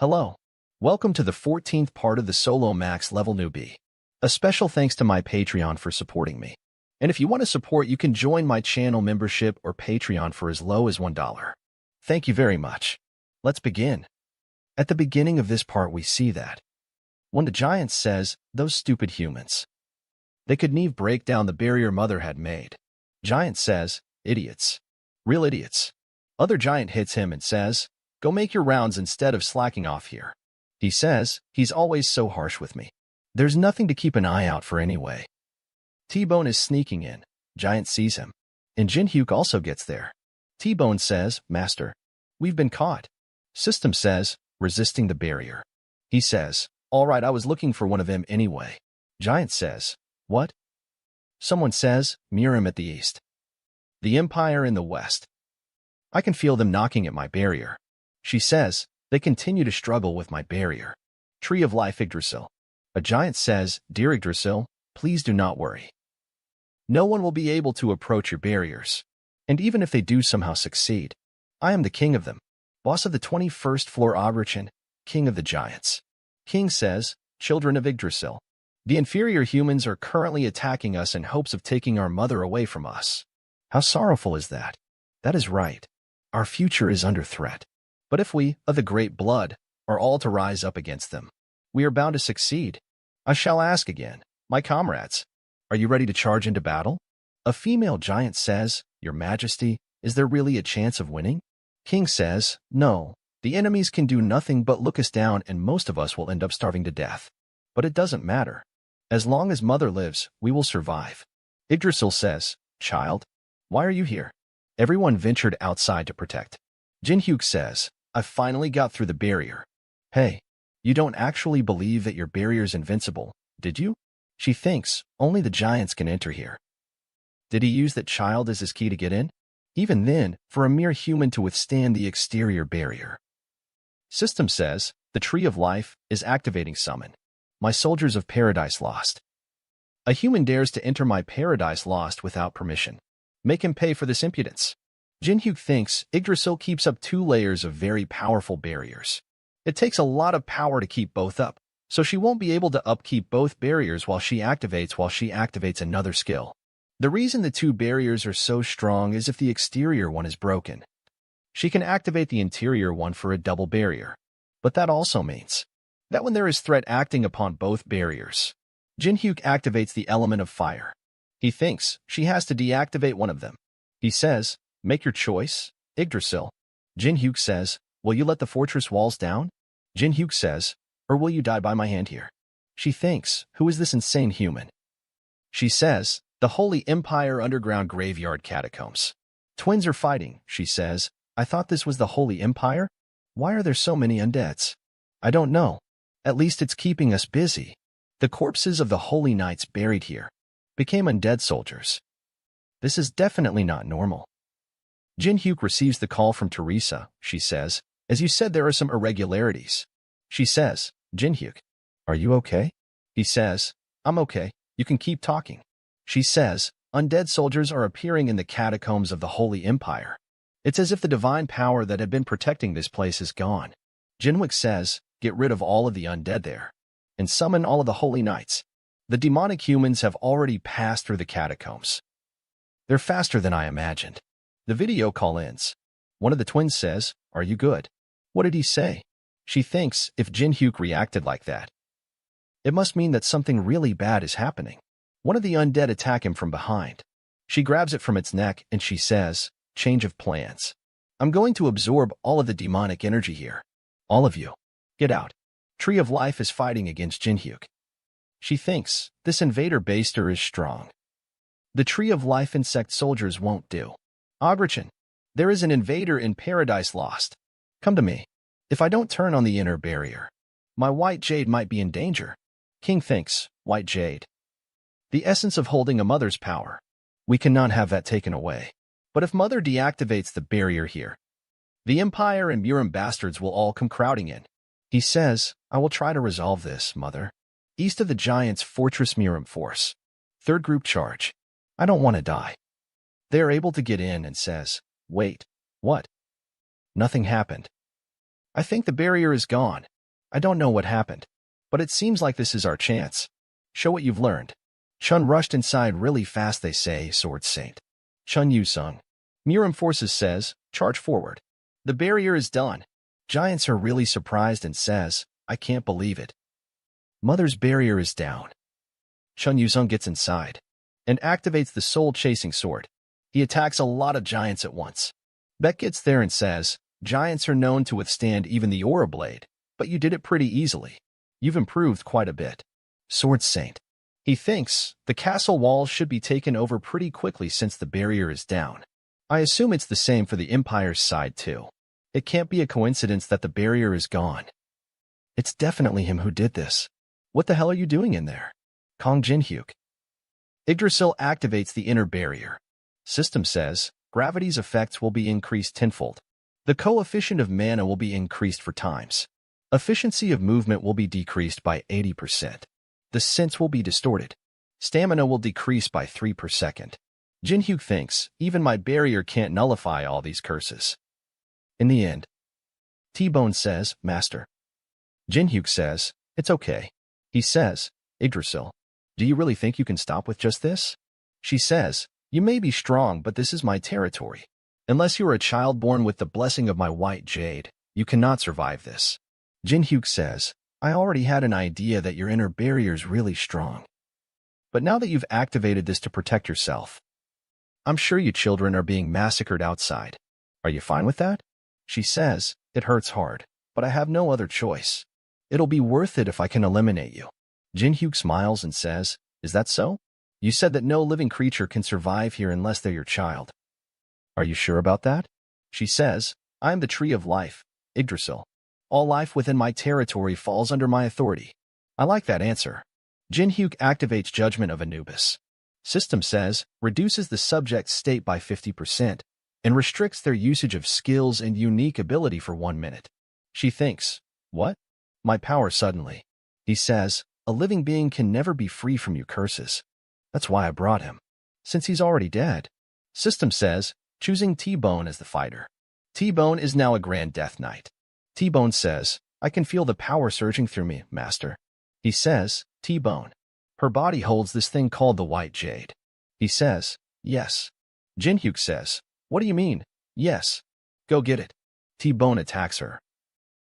Hello. Welcome to the 14th part of the solo max level newbie. A special thanks to my Patreon for supporting me. And if you want to support, you can join my channel membership or Patreon for as low as $1. Thank you very much. Let's begin. At the beginning of this part, we see that when the giant says, "Those stupid humans. They could never break down the barrier mother had made." Giant says, "Idiots. Real idiots." Other giant hits him and says, "Go make your rounds instead of slacking off here." He says, "He's always so harsh with me. There's nothing to keep an eye out for anyway." T-Bone is sneaking in. Giant sees him. And Jin-hyuk also gets there. T-Bone says, "Master, we've been caught." System says, "Resisting the barrier." He says, "All right, I was looking for one of them anyway." Giant says, "What?" Someone says, "Miram at the east. The Empire in the west. I can feel them knocking at my barrier." She says, "They continue to struggle with my barrier." Tree of Life Yggdrasil. A giant says, "Dear Yggdrasil, please do not worry. No one will be able to approach your barriers. And even if they do somehow succeed, I am the king of them, boss of the 21st floor Agrichan, king of the giants." King says, "Children of Yggdrasil, the inferior humans are currently attacking us in hopes of taking our mother away from us." How sorrowful is that? That is right. Our future is under threat. But if we, of the great blood, are all to rise up against them, we are bound to succeed. I shall ask again, my comrades, are you ready to charge into battle? A female giant says, "Your Majesty, is there really a chance of winning?" King says, "No, the enemies can do nothing but look us down and most of us will end up starving to death. But it doesn't matter. As long as Mother lives, we will survive." Yggdrasil says, "Child, why are you here?" Everyone ventured outside to protect. Jin-hyuk says, "I finally got through the barrier." "Hey, you don't actually believe that your barrier's invincible, did you?" She thinks, "Only the giants can enter here." Did he use that child as his key to get in? Even then, for a mere human to withstand the exterior barrier. System says, "The Tree of Life is activating summon. My soldiers of Paradise Lost. A human dares to enter my Paradise Lost without permission. Make him pay for this impudence." Jin-hyuk thinks Yggdrasil keeps up 2 layers of very powerful barriers. It takes a lot of power to keep both up, so she won't be able to upkeep both barriers while she activates another skill. The reason the 2 barriers are so strong is if the exterior one is broken, she can activate the interior one for a double barrier. But that also means that when there is threat acting upon both barriers, Jin-hyuk activates the element of fire. He thinks she has to deactivate one of them. He says, "Make your choice, Yggdrasil." Jin-hyuk says, "Will you let the fortress walls down?" Jin-hyuk says, "Or will you die by my hand here?" She thinks, "Who is this insane human?" She says, "The Holy Empire underground graveyard catacombs. Twins are fighting," she says. "I thought this was the Holy Empire? Why are there so many undeads?" "I don't know. At least it's keeping us busy. The corpses of the holy knights buried here became undead soldiers. This is definitely not normal." Jin-hyuk receives the call from Teresa. She says, "As you said, there are some irregularities." She says, "Jin-hyuk, are you okay?" He says, "I'm okay. You can keep talking." She says, "Undead soldiers are appearing in the catacombs of the Holy Empire. It's as if the divine power that had been protecting this place is gone." Jin-hyuk says, "Get rid of all of the undead there and summon all of the holy knights. The demonic humans have already passed through the catacombs. They're faster than I imagined." The video call ends. One of the twins says, "Are you good?" What did he say? She thinks if Jin-hyuk reacted like that, it must mean that something really bad is happening. One of the undead attack him from behind. She grabs it from its neck and she says, "Change of plans. I'm going to absorb all of the demonic energy here. All of you, get out." Tree of Life is fighting against Jin-hyuk. She thinks, this invader baster is strong. The Tree of Life insect soldiers won't do. Agrichan, there is an invader in Paradise Lost. Come to me. If I don't turn on the inner barrier, my white jade might be in danger. King thinks, white jade. The essence of holding a mother's power. We cannot have that taken away. But if Mother deactivates the barrier here, the Empire and Miram bastards will all come crowding in. He says, "I will try to resolve this, Mother." East of the Giants' Fortress Miram Force. 3rd group charge. I don't want to die. They are able to get in and says, "Wait, what?" Nothing happened. I think the barrier is gone. I don't know what happened, but it seems like this is our chance. Show what you've learned. Chun rushed inside really fast, they say, Sword Saint. Chun Yu-sung. Miram Forces says, charge forward. The barrier is done. Giants are really surprised and says, I can't believe it. Mother's barrier is down. Chun Yu-sung gets inside and activates the soul-chasing sword. He attacks a lot of giants at once. Beck gets there and says, giants are known to withstand even the Aura Blade, but you did it pretty easily. You've improved quite a bit. Sword Saint. He thinks the castle walls should be taken over pretty quickly since the barrier is down. I assume it's the same for the Empire's side too. It can't be a coincidence that the barrier is gone. It's definitely him who did this. What the hell are you doing in there? Kong Jinhyuk. Yggdrasil activates the inner barrier. System says, gravity's effects will be increased tenfold. The coefficient of mana will be increased 4 times. Efficiency of movement will be decreased by 80%. The sense will be distorted. Stamina will decrease by 3 per second. Jinhyuk thinks, even my barrier can't nullify all these curses. In the end, T-Bone says, Master. Jinhyuk says, it's okay. He says, Yggdrasil, do you really think you can stop with just this? She says, you may be strong, but this is my territory. Unless you are a child born with the blessing of my white jade, you cannot survive this. Jinhyuk says, I already had an idea that your inner barrier's really strong. But now that you've activated this to protect yourself, I'm sure you children are being massacred outside. Are you fine with that? She says, it hurts hard, but I have no other choice. It'll be worth it if I can eliminate you. Jinhyuk smiles and says, is that so? You said that no living creature can survive here unless they're your child. Are you sure about that? She says, I am the tree of life, Yggdrasil. All life within my territory falls under my authority. I like that answer. Jinhyuk activates Judgment of Anubis. System says, reduces the subject's state by 50% and restricts their usage of skills and unique ability for 1 minute. She thinks, what? My power suddenly. He says, a living being can never be free from your curses. That's why I brought him. Since he's already dead. System says, choosing T-Bone as the fighter. T-Bone is now a Grand Death Knight. T-Bone says, I can feel the power surging through me, Master. He says, T-Bone. Her body holds this thing called the White Jade. He says, yes. Jinhyuk says, what do you mean, yes? Go get it. T-Bone attacks her.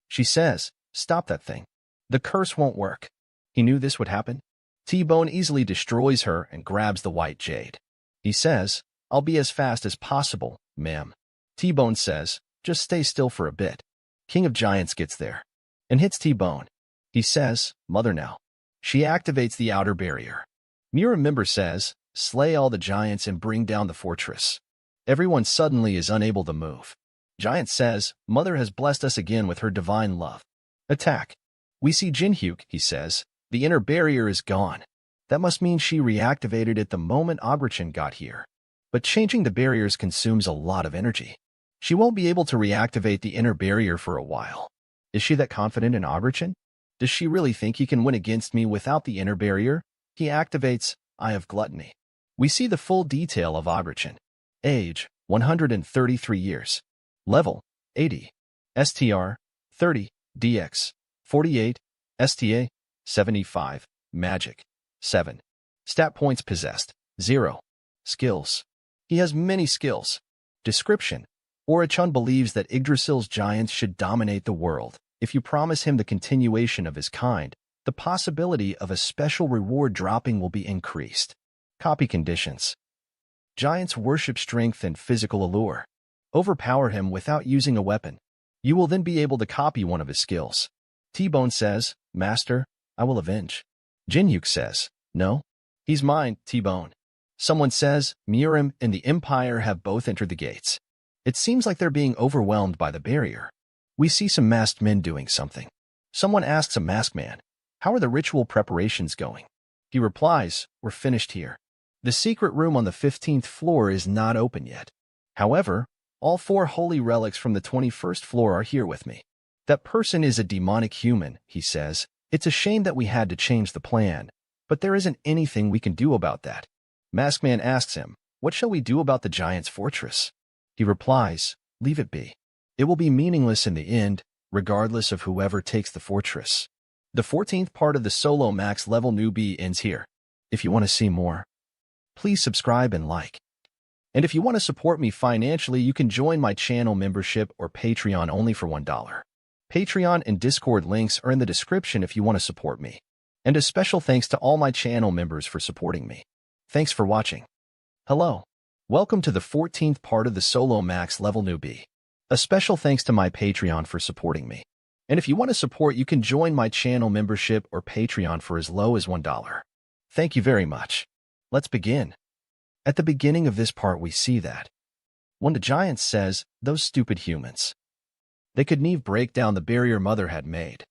She says, stop that thing. The curse won't work. He knew this would happen. T-Bone easily destroys her and grabs the White Jade. He says, I'll be as fast as possible, ma'am. T-Bone says, just stay still for a bit. King of Giants gets there and hits T-Bone. He says, mother now. She activates the outer barrier. Mira member says, slay all the giants and bring down the fortress. Everyone suddenly is unable to move. Giant says, mother has blessed us again with her divine love. Attack. We see Jinhyuk, he says. The inner barrier is gone. That must mean she reactivated it the moment Agrichan got here. But changing the barriers consumes a lot of energy. She won't be able to reactivate the inner barrier for a while. Is she that confident in Agrichan? Does she really think he can win against me without the inner barrier? He activates Eye of Gluttony. We see the full detail of Agrichan. Age, 133 years. Level, 80. STR, 30. DX, 48. STA, 75. Magic, 7. Stat points possessed, 0. Skills. He has many skills. Description. Orachun believes that Yggdrasil's giants should dominate the world. If you promise him the continuation of his kind, the possibility of a special reward dropping will be increased. Copy conditions. Giants worship strength and physical allure. Overpower him without using a weapon. You will then be able to copy one of his skills. T-Bone says, Master, I will avenge. Jinhyuk says, no. He's mine, T-Bone. Someone says, Mirim and the Empire have both entered the gates. It seems like they're being overwhelmed by the barrier. We see some masked men doing something. Someone asks a masked man, how are the ritual preparations going? He replies, we're finished here. The secret room on the 15th floor is not open yet. However, all 4 holy relics from the 21st floor are here with me. That person is a demonic human, he says. It's a shame that we had to change the plan, but there isn't anything we can do about that. Masked Man asks him, what shall we do about the giant's fortress? He replies, leave it be. It will be meaningless in the end. regardless of whoever takes the fortress. The 14th part of the solo max level newbie ends here. If you want to see more, please subscribe and like. And if you want to support me financially, you can join my channel membership or Patreon only for $1. Patreon and Discord links are in the description if you want to support me. And a special thanks to all my channel members for supporting me. Thanks for watching. Hello. Welcome to the 14th part of the solo max level newbie. A special thanks to my Patreon for supporting me. And if you want to support, you can join my channel membership or Patreon for as low as $1. Thank you very much. Let's begin. At the beginning of this part, we see that when the giant says, "Those stupid humans. They could never break down the barrier mother had made."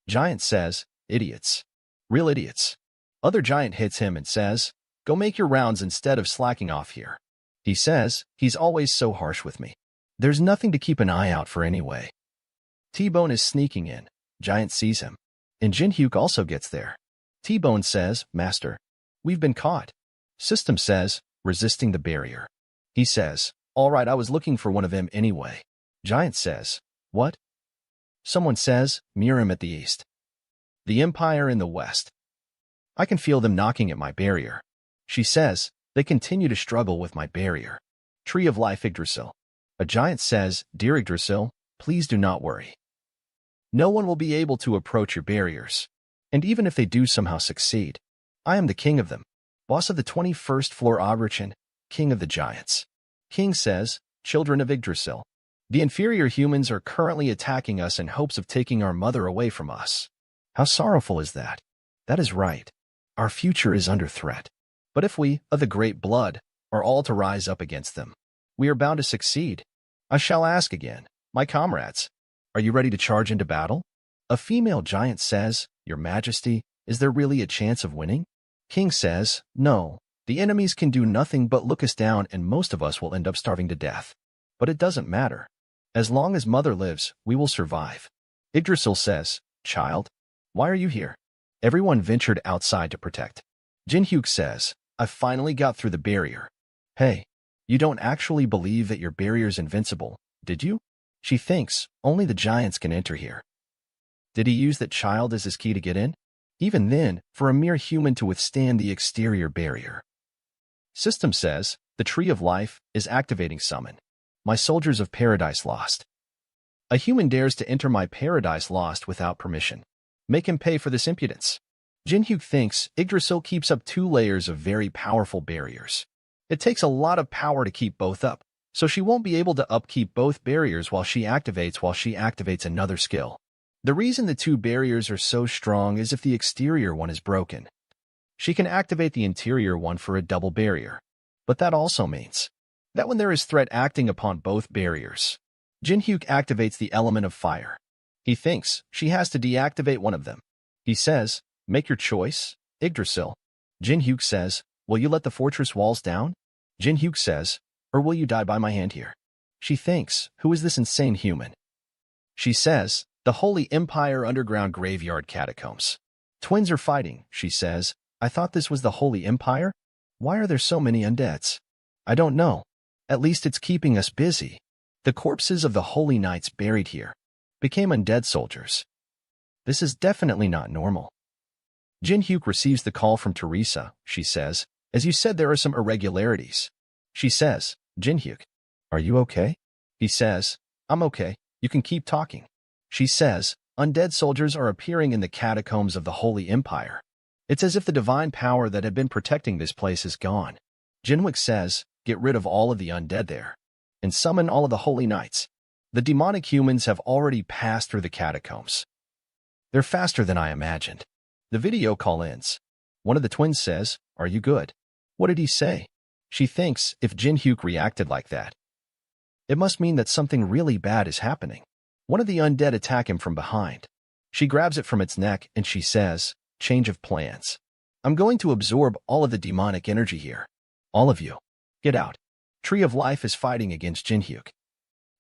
Giant says, "Idiots. Real idiots." Other giant hits him and says, "Go make your rounds instead of slacking off here." He says, "He's always so harsh with me. There's nothing to keep an eye out for anyway." T-Bone is sneaking in. Giant sees him. And Jin-hyuk also gets there. T-Bone says, "Master, we've been caught." System says, "Resisting the barrier." He says, "All right, I was looking for one of them anyway." Giant says, "What?" Someone says, "Mirim at the east. The Empire in the west. I can feel them knocking at my barrier." She says, "They continue to struggle with my barrier." Tree of Life Yggdrasil. A giant says, "Dear Yggdrasil, please do not worry. No one will be able to approach your barriers. And even if they do somehow succeed, I am the king of them. Boss of the 21st floor Agrichan, king of the giants." King says, "Children of Yggdrasil, the inferior humans are currently attacking us in hopes of taking our mother away from us." How sorrowful is that? That is right. Our future is under threat. But if we, of the great blood, are all to rise up against them, we are bound to succeed. I shall ask again, my comrades, are you ready to charge into battle? A female giant says, "Your Majesty, is there really a chance of winning?" King says, "No, the enemies can do nothing but look us down and most of us will end up starving to death. But it doesn't matter. As long as Mother lives, we will survive." Yggdrasil says, "Child, why are you here?" Everyone ventured outside to protect. Jin-hyuk says, "I finally got through the barrier." "Hey, you don't actually believe that your barrier's invincible, did you?" She thinks, "Only the giants can enter here." Did he use that child as his key to get in? Even then, for a mere human to withstand the exterior barrier. System says, "The Tree of Life is activating summon. My soldiers of paradise lost. A human dares to enter my paradise lost without permission. Make him pay for this impudence." Jin-hyuk thinks Yggdrasil keeps up 2 layers of very powerful barriers. It takes a lot of power to keep both up, so she won't be able to upkeep both barriers while she activates another skill. The reason the 2 barriers are so strong is if the exterior one is broken, she can activate the interior one for a double barrier. But that also means that when there is threat acting upon both barriers, Jin-hyuk activates the element of fire. He thinks she has to deactivate one of them. He says, "Make your choice, Yggdrasil." Jin-hyuk says, "Will you let the fortress walls down?" Jin-hyuk says, "Or will you die by my hand here?" She thinks, "Who is this insane human?" She says, "The Holy Empire underground graveyard catacombs. Twins are fighting," she says. "I thought this was the Holy Empire? Why are there so many undeads?" "I don't know. At least it's keeping us busy. The corpses of the holy knights buried here became undead soldiers. This is definitely not normal." Jin-hyuk receives the call from Teresa. She says, "As you said, there are some irregularities." She says, "Jin-hyuk, are you okay?" He says, "I'm okay. You can keep talking." She says, "Undead soldiers are appearing in the catacombs of the Holy Empire. It's as if the divine power that had been protecting this place is gone." Jin-hyuk says, "Get rid of all of the undead there and summon all of the holy knights. The demonic humans have already passed through the catacombs. They're faster than I imagined." The video call ends. One of the twins says, "Are you good?" What did he say? She thinks if Jin-hyuk reacted like that, it must mean that something really bad is happening. One of the undead attack him from behind. She grabs it from its neck and she says, "Change of plans. I'm going to absorb all of the demonic energy here. All of you, get out." Tree of Life is fighting against Jin-hyuk.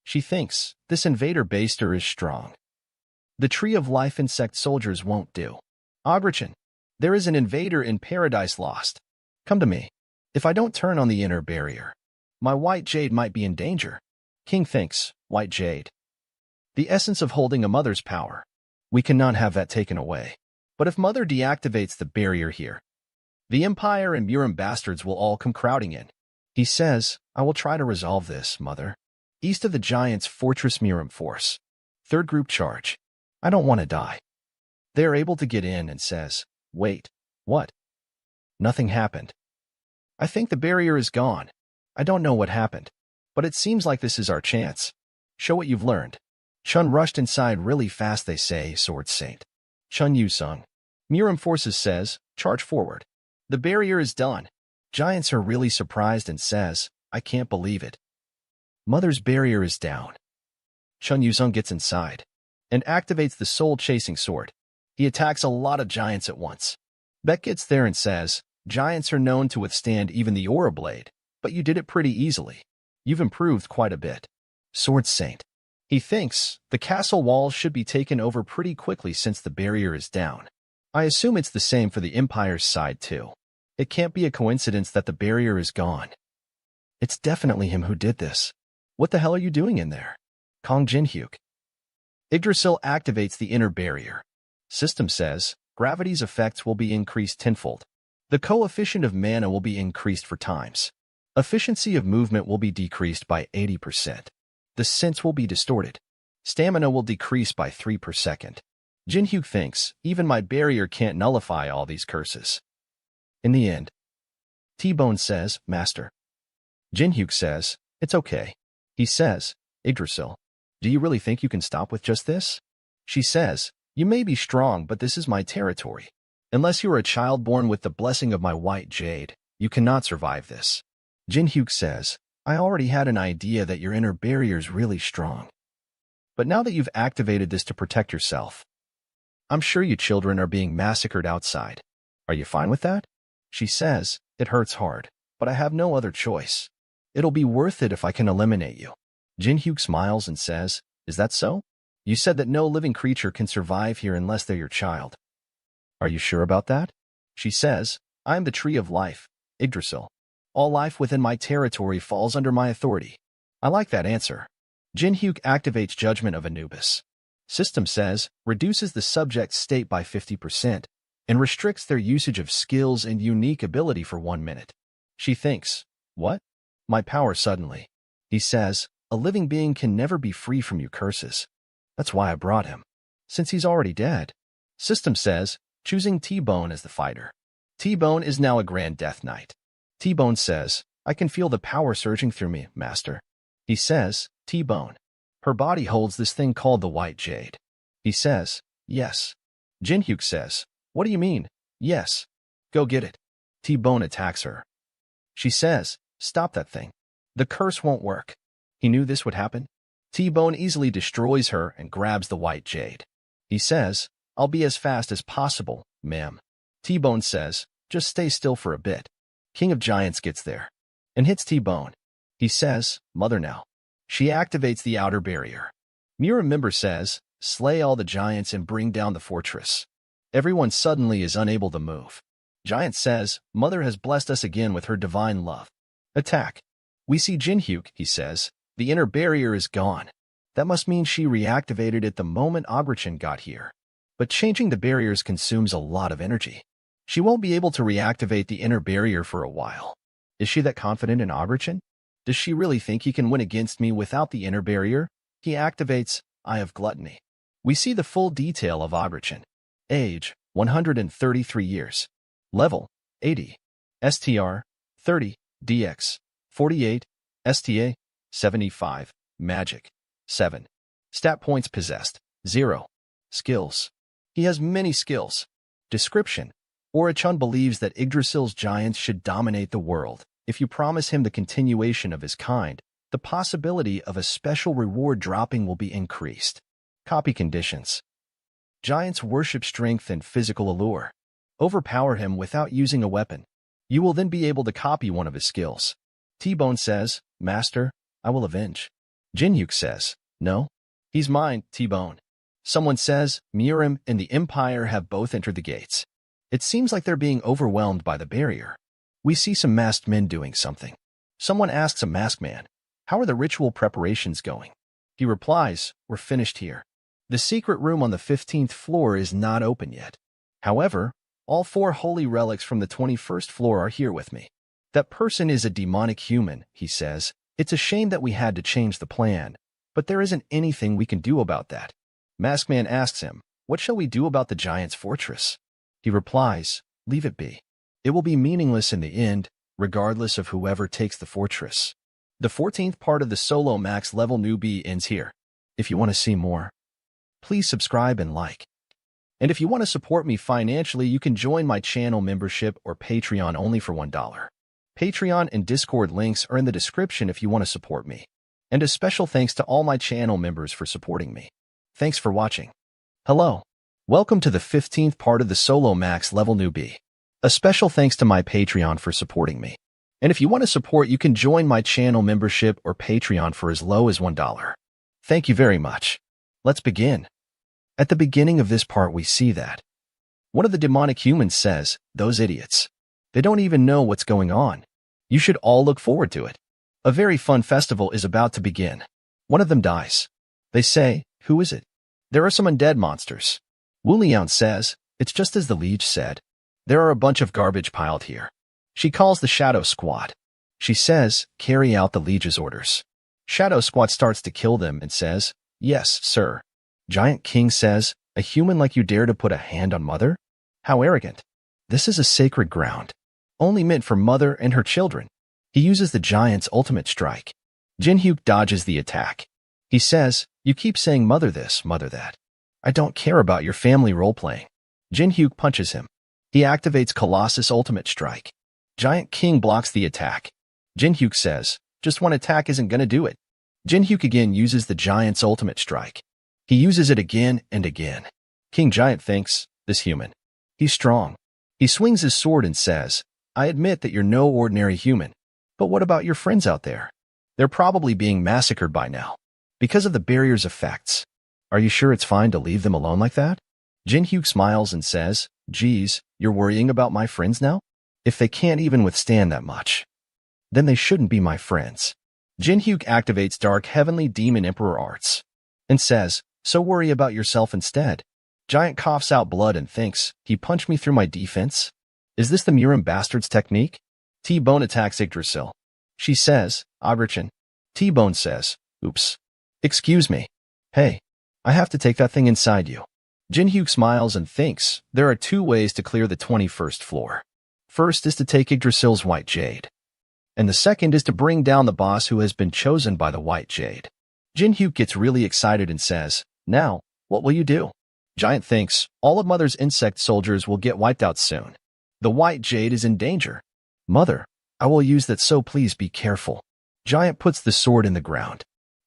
She thinks this invader baster is strong. The Tree of Life insect soldiers won't do. Agrichan, there is an invader in Paradise Lost. Come to me. If I don't turn on the inner barrier, my white jade might be in danger. King thinks, white jade. The essence of holding a mother's power. We cannot have that taken away. But if Mother deactivates the barrier here, the Empire and Murim bastards will all come crowding in. He says, I will try to resolve this, Mother. East of the Giants' Fortress Murim Force. Third group charge. I don't want to die. They are able to get in and says, wait, what? Nothing happened. I think the barrier is gone. I don't know what happened, but it seems like this is our chance. Show what you've learned. Chun rushed inside really fast, they say, Sword Saint. Chun Yu-sung. Murim Forces says, charge forward. The barrier is done. Giants are really surprised and says, I can't believe it. Mother's barrier is down. Chun Yu-sung gets inside and activates the soul-chasing sword. He attacks a lot of giants at once. Beck gets there and says, giants are known to withstand even the Aura Blade, but you did it pretty easily. You've improved quite a bit. Sword Saint. He thinks the castle walls should be taken over pretty quickly since the barrier is down. I assume it's the same for the Empire's side too. It can't be a coincidence that the barrier is gone. It's definitely him who did this. What the hell are you doing in there? Kong Jinhyuk. Yggdrasil activates the inner barrier. System says, gravity's effects will be increased tenfold. The coefficient of mana will be increased 4 times. Efficiency of movement will be decreased by 80%. The sense will be distorted. Stamina will decrease by 3 per second. Jinhyuk thinks, even my barrier can't nullify all these curses. In the end, T-Bone says, Master. Jinhyuk says, it's okay. He says, Yggdrasil, do you really think you can stop with just this? She says, you may be strong, but this is my territory. Unless you are a child born with the blessing of my white jade, you cannot survive this. Jinhyuk says, I already had an idea that your inner barrier is really strong. But now that you've activated this to protect yourself, I'm sure you children are being massacred outside. Are you fine with that? She says, it hurts hard, but I have no other choice. It'll be worth it if I can eliminate you. Jinhyuk smiles and says, is that so? You said that no living creature can survive here unless they're your child. Are you sure about that? She says, I am the tree of life, Yggdrasil. All life within my territory falls under my authority. I like that answer. Jinhyuk activates Judgment of Anubis. System says, reduces the subject's state by 50% and restricts their usage of skills and unique ability for 1 minute. She thinks, what? My power suddenly. He says, a living being can never be free from you curses. That's why I brought him. Since he's already dead. System says, choosing T-Bone as the fighter. T-Bone is now a Grand Death Knight. T-Bone says, I can feel the power surging through me, Master. He says, T-Bone. Her body holds this thing called the White Jade. He says, yes. Jinhyuk says, what do you mean, yes? Go get it. T-Bone attacks her. She says, stop that thing. The curse won't work. He knew this would happen. T-Bone easily destroys her and grabs the White Jade. He says, I'll be as fast as possible, ma'am. T-Bone says, just stay still for a bit. King of Giants gets there and hits T-Bone. He says, Mother now. She activates the outer barrier. Murim member says, slay all the giants and bring down the fortress. Everyone suddenly is unable to move. Giant says, Mother has blessed us again with her divine love. Attack. We see Jinhyuk, he says. The inner barrier is gone. That must mean she reactivated it the moment Agrichan got here. But changing the barriers consumes a lot of energy. She won't be able to reactivate the inner barrier for a while. Is she that confident in Agrichan? Does she really think he can win against me without the inner barrier? He activates Eye of Gluttony. We see the full detail of Agrichan. Age, 133 years. Level, 80. STR, 30. DX, 48. STA, 75. Magic, 7. Stat points possessed, 0. Skills. He has many skills. Description. Orichan believes that Yggdrasil's giants should dominate the world. If you promise him the continuation of his kind, the possibility of a special reward dropping will be increased. Copy conditions. Giants worship strength and physical allure. Overpower him without using a weapon. You will then be able to copy one of his skills. T-Bone says, Master, I will avenge. Jinhyuk says, no. He's mine, T-Bone. Someone says, Murim and the Empire have both entered the gates. It seems like they're being overwhelmed by the barrier. We see some masked men doing something. Someone asks a masked man, how are the ritual preparations going? He replies, we're finished here. The secret room on the 15th floor is not open yet. However, all 4 holy relics from the 21st floor are here with me. That person is a demonic human, he says. It's a shame that we had to change the plan, but there isn't anything we can do about that. Maskman asks him, what shall we do about the giant's fortress? He replies, leave it be. It will be meaningless in the end, regardless of whoever takes the fortress. The 14th part of the solo max level newbie ends here. If you want to see more, please subscribe and like. And if you want to support me financially, you can join my channel membership or Patreon only for $1. Patreon and Discord links are in the description if you want to support me. And a special thanks to all my channel members for supporting me. Thanks for watching. Hello. Welcome to the 15th part of the solo max level newbie. A special thanks to my Patreon for supporting me. And if you want to support, you can join my channel membership or Patreon for as low as $1. Thank you very much. Let's begin. At the beginning of this part, we see that one of the demonic humans says, those idiots. They don't even know what's going on. You should all look forward to it. A very fun festival is about to begin. One of them dies. They say, who is it? There are some undead monsters. Wu Liang says, it's just as the liege said. There are a bunch of garbage piled here. She calls the Shadow Squad. She says, carry out the liege's orders. Shadow Squad starts to kill them and says, yes, sir. Giant King says, a human like you dare to put a hand on Mother? How arrogant. This is a sacred ground, only meant for Mother and her children. He uses the giant's ultimate strike. Jinhyuk dodges the attack. He says, you keep saying Mother this, Mother that. I don't care about your family role-playing. Jinhyuk punches him. He activates Colossus ultimate strike. Giant King blocks the attack. Jinhyuk says, just one attack isn't gonna do it. Jinhyuk again uses the giant's ultimate strike. He uses it again and again. King Giant thinks, this human. He's strong. He swings his sword and says, I admit that you're no ordinary human. But what about your friends out there? They're probably being massacred by now. Because of the barrier's effects. Are you sure it's fine to leave them alone like that? Jinhyuk smiles and says, geez, you're worrying about my friends now? If they can't even withstand that much, then they shouldn't be my friends. Jinhyuk activates Dark Heavenly Demon Emperor Arts and says, so worry about yourself instead. Giant coughs out blood and thinks, he punched me through my defense? Is this the Murim Bastard's technique? T-Bone attacks Yggdrasil. She says, Abrichan. T-Bone says, oops. Excuse me. Hey, I have to take that thing inside you. Jinhyuk smiles and thinks, there are 2 ways to clear the 21st floor. First is to take Yggdrasil's White Jade. And the second is to bring down the boss who has been chosen by the White Jade. Jinhyuk gets really excited and says, now, what will you do? Giant thinks, all of Mother's insect soldiers will get wiped out soon. The White Jade is in danger. Mother, I will use that, so please be careful. Giant puts the sword in the ground.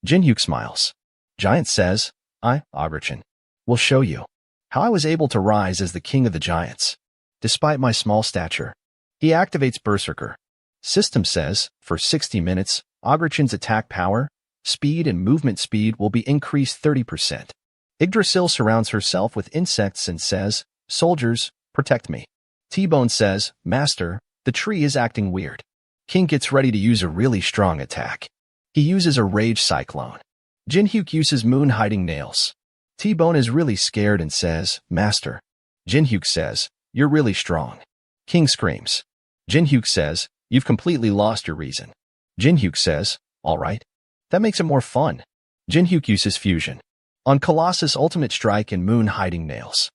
Jinhyuk smiles. Giant says, Abrichan, will show you how I was able to rise as the king of the giants. Despite my small stature. He activates Berserker. System says, for 60 minutes, Abrichan's attack power, speed and movement speed will be increased 30%. Yggdrasil surrounds herself with insects and says, soldiers, protect me. T-Bone says, Master, the tree is acting weird. King gets ready to use a really strong attack. He uses a Rage Cyclone. Jinhyuk uses Moon Hiding Nails. T-Bone is really scared and says, Master. Jinhyuk says, you're really strong. King screams. Jinhyuk says, you've completely lost your reason. Jinhyuk says, all right. That makes it more fun. Jinhyuk uses Fusion on Colossus Ultimate Strike and Moon Hiding Nails.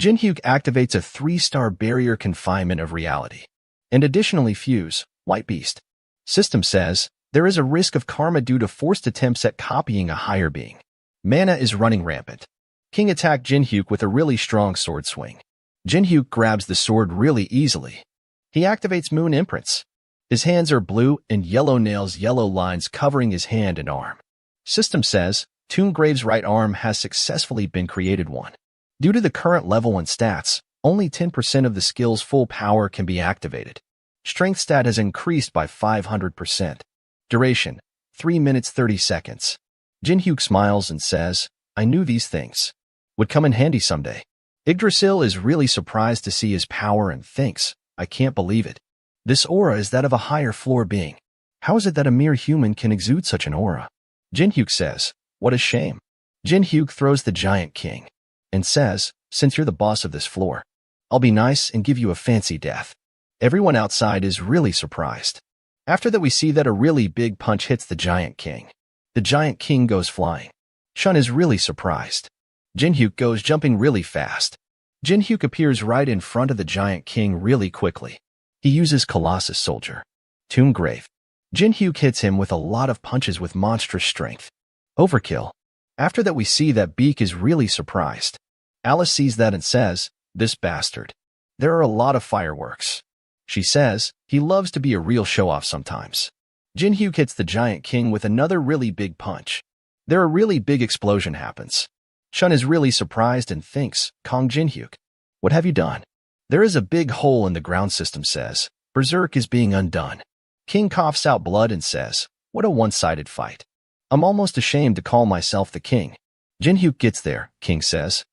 Jinhyuk activates a 3-star barrier confinement of reality. And additionally fuse, White Beast. System says, there is a risk of karma due to forced attempts at copying a higher being. Mana is running rampant. King attacked Jinhyuk with a really strong sword swing. Jinhyuk grabs the sword really easily. He activates Moon Imprints. His hands are blue and yellow nails, yellow lines covering his hand and arm. System says, Toongrave's right arm has successfully been created one. Due to the current level and stats, only 10% of the skill's full power can be activated. Strength stat has increased by 500%. Duration, 3 minutes 30 seconds. Jinhyuk smiles and says, I knew these things would come in handy someday. Yggdrasil is really surprised to see his power and thinks, I can't believe it. This aura is that of a higher floor being. How is it that a mere human can exude such an aura? Jinhyuk says, What a shame. Jin Hyuk throws the giant king and says, since you're the boss of this floor, I'll be nice and give you a fancy death. Everyone outside is really surprised. After that, we see that a really big punch hits the giant king. The giant king goes flying. Shun is really surprised. Jin Hyuk goes jumping really fast. Jin Hyuk appears right in front of the giant king really quickly. He uses Colossus Soldier. Tomb Grave. Jin Hyuk hits him with a lot of punches with monstrous strength. Overkill. After that, we see that Beak is really surprised. Alice sees that and says, this bastard. There are a lot of fireworks. She says, he loves to be a real show-off sometimes. Jin Hyuk hits the giant king with another really big punch. There a really big explosion happens. Shun is really surprised and thinks, Kong Jin Hyuk, what have you done? There is a big hole in the ground system, says, Berserk is being undone. King coughs out blood and says, what a one-sided fight. I'm almost ashamed to call myself the king. Jin Hyuk gets there, King says.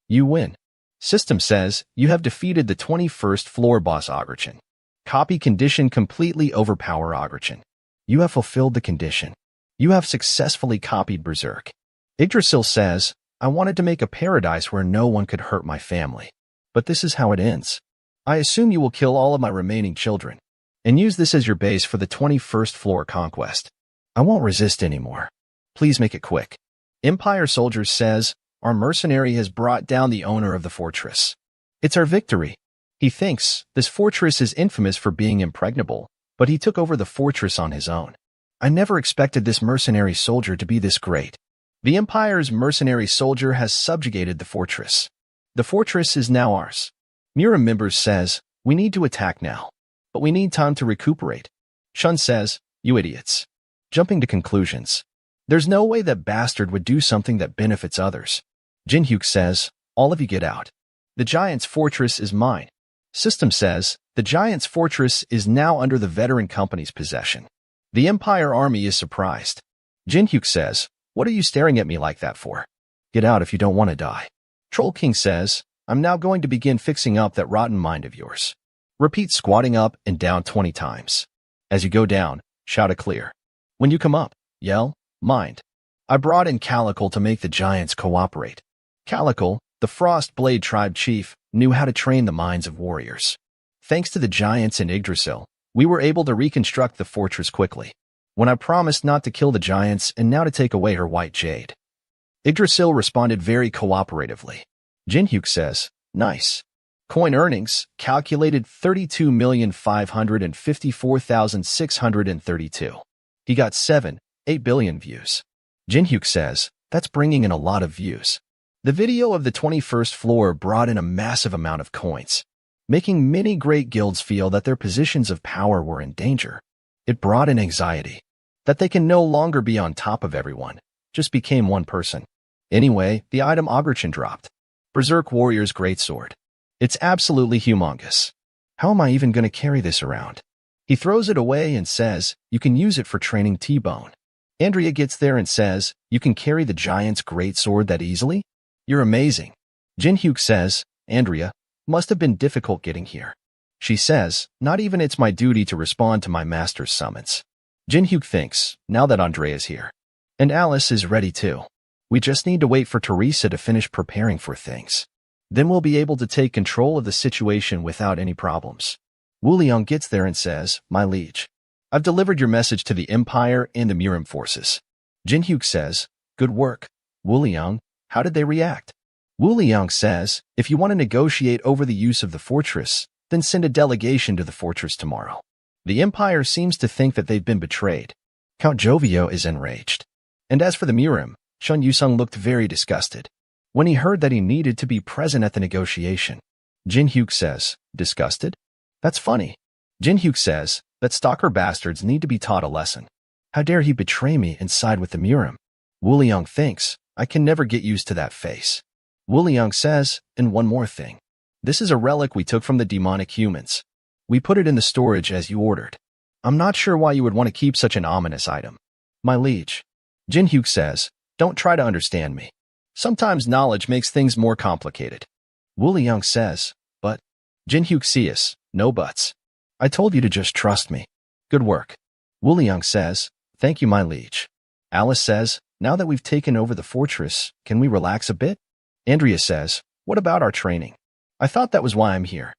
You win. System says, you have defeated the 21st floor boss Ogrichin. Copy condition completely overpower Ogrichin. You have fulfilled the condition. You have successfully copied Berserk. Yggdrasil says, I wanted to make a paradise where no one could hurt my family. But this is how it ends. I assume you will kill all of my remaining children and use this as your base for the 21st floor conquest. I won't resist anymore. Please make it quick. Empire Soldier says, our mercenary has brought down the owner of the fortress. It's our victory. He thinks this fortress is infamous for being impregnable, but he took over the fortress on his own. I never expected this mercenary soldier to be this great. The Empire's mercenary soldier has subjugated the fortress. The fortress is now ours. Miura members says, we need to attack now, but we need time to recuperate. Shun says, you idiots. Jumping to conclusions. There's no way that bastard would do something that benefits others. Jin Hyuk says, all of you get out. The giant's fortress is mine. System says, the giant's fortress is now under the veteran company's possession. The Empire army is surprised. Jin Hyuk says, what are you staring at me like that for? Get out if you don't want to die. Troll King says, I'm now going to begin fixing up that rotten mind of yours. Repeat squatting up and down 20 times. As you go down, shout a clear. When you come up, yell, mind. I brought in Calical to make the giants cooperate. Calical, the Frost Blade tribe chief, knew how to train the minds of warriors. Thanks to the giants and Yggdrasil, we were able to reconstruct the fortress quickly. When I promised not to kill the giants and now to take away her white jade. Yggdrasil responded very cooperatively. Jin Hyuk says, nice. Coin earnings, calculated 32,554,632. He got 8 billion views. Jin Hyuk says, that's bringing in a lot of views. The video of the 21st floor brought in a massive amount of coins, making many great guilds feel that their positions of power were in danger. It brought in anxiety, that they can no longer be on top of everyone, just became one person. Anyway, the item Ogrichin dropped. Berserk Warrior's Greatsword. It's absolutely humongous. How am I even going to carry this around? He throws it away and says, you can use it for training T-Bone. Andrea gets there and says, you can carry the giant's greatsword that easily? You're amazing. Jin Hyuk says, Andrea, must have been difficult getting here. She says, not even it's my duty to respond to my master's summons. Jin Hyuk thinks, now that Andrea's here. And Alice is ready too. We just need to wait for Teresa to finish preparing for things. Then we'll be able to take control of the situation without any problems. Wu Liang gets there and says, my liege, I've delivered your message to the Empire and the Murim forces. Jin Hyuk says, good work. Wu Liang, how did they react? Wu Liang says, if you want to negotiate over the use of the fortress, then send a delegation to the fortress tomorrow. The Empire seems to think that they've been betrayed. Count Jovio is enraged. And as for the Murim, Shun Yusung looked very disgusted when he heard that he needed to be present at the negotiation. Jin Hyuk says, disgusted? That's funny. Jin Hyuk says that stalker bastards need to be taught a lesson. How dare he betray me and side with the Murim? Wu Liang thinks, I can never get used to that face. Wu Liang says, and one more thing. This is a relic we took from the demonic humans. We put it in the storage as you ordered. I'm not sure why you would want to keep such an ominous item. My liege. Jin Hyuk says, don't try to understand me. Sometimes knowledge makes things more complicated. Wu Liang says, but. Jin Hyuk says, no buts. I told you to just trust me. Good work. Wu Liang says, thank you, my liege. Alice says, Now that we've taken over the fortress, can we relax a bit? Andrea says, what about our training? I thought that was why I'm here.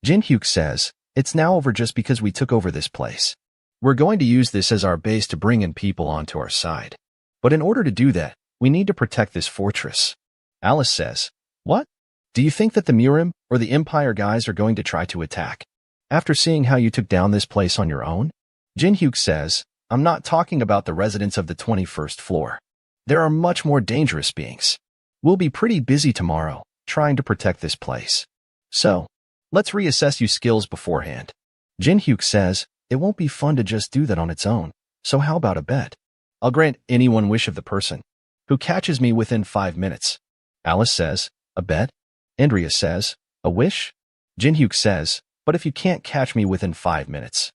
Jin-hyuk says, it's now over just because we took over this place. We're going to use this as our base to bring in people onto our side. But in order to do that, we need to protect this fortress. Alice says, what? Do you think that the Murim or the Empire guys are going to try to attack? After seeing how you took down this place on your own? Jin-hyuk says, I'm not talking about the residents of the 21st floor. There are much more dangerous beings. We'll be pretty busy tomorrow, trying to protect this place. So, let's reassess your skills beforehand. Jin-hyuk says, it won't be fun to just do that on its own, so how about a bet? I'll grant any one wish of the person who catches me within 5 minutes. Alice says, a bet? Andrea says, a wish? Jin-hyuk says, but if you can't catch me within 5 minutes,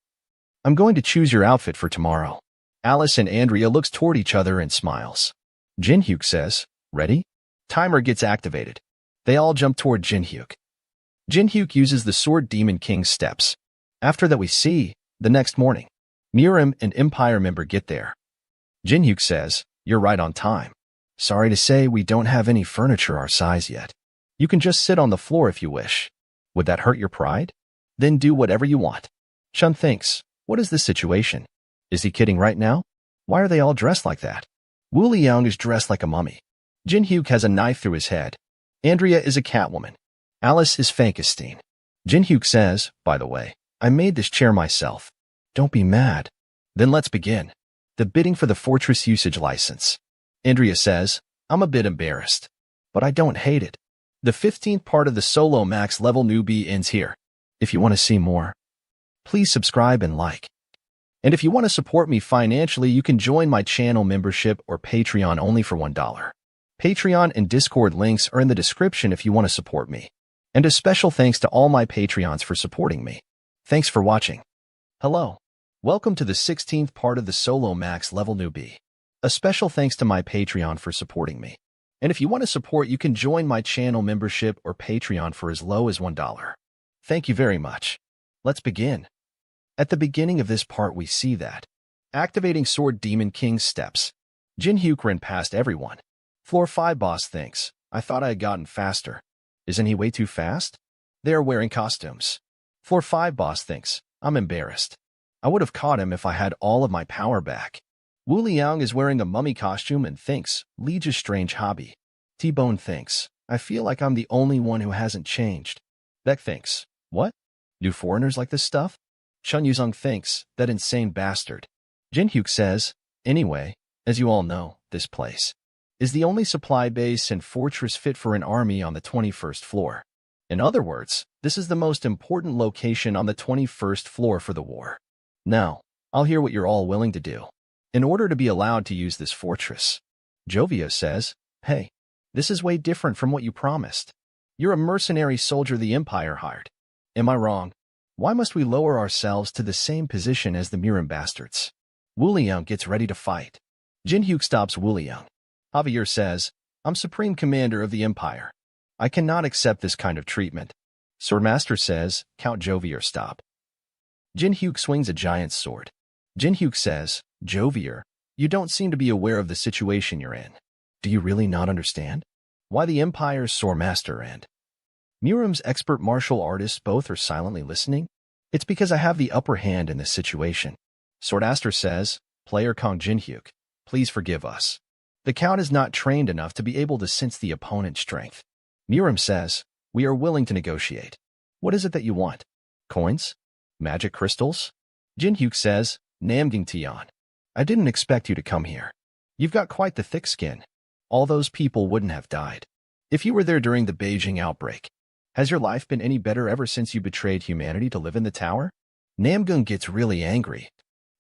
I'm going to choose your outfit for tomorrow. Alice and Andrea looks toward each other and smiles. Jin-hyuk says, ready? Timer gets activated. They all jump toward Jin-hyuk. Jin-hyuk uses the Sword Demon King's steps. After that we see, the next morning, Murim and Empire member get there. Jin-hyuk says, you're right on time. Sorry to say we don't have any furniture our size yet. You can just sit on the floor if you wish. Would that hurt your pride? Then do whatever you want. Chun thinks, what is this situation? Is he kidding right now? Why are they all dressed like that? Wu Liang is dressed like a mummy. Jin-hyuk has a knife through his head. Andrea is a Catwoman. Alice is Frankenstein. Jin-hyuk says, by the way, I made this chair myself. Don't be mad. Then let's begin. The bidding for the fortress usage license. Andrea says, I'm a bit embarrassed, but I don't hate it. The 15th part of the solo max level newbie ends here. If you want to see more, please subscribe and like. And if you want to support me financially, you can join my channel membership or Patreon only for $1. Patreon and Discord links are in the description if you want to support me. And a special thanks to all my Patreons for supporting me. Thanks for watching. Hello. Welcome to the 16th part of the solo max level newbie. A special thanks to my Patreon for supporting me. And if you want to support, you can join my channel membership or Patreon for as low as $1. Thank you very much. Let's begin. At the beginning of this part, we see that activating Sword Demon King's steps. Jin-hyuk ran past everyone. Floor 5 boss thinks, I thought I had gotten faster. Isn't he way too fast? They are wearing costumes. Floor 5 boss thinks, I'm embarrassed. I would have caught him if I had all of my power back. Wu Liang is wearing a mummy costume and thinks, Liege's strange hobby. T-Bone thinks, I feel like I'm the only one who hasn't changed. Beck thinks, what? Do foreigners like this stuff? Chun Yuzong thinks, that insane bastard. Jin-hyuk says, anyway, as you all know, this place is the only supply base and fortress fit for an army on the 21st floor. In other words, this is the most important location on the 21st floor for the war. Now, I'll hear what you're all willing to do in order to be allowed to use this fortress. Jovio says, hey, this is way different from what you promised. You're a mercenary soldier the Empire hired. Am I wrong? Why must we lower ourselves to the same position as the Murim bastards? Wu Liang gets ready to fight. Jin-hyuk stops Wu Liang. Javier says, I'm Supreme Commander of the Empire. I cannot accept this kind of treatment. Swordmaster says, Count Jovier, stop. Jin-hyuk swings a giant sword. Jin-hyuk says, Jovier, you don't seem to be aware of the situation you're in. Do you really not understand? Why the Empire's Swordmaster and Murim's expert martial artists both are silently listening? It's because I have the upper hand in this situation. Swordmaster says, Player Kong Jin-hyuk, please forgive us. The Count is not trained enough to be able to sense the opponent's strength. Murim says, we are willing to negotiate. What is it that you want? Coins? Magic crystals? Jin-hyuk says, Namgang Tian. I didn't expect you to come here. You've got quite the thick skin. All those people wouldn't have died if you were there during the Beijing outbreak. Has your life been any better ever since you betrayed humanity to live in the tower? Namgung gets really angry.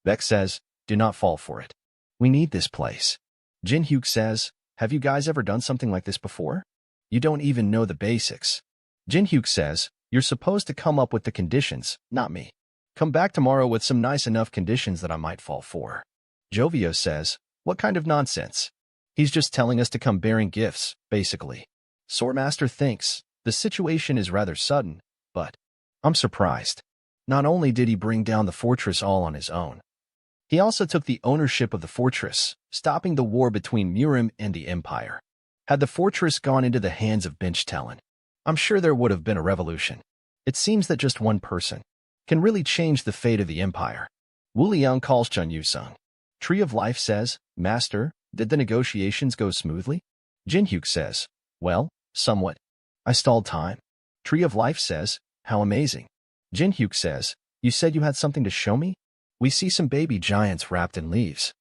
Beck says, do not fall for it. We need this place. Jin-hyuk says, have you guys ever done something like this before? You don't even know the basics. Jin-hyuk says, you're supposed to come up with the conditions, not me. Come back tomorrow with some nice enough conditions that I might fall for. Jovio says, what kind of nonsense? He's just telling us to come bearing gifts, basically. Swordmaster thinks, the situation is rather sudden, but I'm surprised. Not only did he bring down the fortress all on his own, He also took the ownership of the fortress, stopping the war between Murim and the Empire. Had the fortress gone into the hands of Bench Talon, I'm sure there would have been a revolution. It seems that just one person can really change the fate of the Empire. Wu Liang calls Chun Yusung. Tree of Life says, Master, did the negotiations go smoothly? Jin Hyuk says, well, somewhat. I stalled time. Tree of Life says, how amazing. Jin Hyuk says, you said you had something to show me? We see some baby giants wrapped in leaves.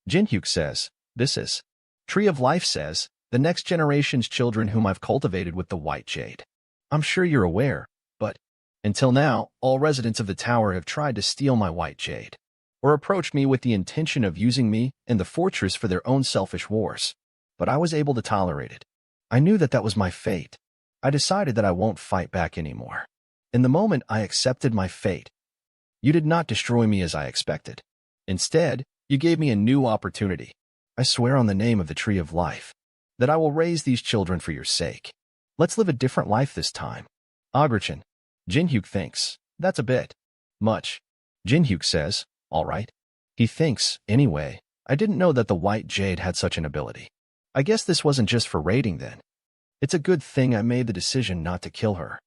Jin Hyuk says, this is. Tree of Life says, the next generation's children whom I've cultivated with the white jade. I'm sure you're aware, but until now, all residents of the tower have tried to steal my white jade, or approached me with the intention of using me and the fortress for their own selfish wars. But I was able to tolerate it. I knew that that was my fate. I decided that I won't fight back anymore. In the moment I accepted my fate, you did not destroy me as I expected. Instead, you gave me a new opportunity. I swear on the name of the Tree of Life that I will raise these children for your sake. Let's live a different life this time. Agrichan. Jin Hyuk thinks, that's a bit much. Jin Hyuk says, all right. He thinks, anyway, I didn't know that the white jade had such an ability. I guess this wasn't just for raiding then. It's a good thing I made the decision not to kill her.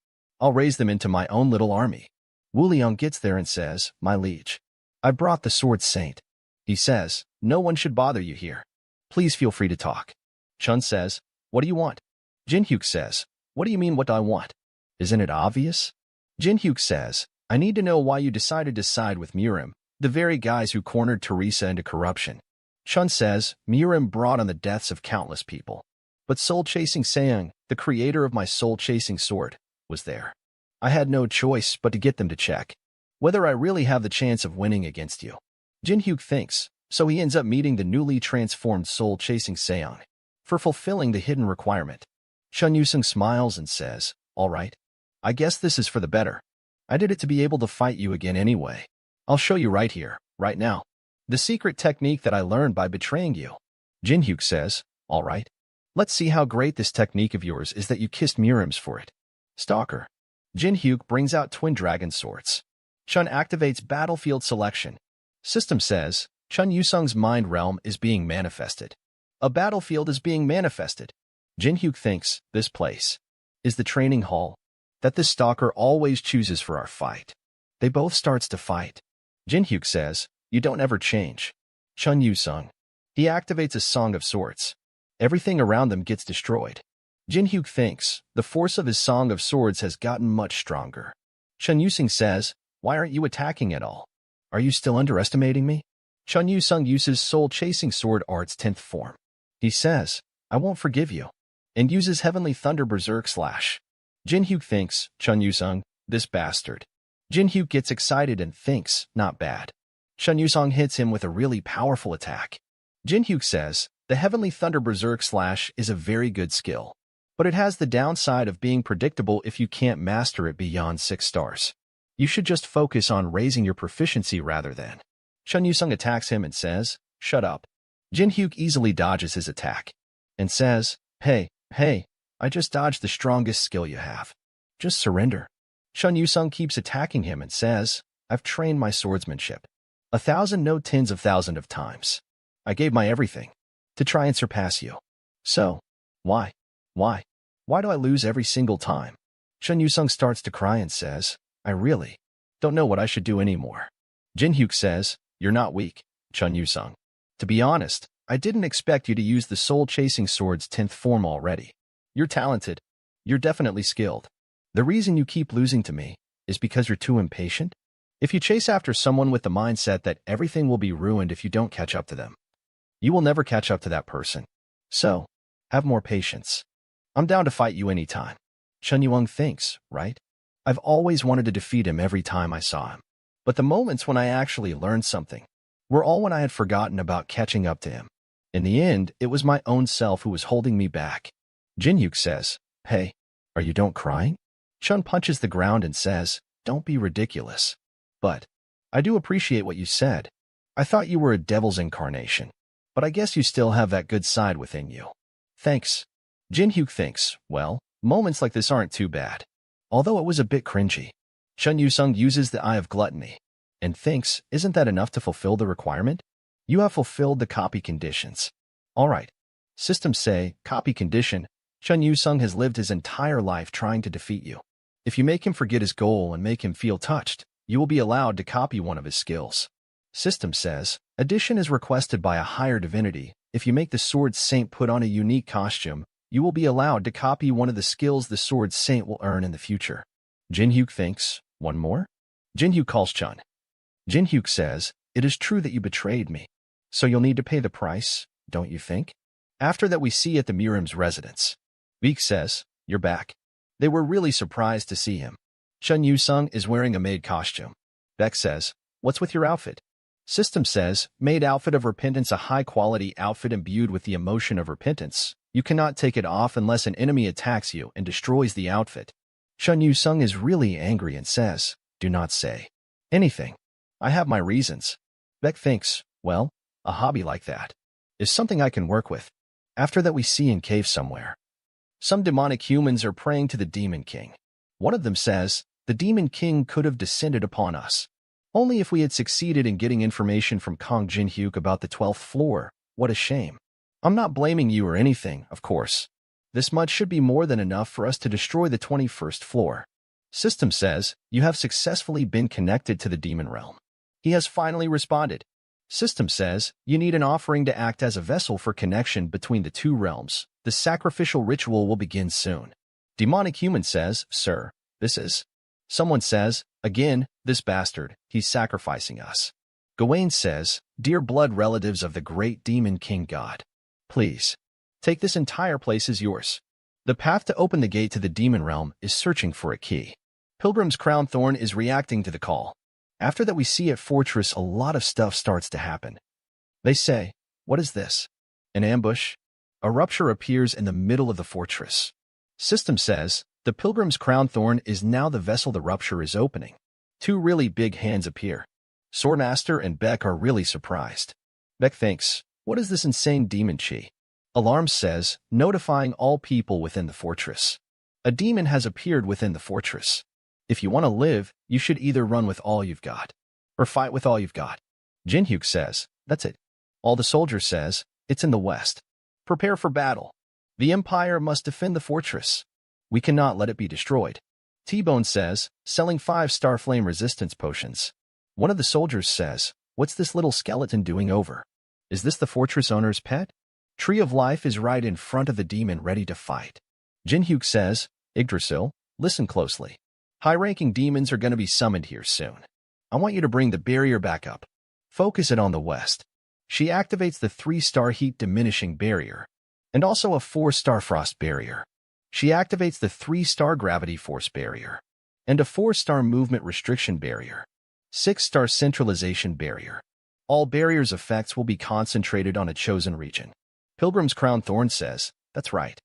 I'll raise them into my own little army. Wu Liang gets there and says, my liege, I brought the Sword Saint. He says, no one should bother you here. Please feel free to talk. Chun says, what do you want? Jin Hyuk says, what do you mean what do I want? Isn't it obvious? Jin Hyuk says, I need to know why you decided to side with Murim, the very guys who cornered Teresa into corruption. Chun says, Murim brought on the deaths of countless people. But soul-chasing Seong, the creator of my soul-chasing sword, was there. I had no choice but to get them to check whether I really have the chance of winning against you. Jin Hyuk thinks, so he ends up meeting the newly transformed soul-chasing Seong for fulfilling the hidden requirement. Chun Yusung smiles and says, all right. I guess this is for the better. I did it to be able to fight you again anyway. I'll show you right here, right now. The secret technique that I learned by betraying you. Jin Hyuk says, all right. Let's see how great this technique of yours is that you kissed Murims for it. Stalker. Jin Hyuk brings out twin dragon swords. Chun activates battlefield selection. System says, Chun Yusung's mind realm is being manifested. A battlefield is being manifested. Jin Hyuk thinks, this place is the training hall that this stalker always chooses for our fight. They both starts to fight. Jin Hyuk says, you don't ever change. Chun Yusung. He activates a Song of Swords. Everything around them gets destroyed. Jin Hyuk thinks, the force of his Song of Swords has gotten much stronger. Chun Yusung says, why aren't you attacking at all? Are you still underestimating me? Chun Yusung uses Soul-Chasing Sword Art's 10th form. He says, I won't forgive you, and uses Heavenly Thunder Berserk Slash. Jin Hyuk thinks, Chun Yusung, this bastard. Jin Hyuk gets excited and thinks, not bad. Chun Yusung hits him with a really powerful attack. Jin Hyuk says, the Heavenly Thunder Berserk Slash is a very good skill, but it has the downside of being predictable if you can't master it beyond 6 stars. You should just focus on raising your proficiency rather than. Chun Yusung attacks him and says, shut up. Jin Hyuk easily dodges his attack and says, hey, I just dodged the strongest skill you have. Just surrender. Chun Yusung keeps attacking him and says, I've trained my swordsmanship 1,000 no tens of thousand of times. I gave my everything to try and surpass you. So, why do I lose every single time? Chun Yusung starts to cry and says, I really don't know what I should do anymore. Jin Hyuk says, you're not weak, Chun Yusung. To be honest, I didn't expect you to use the Soul-Chasing Sword's 10th form already. You're talented. You're definitely skilled. The reason you keep losing to me is because you're too impatient. If you chase after someone with the mindset that everything will be ruined if you don't catch up to them, you will never catch up to that person. So, have more patience. I'm down to fight you anytime. Chun Yusung thinks, right? I've always wanted to defeat him every time I saw him. But the moments when I actually learned something were all when I had forgotten about catching up to him. In the end, it was my own self who was holding me back. Jin Hyuk says, hey, are you don't crying? Chun punches the ground and says, don't be ridiculous. But I do appreciate what you said. I thought you were a devil's incarnation, but I guess you still have that good side within you. Thanks. Jin Hyuk thinks, well, moments like this aren't too bad. Although it was a bit cringy. Chun Yusung uses the Eye of Gluttony and thinks, isn't that enough to fulfill the requirement? You have fulfilled the copy conditions. All right. Systems say, copy condition, Chun Yu-sung has lived his entire life trying to defeat you. If you make him forget his goal and make him feel touched, you will be allowed to copy one of his skills. System says, addition is requested by a higher divinity. If you make the Sword Saint put on a unique costume, you will be allowed to copy one of the skills the Sword Saint will earn in the future. Jin-hyuk thinks, one more? Jin-hyuk calls Chun. Jin-hyuk says, it is true that you betrayed me. So you'll need to pay the price, don't you think? After that we see at the Murim's residence. Beek says, you're back. They were really surprised to see him. Chun Yu-sung is wearing a maid costume. Beck says, what's with your outfit? System says, maid outfit of repentance, a high-quality outfit imbued with the emotion of repentance. You cannot take it off unless an enemy attacks you and destroys the outfit. Chun Yu-sung is really angry and says, do not say anything. I have my reasons. Beck thinks, well, a hobby like that is something I can work with. After that we see in cave somewhere. Some demonic humans are praying to the Demon King. One of them says, the Demon King could have descended upon us. Only if we had succeeded in getting information from Kong Jin-hyuk about the 12th floor. What a shame. I'm not blaming you or anything, of course. This much should be more than enough for us to destroy the 21st floor. System says, you have successfully been connected to the demon realm. He has finally responded. System says, you need an offering to act as a vessel for connection between the two realms. The sacrificial ritual will begin soon. Demonic human says, sir, this is... Someone says, again, this bastard, he's sacrificing us. Gawain says, dear blood relatives of the great demon king god, please, take this entire place as yours. The path to open the gate to the demon realm is searching for a key. Pilgrim's Crown Thorn is reacting to the call. After that we see at Fortress a lot of stuff starts to happen. They say, what is this? An ambush? A rupture appears in the middle of the fortress. System says, the Pilgrim's Crown Thorn is now the vessel the rupture is opening. Two really big hands appear. Swordmaster and Beck are really surprised. Beck thinks, what is this insane demon chi? Alarm says, notifying all people within the fortress. A demon has appeared within the fortress. If you want to live, you should either run with all you've got, or fight with all you've got. Jin-hyuk says, that's it. All the soldiers says, it's in the west. Prepare for battle. The Empire must defend the fortress. We cannot let it be destroyed. T-Bone says, selling 5-star flame resistance potions. One of the soldiers says, what's this little skeleton doing over? Is this the fortress owner's pet? Tree of Life is right in front of the demon ready to fight. Jin-hyuk says, Yggdrasil, listen closely. High-ranking demons are going to be summoned here soon. I want you to bring the barrier back up. Focus it on the west. She activates the 3-star heat diminishing barrier, and also a 4-star frost barrier. She activates the 3-star gravity force barrier, and a 4-star movement restriction barrier, 6-star centralization barrier. All barriers' effects will be concentrated on a chosen region. Pilgrim's Crown Thorn says, that's right.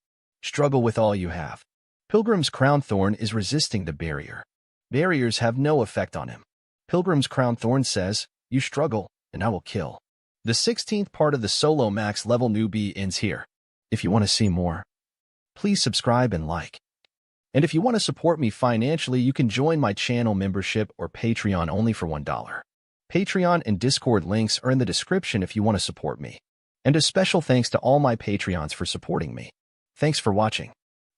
Struggle with all you have. Pilgrim's Crown Thorn is resisting the barrier. Barriers have no effect on him. Pilgrim's Crown Thorn says, you struggle, and I will kill. The 16th part of the solo max level newbie ends here. If you want to see more, please subscribe and like. And if you want to support me financially, you can join my channel membership or Patreon only for $1. Patreon and Discord links are in the description if you want to support me. And a special thanks to all my Patreons for supporting me. Thanks for watching.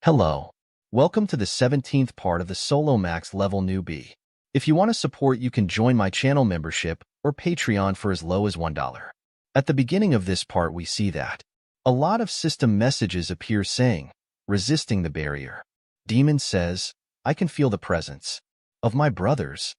Hello. Welcome to the 17th part of the solo max level newbie. If you want to support, you can join my channel membership or Patreon for as low as $1. At the beginning of this part, we see that a lot of system messages appear saying, resisting the barrier. Demon says, I can feel the presence of my brothers.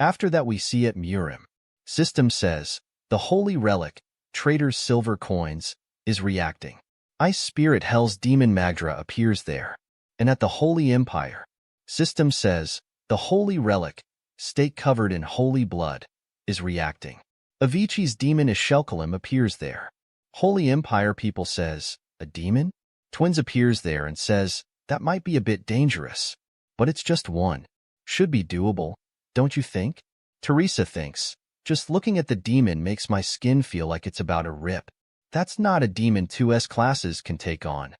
After that, we see at Murim. System says, the holy relic, Trader's silver coins, is reacting. Ice Spirit Hell's Demon Magdra appears there. And at the Holy Empire, System says, the holy relic, stake covered in holy blood, is reacting. Avicii's demon Ishelkalim appears there. Holy Empire people says, a demon? Twins appears there and says, that might be a bit dangerous. But it's just one. Should be doable, don't you think? Teresa thinks, just looking at the demon makes my skin feel like it's about to rip. That's not a demon 2S classes can take on.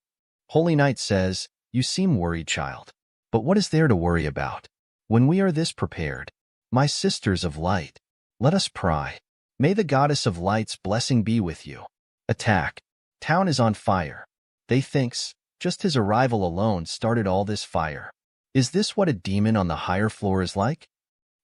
Holy Knight says, you seem worried, child. But what is there to worry about? When we are this prepared, my sisters of light, Let us pry. May the goddess of light's blessing be with you. Attack. Town is on fire. They thinks, just his arrival alone started all this fire. Is this what a demon on the higher floor is like?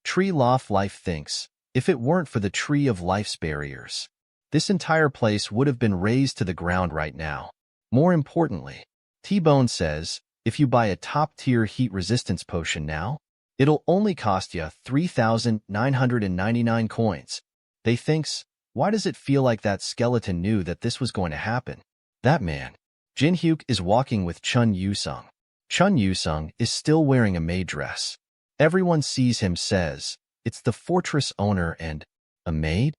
Tree Loft Life thinks, if it weren't for the Tree of Life's barriers, this entire place would have been razed to the ground right now. More importantly, T-Bone says, if you buy a top-tier heat resistance potion now, it'll only cost you 3,999 coins. They thinks, why does it feel like that skeleton knew that this was going to happen? That man. Jin Hyuk is walking with Chun Yu-sung. Chun Yu-sung is still wearing a maid dress. Everyone sees him says, it's the fortress owner and a maid?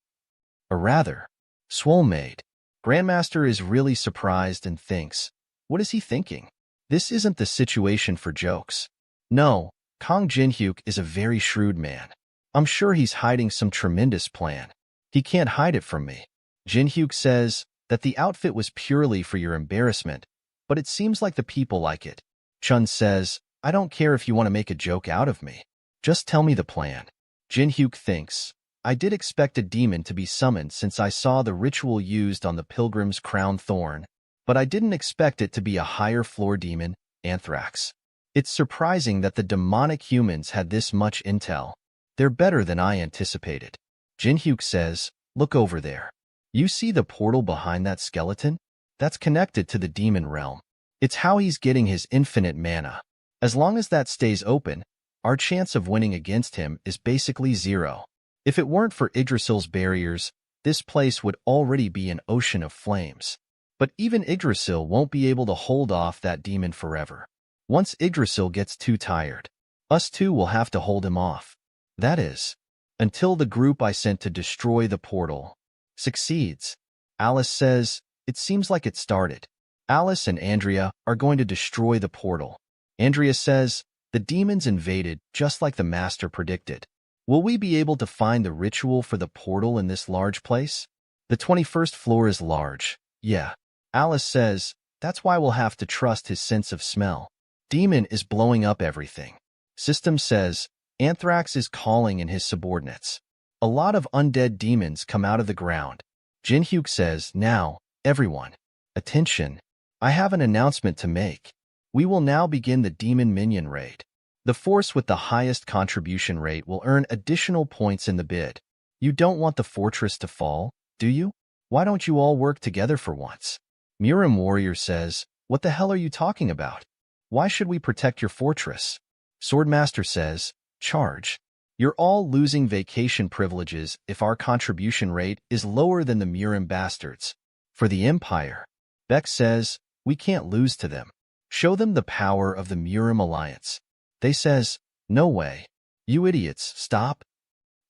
Or rather, swole maid. Grandmaster is really surprised and thinks, what is he thinking? This isn't the situation for jokes. No, Kong Jin Hyuk is a very shrewd man. I'm sure he's hiding some tremendous plan. He can't hide it from me. Jin Hyuk says that the outfit was purely for your embarrassment, but it seems like the people like it. Chun says, I don't care if you want to make a joke out of me. Just tell me the plan. Jin Hyuk thinks, I did expect a demon to be summoned since I saw the ritual used on the pilgrim's crown thorn, but I didn't expect it to be a higher floor demon, Anthrax. It's surprising that the demonic humans had this much intel. They're better than I anticipated. Jin Hyuk says, look over there. You see the portal behind that skeleton? That's connected to the demon realm. It's how he's getting his infinite mana. As long as that stays open, our chance of winning against him is basically zero. If it weren't for Yggdrasil's barriers, this place would already be an ocean of flames. But even Yggdrasil won't be able to hold off that demon forever. Once Yggdrasil gets too tired, us two will have to hold him off. That is, until the group I sent to destroy the portal succeeds. Alice says, it seems like it started. Alice and Andrea are going to destroy the portal. Andrea says, the demons invaded just like the master predicted. Will we be able to find the ritual for the portal in this large place? The 21st floor is large. Yeah. Alice says, that's why we'll have to trust his sense of smell. Demon is blowing up everything. System says, Anthrax is calling in his subordinates. A lot of undead demons come out of the ground. Jin Hyuk says, now, everyone, attention. I have an announcement to make. We will now begin the demon minion raid. The force with the highest contribution rate will earn additional points in the bid. You don't want the fortress to fall, do you? Why don't you all work together for once? Murim Warrior says, what the hell are you talking about? Why should we protect your fortress? Swordmaster says, charge. You're all losing vacation privileges if our contribution rate is lower than the Murim bastards. For the Empire, Beck says, we can't lose to them. Show them the power of the Murim Alliance. They says, no way. You idiots, stop.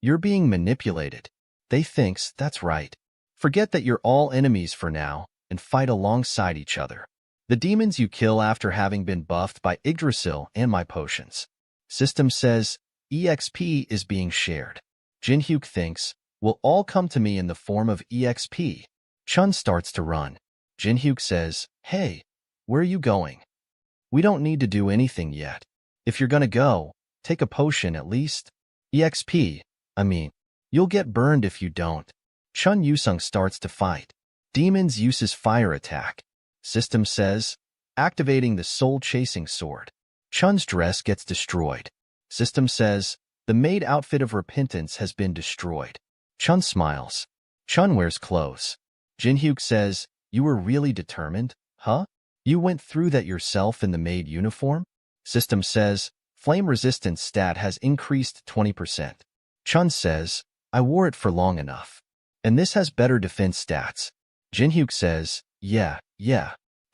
You're being manipulated. They thinks, that's right. Forget that you're all enemies for now and fight alongside each other. The demons you kill after having been buffed by Yggdrasil and my potions. System says, EXP is being shared. Jin Hyuk thinks, will all come to me in the form of EXP. Chun starts to run. Jin Hyuk says, hey, where are you going? We don't need to do anything yet. If you're gonna go, take a potion at least. EXP, I mean, you'll get burned if you don't. Chun Yu-sung starts to fight. Demons uses fire attack. System says, activating the soul-chasing sword. Chun's dress gets destroyed. System says, the maid outfit of repentance has been destroyed. Chun smiles. Chun wears clothes. Jin Hyuk says, you were really determined, huh? You went through that yourself in the maid uniform? System says, flame resistance stat has increased 20%. Chun says, I wore it for long enough. And this has better defense stats. Jin Hyuk says, yeah,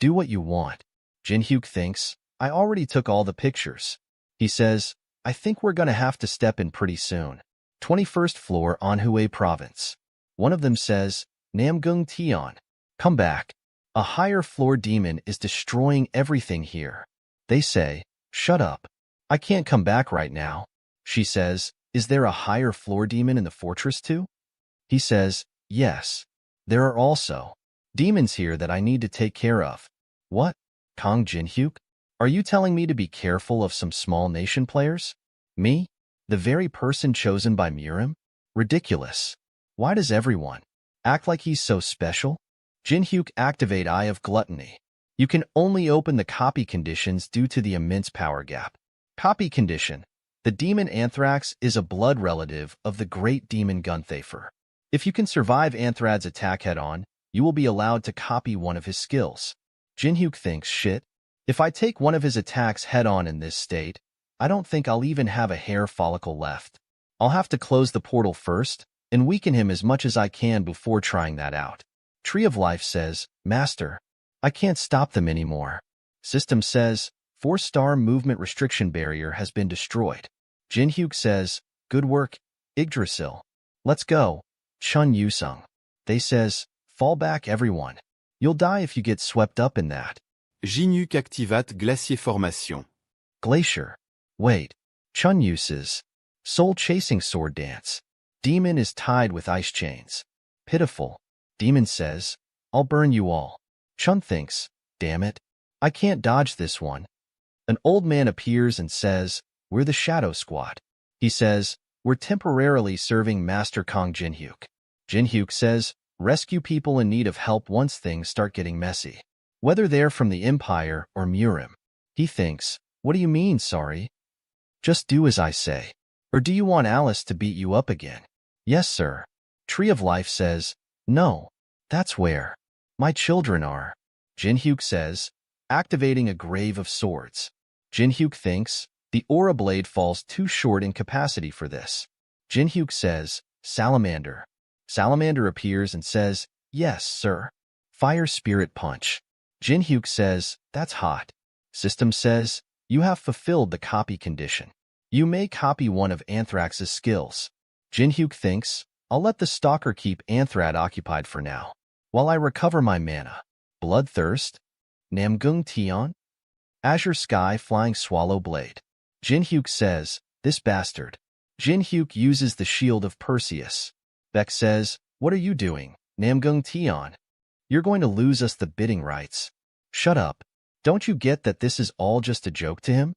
do what you want. Jin Hyuk thinks, I already took all the pictures. He says, I think we're gonna have to step in pretty soon. 21st floor Anhua province. One of them says, Namgung Tion, come back. A higher floor demon is destroying everything here. They say, shut up. I can't come back right now. She says, is there a higher floor demon in the fortress too? He says, yes. There are also demons here that I need to take care of. What? Kong Jin Hyuk? Are you telling me to be careful of some small nation players? Me? The very person chosen by Murim? Ridiculous. Why does everyone act like he's so special? Jinhyuk activate Eye of Gluttony. You can only open the copy conditions due to the immense power gap. Copy condition. The demon Anthrax is a blood relative of the great demon Gunthafer. If you can survive Anthrad's attack head-on, you will be allowed to copy one of his skills. Jinhyuk thinks, shit. If I take one of his attacks head-on in this state, I don't think I'll even have a hair follicle left. I'll have to close the portal first and weaken him as much as I can before trying that out. Tree of Life says, Master, I can't stop them anymore. System says, 4-star movement restriction barrier has been destroyed. Jinhyuk says, good work, Yggdrasil. Let's go, Chun Yusung. They says, fall back everyone. You'll die if you get swept up in that. Jinhyuk activate Glacier Formation. Glacier. Wait. Chun uses soul-chasing sword dance. Demon is tied with ice chains. Pitiful. Demon says, I'll burn you all. Chun thinks, damn it. I can't dodge this one. An old man appears and says, we're the Shadow Squad. He says, we're temporarily serving Master Kong Jinhyuk. Jinhyuk says, rescue people in need of help once things start getting messy. Whether they're from the Empire or Murim. He thinks, what do you mean, sorry? Just do as I say. Or do you want Alice to beat you up again? Yes, sir. Tree of Life says, no, that's where my children are. Jinhyuk says, activating a Grave of Swords. Jinhyuk thinks, the aura blade falls too short in capacity for this. Jinhyuk says, Salamander. Salamander appears and says, yes, sir. Fire Spirit Punch. Jinhyuk says, that's hot. System says, you have fulfilled the copy condition. You may copy one of Anthrax's skills. Jinhyuk thinks, I'll let the Stalker keep Anthrad occupied for now, while I recover my mana. Bloodthirst. Namgung Tion. Azure Sky Flying Swallow Blade. Jinhyuk says, this bastard. Jinhyuk uses the Shield of Perseus. Beck says, what are you doing, Namgung Tion? You're going to lose us the bidding rights. Shut up. Don't you get that this is all just a joke to him?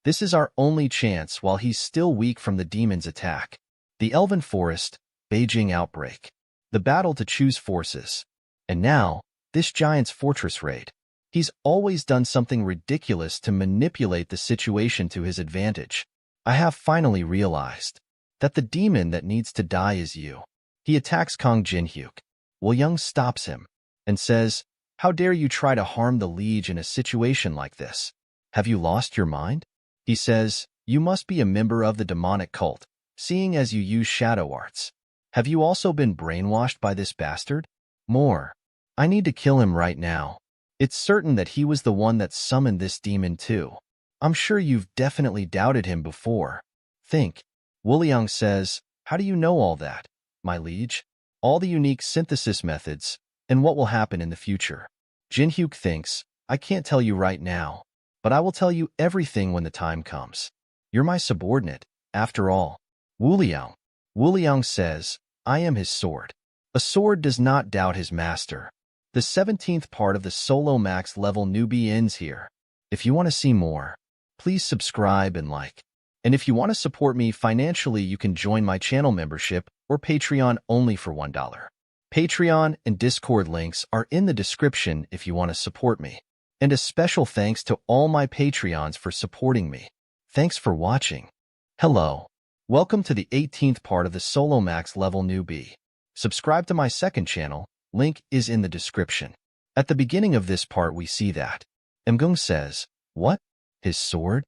This is our only chance while he's still weak from the demon's attack. The Elven Forest, Beijing Outbreak. The battle to choose forces. And now, this giant's fortress raid. He's always done something ridiculous to manipulate the situation to his advantage. I have finally realized that the demon that needs to die is you. He attacks Kong Jinhyuk. Young stops him and says, how dare you try to harm the liege in a situation like this? Have you lost your mind? He says, you must be a member of the demonic cult, seeing as you use shadow arts. Have you also been brainwashed by this bastard? More. I need to kill him right now. It's certain that he was the one that summoned this demon too. I'm sure you've definitely doubted him before. Think. Wuliang says, how do you know all that, my liege? All the unique synthesis methods, and what will happen in the future. Jinhyuk thinks, I can't tell you right now, but I will tell you everything when the time comes. You're my subordinate, after all. Wuliang. Wuliang says, I am his sword. A sword does not doubt his master. The 17th part of the Solo Max level Newbie ends here. If you want to see more, please subscribe and like. And if you want to support me financially, you can join my channel membership or Patreon only for $1. Patreon and Discord links are in the description if you want to support me. And a special thanks to all my Patreons for supporting me. Thanks for watching. Hello. Welcome to the 18th part of the Solo Max level Newbie. Subscribe to my second channel. Link is in the description. At the beginning of this part we see that Mgung says, what? His sword?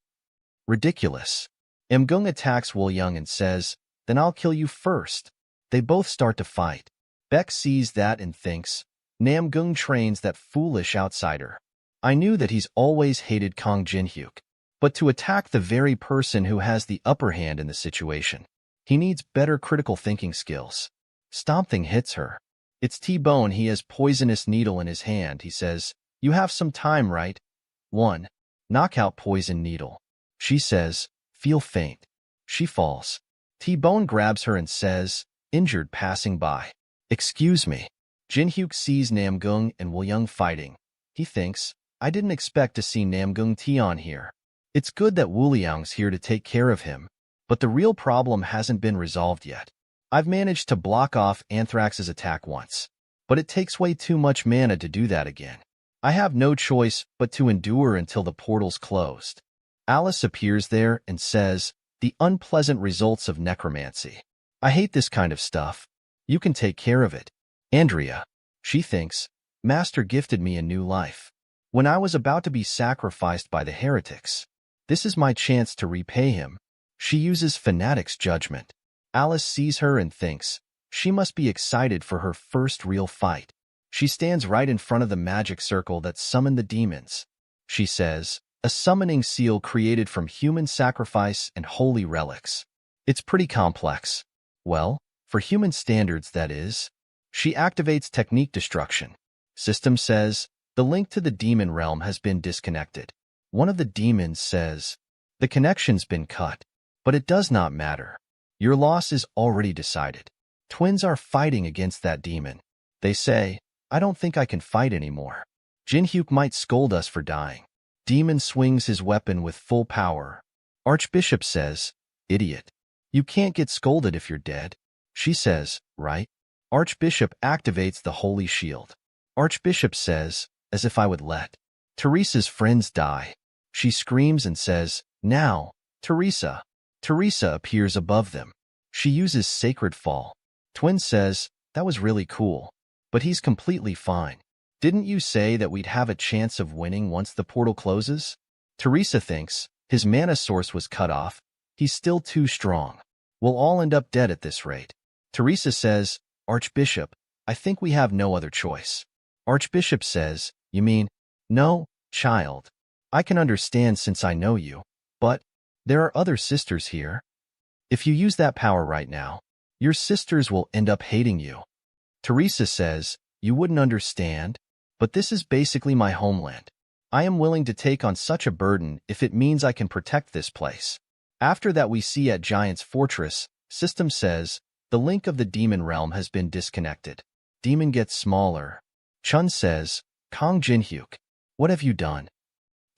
Ridiculous. Mgung attacks Wolyung and says, then I'll kill you first. They both start to fight. Beck sees that and thinks, Namgung trains that foolish outsider. I knew that he's always hated Kong Jinhyuk. But to attack the very person who has the upper hand in the situation, he needs better critical thinking skills. Stomping hits her. It's T-Bone. He has poisonous needle in his hand. He says, you have some time, right? 1. Knockout poison needle. She says, feel faint. She falls. T-Bone grabs her and says, injured passing by. Excuse me. Jinhyuk sees Namgung and Wolyung fighting. He thinks, I didn't expect to see Namgung Tion here. It's good that Wuliang's here to take care of him, but the real problem hasn't been resolved yet. I've managed to block off Anthrax's attack once, but it takes way too much mana to do that again. I have no choice but to endure until the portal's closed. Alice appears there and says, the unpleasant results of necromancy. I hate this kind of stuff. You can take care of it. Andrea. She thinks, Master gifted me a new life. When I was about to be sacrificed by the heretics. This is my chance to repay him. She uses Fanatic's judgment. Alice sees her and thinks, she must be excited for her first real fight. She stands right in front of the magic circle that summoned the demons. She says, a summoning seal created from human sacrifice and holy relics. It's pretty complex. Well, for human standards, that is. She activates technique destruction. System says, the link to the demon realm has been disconnected. One of the demons says, the connection's been cut, but it does not matter. Your loss is already decided. Twins are fighting against that demon. They say, I don't think I can fight anymore. Jinhyuk might scold us for dying. Demon swings his weapon with full power. Archbishop says, idiot. You can't get scolded if you're dead. She says, right? Archbishop activates the holy shield. Archbishop says, as if I would let Teresa's friends die. She screams and says, now, Teresa. Teresa appears above them. She uses Sacred Fall. Twin says, that was really cool. But he's completely fine. Didn't you say that we'd have a chance of winning once the portal closes? Teresa thinks, his mana source was cut off. He's still too strong. We'll all end up dead at this rate. Teresa says, Archbishop, I think we have no other choice. Archbishop says, you mean, no, child. I can understand since I know you, but there are other sisters here. If you use that power right now, your sisters will end up hating you. Teresa says, you wouldn't understand, but this is basically my homeland. I am willing to take on such a burden if it means I can protect this place. After that we see at Giant's Fortress, System says, the link of the demon realm has been disconnected. Demon gets smaller. Chun says, Kong Jinhyuk, what have you done?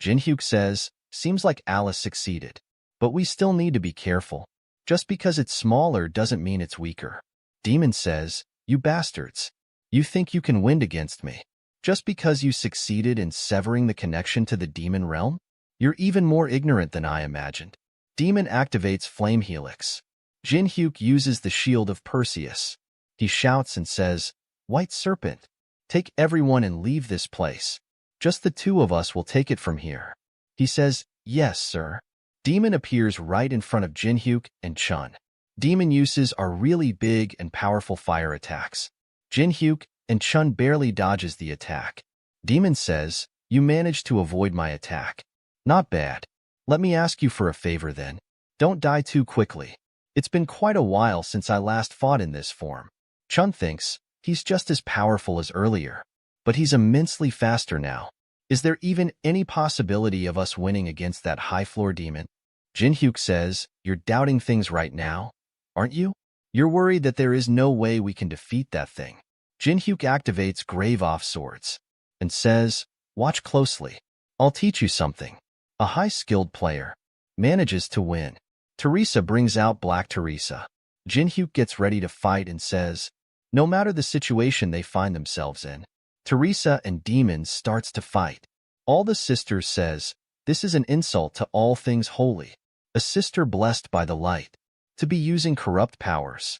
Jinhyuk says, seems like Alice succeeded. But we still need to be careful. Just because it's smaller doesn't mean it's weaker. Demon says, you bastards. You think you can win against me? Just because you succeeded in severing the connection to the demon realm? You're even more ignorant than I imagined. Demon activates Flame Helix. Jinhyuk uses the shield of Perseus. He shouts and says, White Serpent, take everyone and leave this place. Just the two of us will take it from here. He says, yes, sir. Demon appears right in front of Jinhyuk and Chun. Demon uses are really big and powerful fire attacks. Jinhyuk and Chun barely dodges the attack. Demon says, you managed to avoid my attack. Not bad. Let me ask you for a favor then. Don't die too quickly. It's been quite a while since I last fought in this form. Chun thinks he's just as powerful as earlier, but he's immensely faster now. Is there even any possibility of us winning against that high-floor demon? Jinhyuk says, you're doubting things right now, aren't you? You're worried that there is no way we can defeat that thing. Jinhyuk activates Grave Off Swords and says, watch closely. I'll teach you something. A high-skilled player manages to win. Teresa brings out Black Teresa. Jinhyuk gets ready to fight and says, no matter the situation they find themselves in, Teresa and Demon starts to fight. All the sisters says, this is an insult to all things holy. A sister blessed by the light. To be using corrupt powers.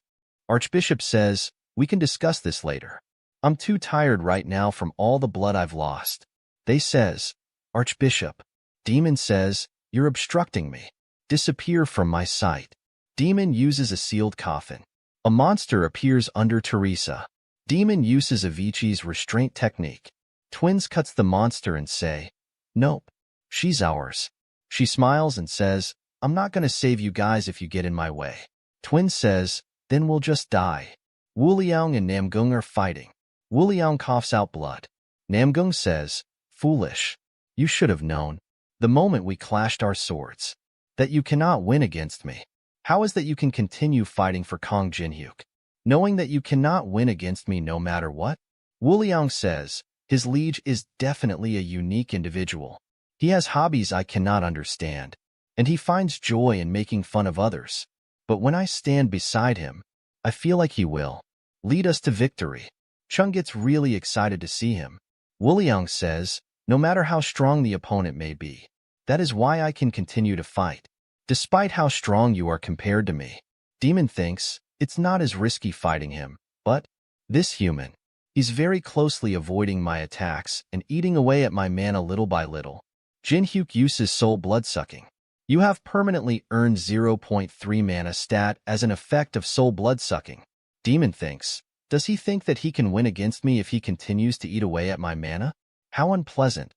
Archbishop says, we can discuss this later. I'm too tired right now from all the blood I've lost. They says, Archbishop. Demon says, you're obstructing me. Disappear from my sight. Demon uses a sealed coffin. A monster appears under Teresa. Demon uses Avicii's restraint technique. Twins cuts the monster and say, nope, she's ours. She smiles and says, I'm not going to save you guys if you get in my way. Twin says, then we'll just die. Wuliang and Namgung are fighting. Wuliang coughs out blood. Namgung says, foolish. You should have known, the moment we clashed our swords, that you cannot win against me. How is that you can continue fighting for Kong Jinhyuk, knowing that you cannot win against me no matter what? Wuliang says, his liege is definitely a unique individual. He has hobbies I cannot understand, and he finds joy in making fun of others. But when I stand beside him, I feel like he will lead us to victory. Chun gets really excited to see him. Wuliang says, no matter how strong the opponent may be, that is why I can continue to fight, despite how strong you are compared to me. Demon thinks it's not as risky fighting him, but this human, he's very closely avoiding my attacks and eating away at my mana little by little. Jinhyuk uses soul bloodsucking. You have permanently earned 0.3 mana stat as an effect of soul bloodsucking. Demon thinks, does he think that he can win against me if he continues to eat away at my mana? How unpleasant.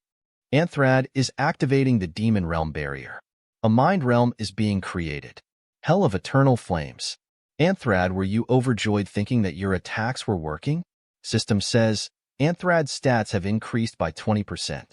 Anthrad is activating the Demon Realm barrier. A mind realm is being created. Hell of Eternal Flames. Anthrad, were you overjoyed thinking that your attacks were working? System says, Anthrad's stats have increased by 20%.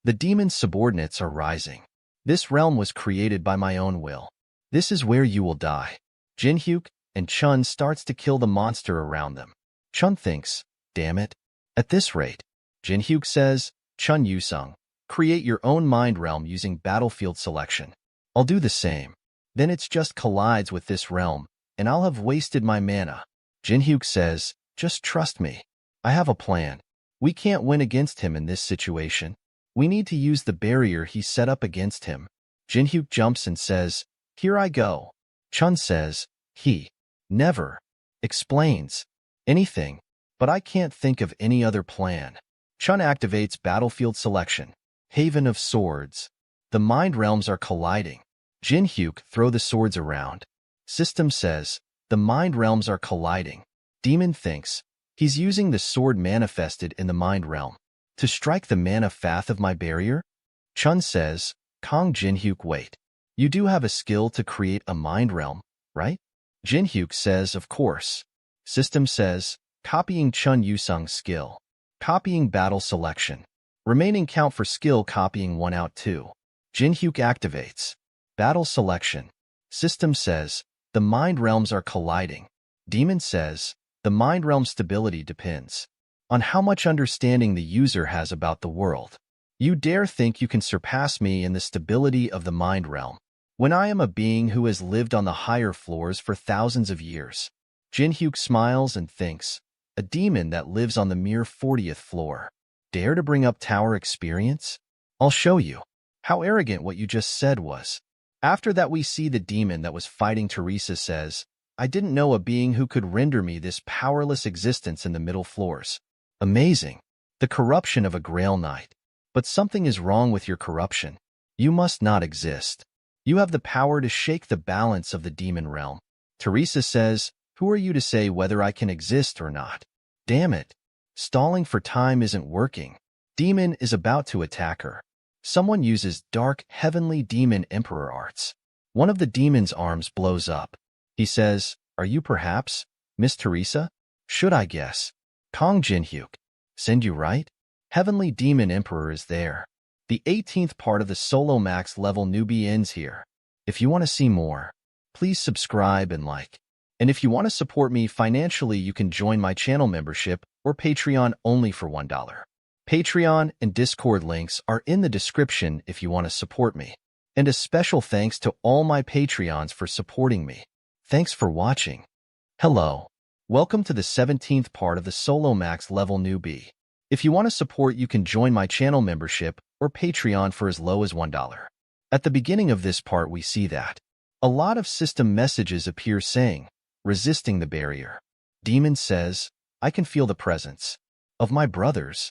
The demon's subordinates are rising. This realm was created by my own will. This is where you will die. Jinhyuk and Chun starts to kill the monster around them. Chun thinks, damn it. At this rate, Jinhyuk says, Chun Yusung, create your own mind realm using battlefield selection. I'll do the same. Then it just collides with this realm, and I'll have wasted my mana. Jinhyuk says, just trust me. I have a plan. We can't win against him in this situation. We need to use the barrier he set up against him. Jinhyuk jumps and says, here I go. Chun says, he never explains anything, but I can't think of any other plan. Chun activates battlefield selection. Haven of Swords. The mind realms are colliding. Jinhyuk throw the swords around. System says, the mind realms are colliding. Demon thinks, he's using the sword manifested in the mind realm to strike the mana path of my barrier? Chun says, Kong Jinhyuk, wait. You do have a skill to create a mind realm, right? Jinhyuk says, of course. System says, copying Chun Yusung's skill. Copying battle selection. Remaining count for skill copying 1 out 2. Jinhyuk activates. Battle selection. System says, the mind realms are colliding. Demon says, the mind realm stability depends on how much understanding the user has about the world. You dare think you can surpass me in the stability of the mind realm, when I am a being who has lived on the higher floors for thousands of years. Jinhyuk smiles and thinks, a demon that lives on the mere 40th floor. Dare to bring up tower experience? I'll show you. How arrogant what you just said was. After that we see the demon that was fighting Teresa says, I didn't know a being who could render me this powerless existence in the middle floors. Amazing. The corruption of a Grail Knight. But something is wrong with your corruption. You must not exist. You have the power to shake the balance of the demon realm. Teresa says, who are you to say whether I can exist or not? Damn it. Stalling for time isn't working. Demon is about to attack her. Someone uses dark, heavenly demon emperor arts. One of the demon's arms blows up. He says, are you perhaps Miss Teresa? Should I guess? Kong Jinhyuk. Send you right? Heavenly Demon Emperor is there. The 18th part of the solo max level newbie ends here. If you want to see more, please subscribe and like. And if you want to support me financially, you can join my channel membership or Patreon only for $1. Patreon and Discord links are in the description if you want to support me. And a special thanks to all my Patreons for supporting me. Thanks for watching. Hello. Welcome to the 17th part of the solo max level newbie. If you want to support, you can join my channel membership or Patreon for as low as $1. At the beginning of this part, we see that a lot of system messages appear saying, resisting the barrier. Demon says, I can feel the presence of my brothers.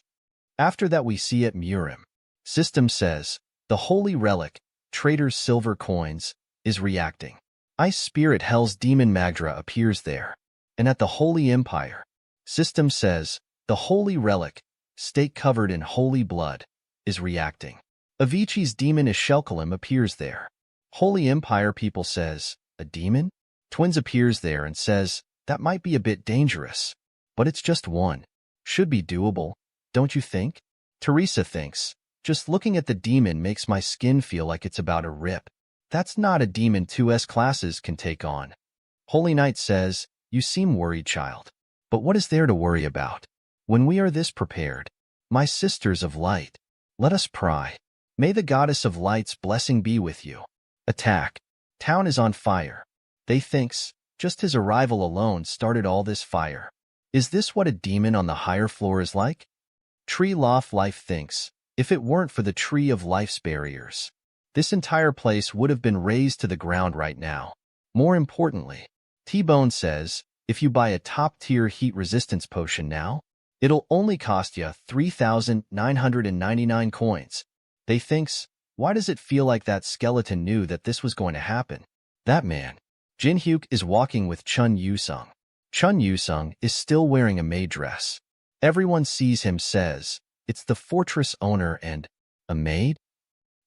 After that, we see at Murim. System says, the holy relic, Trader's silver coins, is reacting. Ice Spirit Hell's Demon Magdra appears there. And at the Holy Empire, System says, the holy relic, stake covered in holy blood, is reacting. Avicii's demon Ishelkalim appears there. Holy Empire people says, a demon? Twins appears there and says, that might be a bit dangerous. But it's just one. Should be doable, don't you think? Teresa thinks, just looking at the demon makes my skin feel like it's about to rip. That's not a demon 2S classes can take on. Holy Knight says, you seem worried, child. But what is there to worry about? When we are this prepared, my sisters of light, let us pray. May the goddess of light's blessing be with you. Attack. Town is on fire. They thinks, Just his arrival alone started all this fire. Is this what a demon on the higher floor is like? Tree Loft Life thinks, if it weren't for the Tree of Life's barriers, this entire place would have been razed to the ground right now. More importantly, T-Bone says, if you buy a top-tier heat resistance potion now, it'll only cost you 3,999 coins. They thinks, why does it feel like that skeleton knew that this was going to happen? That man. Jin Hyuk is walking with Chun Yu-sung. Chun Yu-sung is still wearing a maid dress. Everyone sees him says, it's the fortress owner and a maid?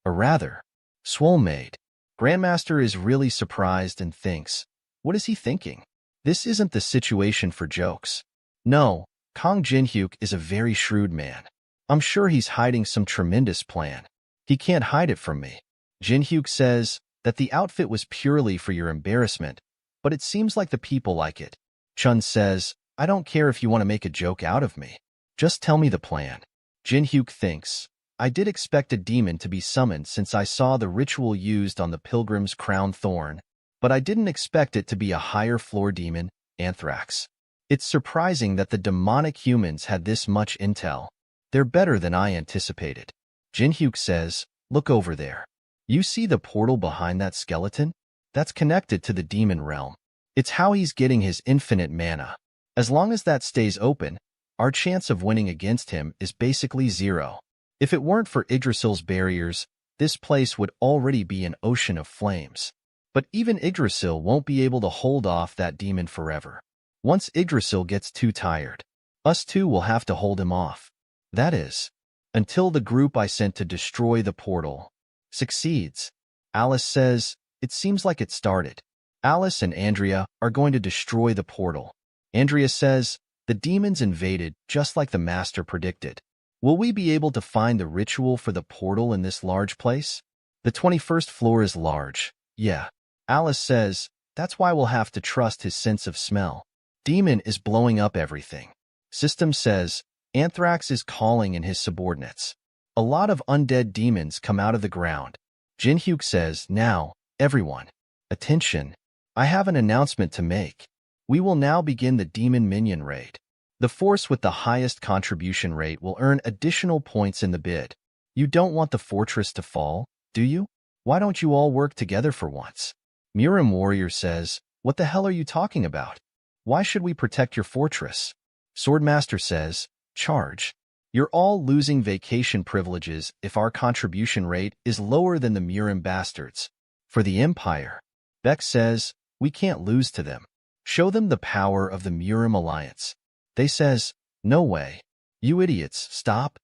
Or rather, swole maid. Grandmaster is really surprised and thinks, what is he thinking? This isn't the situation for jokes. No, Kong Jin Hyuk is a very shrewd man. I'm sure he's hiding some tremendous plan. He can't hide it from me. Jin Hyuk says that the outfit was purely for your embarrassment, but it seems like the people like it. Chun says, I don't care if you want to make a joke out of me. Just tell me the plan. Jin Hyuk thinks, I did expect a demon to be summoned since I saw the ritual used on the pilgrim's crown thorn, but I didn't expect it to be a higher floor demon, Anthrax. It's surprising that the demonic humans had this much intel. They're better than I anticipated. Jin Hyuk says, look over there. You see the portal behind that skeleton? That's connected to the demon realm. It's how he's getting his infinite mana. As long as that stays open, our chance of winning against him is basically zero. If it weren't for Yggdrasil's barriers, this place would already be an ocean of flames. But even Yggdrasil won't be able to hold off that demon forever. Once Yggdrasil gets too tired, us two will have to hold him off. That is, until the group I sent to destroy the portal succeeds. Alice says, it seems like it started. Alice and Andrea are going to destroy the portal. Andrea says, the demons invaded just like the master predicted. Will we be able to find the ritual for the portal in this large place? The 21st floor is large. Yeah. Alice says, that's why we'll have to trust his sense of smell. Demon is blowing up everything. System says, Anthrax is calling in his subordinates. A lot of undead demons come out of the ground. Jin Hyuk says, now, everyone, attention. I have an announcement to make. We will now begin the demon minion raid. The force with the highest contribution rate will earn additional points in the bid. You don't want the fortress to fall, do you? Why don't you all work together for once? Murim Warrior says, what the hell are you talking about? Why should we protect your fortress? Swordmaster says, charge. You're all losing vacation privileges if our contribution rate is lower than the Murim bastards. For the Empire, Beck says, we can't lose to them. Show them the power of the Murim Alliance. They says, no way. You idiots, stop.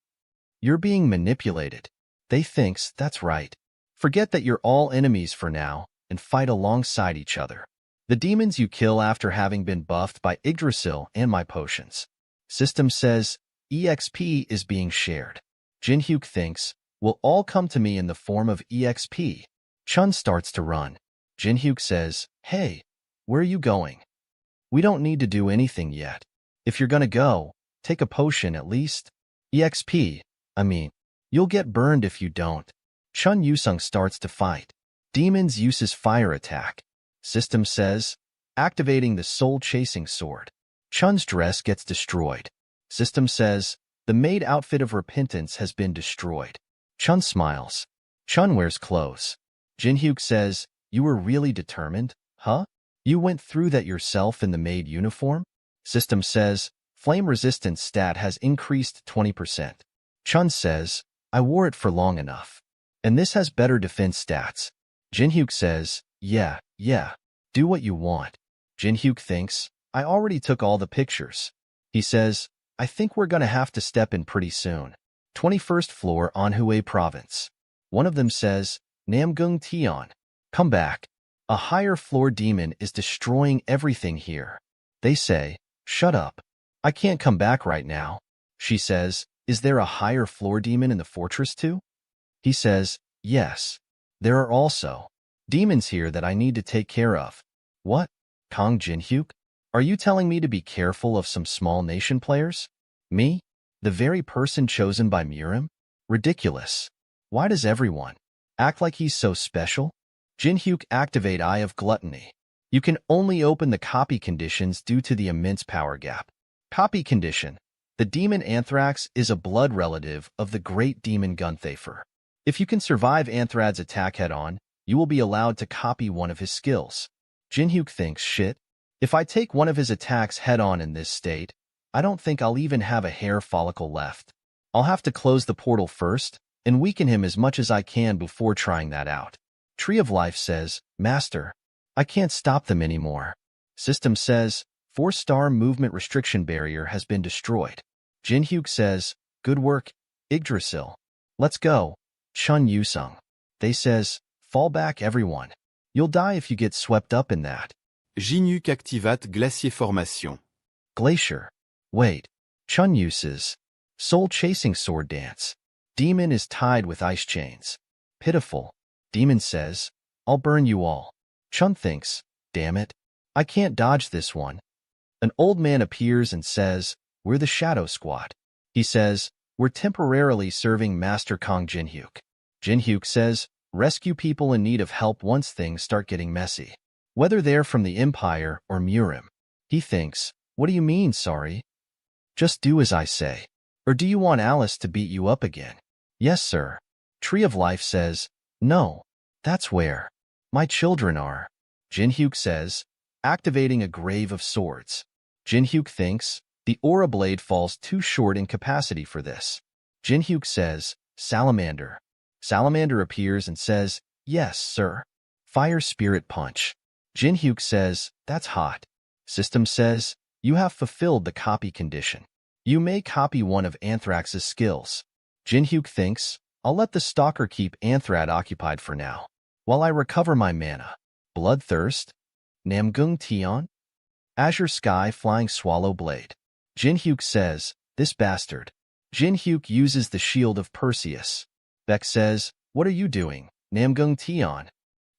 You're being manipulated. They thinks, that's right. Forget that you're all enemies for now and fight alongside each other. The demons you kill after having been buffed by Yggdrasil and my potions. System says, EXP is being shared. Jin Hyuk thinks, will all come to me in the form of EXP. Chun starts to run. Jin Hyuk says, hey, where are you going? We don't need to do anything yet. If you're gonna go, take a potion at least. EXP, I mean, you'll get burned if you don't. Chun Yu-sung starts to fight. Demons uses fire attack. System says, activating the soul-chasing sword. Chun's dress gets destroyed. System says, the maid outfit of repentance has been destroyed. Chun smiles. Chun wears clothes. Jin Hyuk says, you were really determined, huh? You went through that yourself in the maid uniform? System says, flame resistance stat has increased 20%. Chun says, I wore it for long enough. And this has better defense stats. Jin Hyuk says, yeah, do what you want. Jin Hyuk thinks, I already took all the pictures. He says, I think we're gonna have to step in pretty soon. 21st floor Anhua province. One of them says, Namgung Tion, come back. A higher floor demon is destroying everything here. They say, shut up. I can't come back right now. She says, is there a higher floor demon in the fortress too? He says, yes. There are also demons here that I need to take care of. What? Kong Jin Hyuk? Are you telling me to be careful of some small nation players? Me? The very person chosen by Murim? Ridiculous. Why does everyone act like he's so special? Jin Hyuk activate Eye of Gluttony. You can only open the copy conditions due to the immense power gap. Copy condition. The demon Anthrax is a blood relative of the great demon Gunthafer. If you can survive Anthrad's attack head-on, you will be allowed to copy one of his skills. Jinhyuk thinks, shit. If I take one of his attacks head-on in this state, I don't think I'll even have a hair follicle left. I'll have to close the portal first and weaken him as much as I can before trying that out. Tree of Life says, Master, I can't stop them anymore. System says, 4-star movement restriction barrier has been destroyed. Jinhyuk says, good work, Yggdrasil. Let's go, Chun Yusung. They says, fall back everyone. You'll die if you get swept up in that. Jinhyuk activate glacier formation. Glacier. Wait. Chun uses soul-chasing sword dance. Demon is tied with ice chains. Pitiful. Demon says, I'll burn you all. Chun thinks, damn it. I can't dodge this one. An old man appears and says, we're the Shadow Squad. He says, we're temporarily serving Master Kong Jinhyuk. Jinhyuk says, rescue people in need of help once things start getting messy. Whether they're from the Empire or Murim. He thinks, what do you mean, sorry? Just do as I say. Or do you want Alice to beat you up again? Yes, sir. Tree of Life says, no, that's where my children are. Jinhyuk says, activating a Grave of Swords. Jinhyuk thinks, the aura blade falls too short in capacity for this. Jinhyuk says, Salamander. Salamander appears and says, yes, sir. Fire Spirit Punch. Jinhyuk says, that's hot. System says, you have fulfilled the copy condition. You may copy one of Anthrax's skills. Jinhyuk thinks, I'll let the Stalker keep Anthrad occupied for now, while I recover my mana. Bloodthirst. Namgung Tion. Azure Sky Flying Swallow Blade. Jinhyuk says, this bastard. Jinhyuk uses the Shield of Perseus. Beck says, what are you doing, Namgung Tion?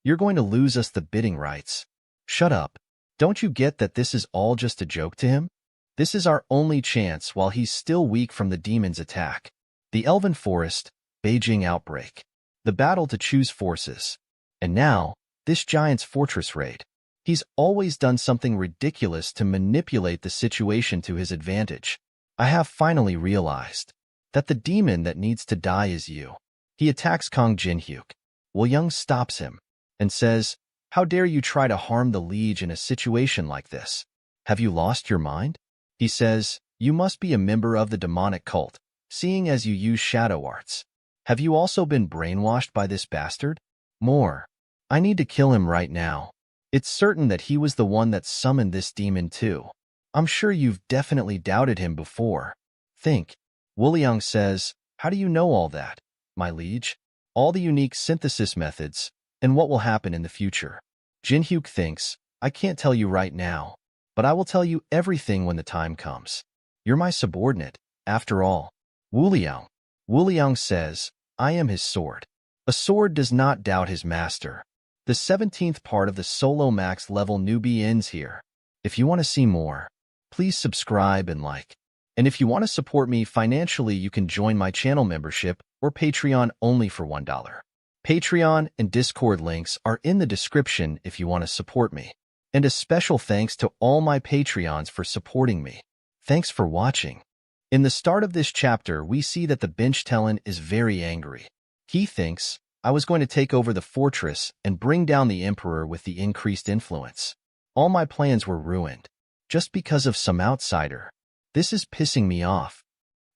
You're going to lose us the bidding rights. Shut up. Don't you get that this is all just a joke to him? This is our only chance while he's still weak from the demon's attack. The Elven Forest, Beijing Outbreak. The battle to choose forces. And now, this giant's fortress raid. He's always done something ridiculous to manipulate the situation to his advantage. I have finally realized that the demon that needs to die is you. He attacks Kong Jinhyuk. Will Young stops him and says, how dare you try to harm the liege in a situation like this? Have you lost your mind? He says, you must be a member of the demonic cult, seeing as you use shadow arts. Have you also been brainwashed by this bastard? More. I need to kill him right now. It's certain that he was the one that summoned this demon too. I'm sure you've definitely doubted him before. Think. Wuliang says, how do you know all that, my liege? All the unique synthesis methods, and what will happen in the future. Jinhyuk thinks, I can't tell you right now, but I will tell you everything when the time comes. You're my subordinate, after all. Wuliang. Wuliang says, I am his sword. A sword does not doubt his master. The 17th part of the Solo Max level Newbie ends here. If you want to see more, please subscribe and like. And if you want to support me financially, you can join my channel membership or Patreon only for $1. Patreon and Discord links are in the description if you want to support me. And a special thanks to all my Patreons for supporting me. Thanks for watching. In the start of this chapter, we see that the Benchtelen is very angry. He thinks, I was going to take over the fortress and bring down the Emperor with the increased influence. All my plans were ruined, just because of some outsider. This is pissing me off.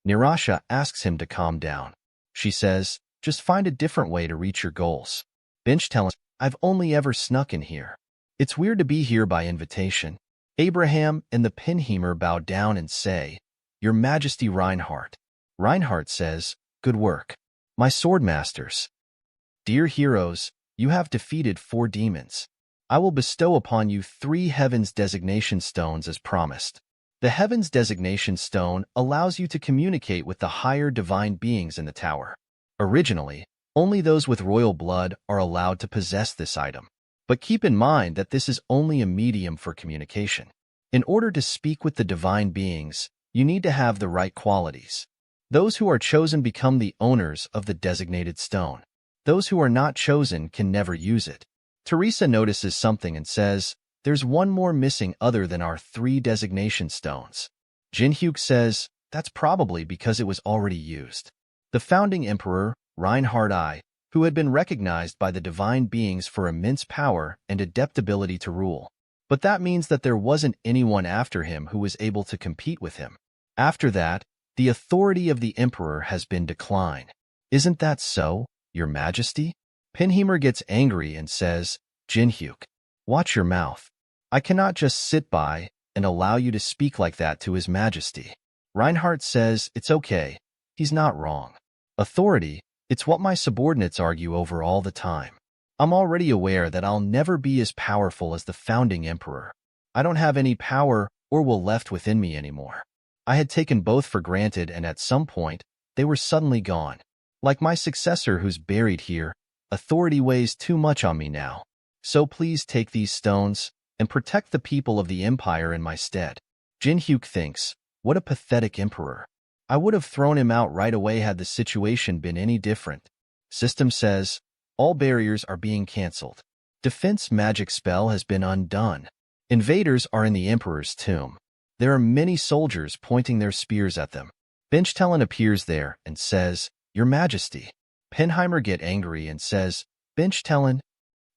Nirasha asks him to calm down. She says, just find a different way to reach your goals. Benchtelen, I've only ever snuck in here. It's weird to be here by invitation. Abraham and the Pinheimer bow down and say, Your Majesty Reinhardt. Reinhardt says, good work. My sword masters. Dear heroes, you have defeated 4 demons. I will bestow upon you 3 Heavens Designation Stones as promised. The Heavens Designation Stone allows you to communicate with the higher divine beings in the tower. Originally, only those with royal blood are allowed to possess this item. But keep in mind that this is only a medium for communication. In order to speak with the divine beings, you need to have the right qualities. Those who are chosen become the owners of the designated stone. Those who are not chosen can never use it. Teresa notices something and says, there's one more missing other than our 3 designation stones. Jinhyuk says, that's probably because it was already used. The founding emperor, Reinhard I, who had been recognized by the divine beings for immense power and adept ability to rule. But that means that there wasn't anyone after him who was able to compete with him. After that, the authority of the emperor has been declined. Isn't that so, Your Majesty? Penheimer gets angry and says, Jinhyuk, watch your mouth. I cannot just sit by and allow you to speak like that to His Majesty. Reinhardt says, it's okay. He's not wrong. Authority, it's what my subordinates argue over all the time. I'm already aware that I'll never be as powerful as the founding emperor. I don't have any power or will left within me anymore. I had taken both for granted, and at some point, they were suddenly gone. Like my successor who's buried here, authority weighs too much on me now. So please take these stones and protect the people of the empire in my stead. Jinhyuk thinks, what a pathetic emperor. I would have thrown him out right away had the situation been any different. System says, all barriers are being cancelled. Defense magic spell has been undone. Invaders are in the emperor's tomb. There are many soldiers pointing their spears at them. Benchtelen appears there and says, Your Majesty. Penheimer get angry and says, Benchtelen,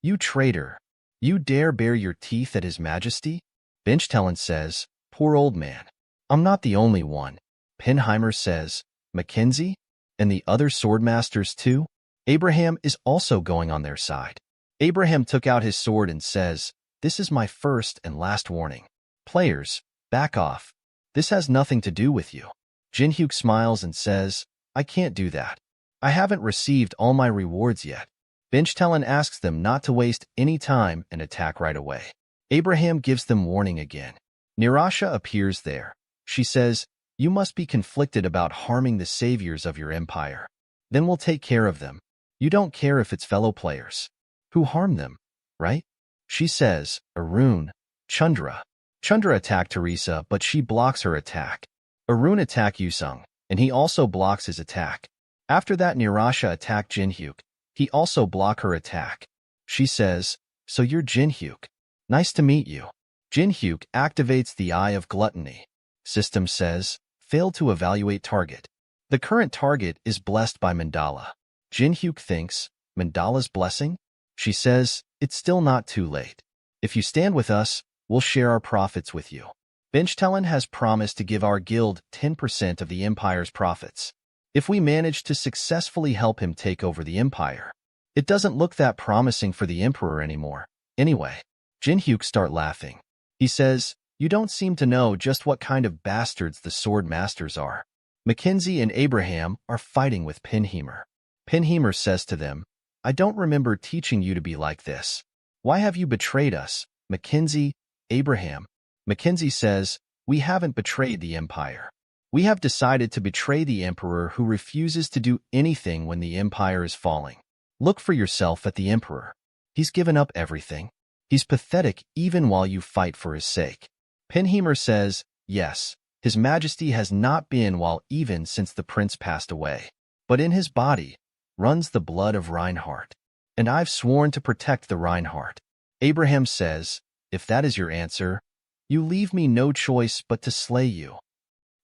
you traitor. You dare bare your teeth at His Majesty? Benchtelen says, poor old man. I'm not the only one. Penheimer says, Mackenzie? And the other swordmasters too? Abraham is also going on their side. Abraham took out his sword and says, this is my first and last warning. Players, back off. This has nothing to do with you. Jinhyuk smiles and says, I can't do that. I haven't received all my rewards yet. Benchtelen asks them not to waste any time and attack right away. Abraham gives them warning again. Nirasha appears there. She says, you must be conflicted about harming the saviors of your empire. Then we'll take care of them. You don't care if it's fellow players who harm them, right? She says, Arun, Chundra. Chundra attacked Teresa, but she blocks her attack. Arun attacked Yusung, and he also blocks his attack. After that, Nirasha attacked Jinhyuk. He also blocked her attack. She says, so you're Jinhyuk. Nice to meet you. Jinhyuk activates the Eye of Gluttony. System says, failed to evaluate target. The current target is blessed by Mandala. Jinhyuk thinks, Mandala's blessing? She says, it's still not too late. If you stand with us, we'll share our profits with you. Benchtelen has promised to give our guild 10% of the empire's profits if we manage to successfully help him take over the empire. It doesn't look that promising for the emperor anymore. Anyway, Jinhyuk starts laughing. He says, you don't seem to know just what kind of bastards the sword masters are. Mackenzie and Abraham are fighting with Penheimer. Penheimer says to them, I don't remember teaching you to be like this. Why have you betrayed us, Mackenzie, Abraham? Mackenzie says, we haven't betrayed the empire. We have decided to betray the emperor who refuses to do anything when the empire is falling. Look for yourself at the emperor. He's given up everything. He's pathetic even while you fight for his sake. Penheimer says, yes, His Majesty has not been well even since the prince passed away. But in his body runs the blood of Reinhardt. And I've sworn to protect the Reinhardt. Abraham says, if that is your answer, you leave me no choice but to slay you.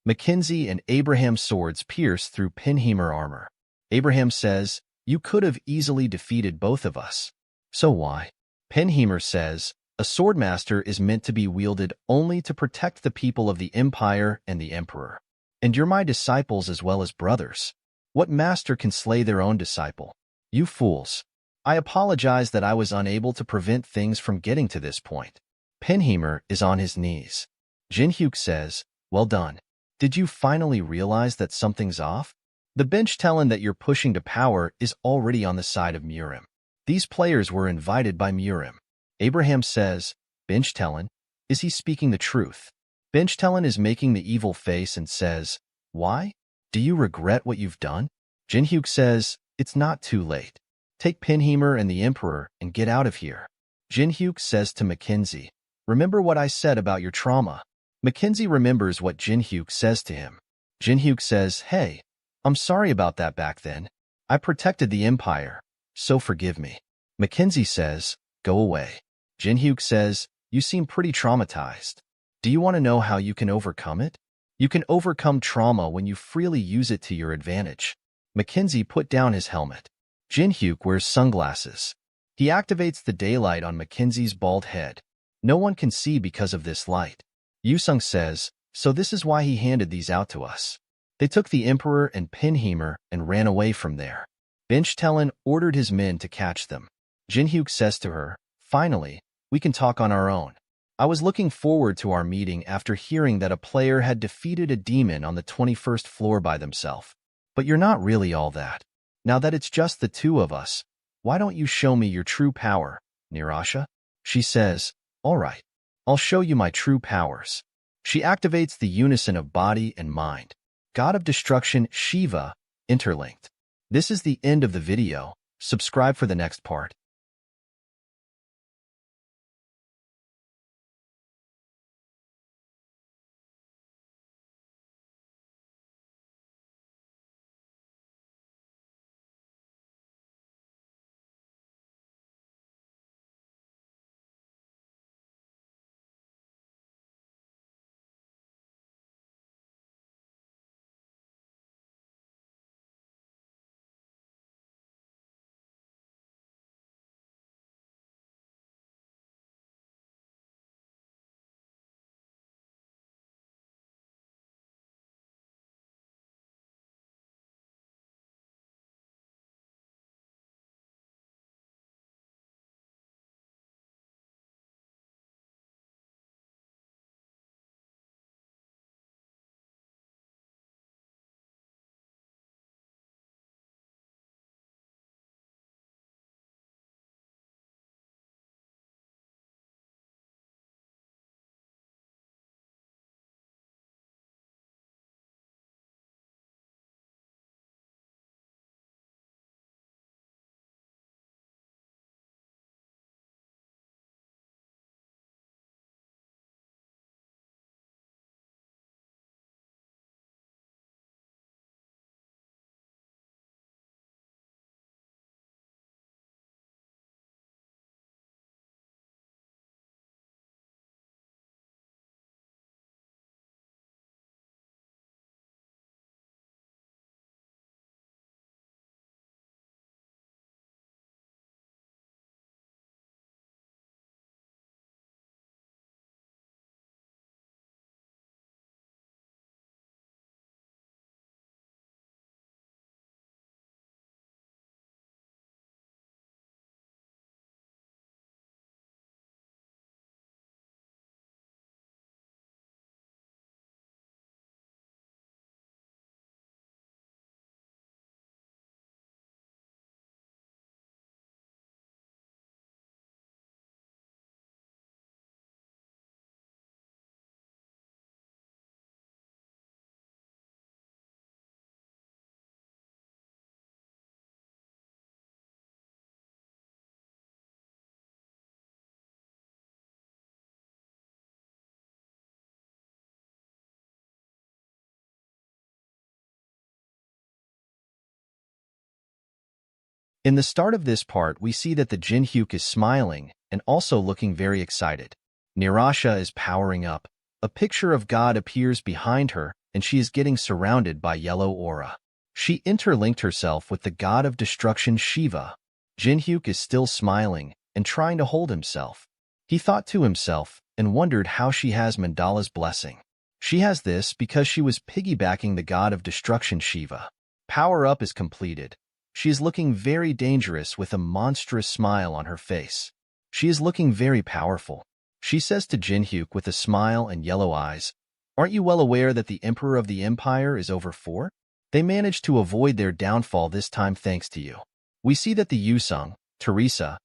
Mackenzie and Abraham's swords pierce through Penheimer armor. Abraham says, you could have easily defeated both of us. So why? Penheimer says, a swordmaster is meant to be wielded only to protect the people of the empire and the emperor. And you're my disciples as well as brothers. What master can slay their own disciple? You fools. I apologize that I was unable to prevent things from getting to this point. Penheimer is on his knees. Jinhyuk says, well done. Did you finally realize that something's off? The Benchtelen that you're pushing to power is already on the side of Murim. These players were invited by Murim. Abraham says, Benchtelen, is he speaking the truth? Benchtelen is making the evil face and says, why? Do you regret what you've done? Jinhyuk says, it's not too late. Take Penheimer and the Emperor and get out of here. Jinhyuk says to Mackenzie, remember what I said about your trauma. Mackenzie remembers what Jinhyuk says to him. Jinhyuk says, hey, I'm sorry about that back then. I protected the Empire, so forgive me. Mackenzie says, go away. Jinhyuk says, You seem pretty traumatized. Do you want to know how you can overcome it? You can overcome trauma when you freely use it to your advantage. Mackenzie put down his helmet. Jin-hyuk wears sunglasses. He activates the daylight on Mackenzie's bald head. No one can see because of this light. Yusung says, so this is why he handed these out to us. They took the Emperor and Pinheimer and ran away from there. Binchtelen ordered his men to catch them. Jin-hyuk says to her, finally, we can talk on our own. I was looking forward to our meeting after hearing that a player had defeated a demon on the 21st floor by themselves. But you're not really all that. Now that it's just the two of us, why don't you show me your true power, Nirasha? She says, all right, I'll show you my true powers. She activates the unison of body and mind. God of Destruction, Shiva, interlinked. This is the end of the video. Subscribe for the next part. In the start of this part, we see that the Jin-hyuk is smiling and also looking very excited. Nirasha is powering up. A picture of God appears behind her, and she is getting surrounded by yellow aura. She interlinked herself with the God of Destruction Shiva. Jin-hyuk is still smiling and trying to hold himself. He thought to himself and wondered how she has Mandala's blessing. She has this because she was piggybacking the God of Destruction Shiva. Power up is completed. She is looking very dangerous with a monstrous smile on her face. She is looking very powerful. She says to Jin-hyuk with a smile and yellow eyes, aren't you well aware that the Emperor of the Empire is over 4? They managed to avoid their downfall this time thanks to you. We see that the Yusung, Teresa,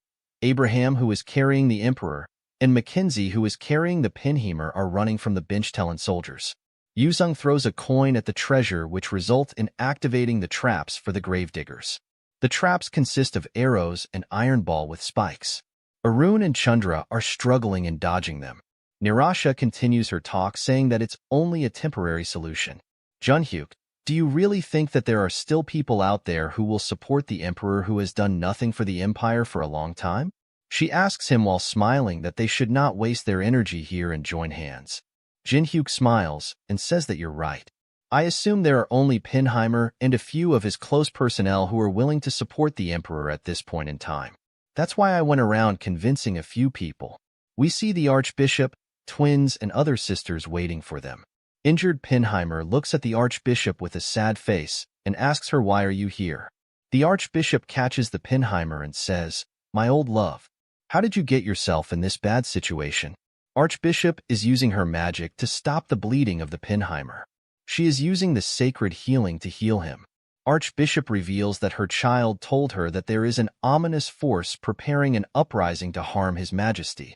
Abraham who is carrying the Emperor, and Mackenzie who is carrying the Pinheimer are running from the Binchtelen soldiers. Yusung throws a coin at the treasure which results in activating the traps for the gravediggers. The traps consist of arrows and iron ball with spikes. Arun and Chandra are struggling in dodging them. Nirasha continues her talk saying that it's only a temporary solution. Jin-hyuk, do you really think that there are still people out there who will support the Emperor who has done nothing for the Empire for a long time? She asks him while smiling that they should not waste their energy here and join hands. Jin-hyuk smiles and says that you're right. I assume there are only Pinheimer and a few of his close personnel who are willing to support the Emperor at this point in time. That's why I went around convincing a few people. We see the Archbishop, twins, and other sisters waiting for them. Injured Pinheimer looks at the Archbishop with a sad face and asks her, "Why are you here?" The Archbishop catches the Pinheimer and says, "My old love, how did you get yourself in this bad situation?" Archbishop is using her magic to stop the bleeding of the Pinheimer. She is using the sacred healing to heal him. Archbishop reveals that her child told her that there is an ominous force preparing an uprising to harm His Majesty.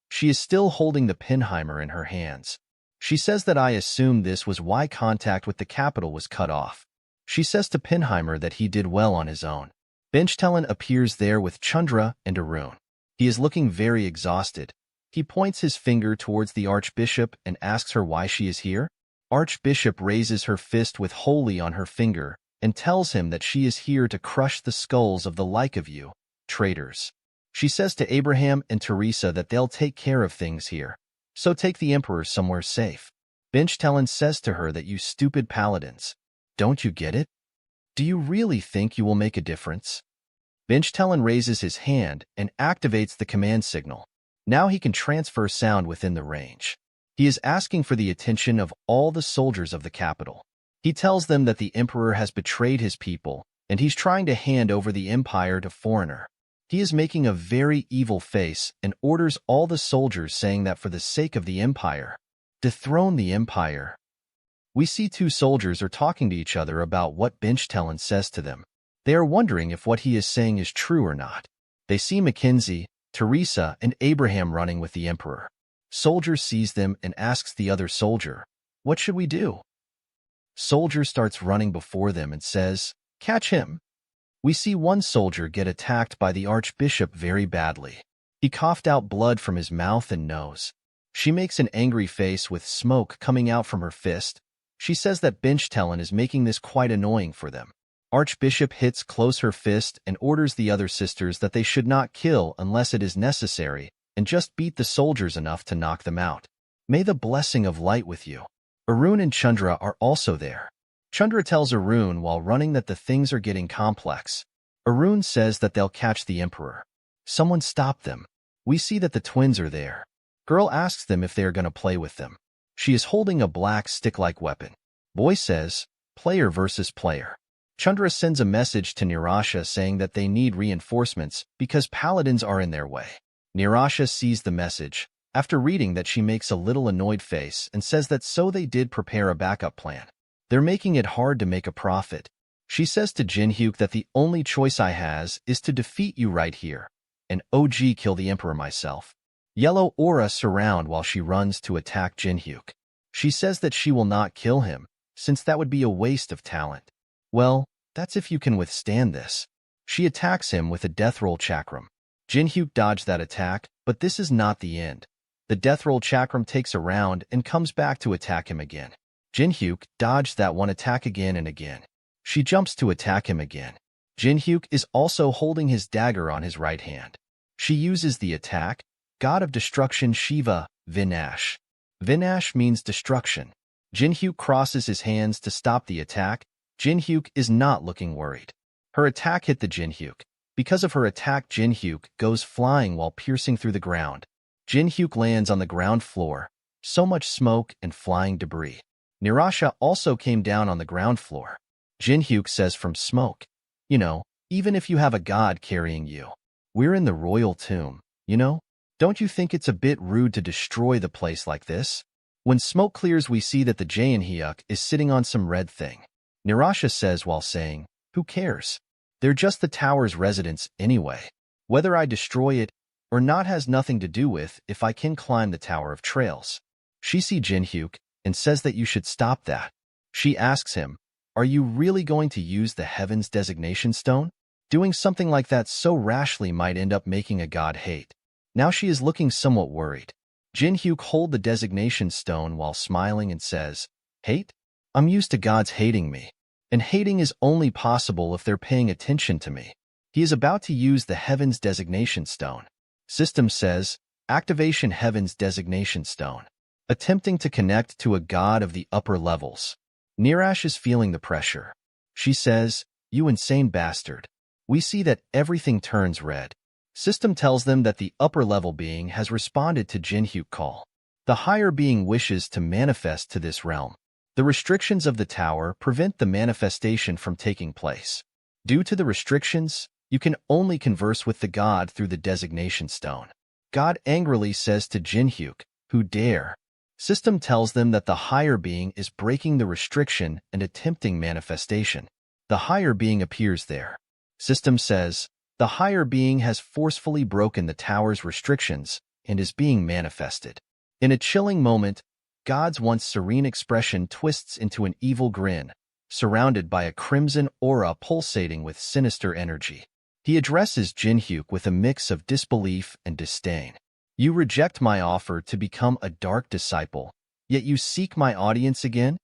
She is still holding the Pinheimer in her hands. She says that I assumed this was why contact with the capital was cut off. She says to Pinheimer that he did well on his own. Benchtelen appears there with Chandra and Arun. He is looking very exhausted. He points his finger towards the Archbishop and asks her why she is here. Archbishop raises her fist with holy on her finger and tells him that she is here to crush the skulls of the like of you, traitors. She says to Abraham and Teresa that they'll take care of things here, so take the Emperor somewhere safe. Benchtelen says to her that you stupid paladins, don't you get it? Do you really think you will make a difference? Benchtelen raises his hand and activates the command signal. Now he can transfer sound within the range. He is asking for the attention of all the soldiers of the capital. He tells them that the Emperor has betrayed his people, and he's trying to hand over the empire to foreigner. He is making a very evil face and orders all the soldiers, saying that for the sake of the empire, dethrone the empire. We see two soldiers are talking to each other about what Benchtelen says to them. They are wondering if what he is saying is true or not. They see Mackenzie, Teresa, and Abraham running with the Emperor. Soldier sees them and asks the other soldier, "What should we do?" Soldier starts running before them and says, "Catch him." We see one soldier get attacked by the Archbishop very badly. He coughed out blood from his mouth and nose. She makes an angry face with smoke coming out from her fist. She says that Benchtelen is making this quite annoying for them. Archbishop hits close her fist and orders the other sisters that they should not kill unless it is necessary and just beat the soldiers enough to knock them out. May the blessing of light with you. Arun and Chandra are also there. Chandra tells Arun while running that the things are getting complex. Arun says that they'll catch the Emperor. Someone stop them. We see that the twins are there. Girl asks them if they are going to play with them. She is holding a black stick-like weapon. Boy says, player versus player. Chandra sends a message to Nirasha saying that they need reinforcements because paladins are in their way. Nirasha sees the message. After reading that, she makes a little annoyed face and says that so they did prepare a backup plan. They're making it hard to make a profit. She says to Jin-hyuk that the only choice I has is to defeat you right here, and OG kill the Emperor myself. Yellow aura surround while she runs to attack Jin-hyuk. She says that she will not kill him, since that would be a waste of talent. Well, that's if you can withstand this. She attacks him with a death roll chakram. Jin-hyuk dodged that attack, but this is not the end. The death roll chakram takes a round and comes back to attack him again. Jin-hyuk dodged that one attack again and again. She jumps to attack him again. Jin-hyuk is also holding his dagger on his right hand. She uses the attack, God of Destruction Shiva, Vinash. Vinash means destruction. Jin-hyuk crosses his hands to stop the attack. Jin-hyuk is not looking worried. Her attack hit the Jin-hyuk. Because of her attack, Jin-hyuk goes flying while piercing through the ground. Jin-hyuk lands on the ground floor. So much smoke and flying debris. Nirasha also came down on the ground floor. Jin-hyuk says from smoke, "You know, even if you have a god carrying you, we're in the royal tomb, you know? Don't you think it's a bit rude to destroy the place like this?" When smoke clears, we see that the Jaehyuk is sitting on some red thing. Nirasha says while saying, "Who cares? They're just the tower's residents anyway. Whether I destroy it or not has nothing to do with if I can climb the Tower of Trails." She sees Jin-hyuk and says that you should stop that. She asks him, "Are you really going to use the Heaven's Designation Stone? Doing something like that so rashly might end up making a god hate." Now she is looking somewhat worried. Jin-hyuk holds the Designation Stone while smiling and says, "Hate? I'm used to gods hating me. And hating is only possible if they're paying attention to me." He is about to use the Heaven's Designation Stone. System says, activation Heaven's designation stone. Attempting to connect to a god of the upper levels. Nirash is feeling the pressure. She says, you insane bastard. We see that everything turns red. System tells them that the upper level being has responded to Jinhyuk call. The higher being wishes to manifest to this realm. The restrictions of the tower prevent the manifestation from taking place. Due to the restrictions, you can only converse with the god through the designation stone. God angrily says to Jinhyuk, who dare? System tells them that the higher being is breaking the restriction and attempting manifestation. The higher being appears there. System says, the higher being has forcefully broken the tower's restrictions and is being manifested. In a chilling moment, God's once serene expression twists into an evil grin, surrounded by a crimson aura pulsating with sinister energy. He addresses Jinhyuk with a mix of disbelief and disdain. You reject my offer to become a dark disciple, yet you seek my audience again?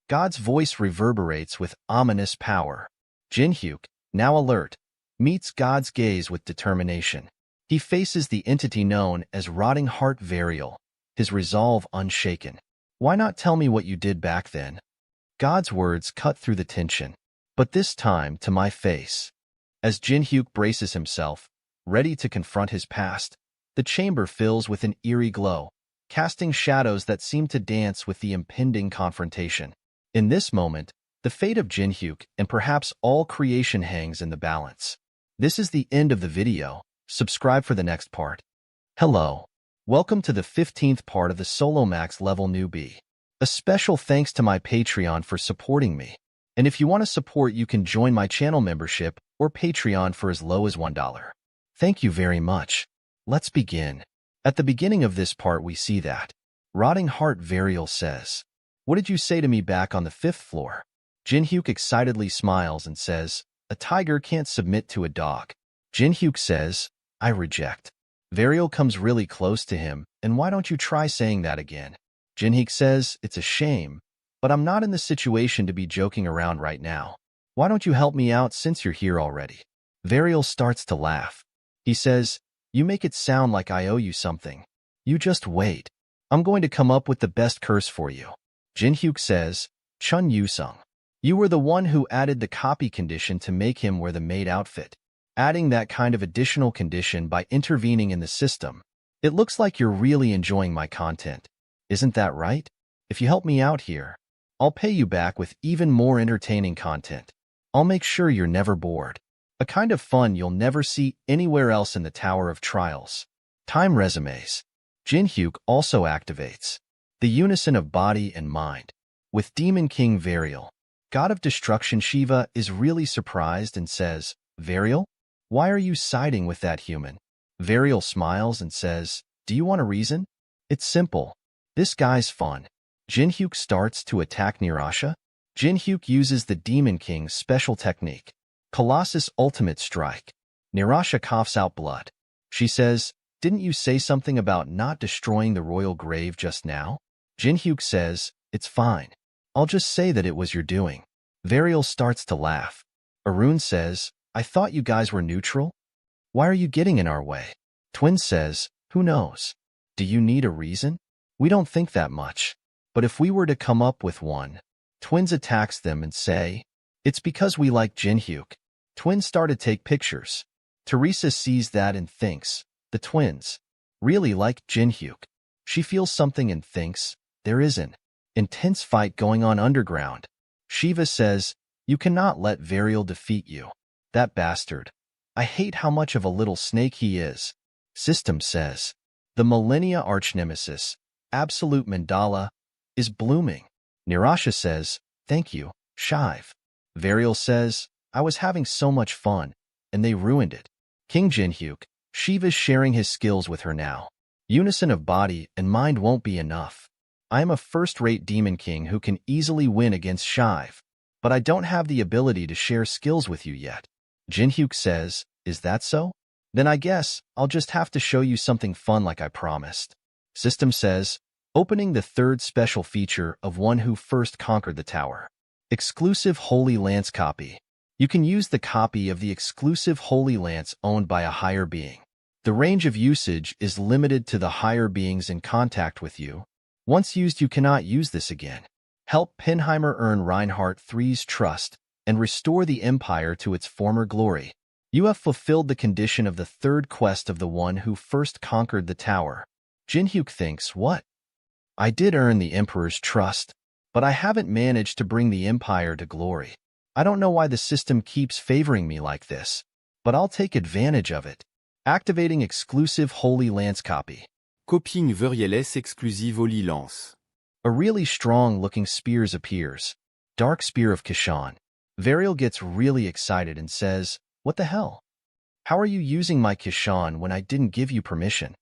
God's voice reverberates with ominous power. Jinhyuk, now alert, meets God's gaze with determination. He faces the entity known as Rotting Heart Varial, his resolve unshaken. Why not tell me what you did back then? God's words cut through the tension, but this time to my face. As Jinhyuk braces himself, ready to confront his past, the chamber fills with an eerie glow, casting shadows that seem to dance with the impending confrontation. In this moment, the fate of Jinhyuk and perhaps all creation hangs in the balance. This is the end of the video. Subscribe for the next part. Hello. Welcome to the 15th part of the Solo Max level Newbie. A special thanks to my Patreon for supporting me. And if you want to support, you can join my channel membership or Patreon for as low as $1. Thank you very much. Let's begin. At the beginning of this part, we see that Rotting Heart Varial says, what did you say to me back on the 5th floor? Jinhyuk excitedly smiles and says, a tiger can't submit to a dog. Jinhyuk says, I reject. Varial comes really close to him, and why don't you try saying that again? Jinhyuk says, it's a shame, but I'm not in the situation to be joking around right now. Why don't you help me out since you're here already? Varial starts to laugh. He says, you make it sound like I owe you something. You just wait. I'm going to come up with the best curse for you. Jinhyuk says, Chun Yusung. You were the one who added the copy condition to make him wear the maid outfit. Adding that kind of additional condition by intervening in the system. It looks like you're really enjoying my content. Isn't that right? If you help me out here, I'll pay you back with even more entertaining content. I'll make sure you're never bored. A kind of fun you'll never see anywhere else in the Tower of Trials. Time resumes. Jinhyuk also activates the unison of body and mind. With Demon King Varial, God of Destruction Shiva is really surprised and says, Varial? Why are you siding with that human? Varial smiles and says, do you want a reason? It's simple. This guy's fun. Jinhyuk starts to attack Nirasha. Jinhyuk uses the Demon King's special technique, Colossus Ultimate Strike. Nirasha coughs out blood. She says, didn't you say something about not destroying the royal grave just now? Jinhyuk says, it's fine. I'll just say that it was your doing. Varial starts to laugh. Arun says, I thought you guys were neutral? Why are you getting in our way? Twin says, who knows? Do you need a reason? We don't think that much. But if we were to come up with one, Twins attacks them and say, it's because we like Jinhyuk. Twins start to take pictures. Teresa sees that and thinks, the twins really like Jinhyuk. She feels something and thinks, there is an intense fight going on underground. Shiva says, you cannot let Varial defeat you. That bastard. I hate how much of a little snake he is. System says, the millennia arch-nemesis, Absolute Mandala, is blooming. Nirasha says, thank you, Shiv. Varial says, I was having so much fun, and they ruined it. King Jinhyuk, Shiva's sharing his skills with her now. Unison of body and mind won't be enough. I am a first-rate demon king who can easily win against Shiv, but I don't have the ability to share skills with you yet. Jinhyuk says, is that so? Then I guess I'll just have to show you something fun like I promised. System says, opening the third special feature of one who first conquered the tower. Exclusive Holy Lance copy. You can use the copy of the exclusive Holy Lance owned by a higher being. The range of usage is limited to the higher beings in contact with you. Once used, you cannot use this again. Help Penheimer earn Reinhardt III's trust and restore the Empire to its former glory. You have fulfilled the condition of the third quest of the one who first conquered the tower. Jinhyuk thinks, what? I did earn the Emperor's trust, but I haven't managed to bring the Empire to glory. I don't know why the system keeps favoring me like this, but I'll take advantage of it. Activating exclusive Holy Lance copy. Copying Veriel's exclusive Holy Lance. A really strong-looking spear appears. Dark Spear of Kishan. Variel gets really excited and says, what the hell? How are you using my Kishan when I didn't give you permission?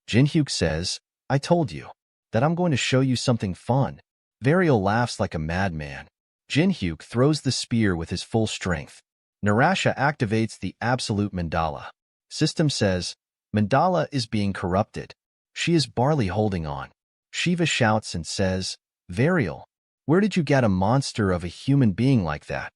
Jinhyuk says, I told you that I'm going to show you something fun. Variel laughs like a madman. Jinhyuk throws the spear with his full strength. Narasha activates the absolute mandala. System says, mandala is being corrupted. She is barely holding on. Shiva shouts and says, Variel, where did you get a monster of a human being like that?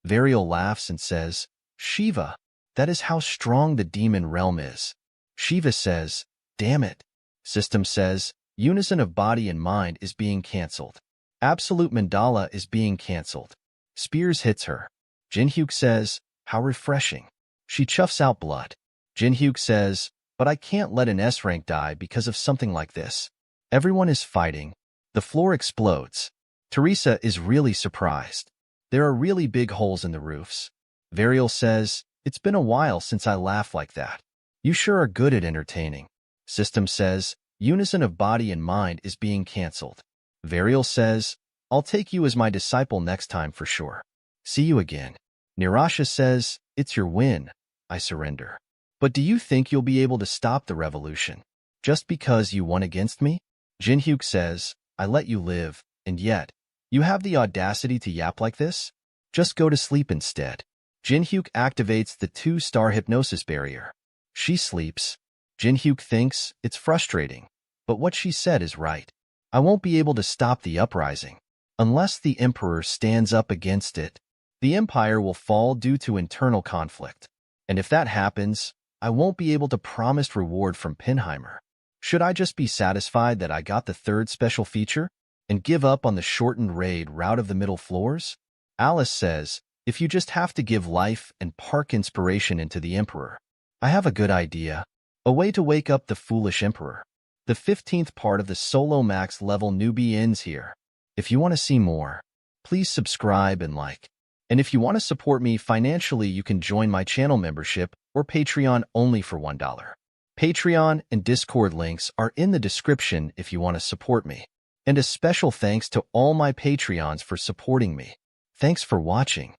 Variel laughs and says, Shiva, that is how strong the demon realm is. Shiva says, damn it. System says, unison of body and mind is being cancelled. Absolute mandala is being cancelled. Spears hits her. Jinhyuk says, how refreshing. She chuffs out blood. Jinhyuk says, but I can't let an S-rank die because of something like this. Everyone is fighting. The floor explodes. Teresa is really surprised. There are really big holes in the roofs. Variel says, it's been a while since I laughed like that. You sure are good at entertaining. System says, unison of body and mind is being cancelled. Variel says, I'll take you as my disciple next time for sure. See you again. Narasha says, it's your win. I surrender. But do you think you'll be able to stop the revolution just because you won against me? Jinhyuk says, I let you live, and yet, you have the audacity to yap like this? Just go to sleep instead. Jinhyuk activates the 2-star hypnosis barrier. She sleeps. Jinhyuk thinks it's frustrating, but what she said is right. I won't be able to stop the uprising. Unless the Emperor stands up against it, the Empire will fall due to internal conflict. And if that happens, I won't be able to promise reward from Penheimer. Should I just be satisfied that I got the third special feature and give up on the shortened raid route of the middle floors? Alice says, if you just have to give life and park inspiration into the Emperor. I have a good idea. A way to wake up the foolish Emperor. The 15th part of the Solo Max level Newbie ends here. If you want to see more, please subscribe and like. And if you want to support me financially, you can join my channel membership or Patreon only for $1. Patreon and Discord links are in the description if you want to support me. And a special thanks to all my Patreons for supporting me. Thanks for watching.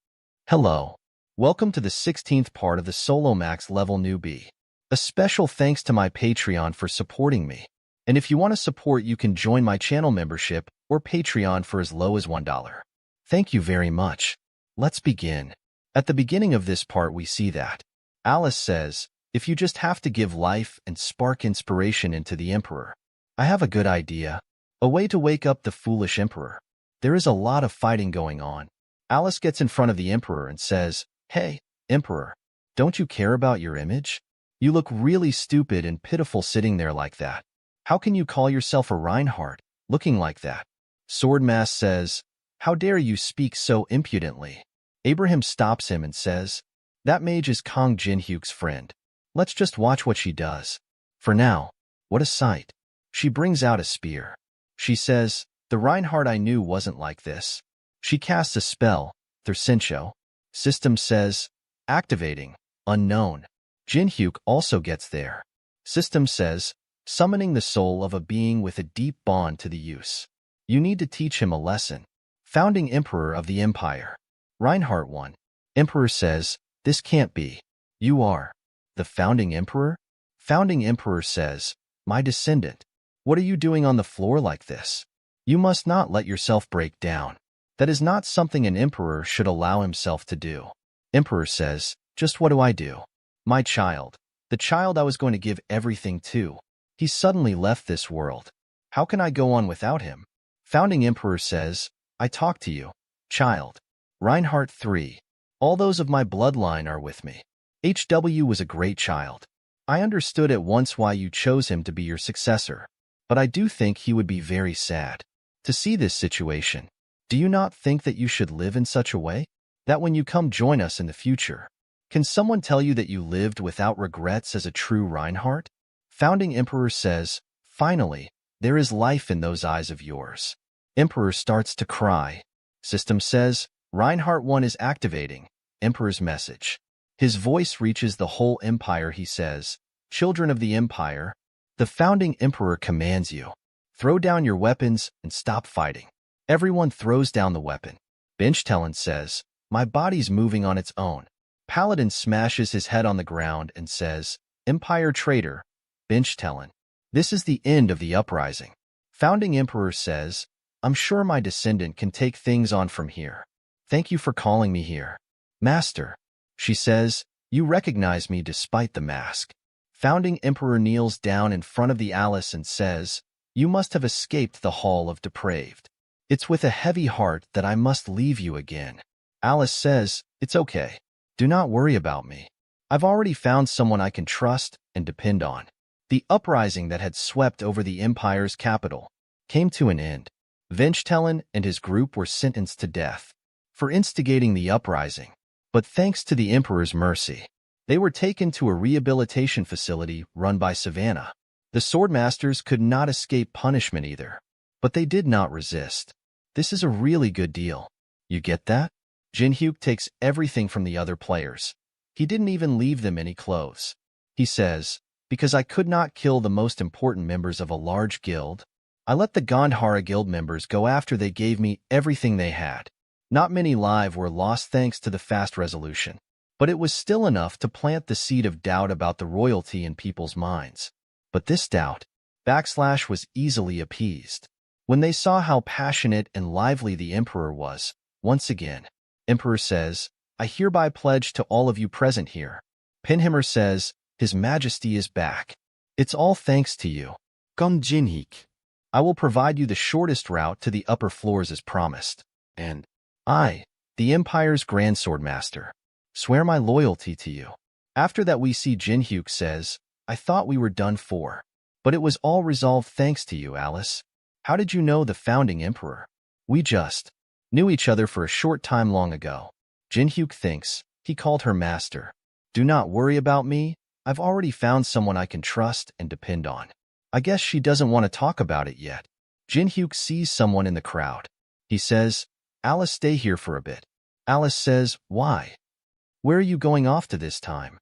Hello. Welcome to the 16th part of the Solo Max level Newbie. A special thanks to my Patreon for supporting me. And if you want to support, you can join my channel membership or Patreon for as low as $1. Thank you very much. Let's begin. At the beginning of this part, we see that Alice says, if you just have to give life and spark inspiration into the Emperor. I have a good idea. A way to wake up the foolish Emperor. There is a lot of fighting going on. Alice gets in front of the Emperor and says, hey, Emperor, don't you care about your image? You look really stupid and pitiful sitting there like that. How can you call yourself a Reinhardt, looking like that? Swordmask says, how dare you speak so impudently? Abraham stops him and says, that mage is Kong Jinhyuk's friend. Let's just watch what she does. For now, what a sight. She brings out a spear. She says, the Reinhardt I knew wasn't like this. She casts a spell, Thursincho. System says, activating, unknown. Jinhyuk also gets there. System says, summoning the soul of a being with a deep bond to the use. You need to teach him a lesson. Founding Emperor of the Empire. Reinhardt 1. Emperor says, this can't be. You are. The Founding Emperor? Founding Emperor says, my descendant. What are you doing on the floor like this? You must not let yourself break down. That is not something an emperor should allow himself to do. Emperor says, just what do I do? My child. The child I was going to give everything to. He suddenly left this world. How can I go on without him? Founding Emperor says, I talk to you, child. Reinhardt 3. All those of my bloodline are with me. HW was a great child. I understood at once why you chose him to be your successor, but I do think he would be very sad to see this situation. Do you not think that you should live in such a way that when you come join us in the future, can someone tell you that you lived without regrets as a true Reinhardt? Founding Emperor says, finally, there is life in those eyes of yours. Emperor starts to cry. System says, Reinhardt 1 is activating. Emperor's message. His voice reaches the whole empire. He says, Children of the Empire, the founding emperor commands you. Throw down your weapons and stop fighting. Everyone throws down the weapon. Benchtelen says, My body's moving on its own. Paladin smashes his head on the ground and says, Empire traitor, Benchtelen. This is the end of the uprising. Founding Emperor says, I'm sure my descendant can take things on from here. Thank you for calling me here. Master. She says, You recognize me despite the mask. Founding Emperor kneels down in front of the Alice and says, You must have escaped the Hall of Depraved. It's with a heavy heart that I must leave you again. Alice says, It's okay. Do not worry about me. I've already found someone I can trust and depend on. The uprising that had swept over the Empire's capital came to an end. Benchtelen and his group were sentenced to death for instigating the uprising, but thanks to the Emperor's mercy, they were taken to a rehabilitation facility run by Savannah. The Swordmasters could not escape punishment either, but they did not resist. This is a really good deal. You get that? Jinhyuk takes everything from the other players. He didn't even leave them any clothes. He says, Because I could not kill the most important members of a large guild, I let the Gandhara guild members go after they gave me everything they had. Not many lives were lost thanks to the fast resolution, but it was still enough to plant the seed of doubt about the royalty in people's minds. But this doubt, was easily appeased. When they saw how passionate and lively the Emperor was, once again, Emperor says, I hereby pledge to all of you present here. Pinhammer says, His Majesty is back. It's all thanks to you. Comme Jinhyuk. I will provide you the shortest route to the upper floors as promised. And I, the Empire's Grand Swordmaster, swear my loyalty to you. After that we see Jinhyuk says, I thought we were done for. But it was all resolved thanks to you, Alice. How did you know the founding emperor? We just knew each other for a short time long ago. Jinhyuk thinks, he called her master. Do not worry about me. I've already found someone I can trust and depend on. I guess she doesn't want to talk about it yet. Jinhyuk sees someone in the crowd. He says, Alice, stay here for a bit. Alice says, Why? Where are you going off to this time?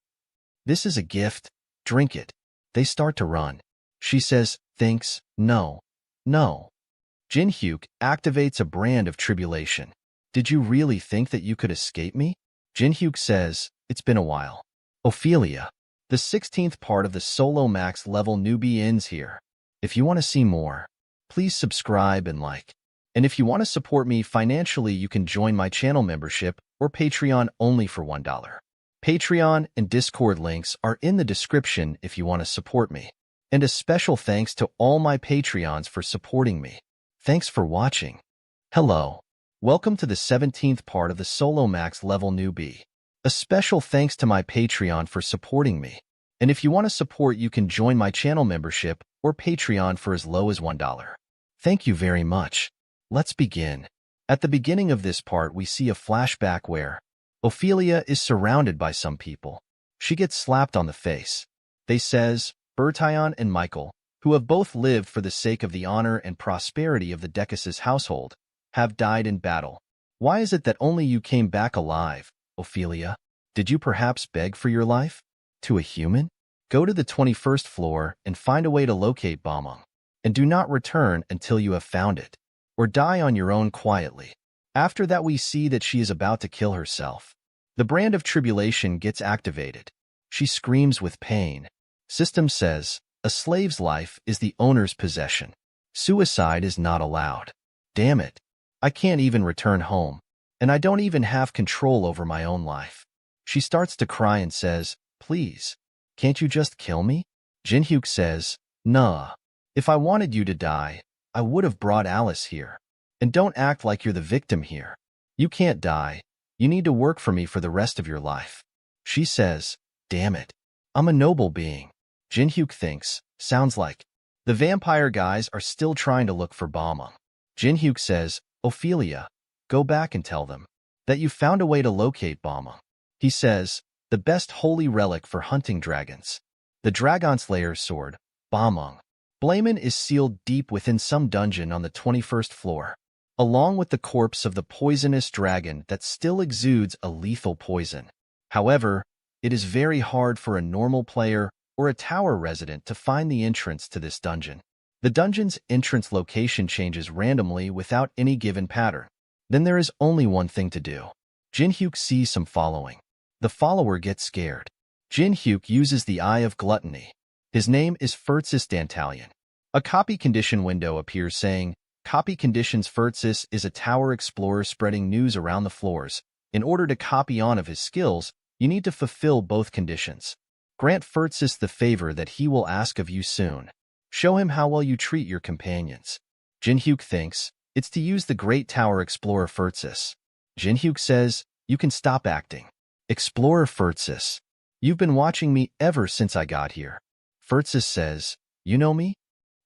This is a gift. Drink it. They start to run. She says, Thanks. No. No. Jinhyuk activates a brand of tribulation. Did you really think that you could escape me? Jinhyuk says, It's been a while. Ophelia. The 16th part of the solo max level newbie ends here. If you want to see more, please subscribe and like. And if you want to support me financially, you can join my channel membership or Patreon only for $1. Patreon and Discord links are in the description if you want to support me. And a special thanks to all my Patreons for supporting me. Thanks for watching. Hello. Welcome to the 17th part of the solo max level newbie. A special thanks to my Patreon for supporting me. And if you want to support, you can join my channel membership or Patreon for as low as $1. Thank you very much. Let's begin. At the beginning of this part, we see a flashback where Ophelia is surrounded by some people. She gets slapped on the face. They says, Bertillon and Michael, who have both lived for the sake of the honor and prosperity of the Decus' household, have died in battle. Why is it that only you came back alive, Ophelia? Did you perhaps beg for your life? To a human? Go to the 21st floor and find a way to locate Bamong, and do not return until you have found it, or die on your own quietly. After that we see that she is about to kill herself. The brand of tribulation gets activated. She screams with pain. System says, a slave's life is the owner's possession. Suicide is not allowed. Damn it. I can't even return home, and I don't even have control over my own life. She starts to cry and says, Please, can't you just kill me? Jinhyuk says, Nah. If I wanted you to die, I would have brought Alice here. And don't act like you're the victim here. You can't die. You need to work for me for the rest of your life. She says, Damn it. I'm a noble being. Jinhyuk thinks, sounds like. The vampire guys are still trying to look for Bamong. Jinhyuk says, Ophelia, go back and tell them that you found a way to locate Bamong. He says, the best holy relic for hunting dragons. The Dragon Slayer's sword, Bamong. Blamen is sealed deep within some dungeon on the 21st floor, along with the corpse of the poisonous dragon that still exudes a lethal poison. However, it is very hard for a normal player or a tower resident to find the entrance to this dungeon. The dungeon's entrance location changes randomly without any given pattern. Then there is only one thing to do. Jinhyuk sees some following. The follower gets scared. Jinhyuk uses the Eye of Gluttony. His name is Furtsis Dantalion. A copy condition window appears saying, Copy conditions. Furtsis is a tower explorer spreading news around the floors. In order to copy on of his skills, you need to fulfill both conditions. Grant Furtsis the favor that he will ask of you soon. Show him how well you treat your companions. Jinhyuk thinks, it's to use the Great Tower Explorer Furtsis. Jinhyuk says, you can stop acting. Explorer Furtsis, you've been watching me ever since I got here. Furtsis says, you know me?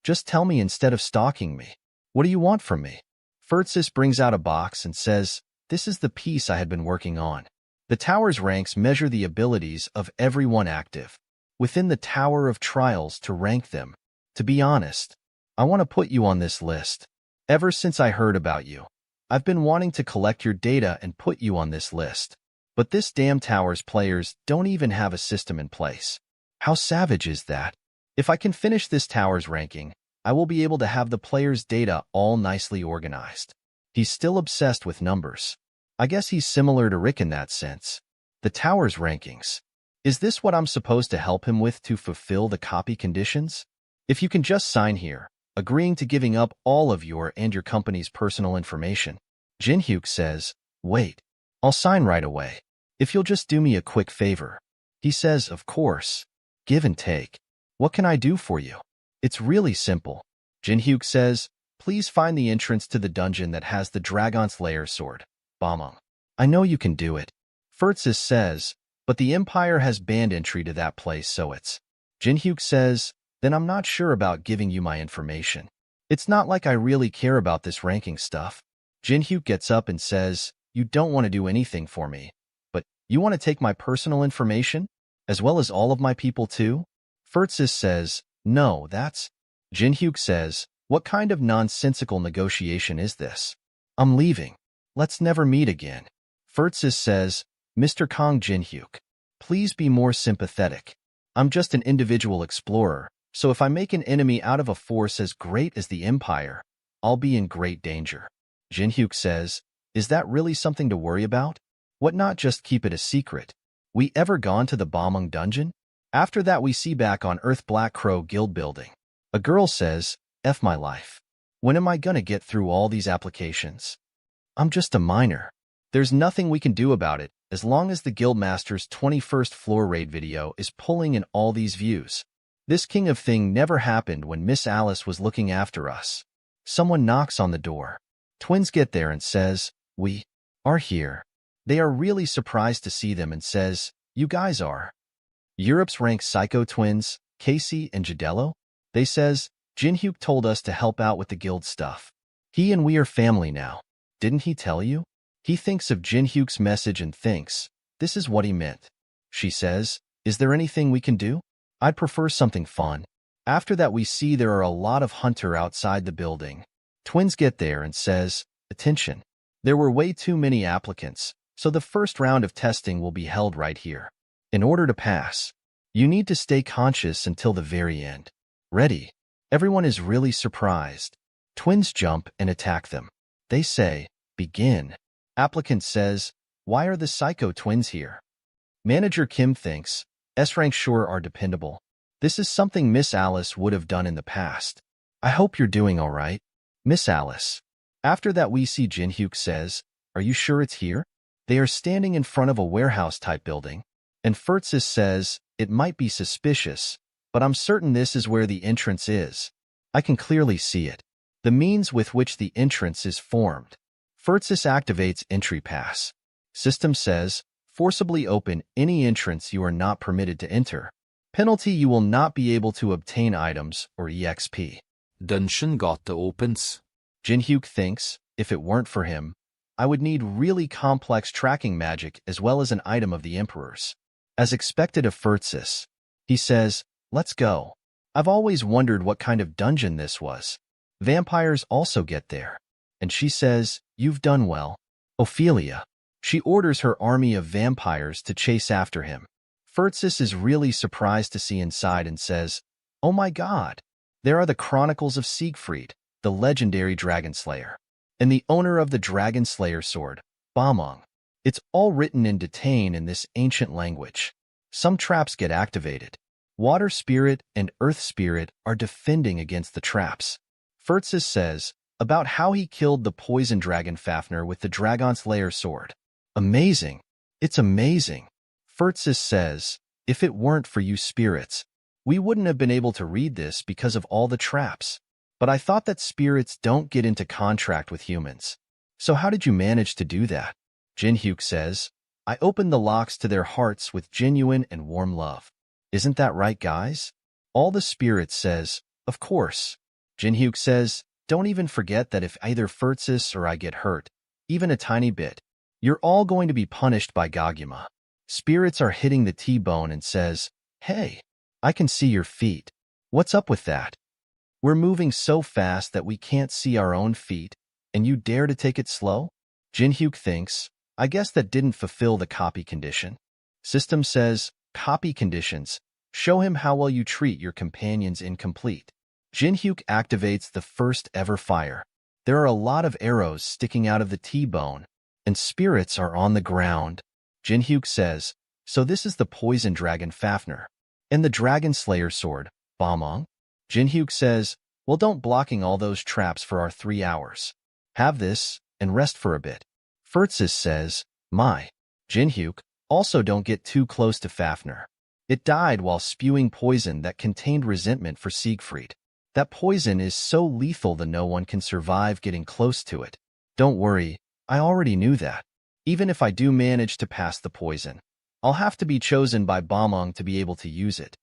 Just tell me instead of stalking me. What do you want from me? Furtsis brings out a box and says, this is the piece I had been working on. The tower's ranks measure the abilities of everyone active within the Tower of Trials to rank them. To be honest, I want to put you on this list. Ever since I heard about you, I've been wanting to collect your data and put you on this list. But this damn tower's players don't even have a system in place. How savage is that? If I can finish this tower's ranking, I will be able to have the players' data all nicely organized. He's still obsessed with numbers. I guess he's similar to Rick in that sense. The tower's rankings. Is this what I'm supposed to help him with to fulfill the copy conditions? If you can just sign here, agreeing to giving up all of your and your company's personal information. Jinhyuk says, wait, I'll sign right away. If you'll just do me a quick favor. He says, of course. Give and take. What can I do for you? It's really simple. Jinhyuk says, please find the entrance to the dungeon that has the Dragon Slayer's sword, Bamong. I know you can do it. Furtsis says, but the Empire has banned entry to that place, so it's. Jinhyuk says, then I'm not sure about giving you my information. It's not like I really care about this ranking stuff. Jinhyuk gets up and says, you don't want to do anything for me, but you want to take my personal information, as well as all of my people too? Furtsis says, no, that's. Jinhyuk says, what kind of nonsensical negotiation is this? I'm leaving. Let's never meet again. Furtsis says, Mr. Kong Jinhyuk, please be more sympathetic. I'm just an individual explorer, so if I make an enemy out of a force as great as the Empire, I'll be in great danger. Jinhyuk says, is that really something to worry about? What not just keep it a secret? We ever gone to the Bamong dungeon? After that we see back on Earth Black Crow Guild building. A girl says, F my life. When am I gonna get through all these applications? I'm just a minor. There's nothing we can do about it, as long as the Guildmaster's 21st floor raid video is pulling in all these views. This king of thing never happened when Miss Alice was looking after us. Someone knocks on the door. Twins get there and says, we are here. They are really surprised to see them and says, you guys are Europe's rank psycho twins, Casey and Jadello? They says, Jinhyuk told us to help out with the guild stuff. He and we are family now. Didn't he tell you? He thinks of Jinhyuk's message and thinks, this is what he meant. She says, is there anything we can do? I'd prefer something fun. After that we see there are a lot of hunter outside the building. Twins get there and says, attention. There were way too many applicants, so the first round of testing will be held right here. In order to pass, you need to stay conscious until the very end. Ready? Everyone is really surprised. Twins jump and attack them. They say, begin. Applicant says, why are the psycho twins here? Manager Kim thinks, S-rank sure are dependable. This is something Miss Alice would have done in the past. I hope you're doing all right, Miss Alice. After that we see Jinhyuk says, are you sure it's here? They are standing in front of a warehouse-type building, and Furtsis says, it might be suspicious, but I'm certain this is where the entrance is. I can clearly see it. The means with which the entrance is formed. Furtsis activates entry pass. System says, forcibly open any entrance you are not permitted to enter. Penalty: you will not be able to obtain items or EXP. Dungeon gate opens. Jinhyuk thinks, if it weren't for him, I would need really complex tracking magic as well as an item of the Emperor's. As expected of Furtsis, he says, let's go. I've always wondered what kind of dungeon this was. Vampires also get there. And she says, you've done well, Ophelia. She orders her army of vampires to chase after him. Furtsis is really surprised to see inside and says, oh my god, there are the Chronicles of Siegfried, the legendary dragon slayer, and the owner of the dragon slayer sword, Bamong. It's all written in Detain in this ancient language. Some traps get activated. Water spirit and earth spirit are defending against the traps. Furtsis says about how he killed the poison dragon Fafnir with the dragon slayer sword. Amazing. It's amazing. Furtsis says, if it weren't for you spirits, we wouldn't have been able to read this because of all the traps. But I thought that spirits don't get into contract with humans. So how did you manage to do that? Jinhyuk says, I opened the locks to their hearts with genuine and warm love. Isn't that right, guys? All the spirits says, of course. Jinhyuk says, don't even forget that if either Furtsis or I get hurt, even a tiny bit, you're all going to be punished by Goguma. Spirits are hitting the T-bone and says, hey, I can see your feet. What's up with that? We're moving so fast that we can't see our own feet, and you dare to take it slow? Jinhyuk thinks, I guess that didn't fulfill the copy condition. System says, copy conditions. Show him how well you treat your companions incomplete. Jinhyuk activates the first ever fire. There are a lot of arrows sticking out of the T-bone, and spirits are on the ground. Jinhyuk says, so this is the poison dragon Fafnir, and the dragon slayer sword, Bamong? Jinhyuk says, well, don't blocking all those traps for our 3 hours. Have this, and rest for a bit. Furtsis says, my. Jinhyuk, also don't get too close to Fafnir. It died while spewing poison that contained resentment for Siegfried. That poison is so lethal that no one can survive getting close to it. Don't worry, I already knew that. Even if I do manage to pass the poison, I'll have to be chosen by Bamong to be able to use it.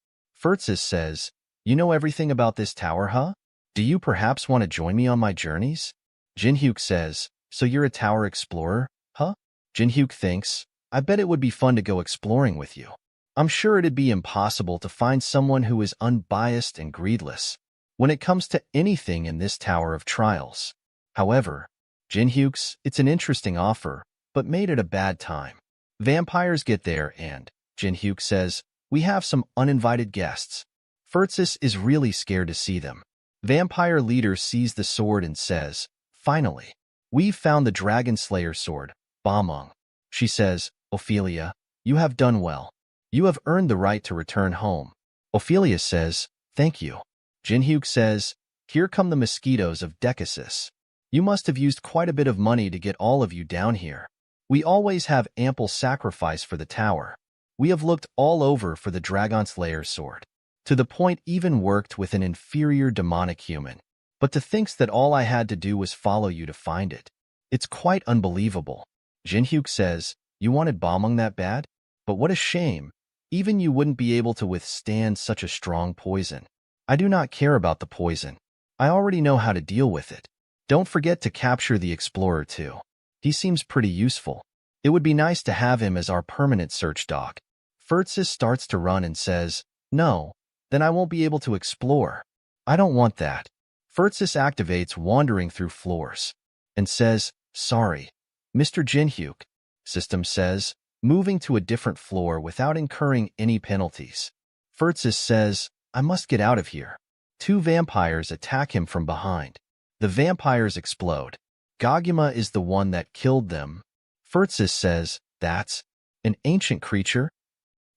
Furtsis says, you know everything about this tower, huh? Do you perhaps want to join me on my journeys? Jinhyuk says, so you're a tower explorer, huh? Jinhyuk thinks, I bet it would be fun to go exploring with you. I'm sure it'd be impossible to find someone who is unbiased and greedless when it comes to anything in this tower of trials. However, Jinhyuk's, it's an interesting offer, but made at a bad time. Vampires get there and, Jinhyuk says, we have some uninvited guests. Furtsis is really scared to see them. Vampire leader sees the sword and says, finally, we've found the dragon slayer sword, Bamong. She says, Ophelia, you have done well. You have earned the right to return home. Ophelia says, thank you. Jinhyuk says, here come the mosquitoes of Decasis. You must have used quite a bit of money to get all of you down here. We always have ample sacrifice for the tower. We have looked all over for the dragon slayer sword. To the point even worked with an inferior demonic human. But to think that all I had to do was follow you to find it. It's quite unbelievable. Jinhyuk says, you wanted Bamong that bad? But what a shame. Even you wouldn't be able to withstand such a strong poison. I do not care about the poison. I already know how to deal with it. Don't forget to capture the explorer too. He seems pretty useful. It would be nice to have him as our permanent search dog. Furtsis starts to run and says, no, then I won't be able to explore. I don't want that. Furtsis activates wandering through floors and says, sorry, Mr. Jinhyuk. System says, moving to a different floor without incurring any penalties. Furtsis says, I must get out of here. 2 vampires attack him from behind. The vampires explode. Goguma is the one that killed them. Furtsis says, that's an ancient creature.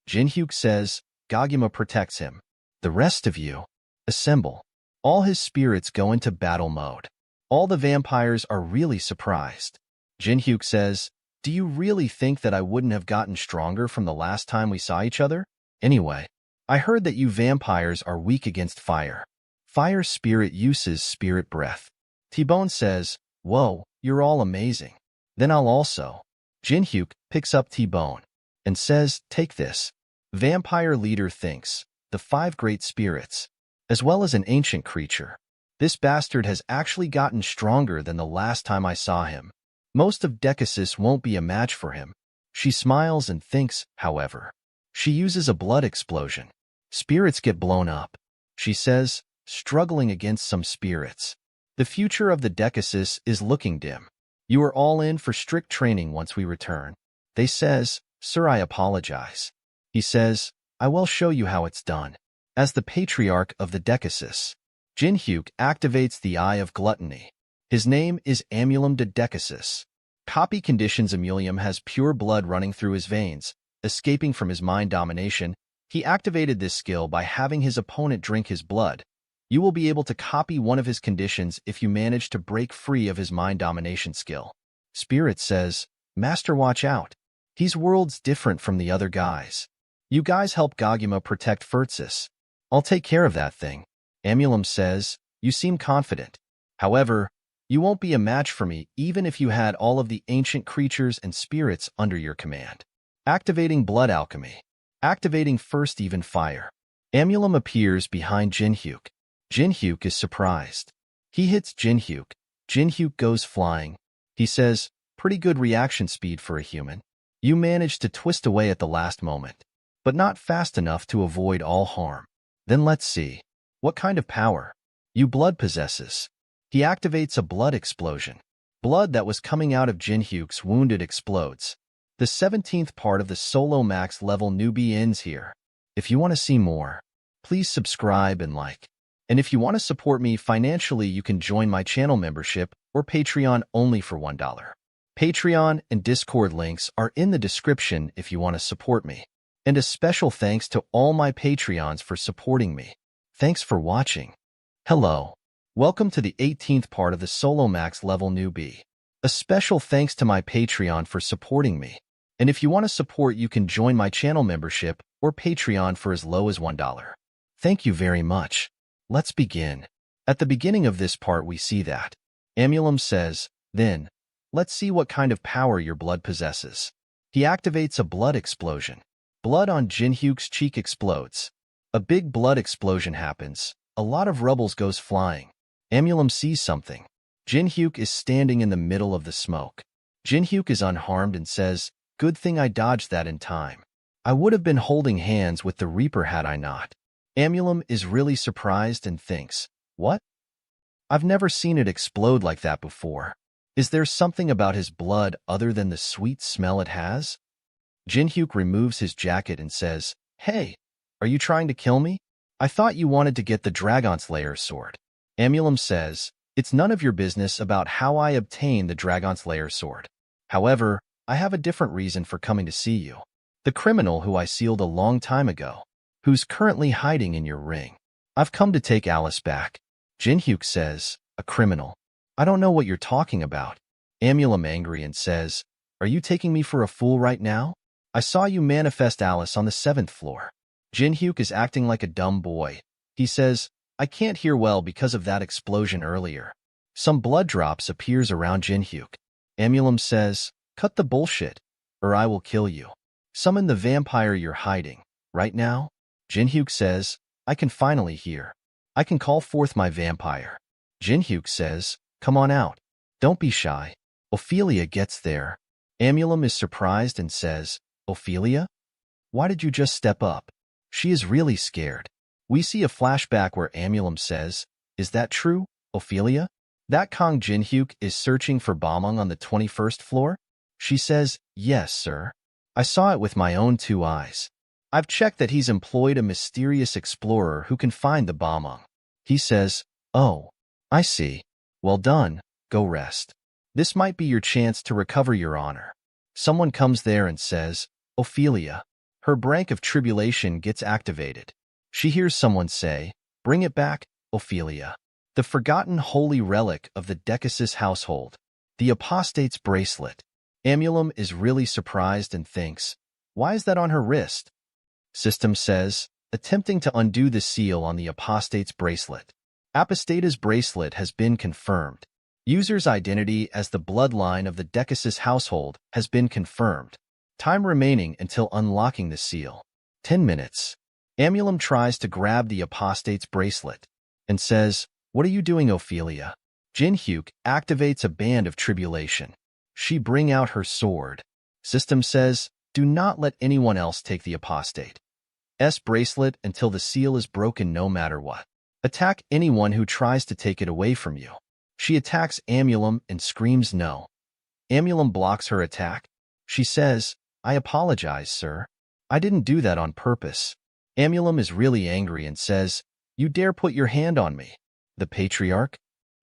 Jinhyuk says, Goguma protects him. The rest of you, assemble. All his spirits go into battle mode. All the vampires are really surprised. Jinhyuk says, do you really think that I wouldn't have gotten stronger from the last time we saw each other? Anyway, I heard that you vampires are weak against fire. Fire spirit uses spirit breath. T-Bone says, whoa, you're all amazing. Then I'll also. Jinhyuk picks up T-Bone and says, take this. Vampire leader thinks, the 5 great spirits, as well as an ancient creature. This bastard has actually gotten stronger than the last time I saw him. Most of Decasis won't be a match for him. She smiles and thinks, however. She uses a blood explosion. Spirits get blown up. She says, struggling against some spirits. The future of the Decasis is looking dim. You are all in for strict training once we return. They says, Sir, I apologize. He says, I will show you how it's done. As the patriarch of the Decasis, Jinhyuk activates the Eye of Gluttony. His name is Amulim de Decasis. Copy conditions. Amulium has pure blood running through his veins, escaping from his mind domination. He activated this skill by having his opponent drink his blood. You will be able to copy one of his conditions if you manage to break free of his mind domination skill. Spirit says, Master, watch out. He's worlds different from the other guys. You guys help Goguma protect Furtsis. I'll take care of that thing. Amulim says, you seem confident. However, you won't be a match for me even if you had all of the ancient creatures and spirits under your command. Activating blood alchemy. Activating first even fire. Amulim appears behind Jinhyuk. Jinhyuk is surprised. He hits Jinhyuk. Jinhyuk goes flying. He says, pretty good reaction speed for a human. You managed to twist away at the last moment, but not fast enough to avoid all harm. Then let's see. What kind of power? You blood possesses. He activates a blood explosion. Blood that was coming out of Jinhyuk's wounded explodes. The 17th part of the solo max level newbie ends here. If you want to see more, please subscribe and like. And if you want to support me financially, you can join my channel membership or Patreon only for $1. Patreon and Discord links are in the description if you want to support me. And a special thanks to all my Patreons for supporting me. Thanks for watching. Hello. Welcome to the 18th part of the solo max level newbie. A special thanks to my Patreon for supporting me. And if you want to support, you can join my channel membership or Patreon for as low as $1. Thank you very much. Let's begin. At the beginning of this part, we see that Amulim says, then, let's see what kind of power your blood possesses. He activates a blood explosion. Blood on Jinhyuk's cheek explodes. A big blood explosion happens. A lot of rubbles goes flying. Amulim sees something. Jinhyuk is standing in the middle of the smoke. Jinhyuk is unharmed and says, good thing I dodged that in time. I would have been holding hands with the Reaper had I not. Amulim is really surprised and thinks, what? I've never seen it explode like that before. Is there something about his blood other than the sweet smell it has? Jinhyuk removes his jacket and says, hey, are you trying to kill me? I thought you wanted to get the Dragon Slayer's sword. Amulim says, it's none of your business about how I obtained the Dragon Slayer's sword. However, I have a different reason for coming to see you. The criminal who I sealed a long time ago, who's currently hiding in your ring. I've come to take Alice back. Jinhyuk says, a criminal? I don't know what you're talking about. Amulim angry and says, are you taking me for a fool right now? I saw you manifest Alice on the 7th floor. Jinhyuk is acting like a dumb boy. He says, I can't hear well because of that explosion earlier. Some blood drops appears around Jinhyuk. Amulim says, cut the bullshit, or I will kill you. Summon the vampire you're hiding. Right now? Jinhyuk says, I can finally hear. I can call forth my vampire. Jinhyuk says, come on out. Don't be shy. Ophelia gets there. Amulim is surprised and says, Ophelia? Why did you just step up? She is really scared. We see a flashback where Amulim says, is that true, Ophelia? That Kong Jinhyuk is searching for Bamong on the 21st floor? She says, yes, sir. I saw it with my own 2 eyes. I've checked that he's employed a mysterious explorer who can find the Bamong. He says, oh, I see. Well done, go rest. This might be your chance to recover your honor. Someone comes there and says, Ophelia. Her brank of tribulation gets activated. She hears someone say, bring it back, Ophelia. The forgotten holy relic of the Decasis household, the apostate's bracelet. Amulim is really surprised and thinks, why is that on her wrist? System says, attempting to undo the seal on the apostate's bracelet. Apostata's bracelet has been confirmed. User's identity as the bloodline of the Decasis household has been confirmed. Time remaining until unlocking the seal. 10 minutes. Amulum tries to grab the apostate's bracelet and says, "What are you doing, Ophelia?" Jinhyuk activates a band of tribulation. She bring out her sword. System says, "Do not let anyone else take the apostate's bracelet until the seal is broken no matter what. Attack anyone who tries to take it away from you." She attacks Amulum and screams no. Amulum blocks her attack. She says, "I apologize, sir. I didn't do that on purpose." Amulum is really angry and says, "You dare put your hand on me, the patriarch?"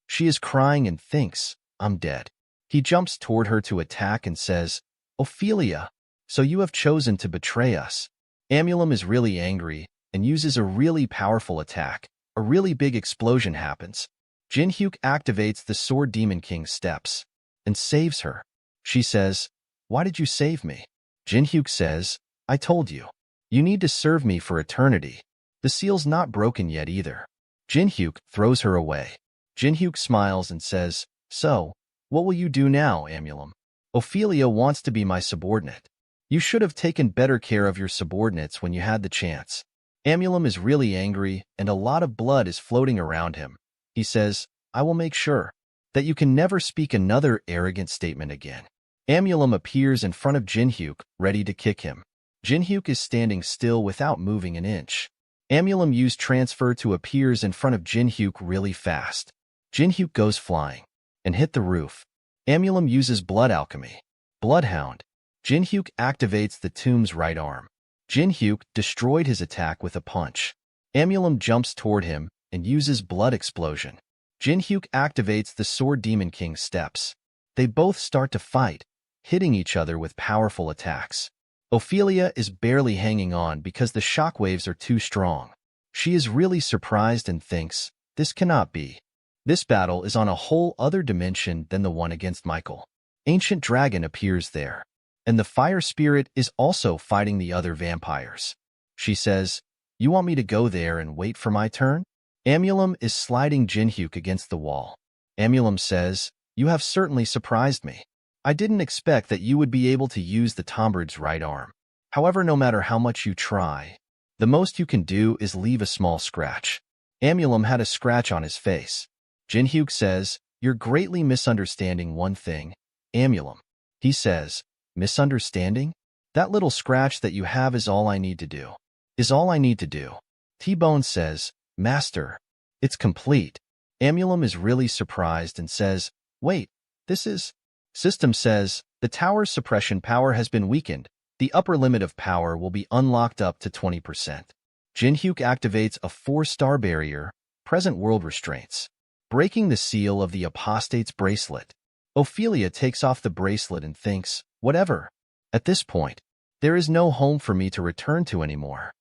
She is crying and thinks, "I'm dead." He jumps toward her to attack and says, "Ophelia, so you have chosen to betray us." Amulum is really angry and uses a really powerful attack. A really big explosion happens. Jinhyuk activates the Sword Demon King's steps and saves her. She says, "Why did you save me?" Jinhyuk says, "I told you. You need to serve me for eternity. The seal's not broken yet either." Jinhyuk throws her away. Jinhyuk smiles and says, "So, what will you do now, Amulum? Ophelia wants to be my subordinate. You should have taken better care of your subordinates when you had the chance." Amulum is really angry and a lot of blood is floating around him. He says, "I will make sure that you can never speak another arrogant statement again." Amulum appears in front of Jinhyuk, ready to kick him. Jinhyuk is standing still without moving an inch. Amulum used transfer to appears in front of Jinhyuk really fast. Jinhyuk goes flying and hit the roof. Amulum uses blood alchemy. Bloodhound. Jinhyuk activates the tomb's right arm. Jinhyuk destroyed his attack with a punch. Amulum jumps toward him and uses blood explosion. Jinhyuk activates the Sword Demon King's steps. They both start to fight, hitting each other with powerful attacks. Ophelia is barely hanging on because the shockwaves are too strong. She is really surprised and thinks, "This cannot be. This battle is on a whole other dimension than the one against Michael." Ancient Dragon appears there, and the fire spirit is also fighting the other vampires. She says, "You want me to go there and wait for my turn?" Amulum is sliding Jinhyuk against the wall. Amulum says, "You have certainly surprised me. I didn't expect that you would be able to use the Tombird's right arm. However, no matter how much you try, the most you can do is leave a small scratch." Amulum had a scratch on his face. Jinhyuk says, "You're greatly misunderstanding one thing, Amulum." He says, "Misunderstanding? That little scratch that you have is all I need to do." "Is all I need to do." T-Bone says, "Master, it's complete." Amulum is really surprised and says, "Wait, this is..." System says, "The tower's suppression power has been weakened. The upper limit of power will be unlocked up to 20%. Jinhyuk activates a 4-star barrier, present world restraints, breaking the seal of the apostate's bracelet. Ophelia takes off the bracelet and thinks, "Whatever. At this point, there is no home for me to return to anymore."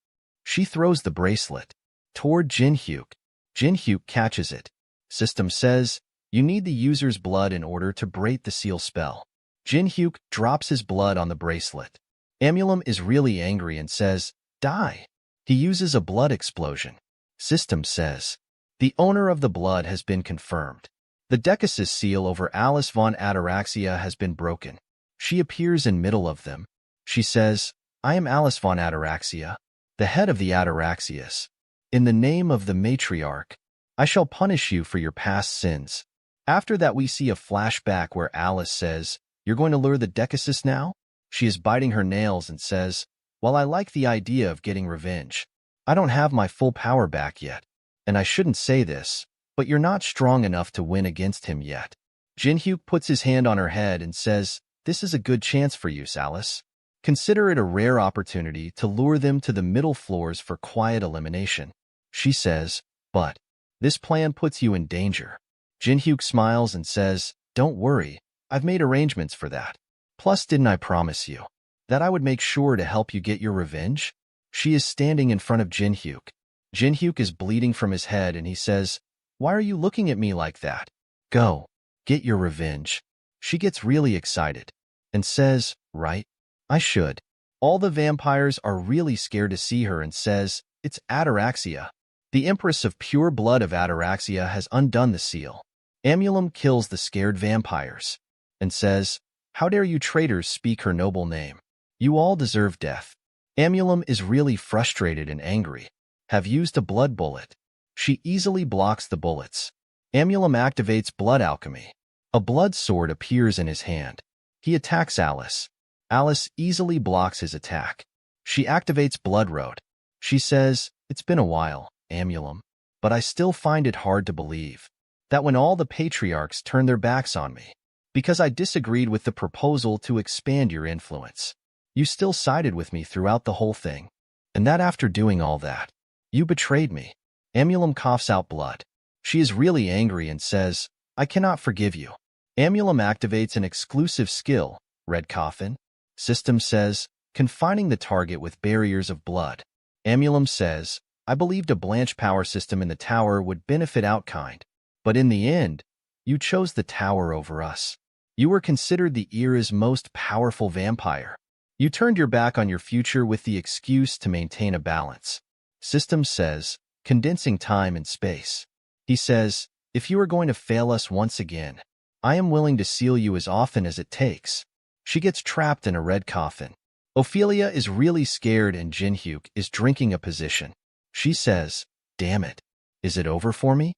She throws the bracelet toward Jinhyuk. Jinhyuk catches it. System says, "You need the user's blood in order to break the seal spell." Jinhyuk drops his blood on the bracelet. Amulum is really angry and says, "Die." He uses a blood explosion. System says, "The owner of the blood has been confirmed. The Decasus seal over Alice von Ataraxia has been broken." She appears in middle of them. She says, "I am Alice von Ataraxia, the head of the Ataraxias. In the name of the matriarch, I shall punish you for your past sins." After that, we see a flashback where Alice says, "You're going to lure the Decasus now?" She is biting her nails and says, "While I like the idea of getting revenge, I don't have my full power back yet. And I shouldn't say this, but you're not strong enough to win against him yet." Jinhyuk puts his hand on her head and says, "This is a good chance for you, Alice. Consider it a rare opportunity to lure them to the middle floors for quiet elimination." She says, "But this plan puts you in danger." Jinhyuk smiles and says, "Don't worry, I've made arrangements for that. Plus, didn't I promise you that I would make sure to help you get your revenge?" She is standing in front of Jinhyuk. Jinhyuk is bleeding from his head and he says, "Why are you looking at me like that? Go, get your revenge." She gets really excited and says, "Right? I should." All the vampires are really scared to see her and says, "It's Ataraxia. The Empress of Pure Blood of Ataraxia has undone the seal." Amulum kills the scared vampires and says, "How dare you traitors speak her noble name? You all deserve death." Amulum is really frustrated and angry. Have used a blood bullet. She easily blocks the bullets. Amulum activates blood alchemy. A blood sword appears in his hand. He attacks Alice. Alice easily blocks his attack. She activates blood road. She says, "It's been a while, Amulum, but I still find it hard to believe that when all the patriarchs turned their backs on me, because I disagreed with the proposal to expand your influence, you still sided with me throughout the whole thing, and that after doing all that, you betrayed me." Amulum coughs out blood. She is really angry and says, "I cannot forgive you." Amulum activates an exclusive skill, Red Coffin. System says, confining the target with barriers of blood. Amulum says, "I believed a Blanche power system in the tower would benefit Outkind, but in the end, you chose the tower over us. You were considered the era's most powerful vampire. You turned your back on your future with the excuse to maintain a balance." System says, condensing time and space. He says, "If you are going to fail us once again, I am willing to seal you as often as it takes." She gets trapped in a red coffin. Ophelia is really scared and Jinhyuk is drinking a position. She says, "Damn it. Is it over for me?"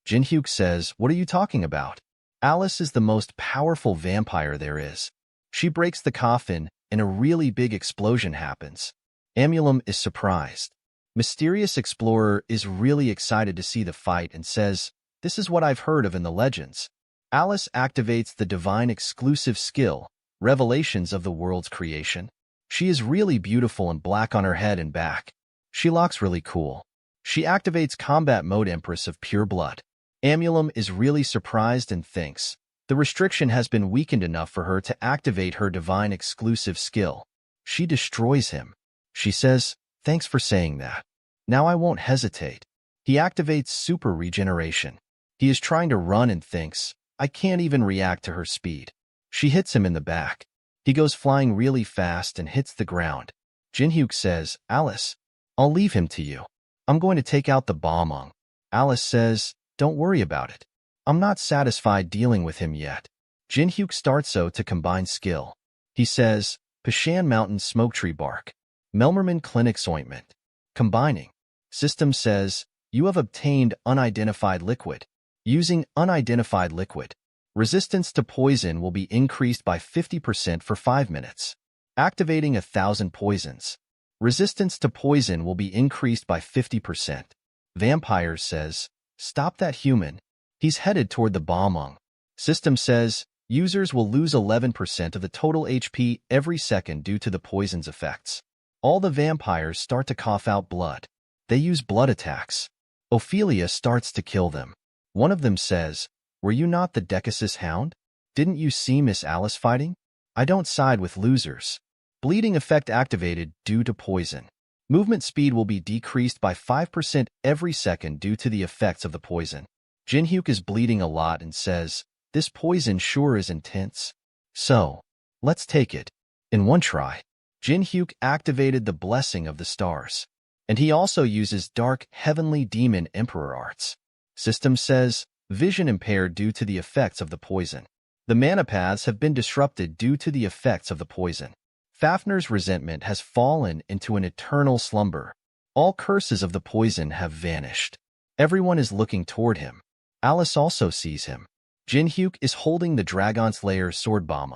Jinhyuk says, "What are you talking about? Alice is the most powerful vampire there is." She breaks the coffin and a really big explosion happens. Amulum is surprised. Mysterious Explorer is really excited to see the fight and says, "This is what I've heard of in the legends." Alice activates the divine exclusive skill, Revelations of the World's Creation. She is really beautiful and black on her head and back. She looks really cool. She activates combat mode Empress of Pure Blood. Amulum is really surprised and thinks the restriction has been weakened enough for her to activate her divine exclusive skill. She destroys him. She says, "Thanks for saying that. Now I won't hesitate." He activates super regeneration. He is trying to run and thinks, "I can't even react to her speed." She hits him in the back. He goes flying really fast and hits the ground. Jinhyuk says, "Alice, I'll leave him to you. I'm going to take out the bombong." Alice says, "Don't worry about it. I'm not satisfied dealing with him yet." Jinhyuk starts to combine skill. He says, "Pashan Mountain Smoke Tree Bark. Melmerman Clinic's Ointment. Combining." System says, "You have obtained unidentified liquid. Using unidentified liquid, resistance to poison will be increased by 50% for 5 minutes. Activating 1,000 poisons. Resistance to poison will be increased by 50%. Vampire says, "Stop that human. He's headed toward the bombong." System says, users will lose 11% of the total HP every second due to the poison's effects. All the vampires start to cough out blood. They use blood attacks. Ophelia starts to kill them. One of them says, "Were you not the Decasus Hound? Didn't you see Miss Alice fighting? I don't side with losers." Bleeding effect activated due to poison. Movement speed will be decreased by 5% every second due to the effects of the poison. Jinhyuk is bleeding a lot and says, "This poison sure is intense. So, let's take it." In one try, Jinhyuk activated the Blessing of the Stars. And he also uses Dark Heavenly Demon Emperor Arts. System says, vision impaired due to the effects of the poison. The mana paths have been disrupted due to the effects of the poison. Fafner's resentment has fallen into an eternal slumber. All curses of the poison have vanished. Everyone is looking toward him. Alice also sees him. Jinhyuk is holding the Dragon Slayer's sword bomb.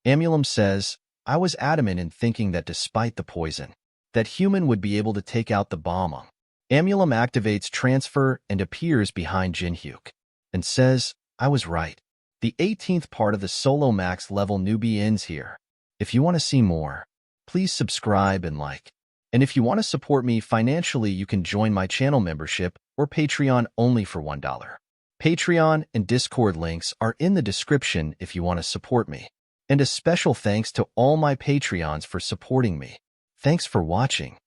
Amulum says, "I was adamant in thinking that despite the poison, that human would be able to take out the bomb." Amulum activates transfer and appears behind Jinhyuk and says, "I was right." The 18th part of the Solo Max level Newbie ends here. If you want to see more, please subscribe and like. And if you want to support me financially, you can join my channel membership or Patreon only for $1. Patreon and Discord links are in the description if you want to support me. And a special thanks to all my Patreons for supporting me. Thanks for watching.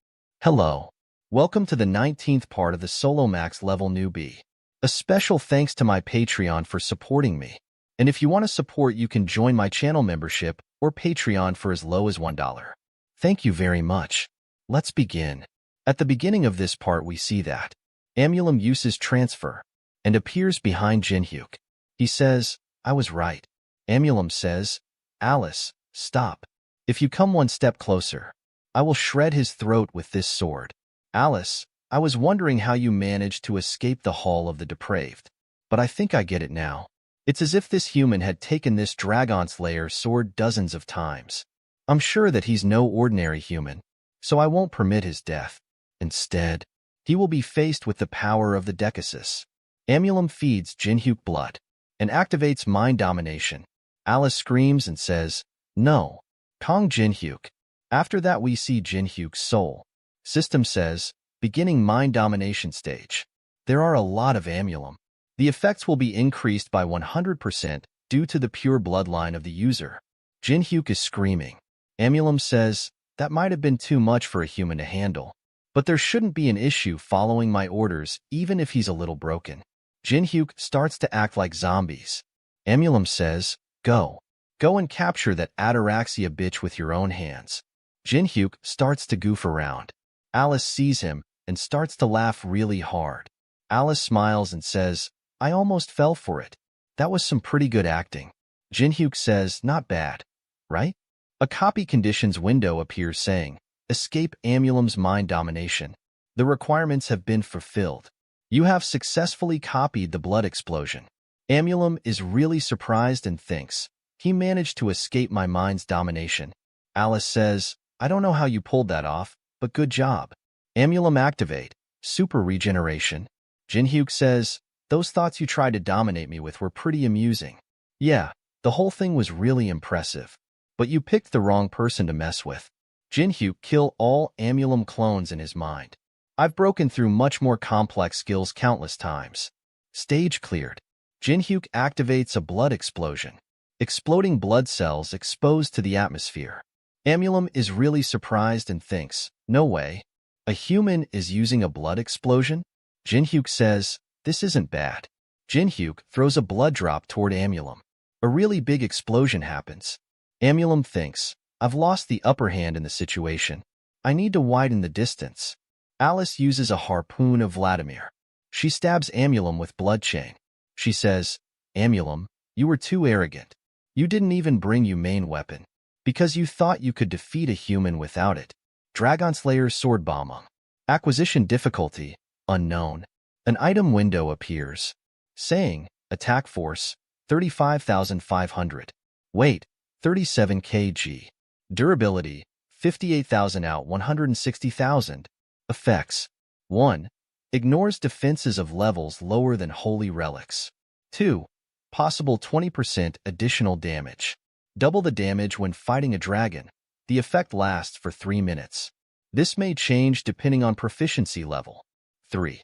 Hello. Welcome to the 19th part of the Solo Max level Newbie. A special thanks to my Patreon for supporting me. And if you want to support, you can join my channel membership or Patreon for as low as $1. Thank you very much. Let's begin. At the beginning of this part, we see that Amulum uses transfer and appears behind Jinhyuk. He says, "I was right." Amulum says, "Alice, stop. If you come one step closer, I will shred his throat with this sword. Alice, I was wondering how you managed to escape the Hall of the Depraved. But I think I get it now. It's as if this human had taken this Dragon Slayer sword dozens of times. I'm sure that he's no ordinary human, so I won't permit his death. Instead, he will be faced with the power of the Decasus. Amulum feeds Jinhyuk blood and activates mind domination. Alice screams and says, "No, Kong Jinhyuk." After that we see Jinhyuk's soul. System says, beginning mind domination stage. There are a lot of amulum. The effects will be increased by 100% due to the pure bloodline of the user. Jinhyuk is screaming. Amulum says, that might have been too much for a human to handle. But there shouldn't be an issue following my orders even if he's a little broken. Jinhyuk starts to act like zombies. Amulum says, go. Go and capture that ataraxia bitch with your own hands. Jinhyuk starts to goof around. Alice sees him and starts to laugh really hard. Alice smiles and says, I almost fell for it. That was some pretty good acting. Jinhyuk says, not bad, right? A copy conditions window appears saying, escape Amulum's mind domination. The requirements have been fulfilled. You have successfully copied the blood explosion. Amulum is really surprised and thinks, he managed to escape my mind's domination. Alice says, I don't know how you pulled that off, but good job. Amulum activate, super regeneration. Jinhyuk says, those thoughts you tried to dominate me with were pretty amusing. Yeah, the whole thing was really impressive. But you picked the wrong person to mess with. Jinhyuk kill all Amulum clones in his mind. I've broken through much more complex skills countless times. Stage cleared. Jinhyuk activates a blood explosion. Exploding blood cells exposed to the atmosphere. Amulum is really surprised and thinks, no way. A human is using a blood explosion? Jinhyuk says, this isn't bad. Jinhyuk throws a blood drop toward Amulum. A really big explosion happens. Amulum thinks, I've lost the upper hand in the situation. I need to widen the distance. Alice uses a harpoon of Vladimir. She stabs Amulum with blood chain. She says, Amulum, you were too arrogant. You didn't even bring your main weapon. Because you thought you could defeat a human without it. Dragon Slayer's sword bombing. Acquisition difficulty, unknown. An item window appears, saying, attack force, 35,500. Weight, 37 kg. Durability, 58,000 out 160,000. Effects. 1. Ignores defenses of levels lower than holy relics. 2. Possible 20% additional damage. Double the damage when fighting a dragon. The effect lasts for 3 minutes. This may change depending on proficiency level. 3.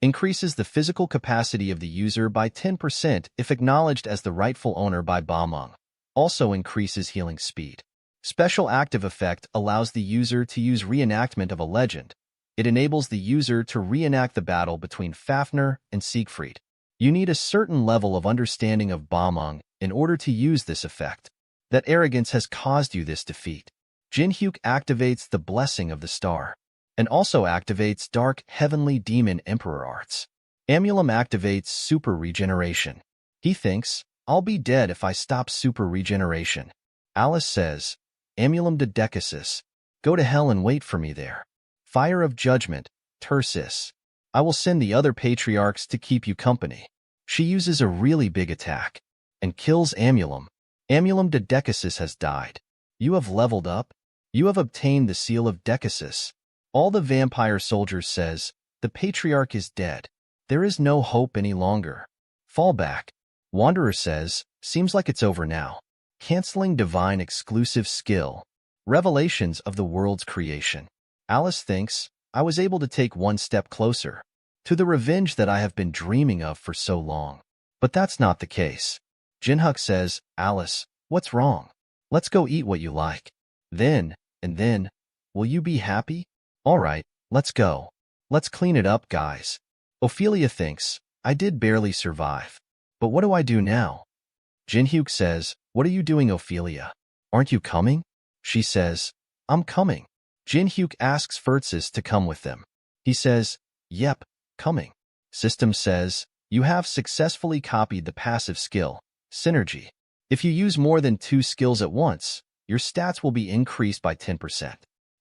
Increases the physical capacity of the user by 10% if acknowledged as the rightful owner by Bamong. Also increases healing speed. Special active effect allows the user to use reenactment of a legend. It enables the user to reenact the battle between Fafnir and Siegfried. You need a certain level of understanding of Bamong in order to use this effect. That arrogance has caused you this defeat. Jinhyuk activates the Blessing of the Star, and also activates Dark Heavenly Demon Emperor Arts. Amulum activates Super Regeneration. He thinks, I'll be dead if I stop Super Regeneration. Alice says, Amulum de Decasus, go to hell and wait for me there. Fire of Judgment, Tursis. I will send the other patriarchs to keep you company. She uses a really big attack, and kills Amulum. Amulum de Decasus has died. You have leveled up. You have obtained the seal of Decasus. All the vampire soldiers says, the patriarch is dead. There is no hope any longer. Fall back. Wanderer says, seems like it's over now. Canceling divine exclusive skill. Revelations of the world's creation. Alice thinks, I was able to take one step closer to the revenge that I have been dreaming of for so long. But that's not the case. Jinhyuk says, Alice, what's wrong? Let's go eat what you like. Then, will you be happy? All right, let's go. Let's clean it up, guys. Ophelia thinks, I did barely survive. But what do I do now? Jinhyuk says, what are you doing, Ophelia? Aren't you coming? She says, I'm coming. Jinhyuk asks Furtzes to come with them. He says, yep, coming. System says, you have successfully copied the passive skill, Synergy. If you use more than 2 skills at once, your stats will be increased by 10%.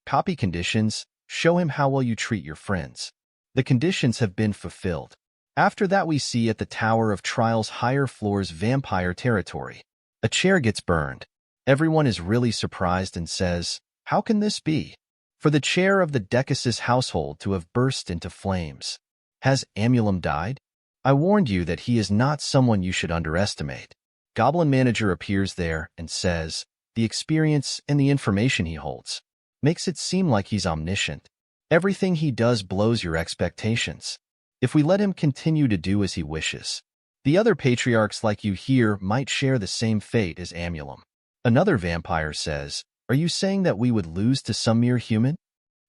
Copy conditions. Show him how well you treat your friends. The conditions have been fulfilled. After that, we see at the Tower of Trial's higher floors vampire territory. A chair gets burned. Everyone is really surprised and says, "How can this be?" For the chair of the Decasus household to have burst into flames. Has Amulum died? I warned you that he is not someone you should underestimate. Goblin Manager appears there and says, the experience and the information he holds makes it seem like he's omniscient. Everything he does blows your expectations. If we let him continue to do as he wishes, the other patriarchs like you here might share the same fate as Amulum. Another vampire says, are you saying that we would lose to some mere human?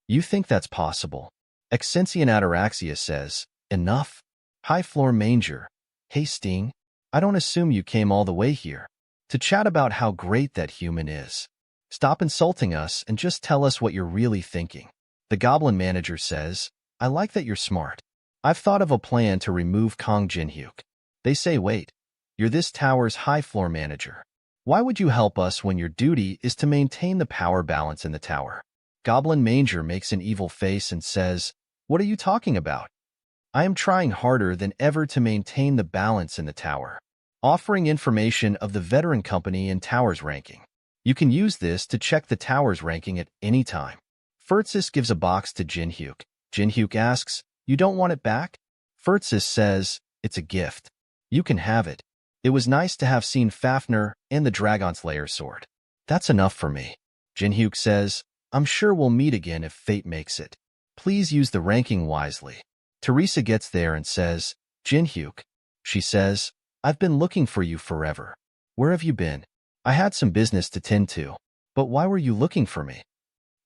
You think that's possible? Exensian Ataraxia says, enough. High Floor Manger. Hey Sting, I don't assume you came all the way here to chat about how great that human is. Stop insulting us and just tell us what you're really thinking. The Goblin Manager says, I like that you're smart. I've thought of a plan to remove Kong Jinhyuk. They say, wait, you're this tower's high floor manager. Why would you help us when your duty is to maintain the power balance in the tower? Goblin Manger makes an evil face and says, what are you talking about? I am trying harder than ever to maintain the balance in the tower, offering information of the veteran company and tower's ranking. You can use this to check the tower's ranking at any time. Furtsis gives a box to Jinhyuk. Jinhyuk asks, you don't want it back? Furtsis says, it's a gift. You can have it. It was nice to have seen Fafnir and the Dragon Slayer sword. That's enough for me. Jinhyuk says, I'm sure we'll meet again if fate makes it. Please use the ranking wisely. Teresa gets there and says, Jinhyuk. She says, I've been looking for you forever. Where have you been? I had some business to tend to. But why were you looking for me?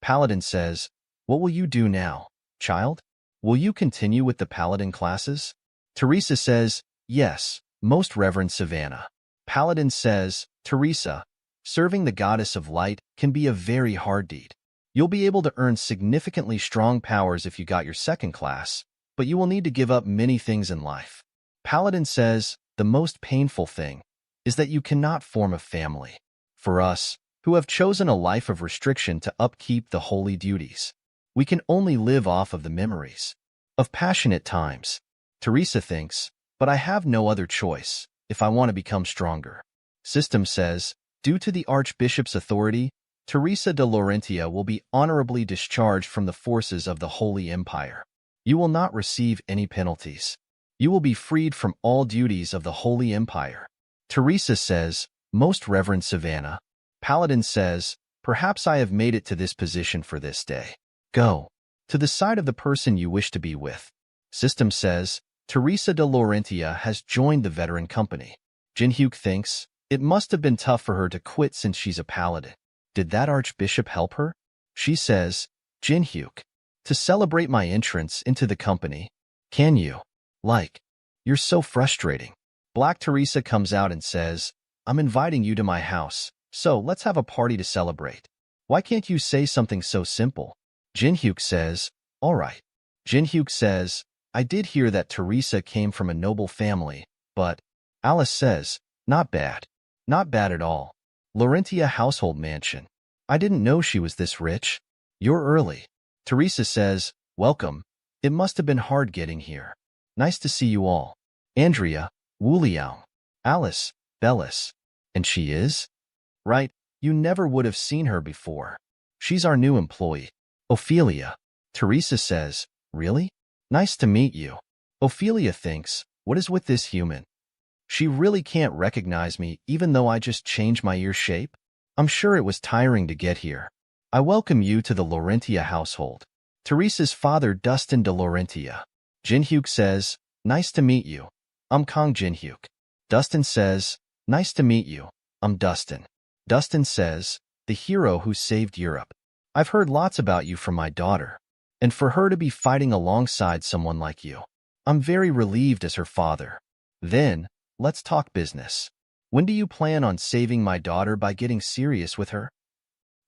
Paladin says, what will you do now, child? Will you continue with the Paladin classes? Teresa says, yes, Most Reverend Savannah. Paladin says, Teresa, serving the goddess of light can be a very hard deed. You'll be able to earn significantly strong powers if you got your second class, but you will need to give up many things in life. Paladin says, the most painful thing is that you cannot form a family. For us, who have chosen a life of restriction to upkeep the holy duties, we can only live off of the memories of passionate times. Teresa thinks, but I have no other choice if I want to become stronger. System says, due to the Archbishop's authority, Teresa de Laurentia will be honorably discharged from the forces of the Holy Empire. You will not receive any penalties. You will be freed from all duties of the Holy Empire. Teresa says, Most Reverend Savannah. Paladin says, perhaps I have made it to this position for this day. Go to the side of the person you wish to be with. System says, Teresa de Laurentia has joined the veteran company. Jinhyuk thinks, it must have been tough for her to quit since she's a paladin. Did that archbishop help her? She says, Jinhyuk, to celebrate my entrance into the company, can you? You're so frustrating. Black Teresa comes out and says, I'm inviting you to my house, so let's have a party to celebrate. Why can't you say something so simple? Jinhyuk says, all right. Jinhyuk says, I did hear that Teresa came from a noble family, but Alice says, not bad. Not bad at all. Laurentia household mansion. I didn't know she was this rich. You're early. Teresa says, welcome. It must have been hard getting here. Nice to see you all. Andrea, Wu Liang, Alice, Bellis. And she is? Right, you never would have seen her before. She's our new employee. Ophelia. Teresa says, really? Nice to meet you. Ophelia thinks, what is with this human? She really can't recognize me even though I just changed my ear shape? I'm sure it was tiring to get here. I welcome you to the Laurentia household. Teresa's father, Dustin de Laurentia. Jinhyuk says, nice to meet you. I'm Kong Jinhyuk. Dustin says, nice to meet you. I'm Dustin. Dustin says, the hero who saved Europe. I've heard lots about you from my daughter. And for her to be fighting alongside someone like you, I'm very relieved as her father. Then, let's talk business. When do you plan on saving my daughter by getting serious with her?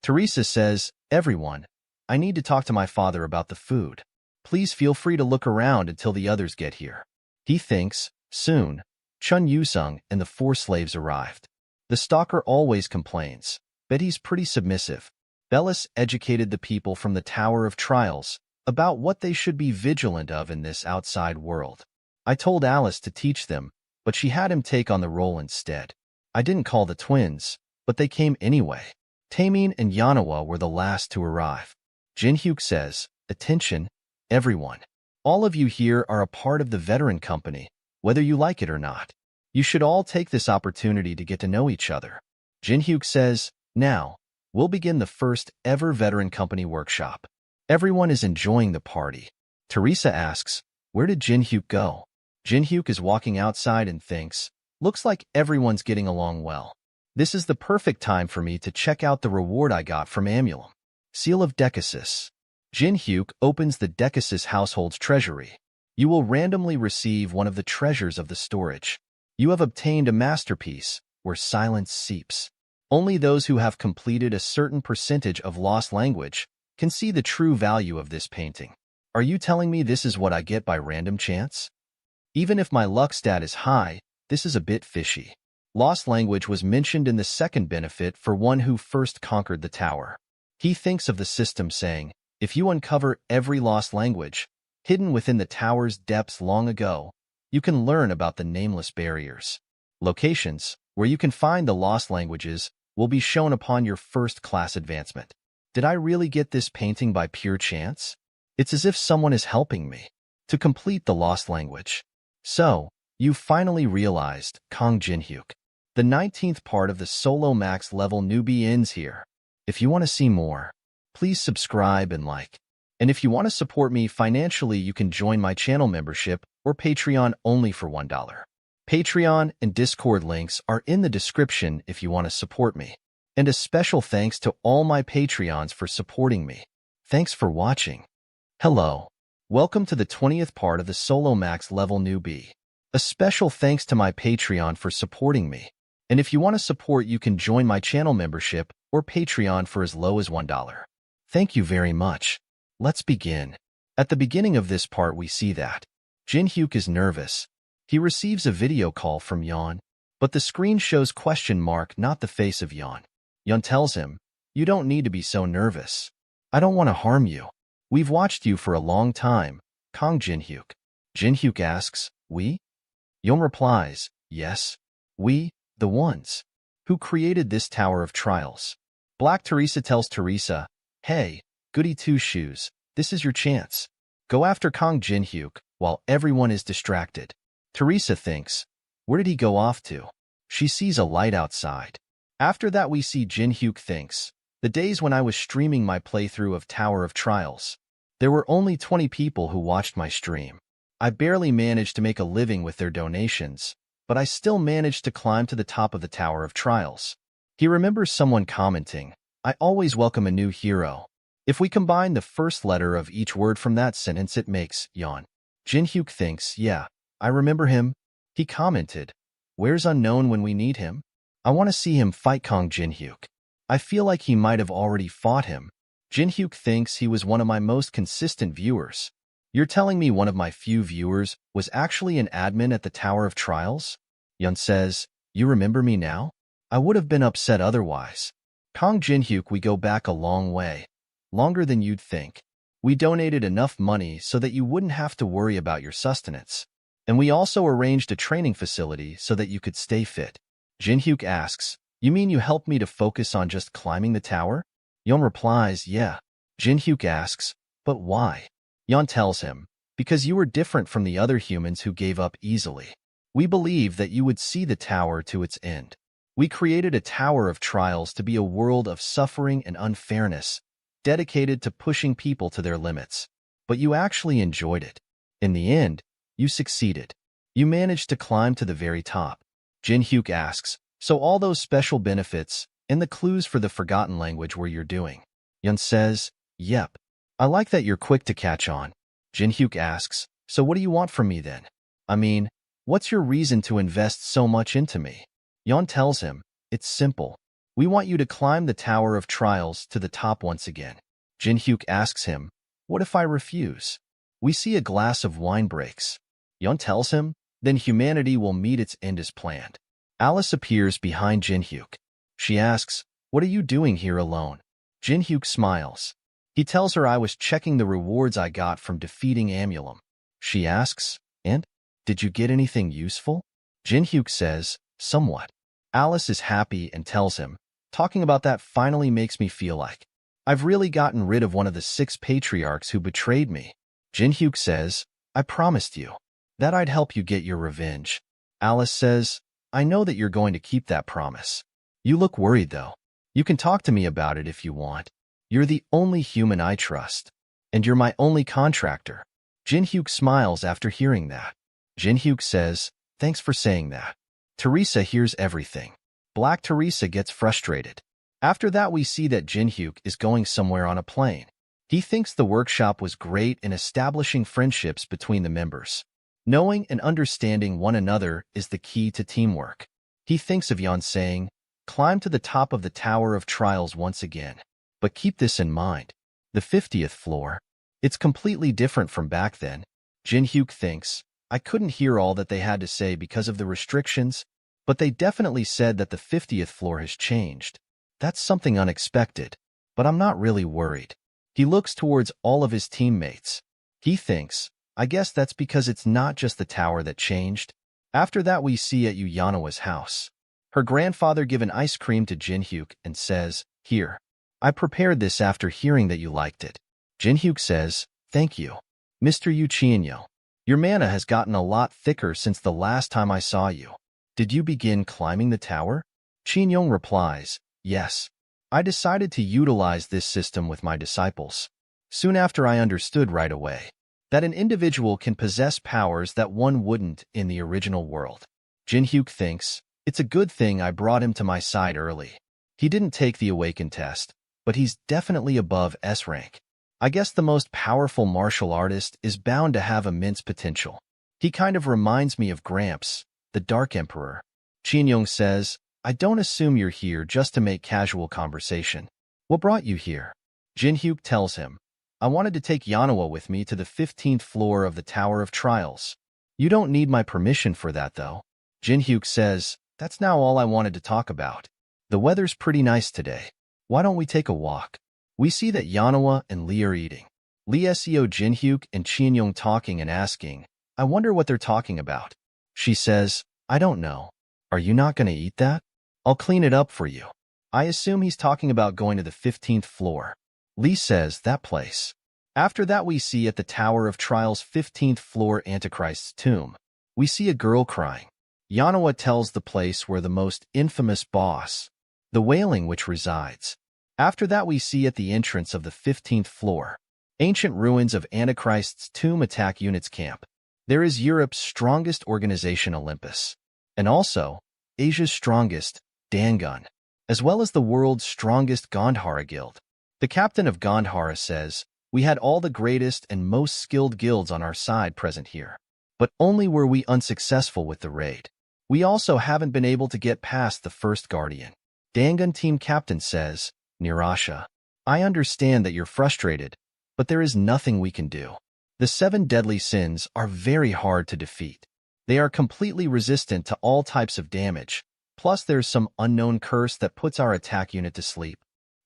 Teresa says, everyone, I need to talk to my father about the food. Please feel free to look around until the others get here. He thinks, soon, Chun Yusung and the 4 slaves arrived. The stalker always complains, but he's pretty submissive. Bellis educated the people from the Tower of Trials about what they should be vigilant of in this outside world. I told Alice to teach them, but she had him take on the role instead. I didn't call the twins, but they came anyway. Taemin and Yanawa were the last to arrive. Jinhyuk says, "Attention, everyone. All of you here are a part of the veteran company, whether you like it or not. You should all take this opportunity to get to know each other." Jinhyuk says, "Now, we'll begin the first ever veteran company workshop." Everyone is enjoying the party. Teresa asks, "Where did Jinhyuk go?" Jinhyuk is walking outside and thinks, "Looks like everyone's getting along well. This is the perfect time for me to check out the reward I got from Amulum." Seal of Decasis. Jinhyuk opens the Decasis household's treasury. You will randomly receive one of the treasures of the storage. You have obtained a masterpiece where silence seeps. Only those who have completed a certain percentage of lost language can see the true value of this painting. Are you telling me this is what I get by random chance? Even if my luck stat is high, this is a bit fishy. Lost language was mentioned in the second benefit for one who first conquered the tower. He thinks of the system saying, if you uncover every lost language hidden within the tower's depths long ago, you can learn about the nameless barriers. Locations where you can find the lost languages will be shown upon your first class advancement. Did I really get this painting by pure chance? It's as if someone is helping me to complete the lost language. So, you finally realized, Kong Jinhyuk. The 19th part of the solo max level newbie ends here. If you want to see more, please subscribe and like. And if you want to support me financially, you can join my channel membership or Patreon only for $1. Patreon and Discord links are in the description if you want to support me. And a special thanks to all my Patreons for supporting me. Thanks for watching. Hello. Welcome to the 20th part of the solo max level newbie. A special thanks to my Patreon for supporting me. And if you want to support, you can join my channel membership or Patreon for as low as $1. Thank you very much. Let's begin. At the beginning of this part, we see that Jinhyuk is nervous. He receives a video call from Yeon, but the screen shows question mark, not the face of Yeon. Yeon tells him, "You don't need to be so nervous. I don't want to harm you. We've watched you for a long time, Kong Jinhyuk." Jinhyuk asks, "We?" Yeon replies, "Yes, we, the ones who created this Tower of Trials." Black Teresa tells Teresa, "Hey, goody two-shoes, this is your chance. Go after Kong Jinhyuk while everyone is distracted." Teresa thinks, where did he go off to? She sees a light outside. After that, we see Jinhyuk thinks, the days when I was streaming my playthrough of Tower of Trials, there were only 20 people who watched my stream. I barely managed to make a living with their donations, but I still managed to climb to the top of the Tower of Trials. He remembers someone commenting, "I always welcome a new hero." If we combine the first letter of each word from that sentence, it makes Yeon. Jinhyuk thinks, yeah, I remember him. He commented, "Where's unknown when we need him?" I want to see him fight Kong Jinhyuk. I feel like he might have already fought him. Jinhyuk thinks he was one of my most consistent viewers. You're telling me one of my few viewers was actually an admin at the Tower of Trials? Yeon says, "You remember me now? I would have been upset otherwise." Kong Jinhyuk, we go back a long way. Longer than you'd think. We donated enough money so that you wouldn't have to worry about your sustenance. And we also arranged a training facility so that you could stay fit. Jinhyuk asks, "You mean you helped me to focus on just climbing the tower?" Yeon replies, "Yeah." Jinhyuk asks, "But why?" Yeon tells him, "Because you were different from the other humans who gave up easily. We believed that you would see the tower to its end. We created a Tower of Trials to be a world of suffering and unfairness, dedicated to pushing people to their limits. But you actually enjoyed it. In the end, you succeeded. You managed to climb to the very top." Jinhyuk asks, "So all those special benefits and the clues for the forgotten language were your doing?" Yeon says, "Yep. I like that you're quick to catch on." Jinhyuk asks, "So what do you want from me then? I mean, what's your reason to invest so much into me?" Yeon tells him, "It's simple. We want you to climb the Tower of Trials to the top once again." Jinhyuk asks him, "What if I refuse?" We see a glass of wine breaks. Yeon tells him, "Then humanity will meet its end as planned." Alice appears behind Jinhyuk. She asks, "What are you doing here alone?" Jin-hyuk smiles. He tells her I was checking the rewards I got from defeating Amulam. She asks, and? Did you get anything useful? Jin-hyuk says, somewhat. Alice is happy and tells him, talking about that finally makes me feel like I've really gotten rid of one of the 6 patriarchs who betrayed me. Jin-hyuk says, I promised you that I'd help you get your revenge. Alice says, I know that you're going to keep that promise. You look worried, though. You can talk to me about it if you want. You're the only human I trust, and you're my only contractor. Jin-hyuk smiles after hearing that. Jin-hyuk says, thanks for saying that. Teresa hears everything. Black Teresa gets frustrated. After that, we see that Jin-hyuk is going somewhere on a plane. He thinks the workshop was great in establishing friendships between the members. Knowing and understanding one another is the key to teamwork. He thinks of Yeon saying, climb to the top of the Tower of Trials once again. But keep this in mind. The 50th floor. It's completely different from back then. Jin-hyuk thinks, I couldn't hear all that they had to say because of the restrictions, but they definitely said that the 50th floor has changed. That's something unexpected, but I'm not really worried. He looks towards all of his teammates. He thinks, I guess that's because it's not just the tower that changed. After that, we see at Yanoa's house. Her grandfather gives an ice cream to Jin-hyuk and says, here. I prepared this after hearing that you liked it. Jin-hyuk says, thank you. Mr. Yu Chien-yo. Your mana has gotten a lot thicker since the last time I saw you. Did you begin climbing the tower? Chien-yong replies, yes. I decided to utilize this system with my disciples. Soon after, I understood right away that an individual can possess powers that one wouldn't in the original world. Jin-hyuk thinks, it's a good thing I brought him to my side early. He didn't take the Awaken test, but he's definitely above S rank. I guess the most powerful martial artist is bound to have immense potential. He kind of reminds me of Gramps, the Dark Emperor. Chien-yong says, I don't assume you're here just to make casual conversation. What brought you here? Jin-hyuk tells him, I wanted to take Yanoa with me to the 15th floor of the Tower of Trials. You don't need my permission for that, though. Jin-hyuk says, that's now all I wanted to talk about. The weather's pretty nice today. Why don't we take a walk? We see that Yanoa and Lee are eating. Lee SEO Jin-hyuk and Chien-yong talking and asking, I wonder what they're talking about. She says, I don't know. Are you not going to eat that? I'll clean it up for you. I assume he's talking about going to the 15th floor. Lee says, that place. After that, we see at the Tower of Trials 15th floor Antichrist's tomb. We see a girl crying. Yanoa tells the place where the most infamous boss, the Wailing Witch, resides. After that, we see at the entrance of the 15th floor, ancient ruins of Antichrist's tomb attack units camp. There is Europe's strongest organization, Olympus, and also Asia's strongest, Dangun, as well as the world's strongest Gandhara guild. The captain of Gandhara says, we had all the greatest and most skilled guilds on our side present here, but only were we unsuccessful with the raid. We also haven't been able to get past the first guardian. Dangun team captain says, Nirasha, I understand that you're frustrated, but there is nothing we can do. The 7 deadly sins are very hard to defeat. They are completely resistant to all types of damage, plus there's some unknown curse that puts our attack unit to sleep.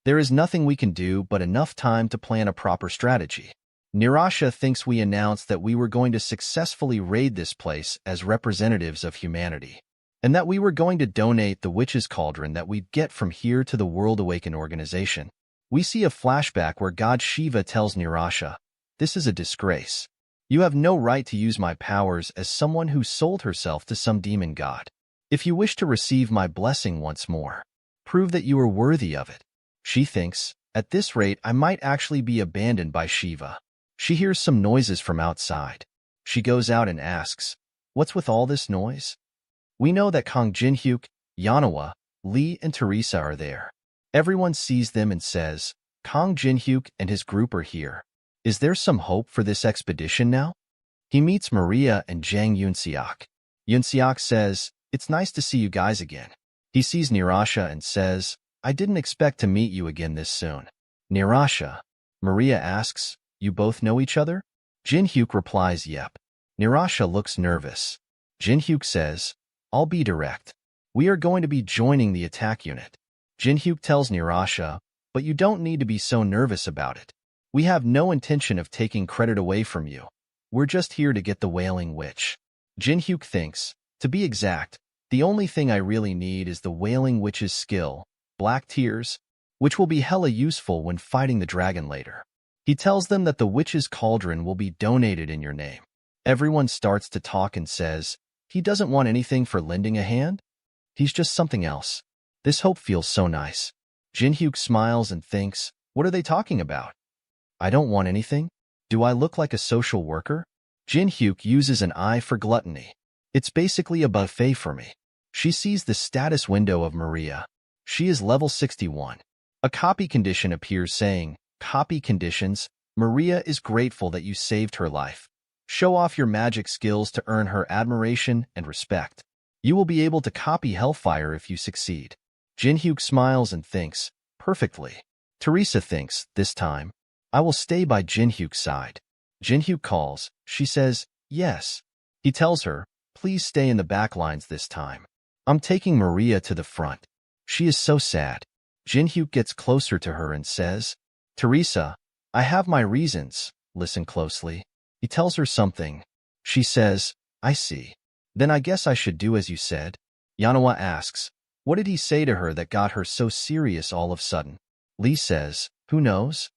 There is nothing we can do but enough time to plan a proper strategy. Nirasha thinks we announced that we were going to successfully raid this place as representatives of humanity, and that we were going to donate the witch's cauldron that we'd get from here to the World Awaken organization. We see a flashback where God Shiva tells Nirasha, this is a disgrace. You have no right to use my powers as someone who sold herself to some demon god. If you wish to receive my blessing once more, prove that you are worthy of it. She thinks, at this rate, I might actually be abandoned by Shiva. She hears some noises from outside. She goes out and asks, what's with all this noise? We know that Kang Jin-hyuk, Yanoa, Lee, and Teresa are there. Everyone sees them and says, Kang Jin-hyuk and his group are here. Is there some hope for this expedition now? He meets Maria and Jang Yoon-seok. Yoon-seok says, it's nice to see you guys again. He sees Nirasha and says, I didn't expect to meet you again this soon. Nirasha, Maria asks, you both know each other? Jin-hyuk replies, yep. Nirasha looks nervous. Jin-hyuk says, I'll be direct. We are going to be joining the attack unit. Jin-hyuk tells Nirasha, but you don't need to be so nervous about it. We have no intention of taking credit away from you. We're just here to get the Wailing Witch. Jin-hyuk thinks, to be exact, the only thing I really need is the Wailing Witch's skill, Black Tears, which will be hella useful when fighting the dragon later. He tells them that the witch's cauldron will be donated in your name. Everyone starts to talk and says, he doesn't want anything for lending a hand? He's just something else. This hope feels so nice. Jin-hyuk smiles and thinks, what are they talking about? I don't want anything? Do I look like a social worker? Jin-hyuk uses an eye for gluttony. It's basically a buffet for me. She sees the status window of Maria. She is level 61. A copy condition appears saying, copy conditions, Maria is grateful that you saved her life. Show off your magic skills to earn her admiration and respect. You will be able to copy Hellfire if you succeed. Jin-hyuk smiles and thinks, perfectly. Teresa thinks, this time, I will stay by Jin-hyuk's side. Jin-hyuk calls. She says, yes. He tells her, please stay in the back lines this time. I'm taking Maria to the front. She is so sad. Jin-hyuk gets closer to her and says, Teresa, I have my reasons. Listen closely. He tells her something. She says, I see. Then I guess I should do as you said. Manhwa asks, what did he say to her that got her so serious all of a sudden? Lee says, who knows?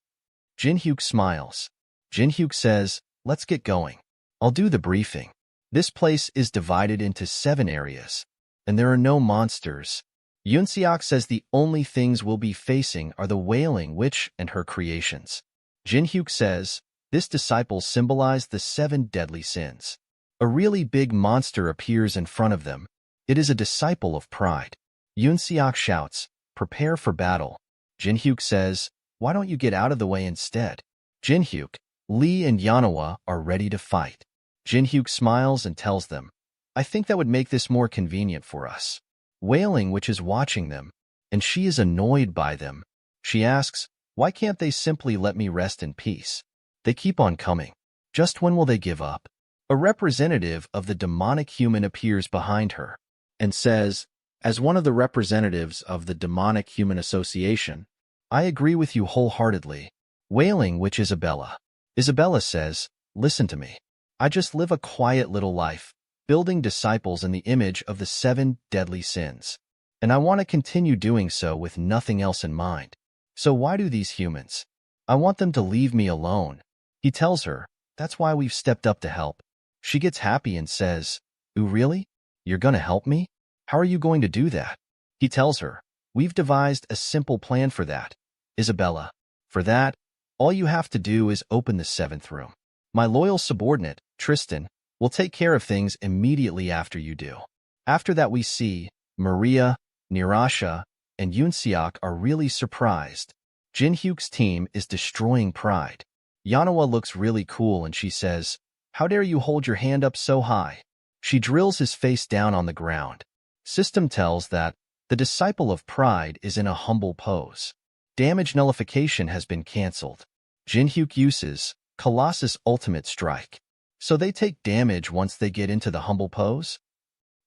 Jin-hyuk smiles. Jin-hyuk says, let's get going. I'll do the briefing. This place is divided into 7 areas, and there are no monsters. Yoon-seok says the only things we'll be facing are the Wailing Witch and her creations. Jin-hyuk says, this disciple symbolized the 7 deadly sins. A really big monster appears in front of them. It is a disciple of pride. Yoon-seok shouts, prepare for battle. Jin-hyuk says, why don't you get out of the way instead? Jin-hyuk, Lee and Manhwa are ready to fight. Jin-hyuk smiles and tells them, I think that would make this more convenient for us. Wailing Witch is watching them, and she is annoyed by them. She asks, why can't they simply let me rest in peace? They keep on coming. Just when will they give up? A representative of the demonic human appears behind her and says, as one of the representatives of the Demonic Human Association, I agree with you wholeheartedly. Wailing Witch Isabella. Isabella says, listen to me. I just live a quiet little life, building disciples in the image of the 7 deadly sins. And I want to continue doing so with nothing else in mind. So why do these humans? I want them to leave me alone. He tells her, that's why we've stepped up to help. She gets happy and says, ooh, really? You're gonna help me? How are you going to do that? He tells her, we've devised a simple plan for that, Isabella. For that, all you have to do is open the 7th room. My loyal subordinate, Tristan, will take care of things immediately after you do. After that we see, Maria, Nirasha, and Yoon-seok are really surprised. Jin-hyuk's team is destroying pride. Manhwa looks really cool and she says, how dare you hold your hand up so high? She drills his face down on the ground. System tells that the disciple of pride is in a humble pose. Damage nullification has been cancelled. Jin-hyuk uses Colossus Ultimate Strike. So they take damage once they get into the humble pose?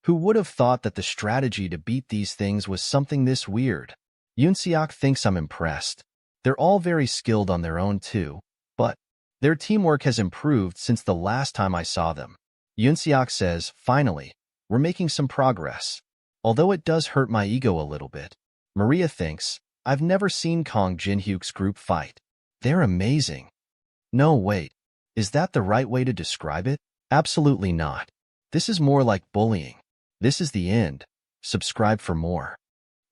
Who would have thought that the strategy to beat these things was something this weird? Yoon-seok thinks I'm impressed. They're all very skilled on their own too, but their teamwork has improved since the last time I saw them. Yoon-seok says, finally, we're making some progress. Although it does hurt my ego a little bit. Maria thinks, I've never seen Kong Jin-hyuk's group fight. They're amazing. No, wait. Is that the right way to describe it? Absolutely not. This is more like bullying. This is the end. Subscribe for more.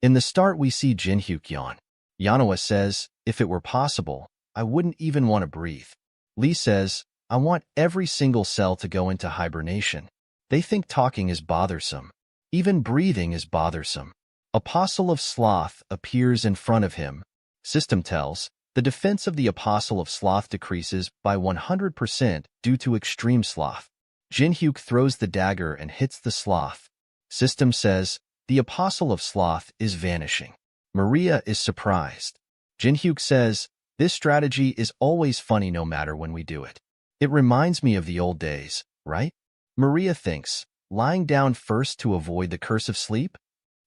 In the start, we see Jin-hyuk yawn. Manhwa says, if it were possible, I wouldn't even want to breathe. Lee says, I want every single cell to go into hibernation. They think talking is bothersome. Even breathing is bothersome. Apostle of Sloth appears in front of him. System tells, the defense of the Apostle of Sloth decreases by 100% due to extreme sloth. Jin-hyuk throws the dagger and hits the sloth. System says, the Apostle of Sloth is vanishing. Maria is surprised. Jin-hyuk says, this strategy is always funny no matter when we do it. It reminds me of the old days, right? Maria thinks, lying down first to avoid the curse of sleep?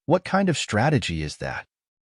What kind of strategy is that?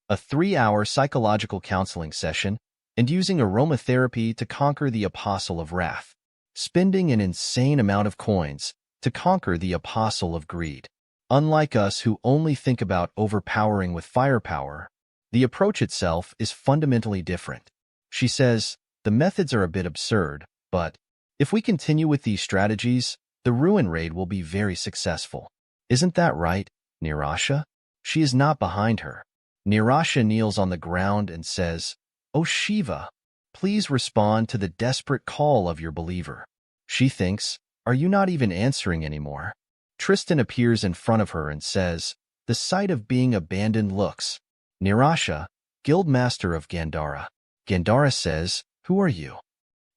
a 3-hour psychological counseling session, and using aromatherapy to conquer the Apostle of Wrath, spending an insane amount of coins to conquer the Apostle of Greed. Unlike us who only think about overpowering with firepower, the approach itself is fundamentally different. She says, the methods are a bit absurd, but if we continue with these strategies, the ruin raid will be very successful. Isn't that right, Nirasha? She is not behind her. Nirasha kneels on the ground and says, "O Shiva, please respond to the desperate call of your believer." She thinks, are you not even answering anymore? Tristan appears in front of her and says, the sight of being abandoned looks. Nirasha, Guildmaster of Gandhara. Gandhara says, who are you?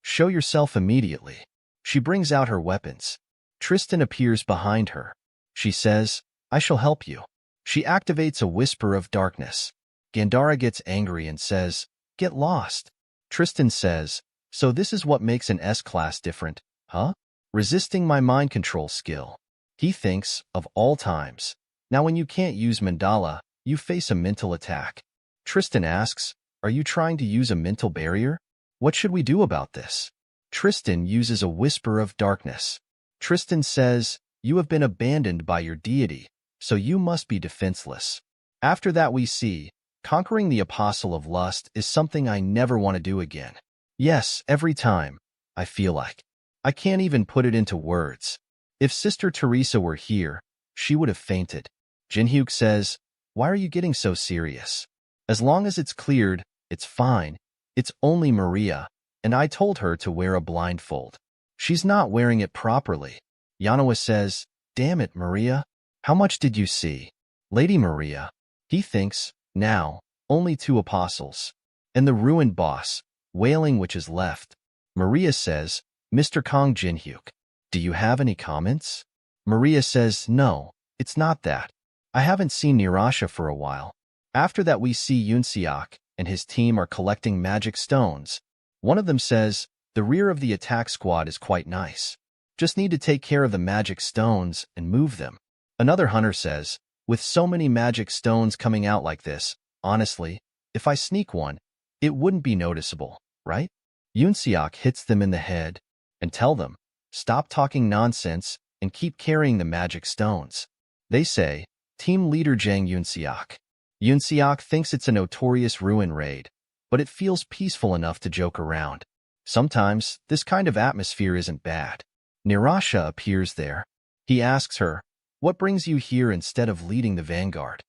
Show yourself immediately. She brings out her weapons. Tristan appears behind her. She says, I shall help you. She activates a whisper of darkness. Gandhara gets angry and says, get lost. Tristan says, so this is what makes an S-class different, huh? Resisting my mind control skill. He thinks, of all times. Now when you can't use mandala, you face a mental attack. Tristan asks, are you trying to use a mental barrier? What should we do about this? Tristan uses a whisper of darkness. Tristan says, you have been abandoned by your deity, so you must be defenseless. After that we see, conquering the Apostle of Lust is something I never want to do again. Yes, every time, I feel like. I can't even put it into words. If Sister Teresa were here, she would have fainted. Jinhyuk says, why are you getting so serious? As long as it's cleared, it's fine. It's only Maria, and I told her to wear a blindfold. She's not wearing it properly. Yanawa says, damn it, Maria. How much did you see? Lady Maria. He thinks, now, only 2 apostles. And the ruined boss, wailing which is left. Maria says, Mr. Kong Jinhyuk, do you have any comments? Maria says, no, it's not that. I haven't seen Nirasha for a while. After that we see Yoonseok and his team are collecting magic stones. One of them says, the rear of the attack squad is quite nice. Just need to take care of the magic stones and move them. Another hunter says, with so many magic stones coming out like this, honestly, if I sneak one, it wouldn't be noticeable, right? Yoonseok hits them in the head and tell them, stop talking nonsense and keep carrying the magic stones. They say, Team Leader Jang Yoonseok. Yoonseok thinks it's a notorious ruin raid, but it feels peaceful enough to joke around. Sometimes, this kind of atmosphere isn't bad. Nirasha appears there. He asks her, what brings you here instead of leading the vanguard?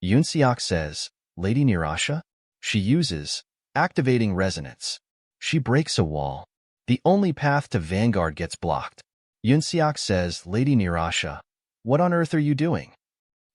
Yoonseok says, Lady Nirasha? She uses, activating resonance. She breaks a wall. The only path to vanguard gets blocked. Yoonseok says, Lady Nirasha, what on earth are you doing?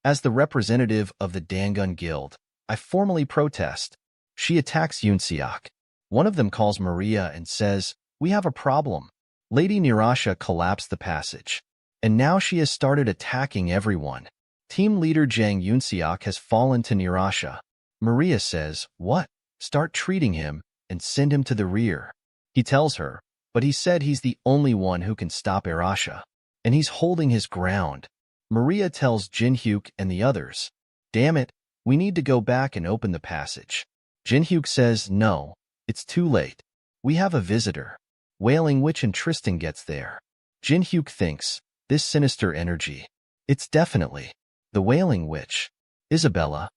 As the representative of the Dangun Guild, I formally protest. She attacks Yoonseok. One of them calls Maria and says, we have a problem. Lady Nirasha collapsed the passage. And now she has started attacking everyone. Team leader Jang Yoonseok has fallen to Nirasha. Maria says, what? Start treating him and send him to the rear. He tells her, but he said he's the only one who can stop Arasha. And he's holding his ground. Maria tells Jinhyuk and the others, damn it, we need to go back and open the passage. Jinhyuk says, no, it's too late. We have a visitor. Wailing Witch and Tristan gets there. Jinhyuk thinks, this sinister energy. It's definitely the Wailing Witch. Isabella.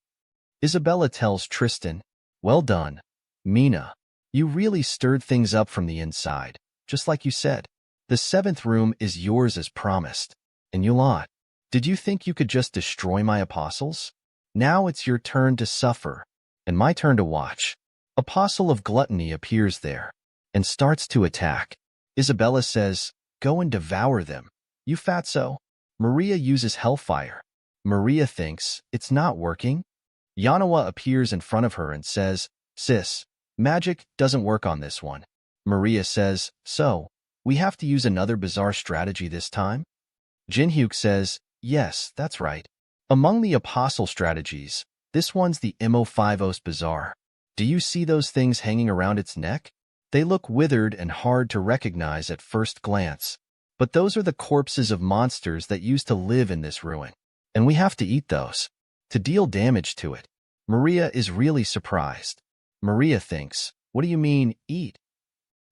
Isabella tells Tristan, well done, Mina. You really stirred things up from the inside, just like you said. The 7th room is yours as promised. And you lot. Did you think you could just destroy my apostles? Now it's your turn to suffer, and my turn to watch. Apostle of Gluttony appears there, and starts to attack. Isabella says, go and devour them, you fatso. Maria uses hellfire. Maria thinks, it's not working. Yanawa appears in front of her and says, sis, magic doesn't work on this one. Maria says, so, we have to use another bizarre strategy this time? Jinhyuk says, yes, that's right. Among the apostle strategies, this one's the Mo5os bizarre. Do you see those things hanging around its neck? They look withered and hard to recognize at first glance. But those are the corpses of monsters that used to live in this ruin. And we have to eat those to deal damage to it. Maria is really surprised. Maria thinks, what do you mean, eat?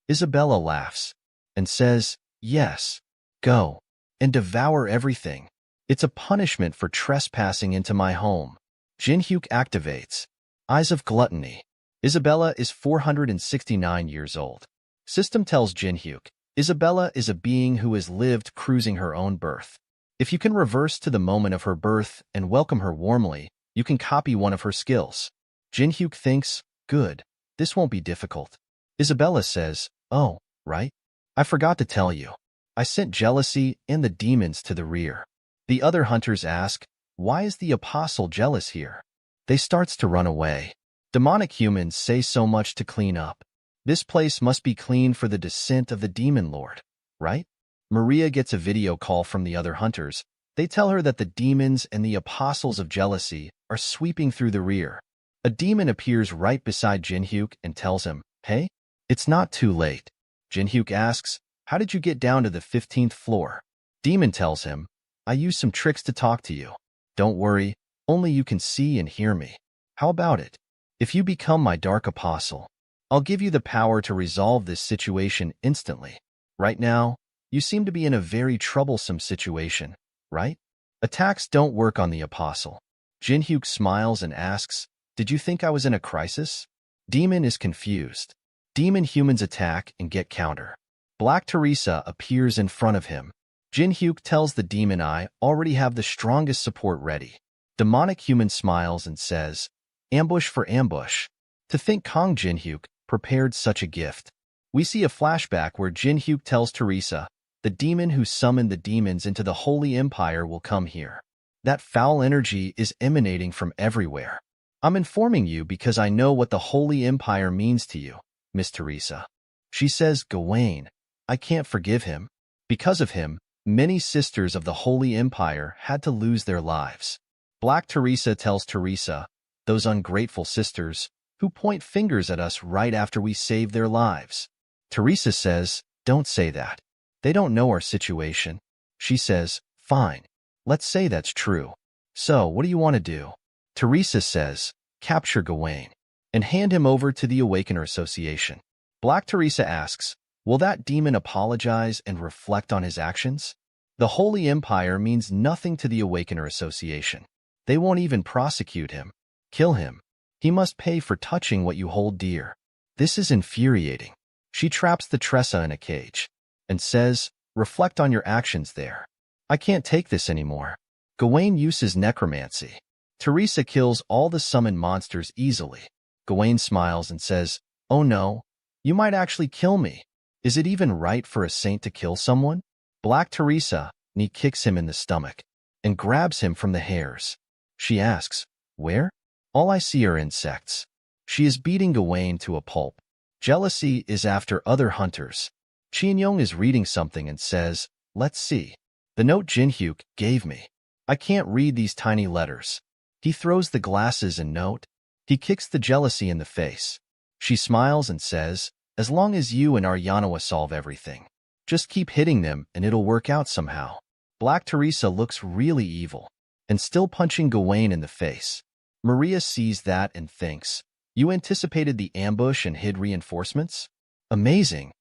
Isabella laughs and says, yes, go and devour everything. It's a punishment for trespassing into my home. Jinhyuk activates. Eyes of Gluttony. Isabella is 469 years old. System tells Jinhyuk, Isabella is a being who has lived cruising her own birth. If you can reverse to the moment of her birth and welcome her warmly, you can copy one of her skills. Jinhyuk thinks, good, this won't be difficult. Isabella says, oh, right? I forgot to tell you. I sent jealousy and the demons to the rear. The other hunters ask, why is the apostle jealous here? They starts to run away. Demonic humans say so much to clean up. This place must be clean for the descent of the demon lord, right? Maria gets a video call from the other hunters. They tell her that the demons and the apostles of jealousy are sweeping through the rear. A demon appears right beside Jinhyuk and tells him, hey, it's not too late. Jinhyuk asks, how did you get down to the 15th floor? Demon tells him, I used some tricks to talk to you. Don't worry, only you can see and hear me. How about it? If you become my dark apostle, I'll give you the power to resolve this situation instantly. Right now, you seem to be in a very troublesome situation, right? Attacks don't work on the apostle. Jinhyuk smiles and asks, did you think I was in a crisis? Demon is confused. Demon humans attack and get counter. Black Teresa appears in front of him. Jinhyuk tells the demon I already have the strongest support ready. Demonic human smiles and says, ambush for ambush. To think Kong Jinhyuk prepared such a gift. We see a flashback where Jinhyuk tells Teresa, the demon who summoned the demons into the Holy Empire will come here. That foul energy is emanating from everywhere. I'm informing you because I know what the Holy Empire means to you, Miss Teresa. She says, Gawain, I can't forgive him. Because of him, many sisters of the Holy Empire had to lose their lives. Black Teresa tells Teresa, those ungrateful sisters, who point fingers at us right after we save their lives. Teresa says, don't say that. They don't know our situation. She says, fine. Let's say that's true. So, what do you want to do? Teresa says, capture Gawain and hand him over to the Awakener Association. Black Teresa asks, will that demon apologize and reflect on his actions? The Holy Empire means nothing to the Awakener Association. They won't even prosecute him. Kill him. He must pay for touching what you hold dear. This is infuriating. She traps the Tressa in a cage and says, reflect on your actions there. I can't take this anymore. Gawain uses necromancy. Teresa kills all the summoned monsters easily. Gawain smiles and says, oh no, you might actually kill me. Is it even right for a saint to kill someone? Black Teresa knee kicks him in the stomach and grabs him from the hairs. She asks, where? All I see are insects. She is beating Gawain to a pulp. Jealousy is after other hunters. Chinyong is reading something and says, let's see. The note Jinhyuk gave me. I can't read these tiny letters. He throws the glasses and note. He kicks the jealousy in the face. She smiles and says, as long as you and our Yanhua solve everything, just keep hitting them and it'll work out somehow. Black Teresa looks really evil and still punching Gawain in the face. Maria sees that and thinks, you anticipated the ambush and hid reinforcements? Amazing.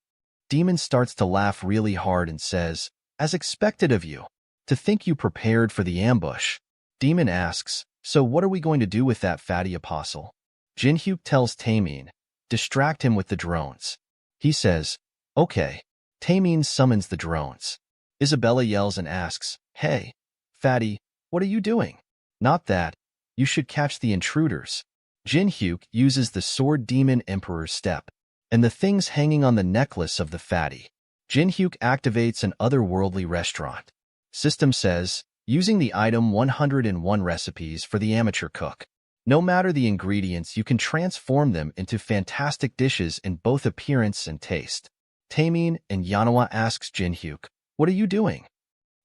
Demon starts to laugh really hard and says, as expected of you. To think you prepared for the ambush. Demon asks, so what are we going to do with that fatty apostle? Jinhyuk tells Taemin, distract him with the drones. He says, okay. Taemin summons the drones. Isabella yells and asks, hey, fatty, what are you doing? Not that. You should catch the intruders. Jinhyuk uses the sword demon emperor's step and the things hanging on the necklace of the fatty. Jinhyuk activates an otherworldly restaurant. System says, using the item 101 recipes for the amateur cook. No matter the ingredients, you can transform them into fantastic dishes in both appearance and taste. Taemin and Yanhua asks Jinhyuk, what are you doing?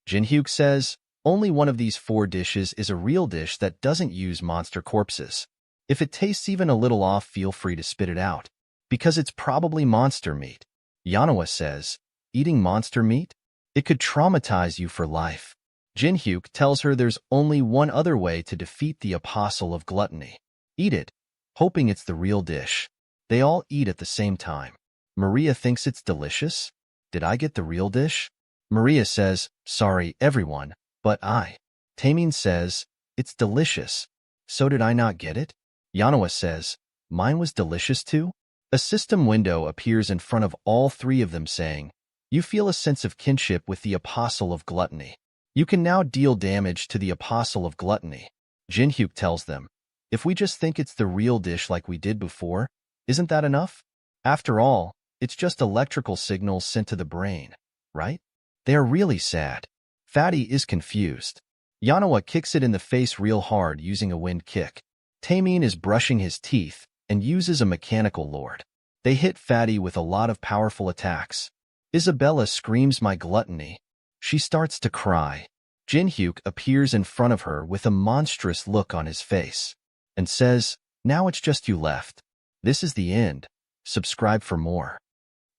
Jinhyuk says, only one of these 4 dishes is a real dish that doesn't use monster corpses. If it tastes even a little off, feel free to spit it out, because it's probably monster meat. Yanhua says, eating monster meat? It could traumatize you for life. Jinhyuk tells her there's only one other way to defeat the Apostle of Gluttony. Eat it, hoping it's the real dish. They all eat at the same time. Maria thinks it's delicious. Did I get the real dish? Maria says, sorry, everyone, but I. Taemin says, it's delicious. So did I not get it? Yanhua says, mine was delicious too? A system window appears in front of all three of them saying, you feel a sense of kinship with the Apostle of Gluttony. You can now deal damage to the Apostle of Gluttony. Jinhyuk tells them, if we just think it's the real dish like we did before, isn't that enough? After all, it's just electrical signals sent to the brain, right? They are really sad. Fatty is confused. Yanhua kicks it in the face real hard using a wind kick. Taemin is brushing his teeth and uses a mechanical lord. They hit Fatty with a lot of powerful attacks. Isabella screams my gluttony. She starts to cry. Jinhyuk appears in front of her with a monstrous look on his face and says, now it's just you left. This is the end. Subscribe for more.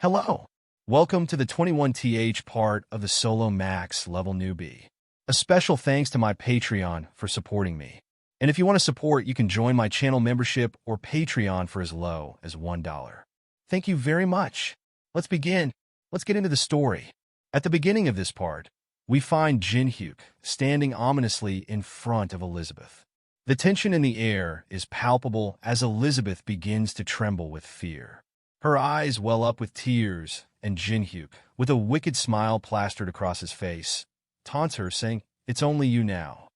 Hello. Welcome to the 21th part of the Solo Max level Newbie. A special thanks to my Patreon for supporting me. And if you want to support, you can join my channel membership or Patreon for as low as $1. Thank you very much. Let's begin. Let's get into the story. At the beginning of this part, we find Jinhyuk standing ominously in front of Elizabeth. The tension in the air is palpable as Elizabeth begins to tremble with fear. Her eyes well up with tears, and Jinhyuk, with a wicked smile plastered across his face, taunts her, saying, it's only you now.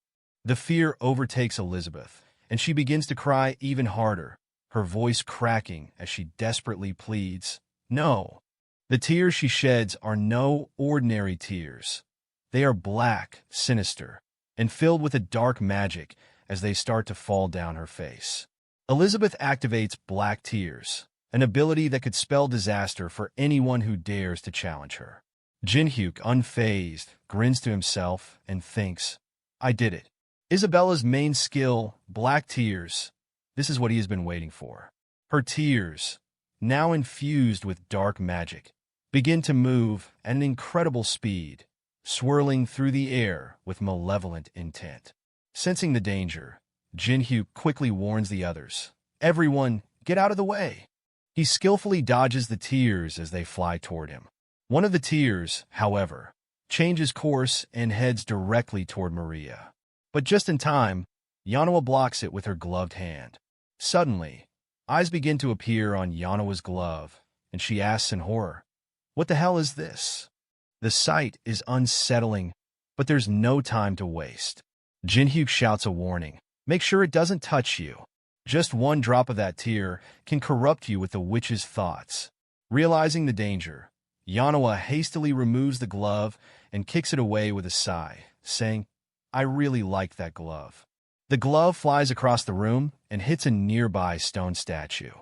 The fear overtakes Elizabeth, and she begins to cry even harder, her voice cracking as she desperately pleads, no. The tears she sheds are no ordinary tears. They are black, sinister, and filled with a dark magic as they start to fall down her face. Elizabeth activates Black Tears, an ability that could spell disaster for anyone who dares to challenge her. Jinhyuk, unfazed, grins to himself and thinks, I did it. Isabella's main skill, Black Tears, this is what he has been waiting for. Her tears, now infused with dark magic, begin to move at an incredible speed, swirling through the air with malevolent intent. Sensing the danger, Jinhyuk quickly warns the others, everyone, get out of the way. He skillfully dodges the tears as they fly toward him. One of the tears, however, changes course and heads directly toward Maria. But just in time, Yanhua blocks it with her gloved hand. Suddenly, eyes begin to appear on Yanhua's glove, and she asks in horror, what the hell is this? The sight is unsettling, but there's no time to waste. Jinhyuk shouts a warning, make sure it doesn't touch you. Just one drop of that tear can corrupt you with the witch's thoughts. Realizing the danger, Yanhua hastily removes the glove and kicks it away with a sigh, saying, I really like that glove. The glove flies across the room and hits a nearby stone statue.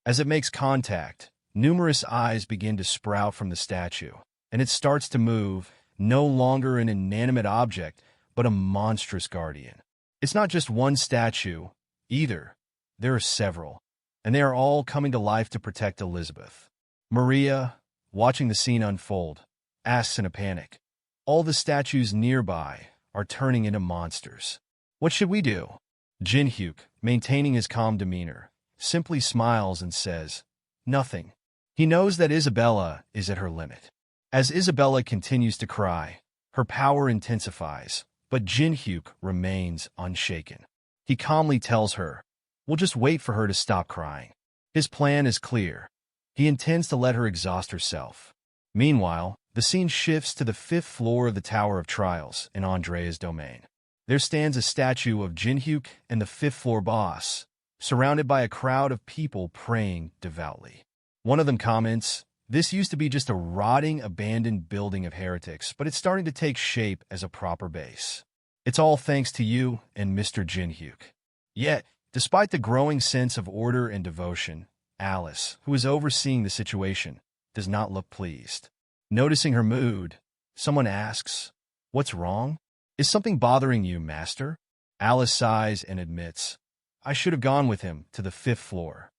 As it makes contact, numerous eyes begin to sprout from the statue, and it starts to move, no longer an inanimate object, but a monstrous guardian. It's not just one statue, either. There are several, and they are all coming to life to protect Elizabeth. Maria, watching the scene unfold, asks in a panic, all the statues nearby are turning into monsters. What should we do? Jinhyuk, maintaining his calm demeanor, simply smiles and says, nothing. He knows that Isabella is at her limit. As Isabella continues to cry, her power intensifies, but Jinhyuk remains unshaken. He calmly tells her, we'll just wait for her to stop crying. His plan is clear. He intends to let her exhaust herself. Meanwhile, the scene shifts to the 5th floor of the Tower of Trials in Andrea's domain. There stands a statue of Jinhyuk and the 5th floor boss, surrounded by a crowd of people praying devoutly. One of them comments, this used to be just a rotting, abandoned building of heretics, but it's starting to take shape as a proper base. It's all thanks to you and Mr. Jinhyuk. Yet, despite the growing sense of order and devotion, Alice, who is overseeing the situation, does not look pleased. Noticing her mood, someone asks, what's wrong? Is something bothering you, master? Alice sighs and admits, I should have gone with him to the 5th floor.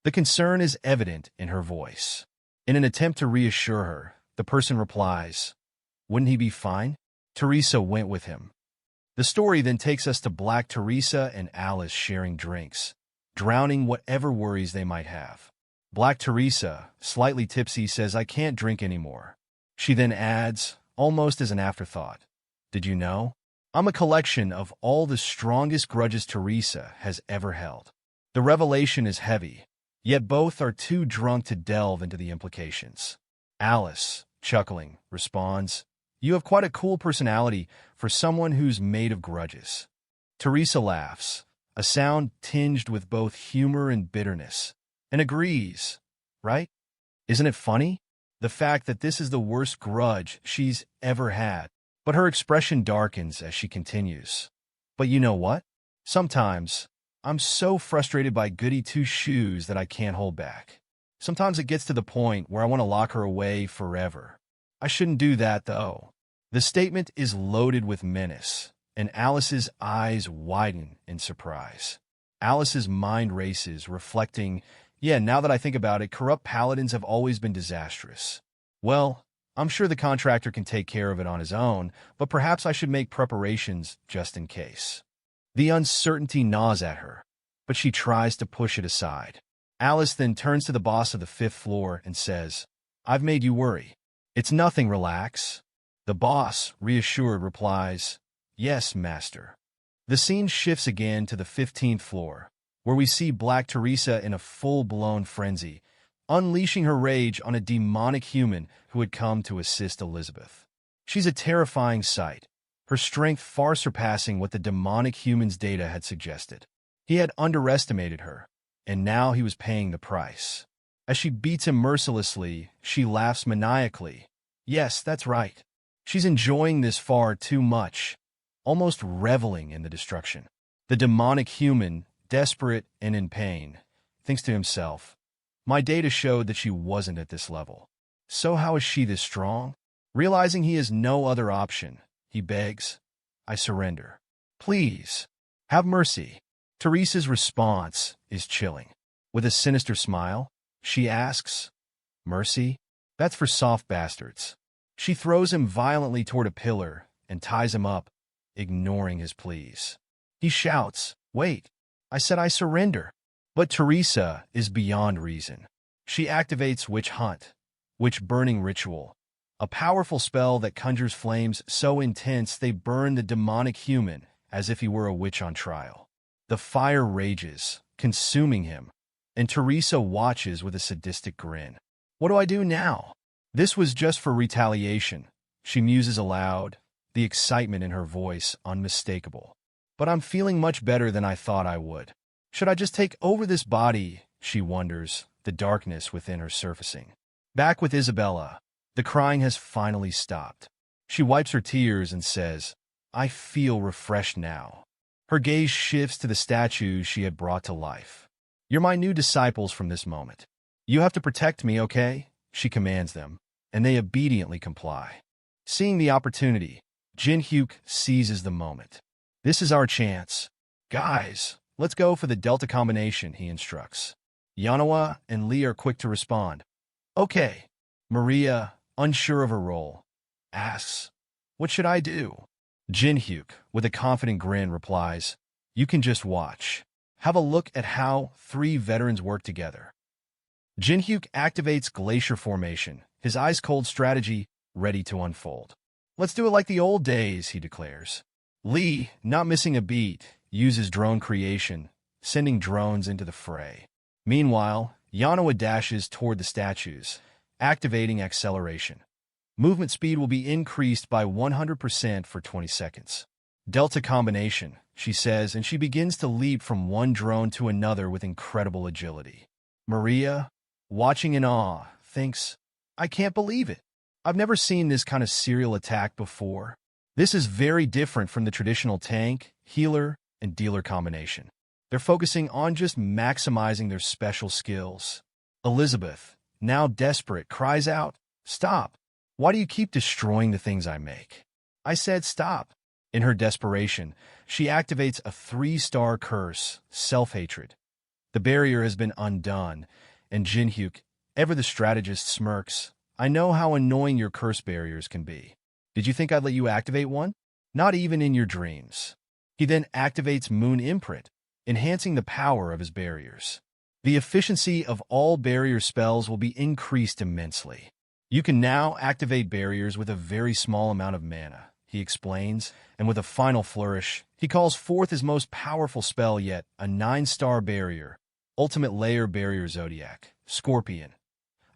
The concern is evident in her voice. In an attempt to reassure her, the person replies, wouldn't he be fine? Teresa went with him. The story then takes us to Black Teresa and Alice sharing drinks. drowning whatever worries they might have. Black Teresa, slightly tipsy, says, "I can't drink anymore." She then adds, almost as an afterthought, "Did you know? I'm a collection of all the strongest grudges Teresa has ever held." The revelation is heavy, yet both are too drunk to delve into the implications. Alice, chuckling, responds, "You have quite a cool personality for someone who's made of grudges." Teresa laughs, a sound tinged with both humor and bitterness, and agrees, "Right? Isn't it funny? The fact that this is the worst grudge she's ever had." But her expression darkens as she continues. "But you know what? Sometimes I'm so frustrated by goody two-shoes that I can't hold back. Sometimes it gets to the point where I want to lock her away forever. I shouldn't do that, though." The statement is loaded with menace, and Alice's eyes widen in surprise. Alice's mind races, reflecting, "Yeah, now that I think about it, corrupt paladins have always been disastrous. Well, I'm sure the contractor can take care of it on his own, but perhaps I should make preparations just in case." The uncertainty gnaws at her, but she tries to push it aside. Alice then turns to the boss of the 5th floor and says, "I've made you worry." "It's nothing, relax." The boss, reassured, replies, "Yes, master." The scene shifts again to the 15th floor, where we see Black Teresa in a full-blown frenzy, unleashing her rage on a demonic human who had come to assist Elizabeth. She's a terrifying sight, her strength far surpassing what the demonic human's data had suggested. He had underestimated her, and now he was paying the price. As she beats him mercilessly, she laughs maniacally. Yes, that's right. She's enjoying this far too much, almost reveling in the destruction. The demonic human, desperate and in pain, thinks to himself, "My data showed that she wasn't at this level. So how is she this strong?" Realizing he has no other option, he begs, "I surrender. Please, have mercy." Teresa's response is chilling. With a sinister smile, she asks, "Mercy? That's for soft bastards." She throws him violently toward a pillar and ties him up, ignoring his pleas. He shouts, "Wait, I said I surrender." But Teresa is beyond reason. She activates Witch Hunt, Witch Burning Ritual, a powerful spell that conjures flames so intense they burn the demonic human as if he were a witch on trial. The fire rages, consuming him, and Teresa watches with a sadistic grin. "What do I do now?" "This was just for retaliation," she muses aloud, the excitement in her voice unmistakable. "But I'm feeling much better than I thought I would. Should I just take over this body?" she wonders, the darkness within her surfacing. Back with Isabella, the crying has finally stopped. She wipes her tears and says, "I feel refreshed now." Her gaze shifts to the statues she had brought to life. "You're my new disciples from this moment. You have to protect me, okay?" she commands them, and they obediently comply. Seeing the opportunity, Jinhyuk seizes the moment. "This is our chance. Guys, let's go for the Delta combination," he instructs. Yanawa and Lee are quick to respond. "Okay." Maria, unsure of her role, asks, "What should I do?" Jinhyuk, with a confident grin, replies, "You can just watch. Have a look at how 3 veterans work together." Jinhyuk activates Glacier Formation, his ice-cold strategy ready to unfold. "Let's do it like the old days," he declares. Lee, not missing a beat, uses drone creation, sending drones into the fray. Meanwhile, Yanawa dashes toward the statues, activating acceleration. Movement speed will be increased by 100% for 20 seconds. "Delta combination," she says, and she begins to leap from one drone to another with incredible agility. Maria, watching in awe, thinks, "I can't believe it. I've never seen this kind of serial attack before. This is very different from the traditional tank, healer, and dealer combination. They're focusing on just maximizing their special skills." Elizabeth, now desperate, cries out, "Stop! Why do you keep destroying the things I make?" "I said stop." In her desperation, she activates a 3-star curse, self-hatred. The barrier has been undone, and Jinhyuk, ever the strategist, smirks. "I know how annoying your curse barriers can be. Did you think I'd let you activate one? Not even in your dreams." He then activates Moon Imprint, enhancing the power of his barriers. The efficiency of all barrier spells will be increased immensely. You can now activate barriers with a very small amount of mana, he explains, and with a final flourish, he calls forth his most powerful spell yet, a 9-star barrier, Ultimate Layer Barrier Zodiac, Scorpion.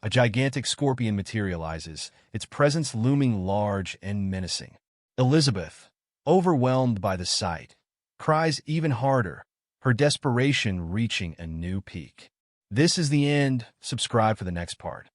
A gigantic scorpion materializes, its presence looming large and menacing. Elizabeth, overwhelmed by the sight, cries even harder, her desperation reaching a new peak. This is the end. Subscribe for the next part.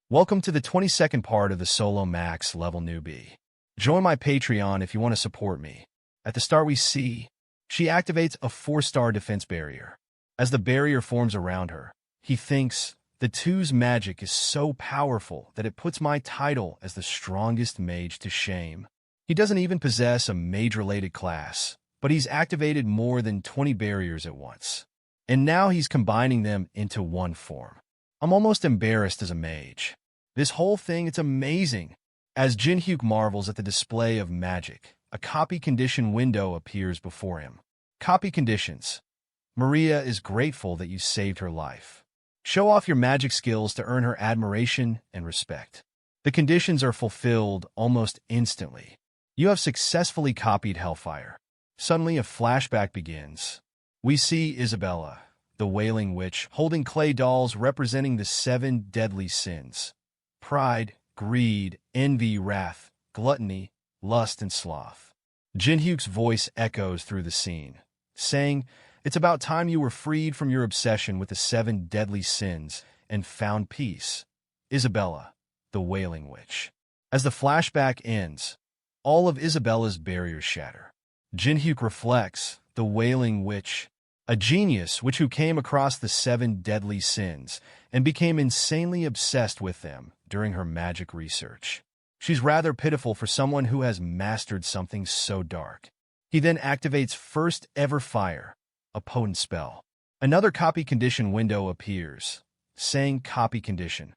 Welcome to the 22nd part of the Solo Max level Newbie. Join my Patreon if you want to support me. At the start we see, she activates a 4-star defense barrier. As the barrier forms around her, he thinks, the two's magic is so powerful that it puts my title as the strongest mage to shame. He doesn't even possess a mage-related class, but he's activated more than 20 barriers at once. And now he's combining them into one form. I'm almost embarrassed as a mage. This whole thing, it's amazing. As Jinhyuk marvels at the display of magic, a copy condition window appears before him. Copy conditions. Maria is grateful that you saved her life. Show off your magic skills to earn her admiration and respect. The conditions are fulfilled almost instantly. You have successfully copied Hellfire. Suddenly, a flashback begins. We see Isabella, the Wailing Witch, holding clay dolls representing the 7 deadly sins: pride, greed, envy, wrath, gluttony, lust, and sloth. Jinhyuk's voice echoes through the scene, saying, "It's about time you were freed from your obsession with the 7 deadly sins and found peace." Isabella, the Wailing Witch. As the flashback ends, all of Isabella's barriers shatter. Jinhyuk reflects, the Wailing Witch, a genius who came across the 7 deadly sins and became insanely obsessed with them during her magic research. She's rather pitiful for someone who has mastered something so dark. He then activates First Ever Fire, a potent spell. Another copy condition window appears, saying copy condition.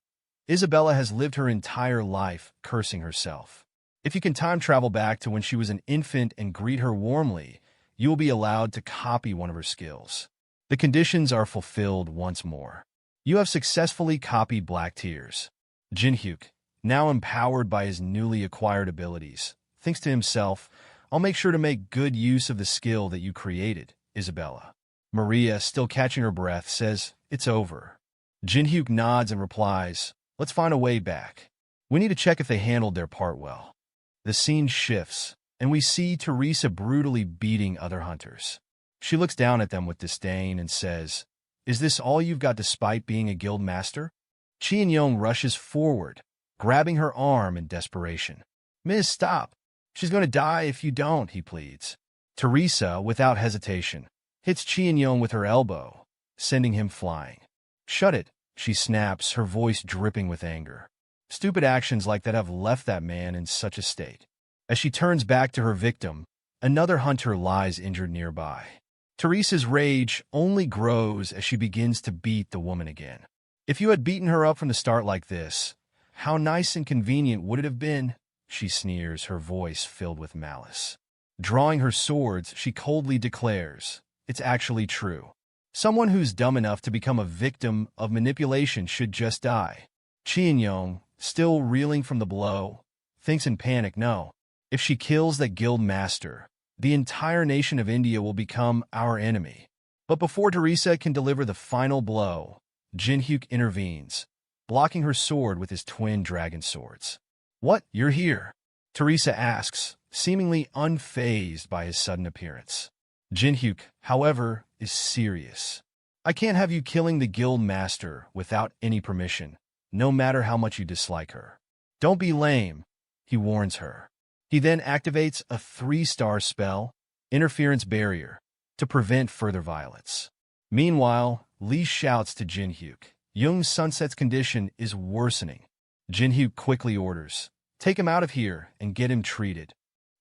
Isabella has lived her entire life cursing herself. If you can time travel back to when she was an infant and greet her warmly, you will be allowed to copy one of her skills. The conditions are fulfilled once more. You have successfully copied Black Tears. Jinhyuk, now empowered by his newly acquired abilities, thinks to himself, I'll make sure to make good use of the skill that you created, Isabella. Maria, still catching her breath, says, it's over. Jinhyuk nods and replies, let's find a way back. We need to check if they handled their part well. The scene shifts, and we see Teresa brutally beating other hunters. She looks down at them with disdain and says, is this all you've got despite being a guild master? Chi-Yong rushes forward, grabbing her arm in desperation. Miss, stop. She's going to die if you don't, he pleads. Teresa, without hesitation, hits Chi-Yong with her elbow, sending him flying. Shut it, she snaps, her voice dripping with anger. Stupid actions like that have left that man in such a state. As she turns back to her victim, another hunter lies injured nearby. Teresa's rage only grows as she begins to beat the woman again. If you had beaten her up from the start like this, how nice and convenient would it have been? She sneers, her voice filled with malice. Drawing her swords, she coldly declares, it's actually true. Someone who's dumb enough to become a victim of manipulation should just die. Chi-Yong, still reeling from the blow, thinks in panic, no. If she kills that guild master, the entire nation of India will become our enemy. But before Teresa can deliver the final blow, Jinhyuk intervenes, blocking her sword with his twin dragon swords. What, you're here? Teresa asks, seemingly unfazed by his sudden appearance. Jinhyuk, however, is serious. I can't have you killing the guild master without any permission, no matter how much you dislike her. Don't be lame, he warns her. He then activates a 3-star spell, Interference Barrier, to prevent further violence. Meanwhile, Lee shouts to Jinhyuk, Young's sunset's condition is worsening. Jinhyuk quickly orders, take him out of here and get him treated.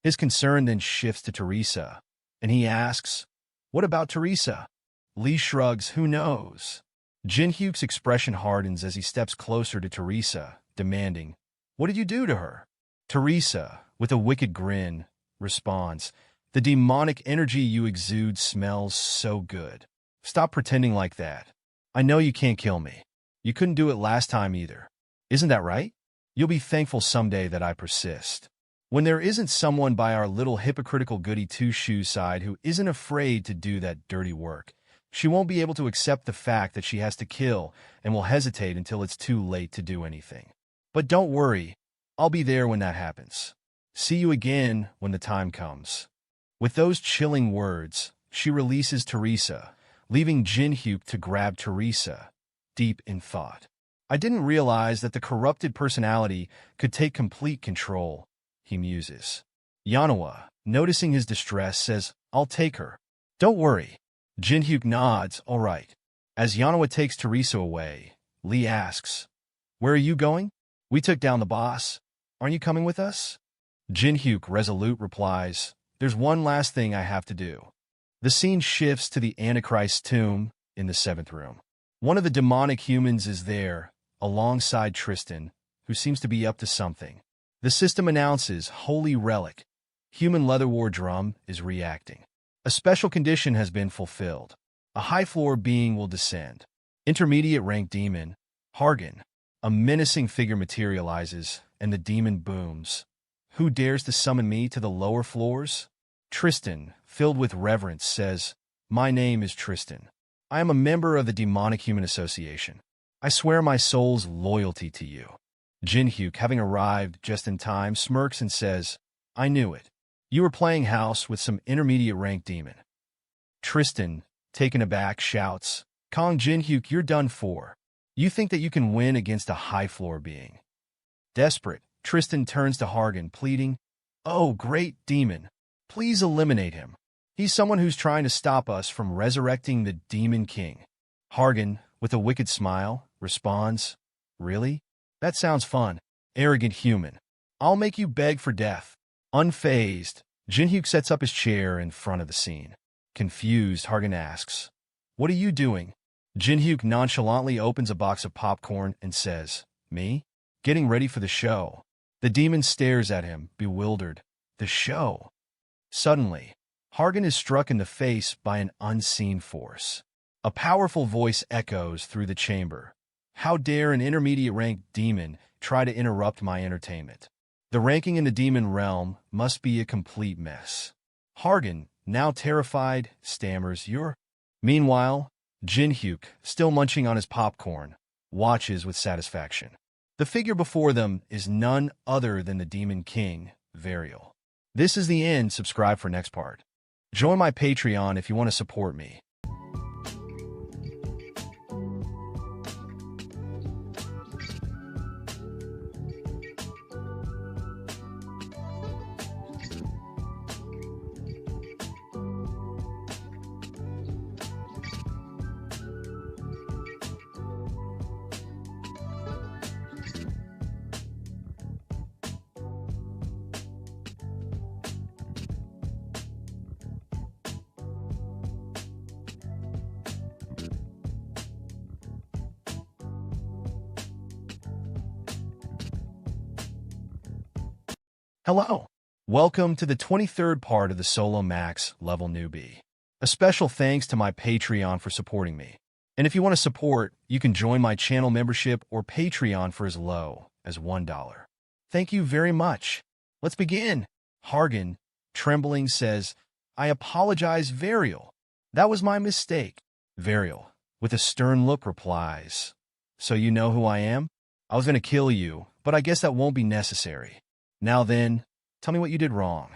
His concern then shifts to Teresa, and he asks, what about Teresa? Lee shrugs, who knows? Jinhyuk's expression hardens as he steps closer to Teresa, demanding, what did you do to her? Teresa, with a wicked grin, responds, the demonic energy you exude smells so good. Stop pretending like that. I know you can't kill me. You couldn't do it last time either. Isn't that right? You'll be thankful someday that I persist. When there isn't someone by our little hypocritical goody two-shoes side who isn't afraid to do that dirty work, she won't be able to accept the fact that she has to kill and will hesitate until it's too late to do anything. But don't worry, I'll be there when that happens. See you again when the time comes. With those chilling words, she releases Teresa, leaving Jin-hyuk to grab Teresa, deep in thought. I didn't realize that the corrupted personality could take complete control, he muses. Manhwa, noticing his distress, says, I'll take her. Don't worry. Jin-hyuk nods, all right. As Manhwa takes Teresa away, Lee asks, Where are you going? We took down the boss. Aren't you coming with us? Jin-hyuk, resolute, replies, There's one last thing I have to do. The scene shifts to the Antichrist's tomb in the 7th room. One of the demonic humans is there, alongside Tristan, who seems to be up to something. The system announces Holy Relic. Human leather war drum is reacting. A special condition has been fulfilled. A high-floor being will descend. Intermediate rank demon, Hargan. A menacing figure materializes, and the demon booms. Who dares to summon me to the lower floors? Tristan, filled with reverence, says, My name is Tristan. I am a member of the Demonic Human Association. I swear my soul's loyalty to you. Jin-hyuk, having arrived just in time, smirks and says, I knew it. You were playing house with some intermediate rank demon. Tristan, taken aback, shouts, Kong Jin-hyuk, you're done for. You think that you can win against a high-floor being. Desperate, Tristan turns to Hargan, pleading, Oh, great demon, please eliminate him. He's someone who's trying to stop us from resurrecting the Demon King. Hargan, with a wicked smile, responds, Really? That sounds fun. Arrogant human. I'll make you beg for death. Unfazed, Jin-hyuk sets up his chair in front of the scene. Confused, Hargan asks, What are you doing? Jin-hyuk nonchalantly opens a box of popcorn and says, Me? Getting ready for the show. The demon stares at him, bewildered. The show? Suddenly, Hargan is struck in the face by an unseen force. A powerful voice echoes through the chamber. How dare an intermediate-ranked demon try to interrupt my entertainment? The ranking in the demon realm must be a complete mess. Hargan, now terrified, stammers, You're... Meanwhile, Jin-hyuk, still munching on his popcorn, watches with satisfaction. The figure before them is none other than the Demon King, Varial. This is the end. Subscribe for next part. Join my Patreon if you want to support me. Hello. Welcome to the 23rd part of the Solo Max level Newbie. A special thanks to my Patreon for supporting me. And if you want to support, you can join my channel membership or Patreon for as low as $1. Thank you very much. Let's begin. Hargan, trembling, says, I apologize, Varial. That was my mistake. Varial, with a stern look, replies, So you know who I am? I was going to kill you, but I guess that won't be necessary. Now then, tell me what you did wrong.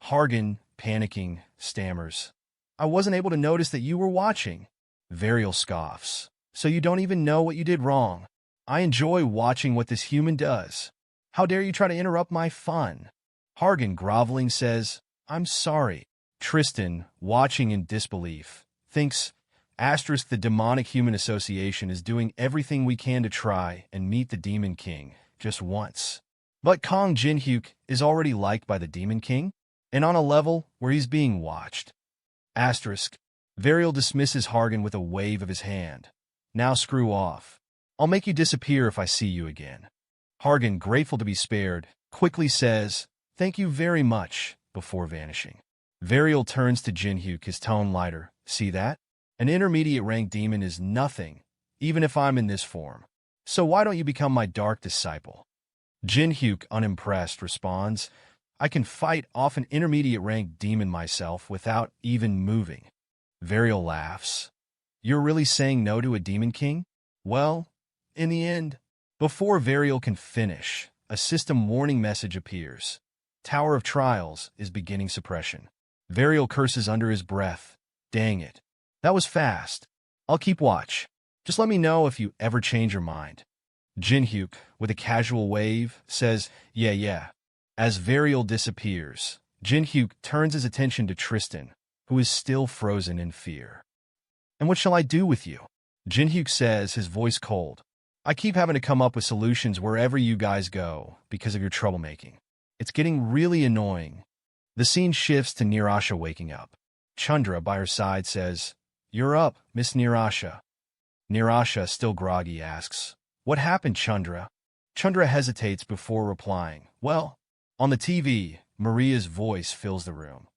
Hargan, panicking, stammers, I wasn't able to notice that you were watching. Varial scoffs, So you don't even know what you did wrong. I enjoy watching what this human does. How dare you try to interrupt my fun? Hargan, groveling, says, I'm sorry. Tristan, watching in disbelief, thinks, the Demonic Human Association is doing everything we can to try and meet the Demon King just once. But Kong Jin-hyuk is already liked by the Demon King, and on a level where he's being watched. Varial dismisses Hargan with a wave of his hand. Now screw off. I'll make you disappear if I see you again. Hargan, grateful to be spared, quickly says, Thank you very much, before vanishing. Varial turns to Jin-hyuk, his tone lighter. See that? An intermediate rank demon is nothing, even if I'm in this form. So why don't you become my dark disciple? Jinhyuk, unimpressed, responds, I can fight off an intermediate rank demon myself without even moving. Varial laughs. You're really saying no to a demon king? Well, in the end, before Varial can finish, a system warning message appears. Tower of Trials is beginning suppression. Varial curses under his breath. Dang it. That was fast. I'll keep watch. Just let me know if you ever change your mind. Jinhyuk, with a casual wave, says, yeah. As Varial disappears, Jinhyuk turns his attention to Tristan, who is still frozen in fear. And what shall I do with you? Jinhyuk says, his voice cold. I keep having to come up with solutions wherever you guys go because of your troublemaking. It's getting really annoying. The scene shifts to Nirasha waking up. Chandra, by her side, says, You're up, Miss Nirasha. Nirasha, still groggy, asks, What happened, Chandra? Chandra hesitates before replying. Well, on the TV, Maria's voice fills the room.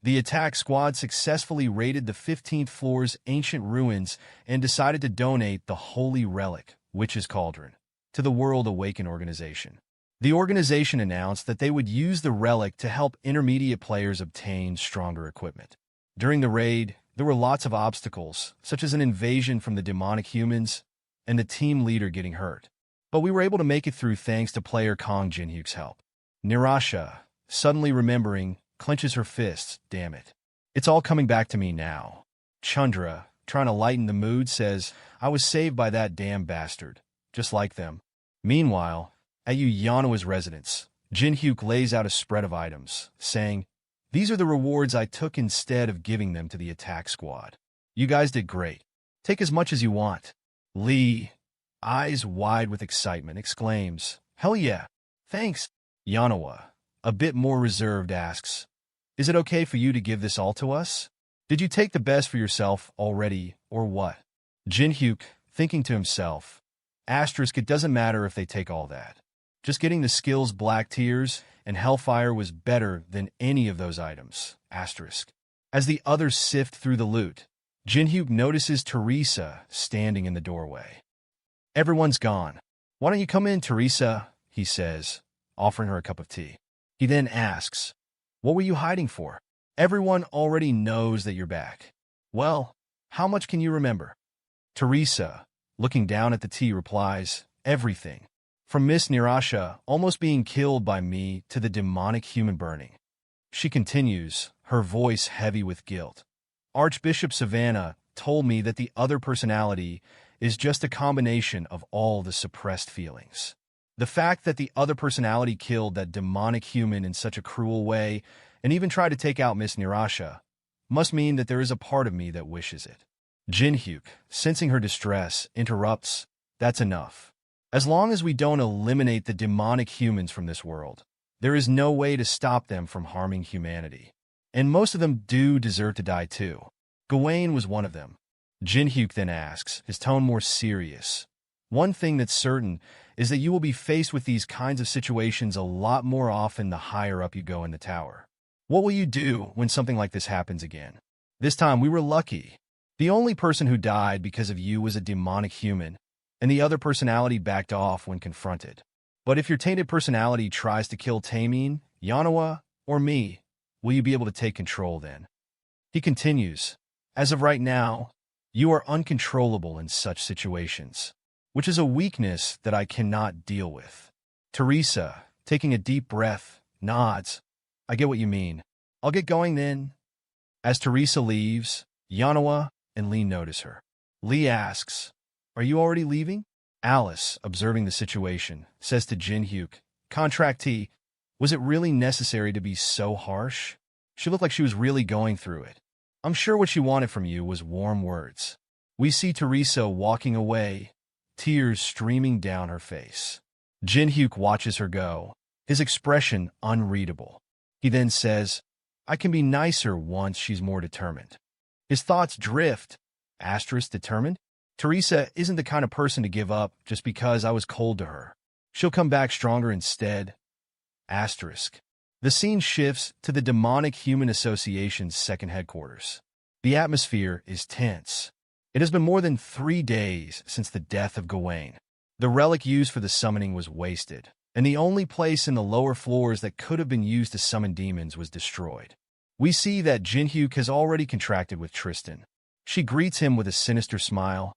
The attack squad successfully raided the 15th floor's ancient ruins and decided to donate the holy relic, Witch's Cauldron, to the World Awaken organization. The organization announced that they would use the relic to help intermediate players obtain stronger equipment. During the raid, there were lots of obstacles, such as an invasion from the demonic humans and the team leader getting hurt. But we were able to make it through thanks to player Kong Jinhyuk's help. Nirasha, suddenly remembering, clenches her fists. Damn it. It's all coming back to me now. Chandra, trying to lighten the mood, says, I was saved by that damn bastard. Just like them. Meanwhile, at Yunoa's residence, Jinhyuk lays out a spread of items, saying, These are the rewards I took instead of giving them to the attack squad. You guys did great. Take as much as you want. Lee, eyes wide with excitement, exclaims, Hell yeah. Thanks. Yunoa, a bit more reserved, asks, Is it okay for you to give this all to us? Did you take the best for yourself already, or what? Jinhyuk, thinking to himself, it doesn't matter if they take all that. Just getting the skills Black Tears and Hellfire was better than any of those items. As the others sift through the loot, Jinhyuk notices Teresa standing in the doorway. Everyone's gone. Why don't you come in, Teresa? He says, offering her a cup of tea. He then asks, What were you hiding for? Everyone already knows that you're back. Well, how much can you remember? Teresa, looking down at the tea, replies, Everything. From Miss Nirasha almost being killed by me to the demonic human burning. She continues, her voice heavy with guilt. Archbishop Savannah told me that the other personality is just a combination of all the suppressed feelings. The fact that the other personality killed that demonic human in such a cruel way and even tried to take out Miss Nirasha must mean that there is a part of me that wishes it. Jinhyuk, sensing her distress, interrupts, That's enough. As long as we don't eliminate the demonic humans from this world, there is no way to stop them from harming humanity. And most of them do deserve to die too. Gawain was one of them. Jinhyuk then asks, his tone more serious. One thing that's certain is that you will be faced with these kinds of situations a lot more often the higher up you go in the tower. What will you do when something like this happens again? This time we were lucky. The only person who died because of you was a demonic human, and the other personality backed off when confronted. But if your tainted personality tries to kill Taemin, Yunoa, or me, will you be able to take control then? He continues, As of right now, you are uncontrollable in such situations, which is a weakness that I cannot deal with. Teresa, taking a deep breath, nods. I get what you mean. I'll get going then. As Teresa leaves, Yunoa and Lee notice her. Lee asks, Are you already leaving? Alice, observing the situation, says to Jinhyuk, Contractee, was it really necessary to be so harsh? She looked like she was really going through it. I'm sure what she wanted from you was warm words. We see Teresa walking away, tears streaming down her face. Jinhyuk watches her go, his expression unreadable. He then says, I can be nicer once she's more determined. His thoughts drift. Determined? Teresa isn't the kind of person to give up just because I was cold to her. She'll come back stronger instead. The scene shifts to the Demonic Human Association's second headquarters. The atmosphere is tense. It has been more than 3 days since the death of Gawain. The relic used for the summoning was wasted, and the only place in the lower floors that could have been used to summon demons was destroyed. We see that Jinhyuk has already contracted with Tristan. She greets him with a sinister smile.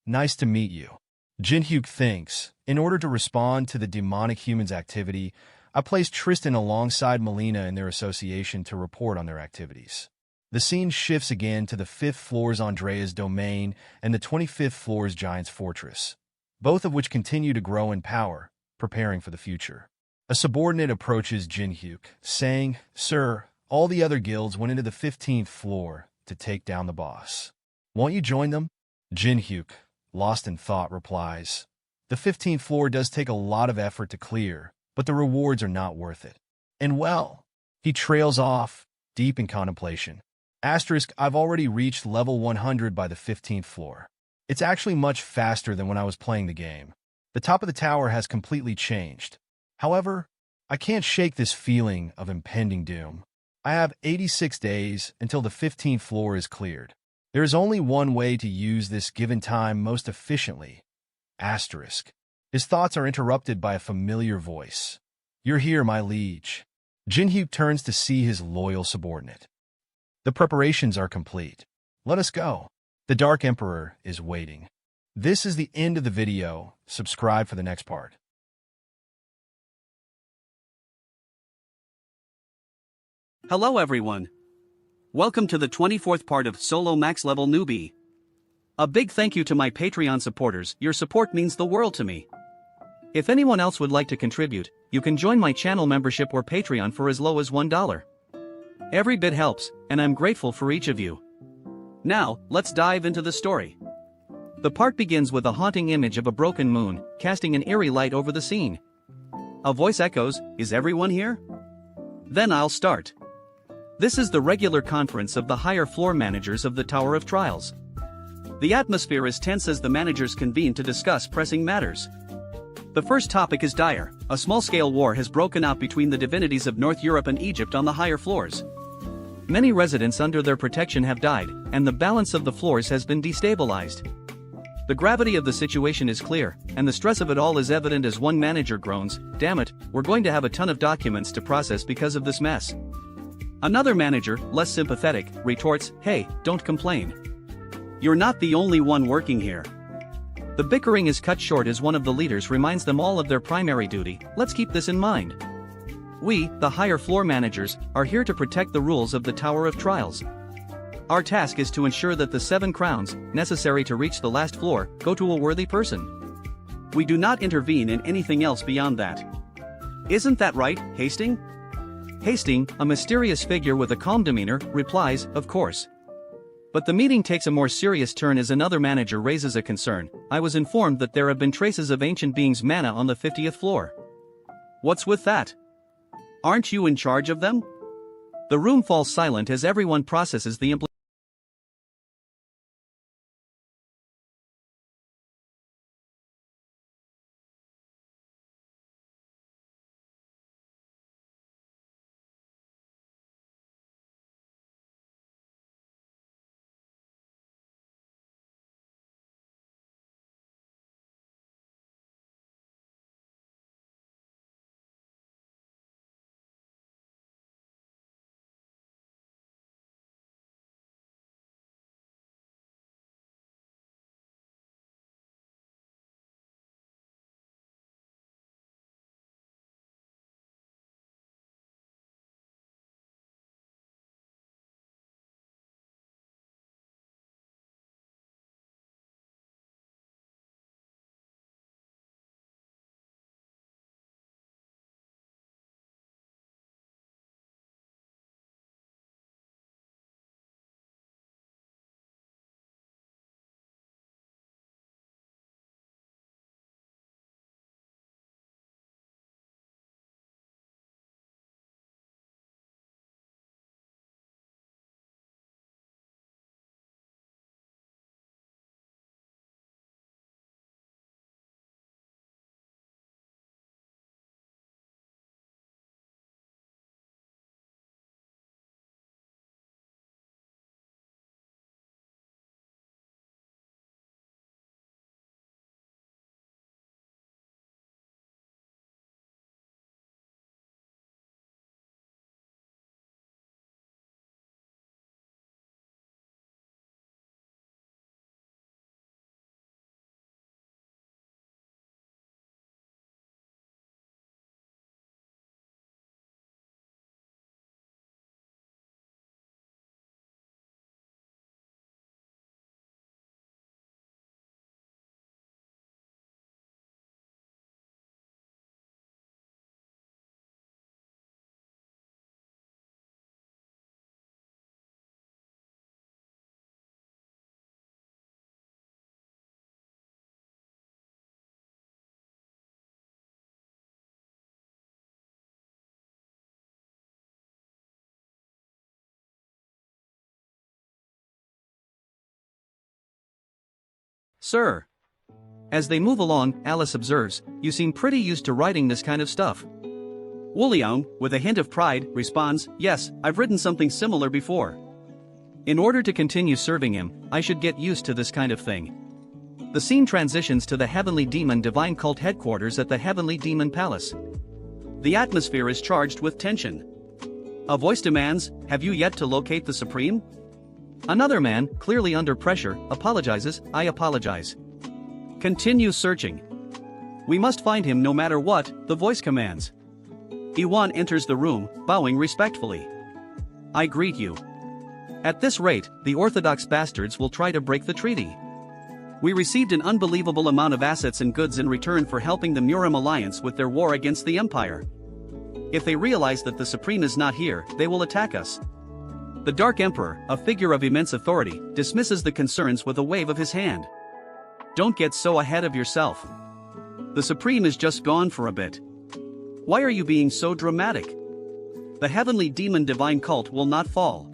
Nice to meet you. Jinhyuk thinks, in order to respond to the demonic human's activity, I placed Tristan alongside Melina in their association to report on their activities. The scene shifts again to the 5th floor's Andrea's domain and the 25th floor's Giant's Fortress, both of which continue to grow in power, preparing for the future. A subordinate approaches Jinhyuk, saying, "Sir, all the other guilds went into the 15th floor to take down the boss. Won't you join them?" Jinhyuk, lost in thought, replies, "The 15th floor does take a lot of effort to clear, but the rewards are not worth it." And well, he trails off, deep in contemplation. Asterisk, I've already reached level 100 by the 15th floor. It's actually much faster than when I was playing the game. The top of the tower has completely changed. However, I can't shake this feeling of impending doom. I have 86 days until the 15th floor is cleared. There is only one way to use this given time most efficiently. Asterisk. His thoughts are interrupted by a familiar voice. "You're here, my liege." Jinhyuk turns to see his loyal subordinate. The preparations are complete. Let us go. The Dark Emperor is waiting. This is the end of the video. Subscribe for the next part. Hello everyone. Welcome to the 24th part of Solo Max Level Newbie. A big thank you to my Patreon supporters, your support means the world to me. If anyone else would like to contribute, you can join my channel membership or Patreon for as low as $1. Every bit helps, and I'm grateful for each of you. Now, let's dive into the story. The part begins with a haunting image of a broken moon, casting an eerie light over the scene. A voice echoes, "Is everyone here?" Then I'll start. This is the regular conference of the higher floor managers of the Tower of Trials. The atmosphere is tense as the managers convene to discuss pressing matters. The first topic is dire. A small-scale war has broken out between the divinities of North Europe and Egypt on the higher floors. Many residents under their protection have died, and the balance of the floors has been destabilized. The gravity of the situation is clear, and the stress of it all is evident as one manager groans, "Damn it, we're going to have a ton of documents to process because of this mess." Another manager, less sympathetic, retorts, "Hey, don't complain. You're not the only one working here." The bickering is cut short as one of the leaders reminds them all of their primary duty. Let's keep this in mind. We, the higher floor managers, are here to protect the rules of the Tower of Trials. Our task is to ensure that the 7 crowns, necessary to reach the last floor, go to a worthy person. We do not intervene in anything else beyond that. Isn't that right, Hastings? Hastings, a mysterious figure with a calm demeanor, replies, "Of course." But the meeting takes a more serious turn as another manager raises a concern. "I was informed that there have been traces of ancient beings' mana on the 50th floor. What's with that? Aren't you in charge of them?" The room falls silent as everyone processes the implications. sir. As they move along, Alice observes, you seem pretty used to writing this kind of stuff. Wu Liang, with a hint of pride, responds, yes, I've written something similar before. In order to continue serving him, I should get used to this kind of thing. The scene transitions to the Heavenly Demon Divine Cult headquarters at the Heavenly Demon Palace. The atmosphere is charged with tension. A voice demands, have you yet to locate the Supreme? Another man, clearly under pressure, apologizes, I apologize. Continue searching. We must find him no matter what, the voice commands. Iwan enters the room, bowing respectfully. I greet you. At this rate, the Orthodox bastards will try to break the treaty. We received an unbelievable amount of assets and goods in return for helping the Murim Alliance with their war against the Empire. If they realize that the Supreme is not here, they will attack us. The Dark Emperor, a figure of immense authority, dismisses the concerns with a wave of his hand. Don't get so ahead of yourself. The Supreme is just gone for a bit. Why are you being so dramatic? The Heavenly Demon Divine Cult will not fall.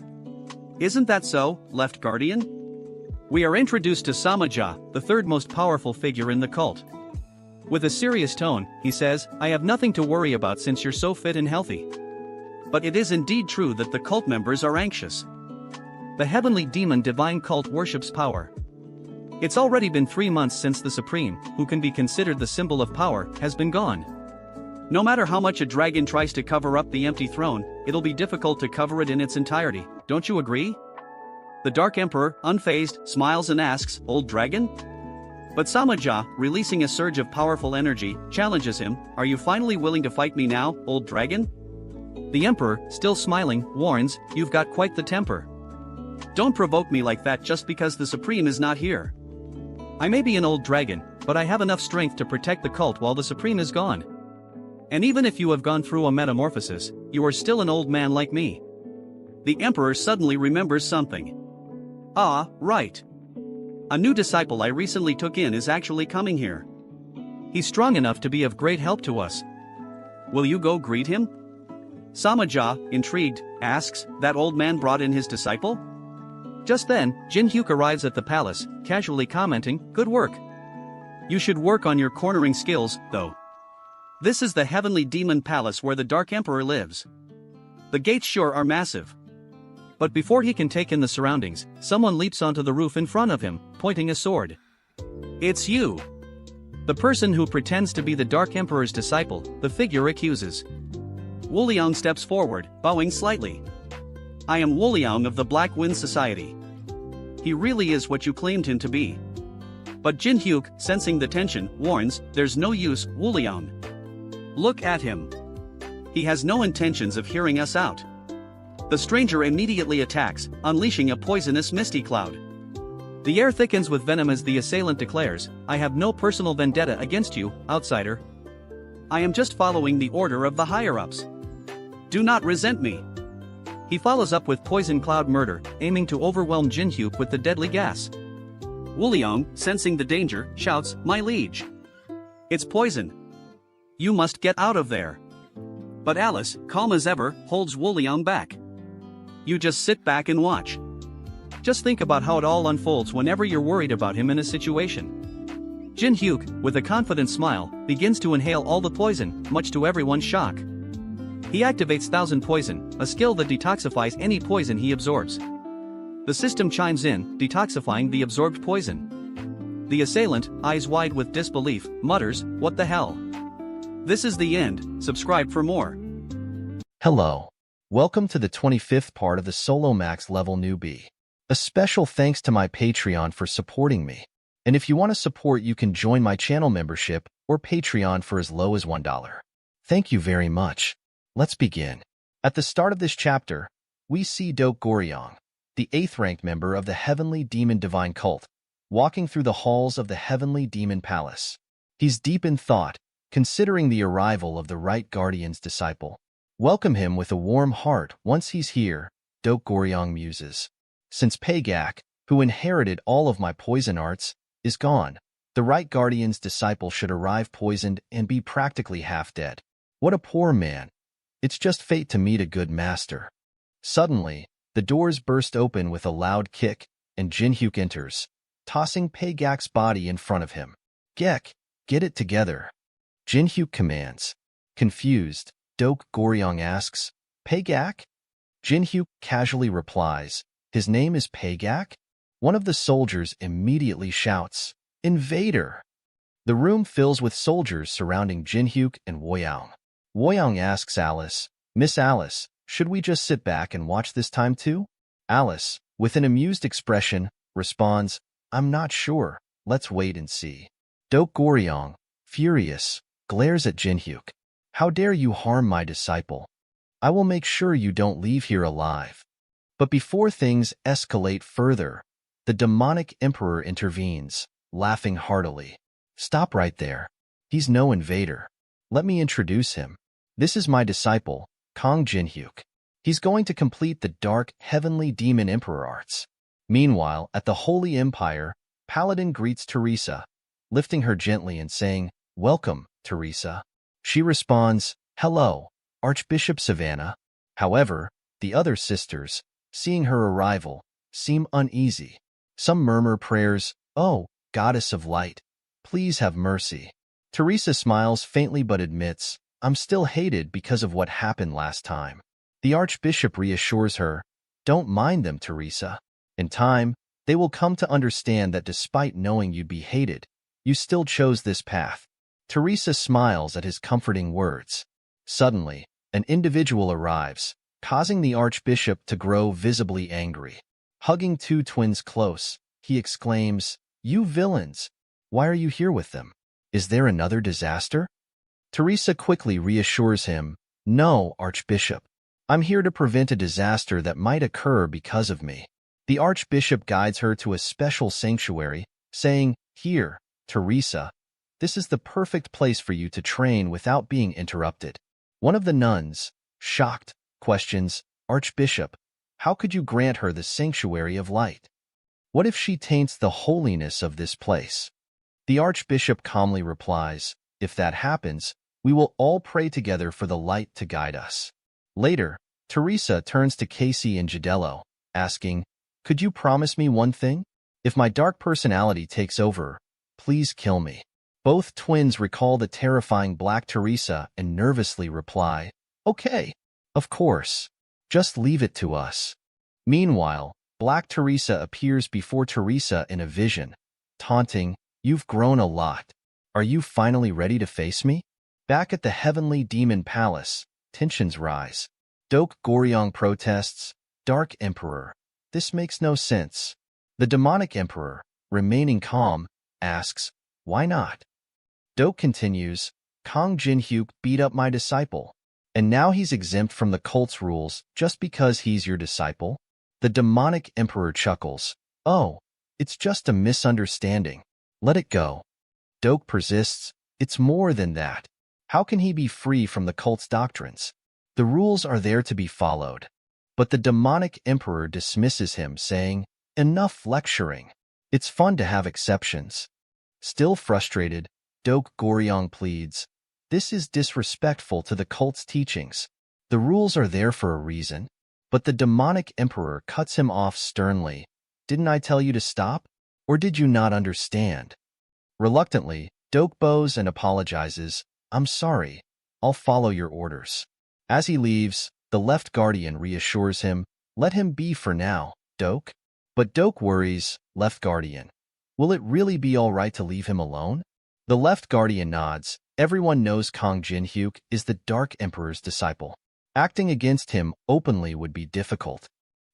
Isn't that so, Left Guardian? We are introduced to Samaja, the third most powerful figure in the cult. With a serious tone, he says, I have nothing to worry about since you're so fit and healthy. But it is indeed true that the cult members are anxious. The Heavenly Demon Divine Cult worships power. It's already been 3 months since the Supreme, who can be considered the symbol of power, has been gone. No matter how much a dragon tries to cover up the empty throne, it'll be difficult to cover it in its entirety, don't you agree? The Dark Emperor, unfazed, smiles and asks, Old Dragon? But Samaja, releasing a surge of powerful energy, challenges him, are you finally willing to fight me now, Old Dragon? The Emperor, still smiling, warns, you've got quite the temper. Don't provoke me like that just because the Supreme is not here. I may be an old dragon, but I have enough strength to protect the cult while the Supreme is gone. And even if you have gone through a metamorphosis, you are still an old man like me. The Emperor suddenly remembers something. Ah, right. A new disciple I recently took in is actually coming here. He's strong enough to be of great help to us. Will you go greet him? Samaja, intrigued, asks, that old man brought in his disciple? Just then, Jin Hyuk arrives at the palace, casually commenting, good work. You should work on your cornering skills, though. This is the Heavenly Demon Palace where the Dark Emperor lives. The gates sure are massive. But before he can take in the surroundings, someone leaps onto the roof in front of him, pointing a sword. It's you. The person who pretends to be the Dark Emperor's disciple, the figure accuses. Wu Liang steps forward, bowing slightly. I am Wu Liang of the Black Wind Society. He really is what you claimed him to be. But Jin Hyuk, sensing the tension, warns, there's no use, Wu Liang. Look at him. He has no intentions of hearing us out. The stranger immediately attacks, unleashing a poisonous misty cloud. The air thickens with venom as the assailant declares, I have no personal vendetta against you, outsider. I am just following the order of the higher-ups. Do not resent me. He follows up with poison cloud murder, aiming to overwhelm Jin Hyuk with the deadly gas. Wu Liang, sensing the danger, shouts, my liege. It's poison. You must get out of there. But Alice, calm as ever, holds Wu Liang back. You just sit back and watch. Just think about how it all unfolds whenever you're worried about him in a situation. Jin Hyuk, with a confident smile, begins to inhale all the poison, much to everyone's shock. He activates Thousand Poison, a skill that detoxifies any poison he absorbs. The system chimes in, detoxifying the absorbed poison. The assailant, eyes wide with disbelief, mutters, what the hell? This is the end, subscribe for more. Hello. Welcome to the 25th part of the Solo Max level Newbie. A special thanks to my Patreon for supporting me. And if you want to support, you can join my channel membership or Patreon for as low as $1. Thank you very much. Let's begin. At the start of this chapter, we see Dok Goryong, the 8th-ranked member of the Heavenly Demon Divine Cult, walking through the halls of the Heavenly Demon Palace. He's deep in thought, considering the arrival of the Right Guardian's disciple. Welcome him with a warm heart. Once he's here, Dok Goryong muses. Since Pagak, who inherited all of my poison arts, is gone, the Right Guardian's disciple should arrive poisoned and be practically half dead. What a poor man. It's just fate to meet a good master. Suddenly, the doors burst open with a loud kick, and Jin Hyuk enters. tossing Paygak's body in front of him. Gek, get it together. Jinhyuk commands. Confused, Dok Goryong asks, Paygak? Jinhyuk casually replies, his name is Paygak? One of the soldiers immediately shouts, Invader! The room fills with soldiers surrounding Jinhyuk and Woyang. Woyang asks Alice, Miss Alice, should we just sit back and watch this time too? Alice, with an amused expression, responds, I'm not sure, let's wait and see. Dok Goryong, furious, glares at Jinhyuk. How dare you harm my disciple? I will make sure you don't leave here alive. But before things escalate further, the demonic emperor intervenes, laughing heartily. Stop right there. He's no invader. Let me introduce him. This is my disciple, Kong Jinhyuk. He's going to complete the dark, heavenly demon emperor arts. Meanwhile, at the Holy Empire, Paladin greets Teresa, lifting her gently and saying, Welcome, Teresa. She responds, Hello, Archbishop Savannah. However, the other sisters, seeing her arrival, seem uneasy. Some murmur prayers, Oh, Goddess of Light, please have mercy. Teresa smiles faintly but admits, I'm still hated because of what happened last time. The Archbishop reassures her, Don't mind them, Teresa. In time, they will come to understand that despite knowing you'd be hated, you still chose this path. Teresa smiles at his comforting words. Suddenly, an individual arrives, causing the Archbishop to grow visibly angry. Hugging two twins close, he exclaims, You villains! Why are you here with them? Is there another disaster? Teresa quickly reassures him, No, Archbishop. I'm here to prevent a disaster that might occur because of me. The Archbishop guides her to a special sanctuary, saying, Here, Teresa, this is the perfect place for you to train without being interrupted. One of the nuns, shocked, questions, Archbishop, how could you grant her the sanctuary of light? What if she taints the holiness of this place? The Archbishop calmly replies, If that happens, we will all pray together for the light to guide us. Later, Teresa turns to Casey and Jadello, asking, Could you promise me one thing? If my dark personality takes over, please kill me. Both twins recall the terrifying Black Teresa and nervously reply, Okay, of course. Just leave it to us. Meanwhile, Black Teresa appears before Teresa in a vision, taunting, You've grown a lot. Are you finally ready to face me? Back at the Heavenly Demon Palace, tensions rise. Dok Goryong protests, Dark Emperor, this makes no sense. The demonic emperor, remaining calm, asks, Why not? Dok continues, Kong Jinhyuk beat up my disciple, and now he's exempt from the cult's rules just because he's your disciple? The demonic emperor chuckles, Oh, it's just a misunderstanding. Let it go. Dok persists, It's more than that. How can he be free from the cult's doctrines? The rules are there to be followed. But the demonic emperor dismisses him, saying, Enough lecturing. It's fun to have exceptions. Still frustrated, Dok Goryong pleads, This is disrespectful to the cult's teachings. The rules are there for a reason. But the demonic emperor cuts him off sternly. Didn't I tell you to stop? Or did you not understand? Reluctantly, Dok bows and apologizes, I'm sorry. I'll follow your orders. As he leaves, the left guardian reassures him, Let him be for now, Dok. But Dok worries, Left guardian. Will it really be all right to leave him alone? The left guardian nods. Everyone knows Kong Jinhyuk is the Dark Emperor's disciple. Acting against him openly would be difficult.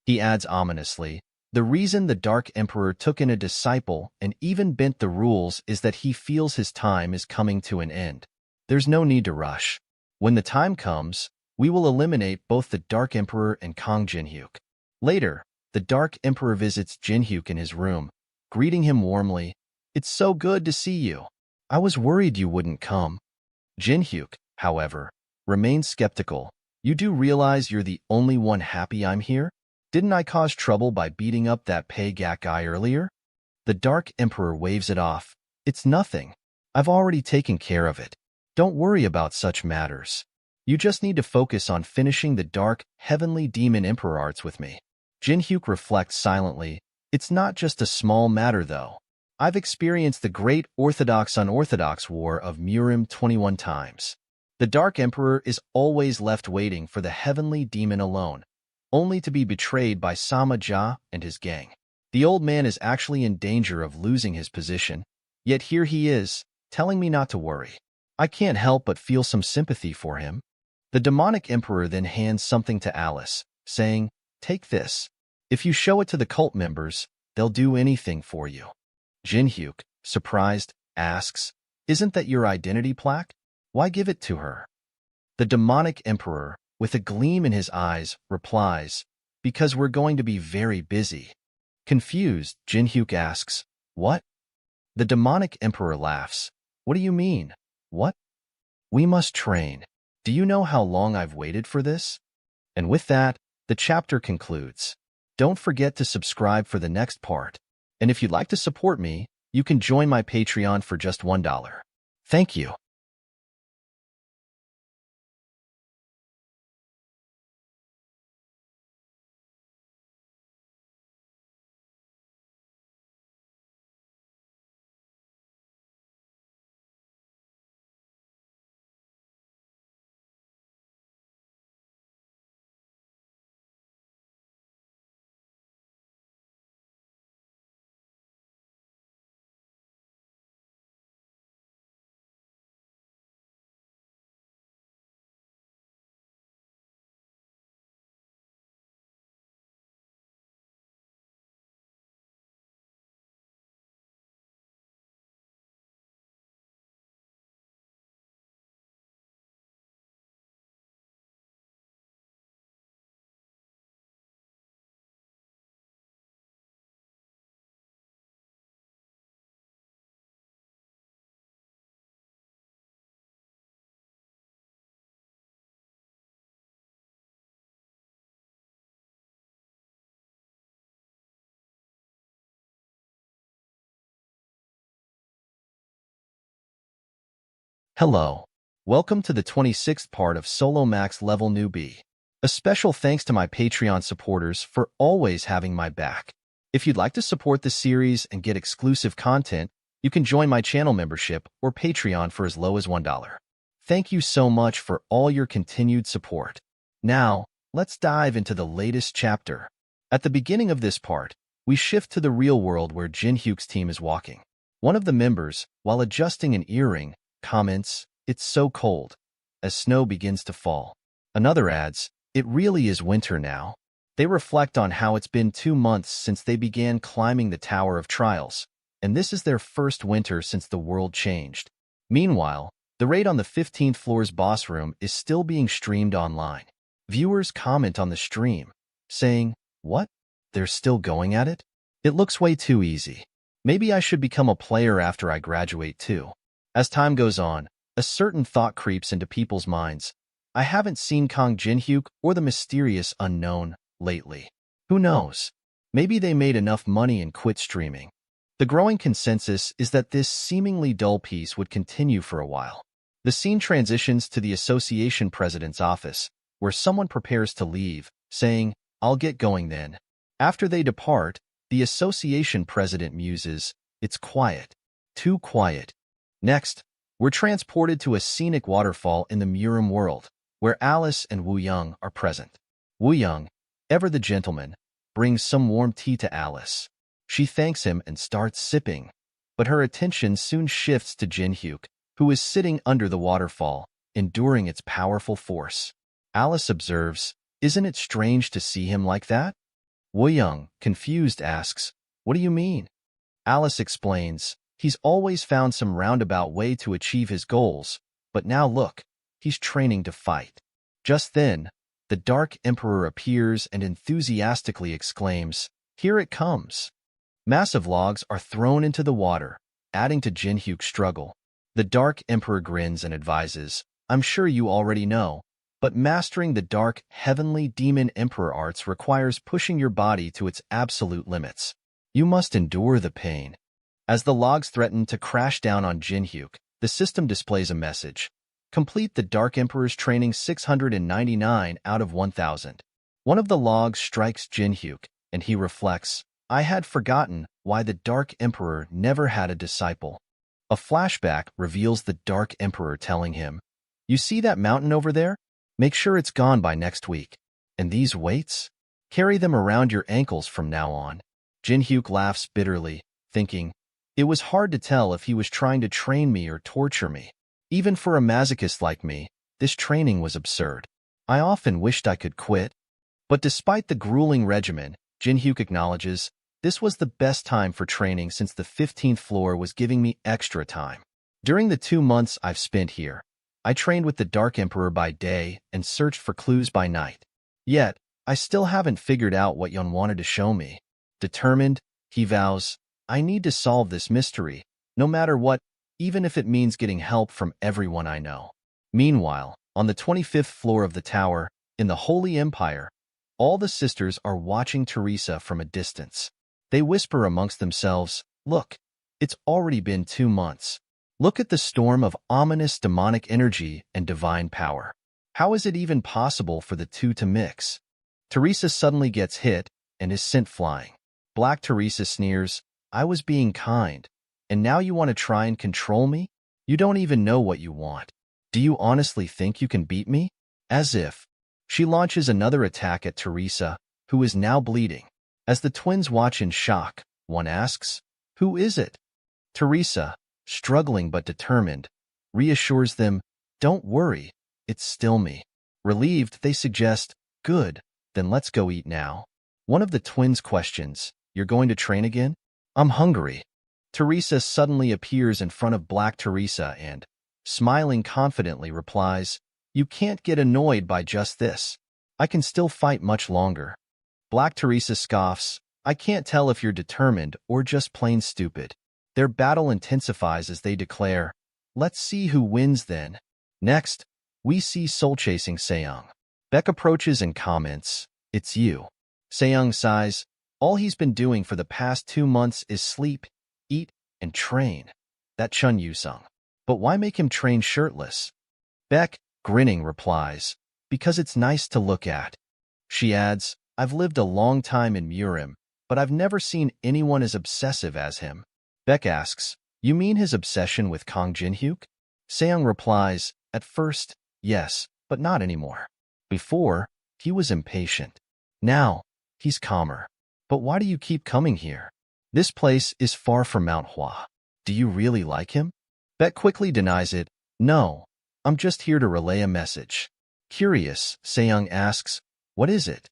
He adds ominously, The reason the Dark Emperor took in a disciple and even bent the rules is that he feels his time is coming to an end. There's no need to rush. When the time comes, we will eliminate both the Dark Emperor and Kong Jinhyuk. Later, the Dark Emperor visits Jinhyuk in his room, greeting him warmly, It's so good to see you. I was worried you wouldn't come. Jinhyuk, however, remains skeptical. You do realize you're the only one happy I'm here? Didn't I cause trouble by beating up that Paygak guy earlier? The Dark Emperor waves it off. It's nothing. I've already taken care of it. Don't worry about such matters. You just need to focus on finishing the dark, heavenly demon emperor arts with me. Jinhyuk reflects silently, It's not just a small matter, though. I've experienced the great Orthodox-unorthodox war of Murim 21 times. The Dark Emperor is always left waiting for the heavenly demon alone, only to be betrayed by Sama Ja and his gang. The old man is actually in danger of losing his position, yet here he is, telling me not to worry. I can't help but feel some sympathy for him. The demonic emperor then hands something to Alice, saying, "Take this. If you show it to the cult members, they'll do anything for you." Jinhyuk, surprised, asks, "Isn't that your identity plaque? Why give it to her?" The demonic emperor, with a gleam in his eyes, replies, "Because we're going to be very busy." Confused, Jinhyuk asks, "What?" The demonic emperor laughs. "What do you mean? What?" "We must train. Do you know how long I've waited for this?" And with that, the chapter concludes. Don't forget to subscribe for the next part. And if you'd like to support me, you can join my Patreon for just $1. Thank you. Hello. Welcome to the 26th part of Solo Max Level Newbie. A special thanks to my Patreon supporters for always having my back. If you'd like to support the series and get exclusive content, you can join my channel membership or Patreon for as low as $1. Thank you so much for all your continued support. Now, let's dive into the latest chapter. At the beginning of this part, we shift to the real world where Jinhyuk's team is walking. One of the members, while adjusting an earring, comments, "It's so cold," as snow begins to fall. Another adds, "It really is winter now." They reflect on how it's been 2 months since they began climbing the Tower of Trials, and this is their first winter since the world changed. Meanwhile, the raid on the 15th floor's boss room is still being streamed online. Viewers comment on the stream, saying, "What? They're still going at it? It looks way too easy. Maybe I should become a player after I graduate too." As time goes on, a certain thought creeps into people's minds. I haven't seen Kang Jinhyuk or the mysterious unknown lately. Who knows? Maybe they made enough money and quit streaming. The growing consensus is that this seemingly dull piece would continue for a while. The scene transitions to the association president's office, where someone prepares to leave, saying, "I'll get going then." After they depart, the association president muses, "It's quiet. Too quiet." Next, we're transported to a scenic waterfall in the Murim world, where Alice and Woo Young are present. Woo Young, ever the gentleman, brings some warm tea to Alice. She thanks him and starts sipping, but her attention soon shifts to Jinhyuk, who is sitting under the waterfall, enduring its powerful force. Alice observes, "Isn't it strange to see him like that?" Woo Young, confused, asks, "What do you mean?" Alice explains, "He's always found some roundabout way to achieve his goals, but now look, he's training to fight." Just then, the Dark Emperor appears and enthusiastically exclaims, "Here it comes." Massive logs are thrown into the water, adding to Jinhyuk's struggle. The Dark Emperor grins and advises, "I'm sure you already know, but mastering the Dark Heavenly Demon Emperor arts requires pushing your body to its absolute limits. You must endure the pain." As the logs threaten to crash down on Jinhyuk, the system displays a message. Complete the Dark Emperor's training 699 out of 1,000. One of the logs strikes Jinhyuk, and he reflects, I had forgotten why the Dark Emperor never had a disciple. A flashback reveals the Dark Emperor telling him, "You see that mountain over there? Make sure it's gone by next week. And these weights? Carry them around your ankles from now on." Jin-hyuk laughs bitterly, thinking, it was hard to tell if he was trying to train me or torture me. Even for a masochist like me, this training was absurd. I often wished I could quit. But despite the grueling regimen, Jin-hyuk acknowledges, this was the best time for training since the 15th floor was giving me extra time. During the 2 months I've spent here, I trained with the Dark Emperor by day and searched for clues by night. Yet, I still haven't figured out what Yun wanted to show me. Determined, he vows, I need to solve this mystery, no matter what, even if it means getting help from everyone I know. Meanwhile, on the 25th floor of the tower, in the Holy Empire, all the sisters are watching Teresa from a distance. They whisper amongst themselves, "Look, it's already been 2 months. Look at the storm of ominous demonic energy and divine power. How is it even possible for the two to mix?" Teresa suddenly gets hit and is sent flying. Black Teresa sneers, "I was being kind, and now you want to try and control me? You don't even know what you want. Do you honestly think you can beat me?" As if. She launches another attack at Teresa, who is now bleeding. As the twins watch in shock, one asks, "Who is it?" Teresa, struggling but determined, reassures them, "Don't worry, it's still me." Relieved, they suggest, "Good, then let's go eat now." One of the twins questions, "You're going to train again?" "I'm hungry." Teresa suddenly appears in front of Black Teresa and, smiling confidently, replies, "You can't get annoyed by just this. I can still fight much longer." Black Teresa scoffs, "I can't tell if you're determined or just plain stupid." Their battle intensifies as they declare, "Let's see who wins then." Next, we see soul-chasing Seong. Beck approaches and comments, "It's you." Seong sighs, "All he's been doing for the past 2 months is sleep, eat, and train." That Chun Yu-sung. "But why make him train shirtless?" Beck, grinning, replies, "Because it's nice to look at." She adds, "I've lived a long time in Murim, but I've never seen anyone as obsessive as him." Beck asks, "You mean his obsession with Kang Jin-hyuk?" Seong replies, "At first, yes, but not anymore. Before, he was impatient. Now, he's calmer. But why do you keep coming here? This place is far from Manhwa. Do you really like him?" Beck quickly denies it. "No, I'm just here to relay a message." Curious, Seong asks, "What is it?"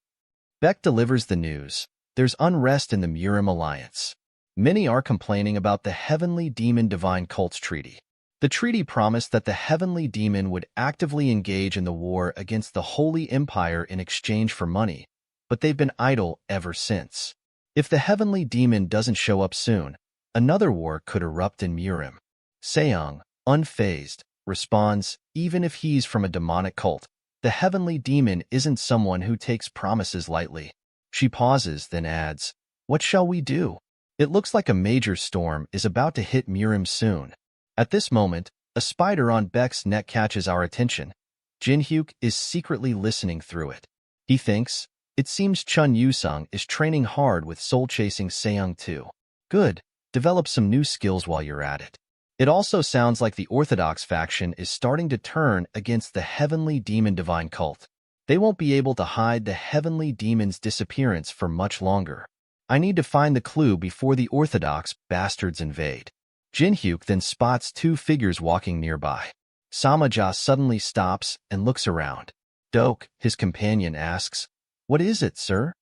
Beck delivers the news. There's unrest in the Murim Alliance. Many are complaining about the Heavenly Demon Divine Cults Treaty. The treaty promised that the Heavenly Demon would actively engage in the war against the Holy Empire in exchange for money, but they've been idle ever since. If the Heavenly Demon doesn't show up soon, another war could erupt in Murim. Seong, unfazed, responds, "Even if he's from a demonic cult, the Heavenly Demon isn't someone who takes promises lightly." She pauses, then adds, "What shall we do? It looks like a major storm is about to hit Murim soon." At this moment, a spider on Beck's neck catches our attention. Jin-hyuk is secretly listening through it. He thinks, it seems Chun Yu-sung is training hard with soul-chasing Seong too. Good, develop some new skills while you're at it. It also sounds like the Orthodox faction is starting to turn against the Heavenly Demon Divine Cult. They won't be able to hide the Heavenly Demon's disappearance for much longer. I need to find the clue before the Orthodox bastards invade. Jin-hyuk then spots 2 figures walking nearby. Samaja suddenly stops and looks around. Dok, his companion, asks, "What is it, sir?"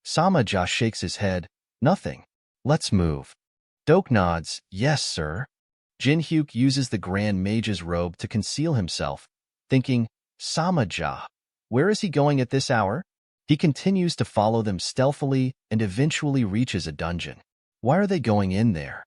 Samaja shakes his head, "Nothing. Let's move." Dok nods, "Yes, sir." Jin-hyuk uses the Grand Mage's robe to conceal himself, thinking, Samaja, where is he going at this hour? He continues to follow them stealthily and eventually reaches a dungeon. Why are they going in there?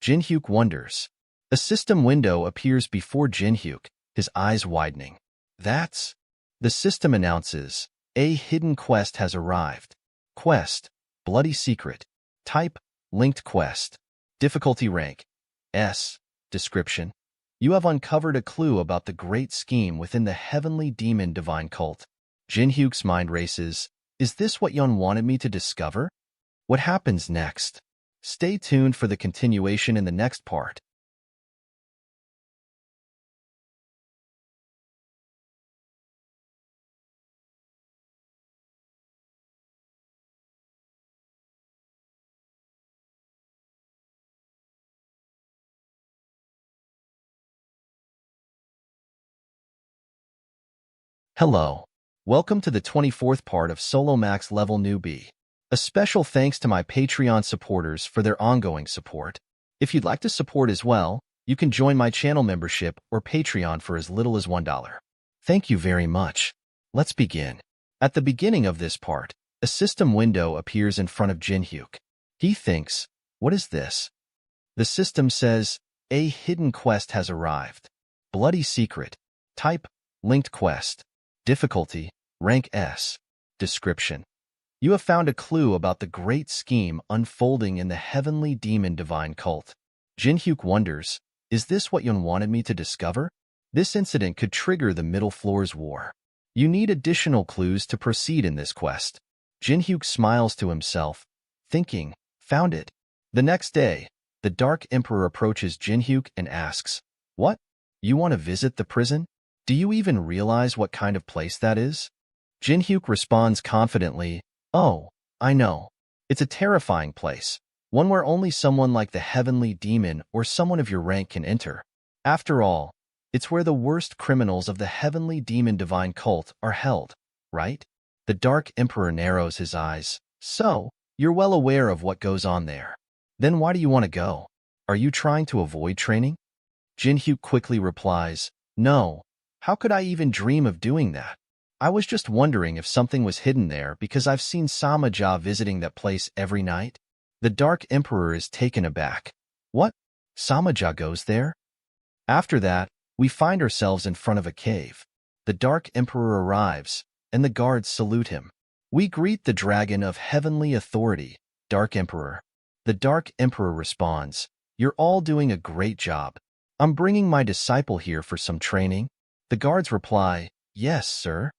Jin-hyuk wonders. A system window appears before Jin-hyuk, his eyes widening. That's... The system announces, a hidden quest has arrived. Quest, Bloody Secret. Type, Linked Quest. Difficulty rank, S. Description. You have uncovered a clue about the great scheme within the Heavenly Demon Divine Cult. Jin-hyuk's mind races. Is this what Yun wanted me to discover? What happens next? Stay tuned for the continuation in the next part. Hello. Welcome to the 24th part of Solo Max Level Newbie. A special thanks to my Patreon supporters for their ongoing support. If you'd like to support as well, you can join my channel membership or Patreon for as little as $1. Thank you very much. Let's begin. At the beginning of this part, a system window appears in front of Jinhyuk. He thinks, what is this? The system says, a hidden quest has arrived. Bloody secret. Type, linked quest. Difficulty, rank S. Description. You have found a clue about the great scheme unfolding in the heavenly demon divine cult. Jinhyuk wonders, is this what Yun wanted me to discover? This incident could trigger the Middle Floor's war. You need additional clues to proceed in this quest. Jinhyuk smiles to himself, thinking, found it. The next day, the Dark Emperor approaches Jinhyuk and asks, what? You want to visit the prison? Do you even realize what kind of place that is? Jinhyuk responds confidently, oh, I know. It's a terrifying place, one where only someone like the heavenly demon or someone of your rank can enter. After all, it's where the worst criminals of the heavenly demon divine cult are held, right? The Dark Emperor narrows his eyes. So, you're well aware of what goes on there. Then why do you want to go? Are you trying to avoid training? Jinhyuk quickly replies, no. How could I even dream of doing that? I was just wondering if something was hidden there because I've seen Samaja visiting that place every night. The Dark Emperor is taken aback. What? Samaja goes there? After that, we find ourselves in front of a cave. The Dark Emperor arrives, and the guards salute him. We greet the dragon of heavenly authority, Dark Emperor. The Dark Emperor responds, you're all doing a great job. I'm bringing my disciple here for some training. The guards reply, yes, sir.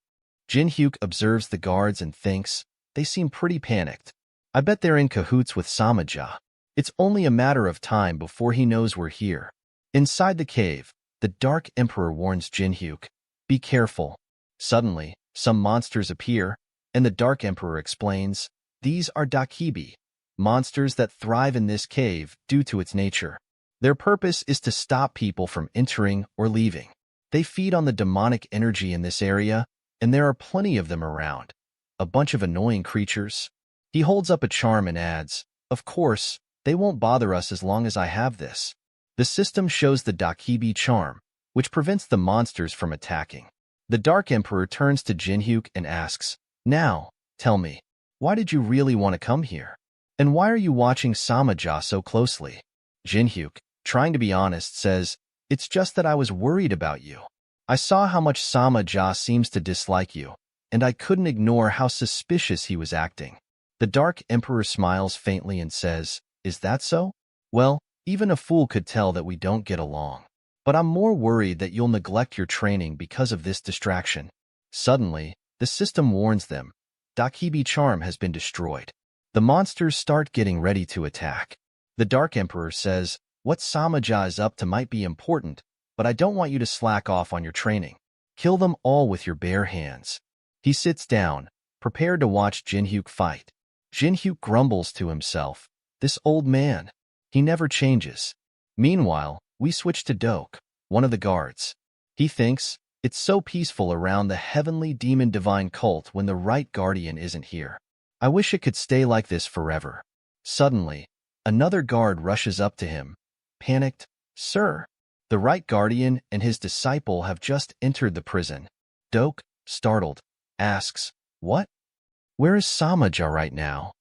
Jinhyuk observes the guards and thinks, they seem pretty panicked. I bet they're in cahoots with Samaja. It's only a matter of time before he knows we're here. Inside the cave, the Dark Emperor warns Jinhyuk, be careful. Suddenly, some monsters appear, and the Dark Emperor explains, these are Dakibi, monsters that thrive in this cave due to its nature. Their purpose is to stop people from entering or leaving. They feed on the demonic energy in this area, and there are plenty of them around. A bunch of annoying creatures. He holds up a charm and adds, of course, they won't bother us as long as I have this. The system shows the Dakibi charm, which prevents the monsters from attacking. The Dark Emperor turns to Jinhyuk and asks, now, tell me, why did you really want to come here? And why are you watching Samaja so closely? Jinhyuk, trying to be honest, says, it's just that I was worried about you. I saw how much Samaja seems to dislike you, and I couldn't ignore how suspicious he was acting. The Dark Emperor smiles faintly and says, is that so? Well, even a fool could tell that we don't get along. But I'm more worried that you'll neglect your training because of this distraction. Suddenly, the system warns them. Dakibi charm has been destroyed. The monsters start getting ready to attack. The Dark Emperor says, what Samaja is up to might be important, but I don't want you to slack off on your training. Kill them all with your bare hands. He sits down, prepared to watch Jinhyuk fight. Jinhyuk grumbles to himself, this old man. He never changes. Meanwhile, we switch to Doke, one of the guards. He thinks, it's so peaceful around the heavenly demon divine cult when the right guardian isn't here. I wish it could stay like this forever. Suddenly, another guard rushes up to him. Panicked, sir, the right guardian and his disciple have just entered the prison. Doke, startled, asks, what? Where is Samaja right now?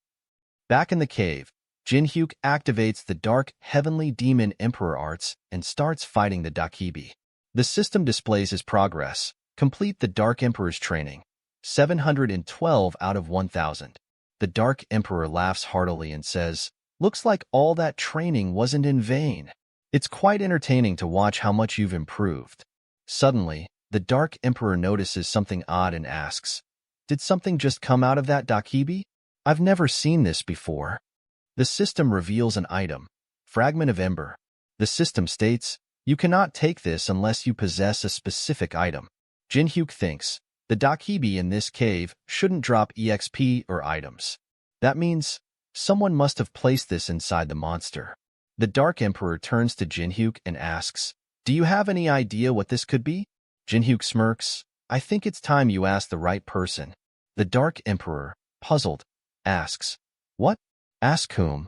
Back in the cave, Jinhyuk activates the dark heavenly demon emperor arts and starts fighting the Dakibi. The system displays his progress. Complete the Dark Emperor's training. 712 out of 1,000. The Dark Emperor laughs heartily and says, looks like all that training wasn't in vain. It's quite entertaining to watch how much you've improved. Suddenly, the Dark Emperor notices something odd and asks, did something just come out of that Dakibi? I've never seen this before. The system reveals an item, fragment of ember. The system states, you cannot take this unless you possess a specific item. Jinhyuk thinks, the Dakibi in this cave shouldn't drop EXP or items. That means, someone must have placed this inside the monster. The Dark Emperor turns to Jinhyuk and asks, do you have any idea what this could be? Jinhyuk smirks, I think it's time you ask the right person. The Dark Emperor, puzzled, asks, what? Ask whom?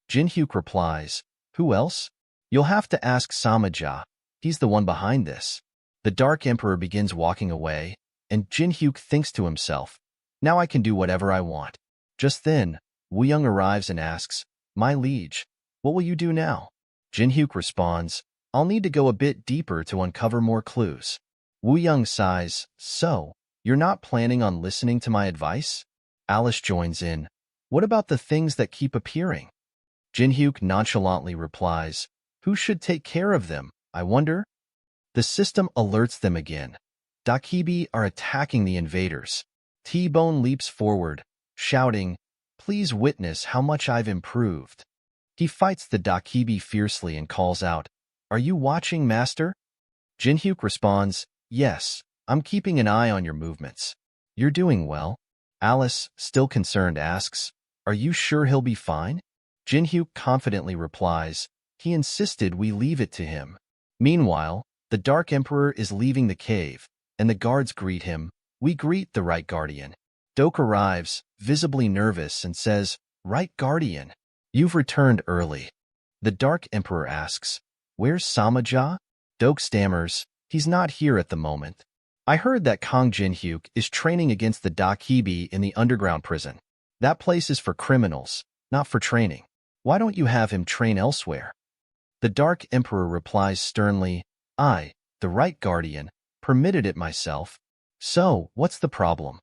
Jinhyuk replies, who else? You'll have to ask Samaja. He's the one behind this. The Dark Emperor begins walking away, and Jinhyuk thinks to himself, now I can do whatever I want. Just then, Wooyoung arrives and asks, my liege, what will you do now? Jinhyuk responds, I'll need to go a bit deeper to uncover more clues. Wooyoung sighs, so, you're not planning on listening to my advice? Alice joins in, what about the things that keep appearing? Jinhyuk nonchalantly replies, who should take care of them, I wonder? The system alerts them again. Dakibi are attacking the invaders. T-Bone leaps forward, shouting, please witness how much I've improved. He fights the Dakibi fiercely and calls out, are you watching, Master? Jinhyuk responds, yes, I'm keeping an eye on your movements. You're doing well. Alice, still concerned, asks, are you sure he'll be fine? Jinhyuk confidently replies, he insisted we leave it to him. Meanwhile, the Dark Emperor is leaving the cave, and the guards greet him. We greet the Right Guardian. Doke arrives, visibly nervous, and says, Right Guardian, you've returned early. The Dark Emperor asks, where's Samaja? Doke stammers, he's not here at the moment. I heard that Kang Jinhyuk is training against the Dakibi in the underground prison. That place is for criminals, not for training. Why don't you have him train elsewhere? The Dark Emperor replies sternly, I, the Right Guardian, permitted it myself. So, what's the problem?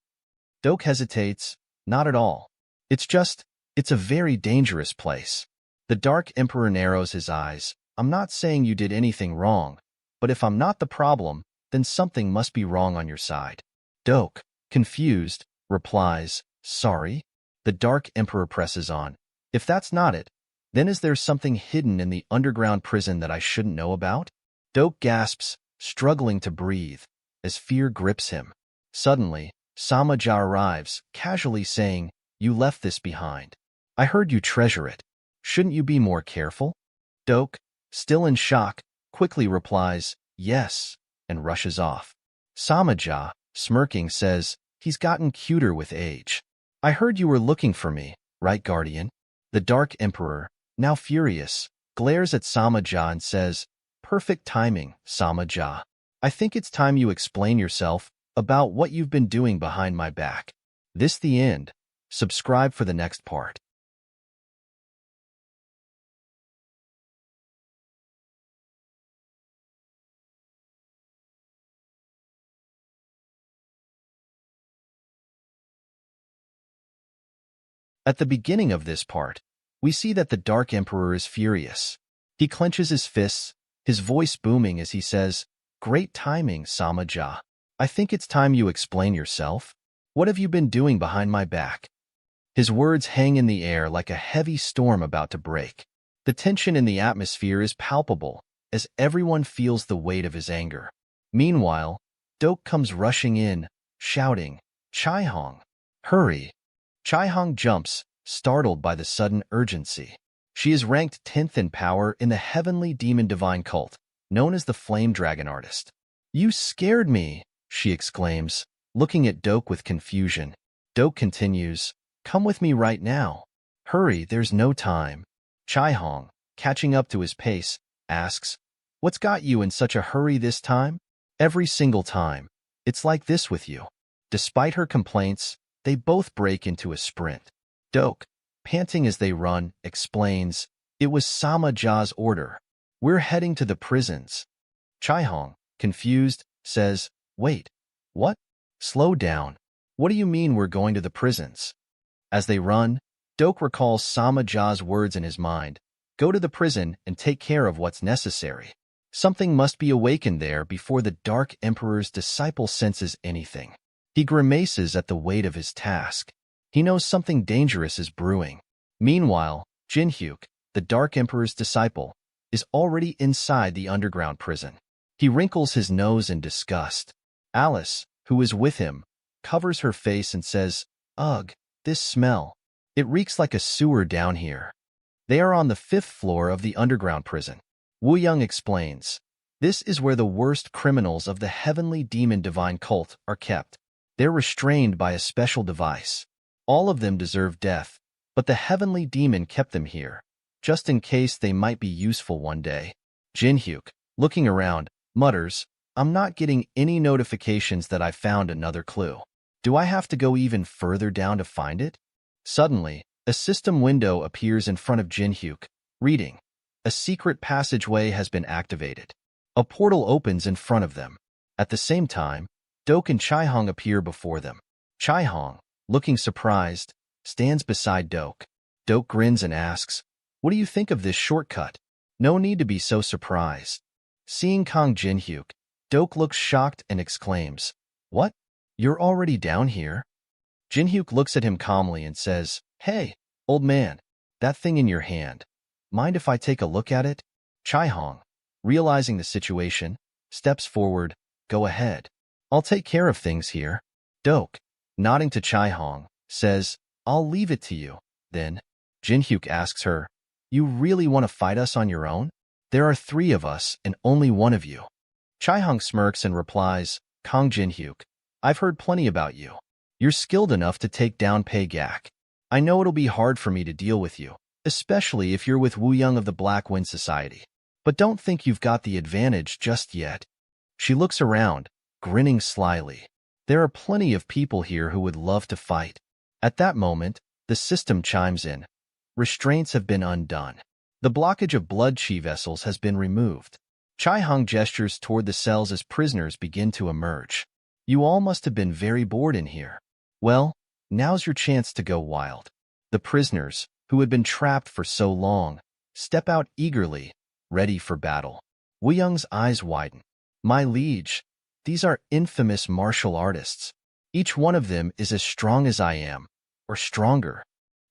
Doke hesitates, not at all. It's a very dangerous place. The Dark Emperor narrows his eyes. I'm not saying you did anything wrong, but if I'm not the problem, then something must be wrong on your side. Doke, confused, replies, sorry. The Dark Emperor presses on. If that's not it, then is there something hidden in the underground prison that I shouldn't know about? Doke gasps, struggling to breathe, as fear grips him. Suddenly, Samaja arrives, casually saying, you left this behind. I heard you treasure it. Shouldn't you be more careful? Doke, still in shock, quickly replies, yes, and rushes off. Samaja, smirking, says, he's gotten cuter with age. I heard you were looking for me, right, Guardian? The Dark Emperor, now furious, glares at Samaja and says, perfect timing, Samaja. I think it's time you explain yourself about what you've been doing behind my back. This the end. Subscribe for the next part. At the beginning of this part, we see that the Dark Emperor is furious. He clenches his fists, his voice booming as he says, great timing, Samaja. I think it's time you explain yourself. What have you been doing behind my back? His words hang in the air like a heavy storm about to break. The tension in the atmosphere is palpable, as everyone feels the weight of his anger. Meanwhile, Doke comes rushing in, shouting, Chaihong, hurry! Chaihong jumps, startled by the sudden urgency. She is ranked 10th in power in the heavenly demon divine cult, known as the Flame Dragon Artist. You scared me, she exclaims, looking at Doke with confusion. Doke continues, come with me right now. Hurry, there's no time. Chaihong, catching up to his pace, asks, what's got you in such a hurry this time? Every single time. It's like this with you. Despite her complaints, they both break into a sprint. Doke, panting as they run, explains, it was Samaja's order. We're heading to the prisons. Chaihong, confused, says, wait, what? Slow down. What do you mean we're going to the prisons? As they run, Doke recalls Samaja's words in his mind, go to the prison and take care of what's necessary. Something must be awakened there before the Dark Emperor's disciple senses anything. He grimaces at the weight of his task. He knows something dangerous is brewing. Meanwhile, Jinhyuk, the Dark Emperor's disciple, is already inside the underground prison. He wrinkles his nose in disgust. Alice, who is with him, covers her face and says, "Ugh, this smell. It reeks like a sewer down here." They are on the 5th floor of the underground prison. Wu Young explains, "This is where the worst criminals of the heavenly demon divine cult are kept. They're restrained by a special device. All of them deserve death, but the heavenly demon kept them here, just in case they might be useful one day." Jinhyuk, looking around, mutters, "I'm not getting any notifications that I found another clue. Do I have to go even further down to find it?" Suddenly, a system window appears in front of Jinhyuk, reading, "A secret passageway has been activated." A portal opens in front of them. At the same time, Dok and Chaihong appear before them. Chaihong, looking surprised, stands beside Dok. Dok grins and asks, "What do you think of this shortcut?" "No need to be so surprised." Seeing Kang Jinhyuk, Dok looks shocked and exclaims, "What? You're already down here?" Jinhyuk looks at him calmly and says, "Hey, old man, that thing in your hand. Mind if I take a look at it?" Chaihong, realizing the situation, steps forward. "Go ahead. I'll take care of things here." Dok, nodding to Chaihong, says, "I'll leave it to you." Then, Jinhyuk asks her, "You really want to fight us on your own? There are 3 of us and only one of you." Chaihong smirks and replies, "Kang Jinhyuk, I've heard plenty about you. You're skilled enough to take down Pei Gak. I know it'll be hard for me to deal with you, especially if you're with Wu Young of the Black Wind Society. But don't think you've got the advantage just yet." She looks around, grinning slyly. There are plenty of people here who would love to fight. At that moment, the system chimes in. Restraints have been undone. The blockage of blood chi vessels has been removed. Chaihong gestures toward the cells as prisoners begin to emerge. "You all must have been very bored in here. Well, now's your chance to go wild." The prisoners, who had been trapped for so long, step out eagerly, ready for battle. Wu Young's eyes widen. "My liege, these are infamous martial artists. Each one of them is as strong as I am, or stronger."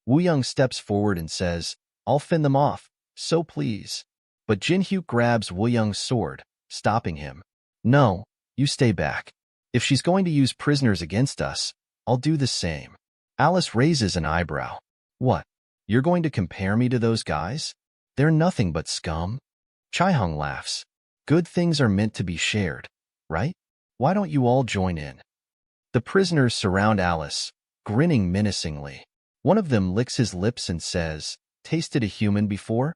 Wu Young steps forward and says, "I'll fend them off, so please." But Jinhyuk grabs Wu Young's sword, stopping him. "No, you stay back. If she's going to use prisoners against us, I'll do the same." Alice raises an eyebrow. "What? You're going to compare me to those guys? They're nothing but scum." Chaihong laughs. "Good things are meant to be shared, right? Why don't you all join in?" The prisoners surround Alice, grinning menacingly. One of them licks his lips and says, "Tasted a human before?"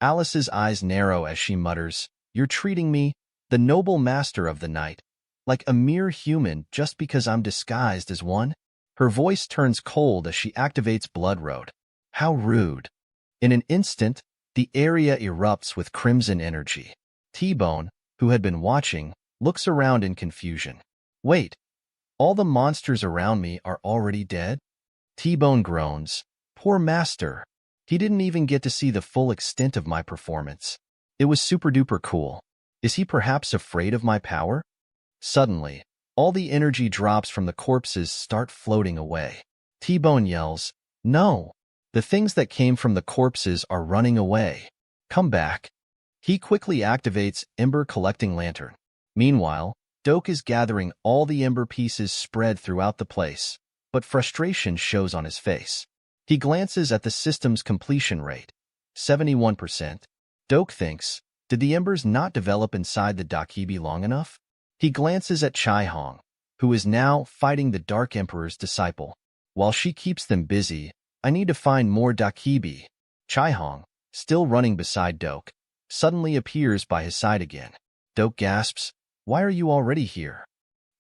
Alice's eyes narrow as she mutters, "You're treating me, the noble master of the night, like a mere human just because I'm disguised as one?" Her voice turns cold as she activates Blood Road. How rude. In an instant, the area erupts with crimson energy. T-Bone, who had been watching, looks around in confusion. "Wait, all the monsters around me are already dead?" T-Bone groans. "Poor master. He didn't even get to see the full extent of my performance. It was super-duper cool. Is he perhaps afraid of my power?" Suddenly, all the energy drops from the corpses start floating away. T-Bone yells, "No! The things that came from the corpses are running away. Come back." He quickly activates Ember Collecting Lantern. Meanwhile, Dok is gathering all the ember pieces spread throughout the place, but frustration shows on his face. He glances at the system's completion rate, 71%. Dok thinks, did the embers not develop inside the Dakibi long enough? He glances at Chaihong, who is now fighting the Dark Emperor's disciple. While she keeps them busy, I need to find more Dakibi. Chaihong, still running beside Dok, suddenly appears by his side again. Dok gasps, "Why are you already here?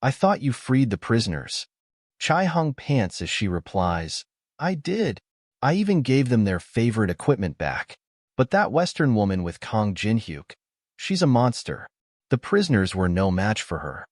I thought you freed the prisoners." Chaihong pants as she replies, "I did. I even gave them their favorite equipment back. But that Western woman with Kang Jinhyuk, she's a monster. The prisoners were no match for her."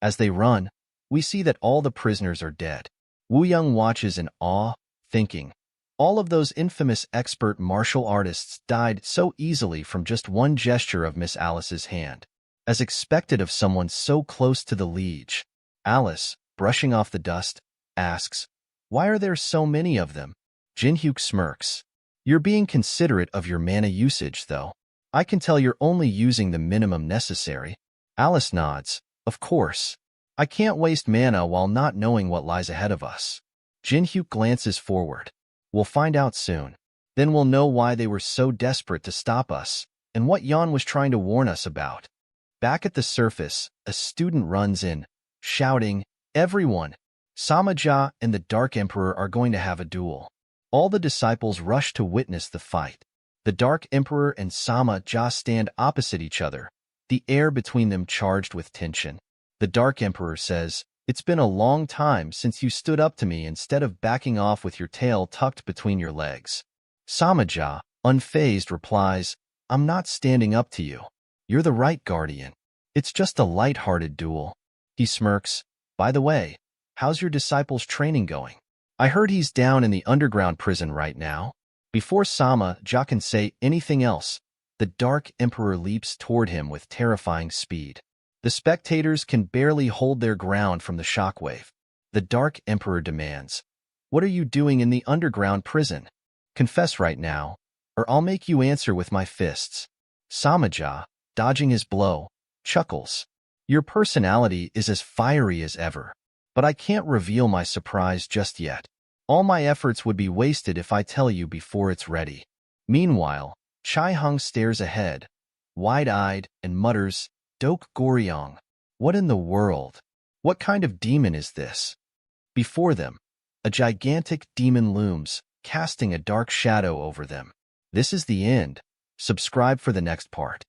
As they run, we see that all the prisoners are dead. Wu Young watches in awe, thinking, all of those infamous expert martial artists died so easily from just one gesture of Miss Alice's hand, as expected of someone so close to the liege. Alice, brushing off the dust, asks, Why are there so many of them? Jinhyuk smirks. You're being considerate of your mana usage, though. I can tell you're only using the minimum necessary. Alice nods. Of course. I can't waste mana while not knowing what lies ahead of us. Jinhyuk glances forward. We'll find out soon. Then we'll know why they were so desperate to stop us, and what Yan was trying to warn us about. Back at the surface, a student runs in, shouting, "Everyone! Samaja and the Dark Emperor are going to have a duel." All the disciples rush to witness the fight. The Dark Emperor and Samaja stand opposite each other, the air between them charged with tension. The Dark Emperor says, "It's been a long time since you stood up to me instead of backing off with your tail tucked between your legs." Samaja, unfazed, replies, "I'm not standing up to you. You're the right guardian. It's just a light-hearted duel." He smirks. "By the way, how's your disciple's training going? I heard he's down in the underground prison right now." Before Samaja can say anything else, the Dark Emperor leaps toward him with terrifying speed. The spectators can barely hold their ground from the shockwave. The Dark Emperor demands, "What are you doing in the underground prison? Confess right now, or I'll make you answer with my fists." Samaja, dodging his blow, chuckles. "Your personality is as fiery as ever, but I can't reveal my surprise just yet. All my efforts would be wasted if I tell you before it's ready." Meanwhile, Chai Hung stares ahead, wide-eyed, and mutters, "Dok Goryong. What in the world? What kind of demon is this?" Before them, a gigantic demon looms, casting a dark shadow over them. This is the end. Subscribe for the next part.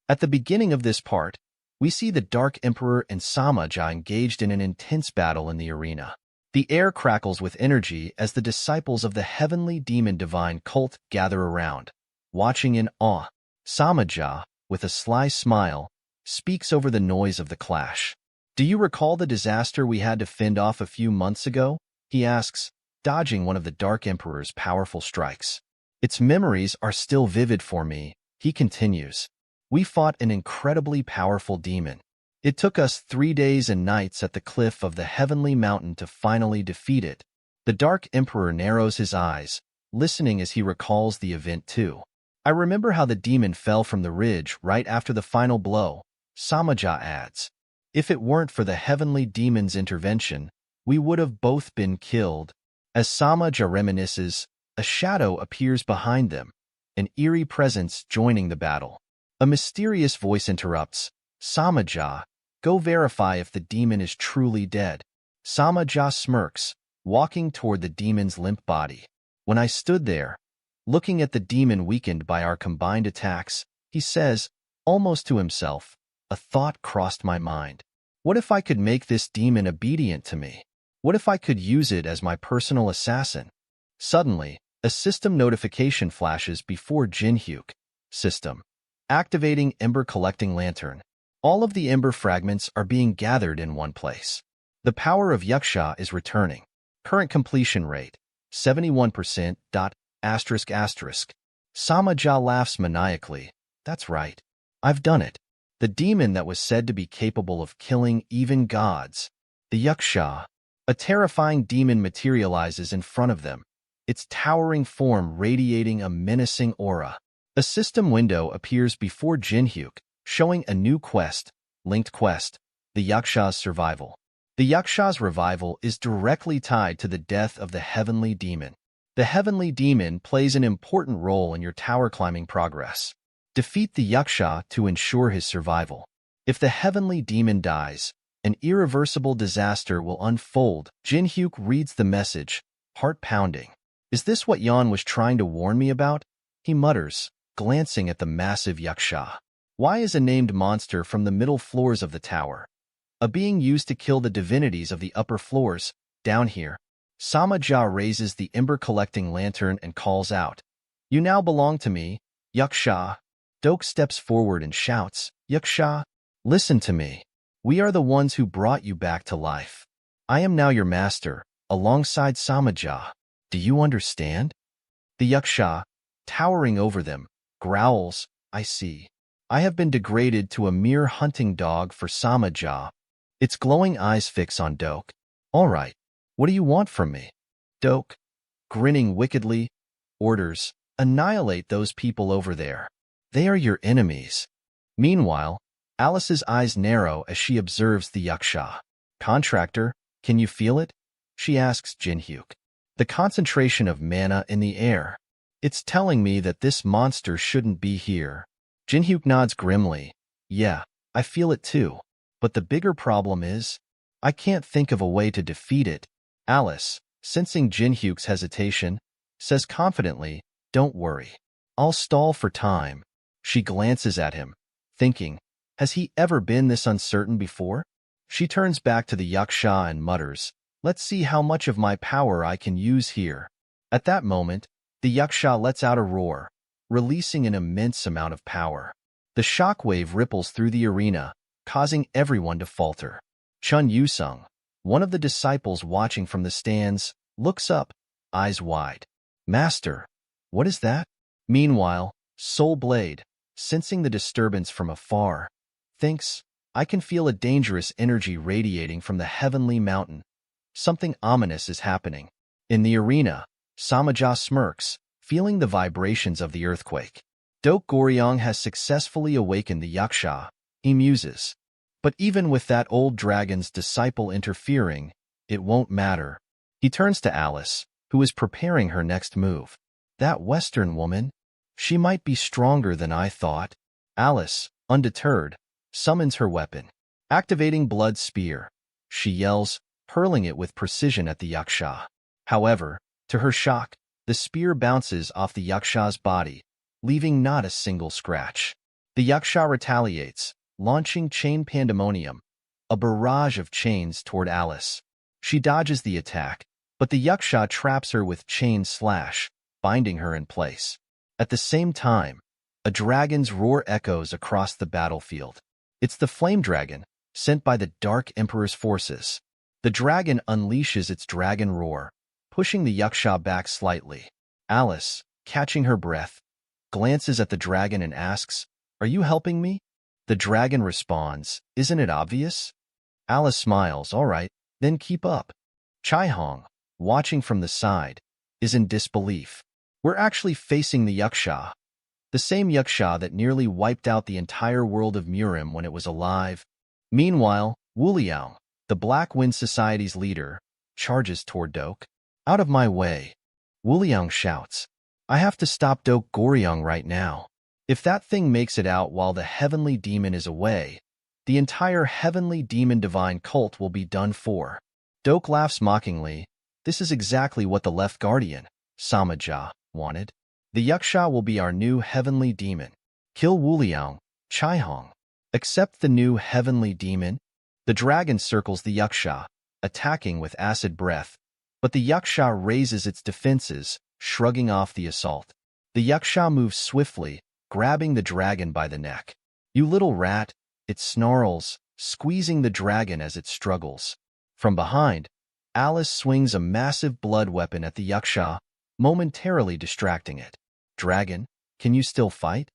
At the beginning of this part, we see the Dark Emperor and Samaja engaged in an intense battle in the arena. The air crackles with energy as the disciples of the heavenly demon divine cult gather around, watching in awe. Samaja, with a sly smile, speaks over the noise of the clash. "Do you recall the disaster we had to fend off a few months ago?" he asks, dodging one of the Dark Emperor's powerful strikes. "Its memories are still vivid for me," he continues. "We fought an incredibly powerful demon. It took us 3 days and nights at the cliff of the heavenly mountain to finally defeat it." The Dark Emperor narrows his eyes, listening as he recalls the event too. "I remember how the demon fell from the ridge right after the final blow," Samaja adds. "If it weren't for the heavenly demon's intervention, we would have both been killed." As Samaja reminisces, a shadow appears behind them, an eerie presence joining the battle. A mysterious voice interrupts, "Samaja, go verify if the demon is truly dead." Samaja smirks, walking toward the demon's limp body. "When I stood there, looking at the demon weakened by our combined attacks," he says, almost to himself, "a thought crossed my mind. What if I could make this demon obedient to me? What if I could use it as my personal assassin?" Suddenly, a system notification flashes before Jinhyuk. System. Activating Ember Collecting Lantern. All of the ember fragments are being gathered in one place. The power of Yaksha is returning. Current completion rate, 71%. Samaja laughs maniacally. "That's right. I've done it. The demon that was said to be capable of killing even gods. The Yaksha." A terrifying demon materializes in front of them, its towering form radiating a menacing aura. A system window appears before Jinhyuk, showing a new quest, linked quest, the Yaksha's survival. The Yaksha's revival is directly tied to the death of the heavenly demon. The heavenly demon plays an important role in your tower climbing progress. Defeat the Yaksha to ensure his survival. If the heavenly demon dies, an irreversible disaster will unfold. Jinhyuk reads the message, heart pounding. "Is this what Yan was trying to warn me about?" he mutters, glancing at the massive Yaksha. "Why is a named monster from the middle floors of the tower? A being used to kill the divinities of the upper floors, down here." Samaja raises the ember-collecting lantern and calls out, "You now belong to me, Yaksha." Dok steps forward and shouts, "Yaksha, listen to me. We are the ones who brought you back to life. I am now your master, alongside Samaja. Do you understand?" The Yaksha, towering over them, growls, "I see. I have been degraded to a mere hunting dog for Samaja." Its glowing eyes fix on Dok. "All right. What do you want from me?" Doak, grinning wickedly, orders, "Annihilate those people over there. They are your enemies." Meanwhile, Alice's eyes narrow as she observes the yaksha. "Contractor, can you feel it?" she asks Jinhyuk. "The concentration of mana in the air. It's telling me that this monster shouldn't be here." Jinhyuk nods grimly. "Yeah, I feel it too. But the bigger problem is, I can't think of a way to defeat it." Alice, sensing Jinhyuk's hesitation, says confidently, "Don't worry. I'll stall for time." She glances at him, thinking, has he ever been this uncertain before? She turns back to the yaksha and mutters, "Let's see how much of my power I can use here." At that moment, the yaksha lets out a roar, releasing an immense amount of power. The shockwave ripples through the arena, causing everyone to falter. Chun Yusung, one of the disciples watching from the stands, looks up, eyes wide. "Master, what is that?" Meanwhile, Soul Blade, sensing the disturbance from afar, thinks, "I can feel a dangerous energy radiating from the heavenly mountain. Something ominous is happening." In the arena, Samaja smirks, feeling the vibrations of the earthquake. Dok Goryong has successfully awakened the yaksha, he muses. But even with that old dragon's disciple interfering, it won't matter. He turns to Alice, who is preparing her next move. "That Western woman? She might be stronger than I thought." Alice, undeterred, summons her weapon. Activating Blood Spear, she yells, hurling it with precision at the yaksha. However, to her shock, the spear bounces off the yaksha's body, leaving not a single scratch. The yaksha retaliates, launching Chain Pandemonium, a barrage of chains toward Alice. She dodges the attack, but the yaksha traps her with Chain Slash, binding her in place. At the same time, a dragon's roar echoes across the battlefield. It's the Flame Dragon, sent by the Dark Emperor's forces. The dragon unleashes its dragon roar, pushing the yaksha back slightly. Alice, catching her breath, glances at the dragon and asks, "Are you helping me?" The dragon responds, "Isn't it obvious?" Alice smiles, "All right, then keep up." Chai Hong, watching from the side, is in disbelief. "We're actually facing the yaksha. The same yaksha that nearly wiped out the entire world of Murim when it was alive." Meanwhile, Wu Liang, the Black Wind Society's leader, charges toward Dok. "Out of my way!" Wu Liang shouts. "I have to stop Dok Goryong right now. If that thing makes it out while the heavenly demon is away, the entire heavenly demon divine cult will be done for." Dok laughs mockingly. "This is exactly what the Left Guardian, Samaja, wanted. The yaksha will be our new heavenly demon. Kill Wu Liang, Chai Hong. Accept the new heavenly demon." The dragon circles the yaksha, attacking with acid breath, but the yaksha raises its defenses, shrugging off the assault. The yaksha moves swiftly, grabbing the dragon by the neck. "You little rat," it snarls, squeezing the dragon as it struggles. From behind, Alice swings a massive blood weapon at the yaksha, momentarily distracting it. "Dragon, can you still fight?"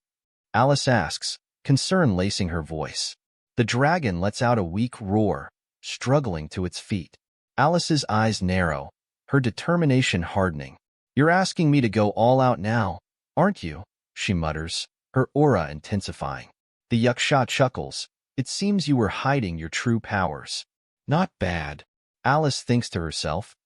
Alice asks, concern lacing her voice. The dragon lets out a weak roar, struggling to its feet. Alice's eyes narrow, her determination hardening. "You're asking me to go all out now, aren't you?" she mutters, her aura intensifying. The yaksha chuckles. "It seems you were hiding your true powers." "Not bad," Alice thinks to herself.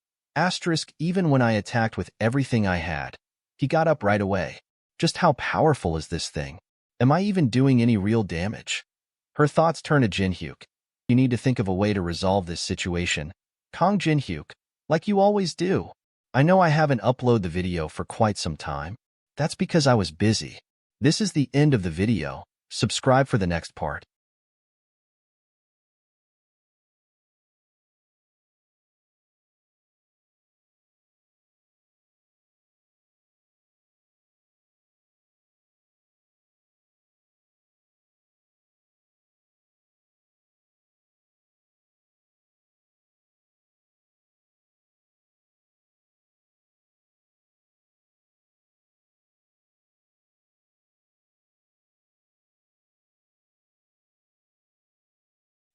Even when I attacked with everything I had, he got up right away. Just how powerful is this thing? Am I even doing any real damage?" Her thoughts turn to Jinhyuk. "You need to think of a way to resolve this situation. Kong Jinhyuk, like you always do." "I know I haven't uploaded the video for quite some time. That's because I was busy." This is the end of the video. Subscribe for the next part.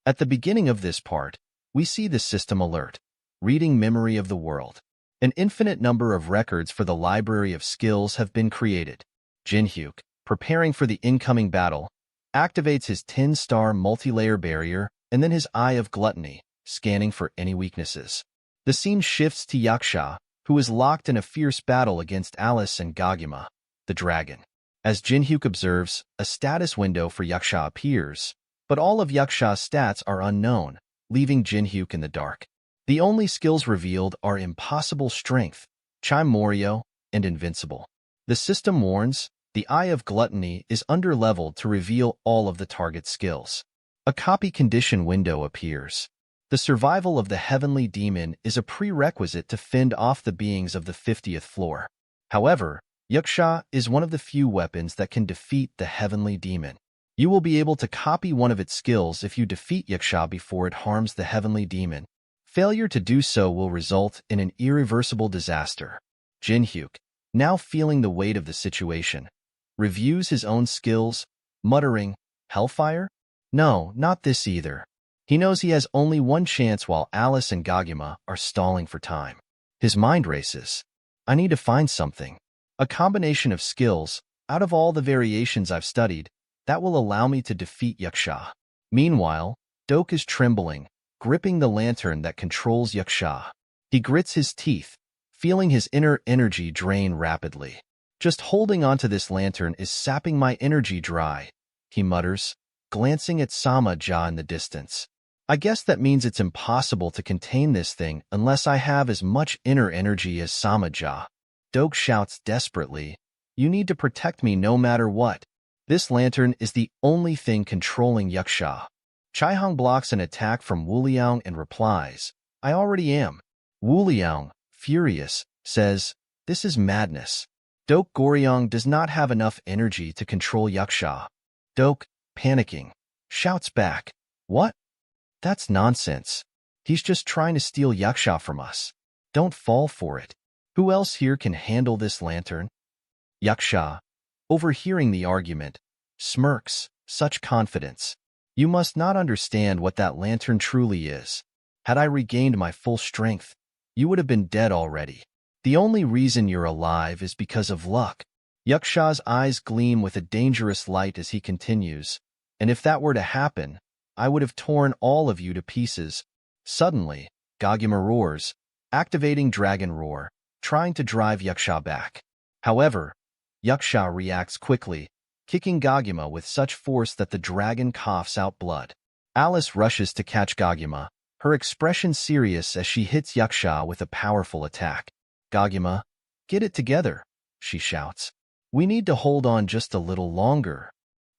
At the beginning of this part, we see the system alert, reading memory of the world. An infinite number of records for the library of skills have been created. Jinhyuk, preparing for the incoming battle, activates his 10-star multi-layer barrier and then his Eye of Gluttony, scanning for any weaknesses. The scene shifts to Yaksha, who is locked in a fierce battle against Alice and Gaguma, the dragon. As Jinhyuk observes, a status window for Yaksha appears, but all of Yaksha's stats are unknown, leaving Jinhyuk in the dark. The only skills revealed are Impossible Strength, Chime Morio, and Invincible. The system warns, the Eye of Gluttony is underleveled to reveal all of the target skills. A copy condition window appears. The survival of the heavenly demon is a prerequisite to fend off the beings of the 50th floor. However, Yaksha is one of the few weapons that can defeat the heavenly demon. You will be able to copy one of its skills if you defeat Yaksha before it harms the heavenly demon. Failure to do so will result in an irreversible disaster. Jinhyuk, now feeling the weight of the situation, reviews his own skills, muttering, "Hellfire? No, not this either." He knows he has only one chance while Alice and Gaguma are stalling for time. His mind races. I need to find something. A combination of skills, out of all the variations I've studied, that will allow me to defeat Yaksha. Meanwhile, Doke is trembling, gripping the lantern that controls Yaksha. He grits his teeth, feeling his inner energy drain rapidly. Just holding onto this lantern is sapping my energy dry, he mutters, glancing at Sama-ja in the distance. I guess that means it's impossible to contain this thing unless I have as much inner energy as Sama-ja. Doke shouts desperately, "You need to protect me no matter what." This lantern is the only thing controlling Yaksha. Chaihong blocks an attack from Wu Liang and replies, "I already am." Wu Liang, furious, says, "This is madness." Doke Goryong does not have enough energy to control Yaksha. Doke, panicking, shouts back, "What? That's nonsense. He's just trying to steal Yaksha from us. Don't fall for it. Who else here can handle this lantern?" Yaksha, overhearing the argument, smirks, such confidence. "You must not understand what that lantern truly is. Had I regained my full strength, you would have been dead already. The only reason you're alive is because of luck." Yaksha's eyes gleam with a dangerous light as he continues, "And if that were to happen, I would have torn all of you to pieces." Suddenly, Gaguma roars, activating Dragon Roar, trying to drive Yaksha back. However, Yaksha reacts quickly, kicking Gaguma with such force that the dragon coughs out blood. Alice rushes to catch Gaguma, her expression serious as she hits Yaksha with a powerful attack. "Gaguma, get it together," she shouts. "We need to hold on just a little longer."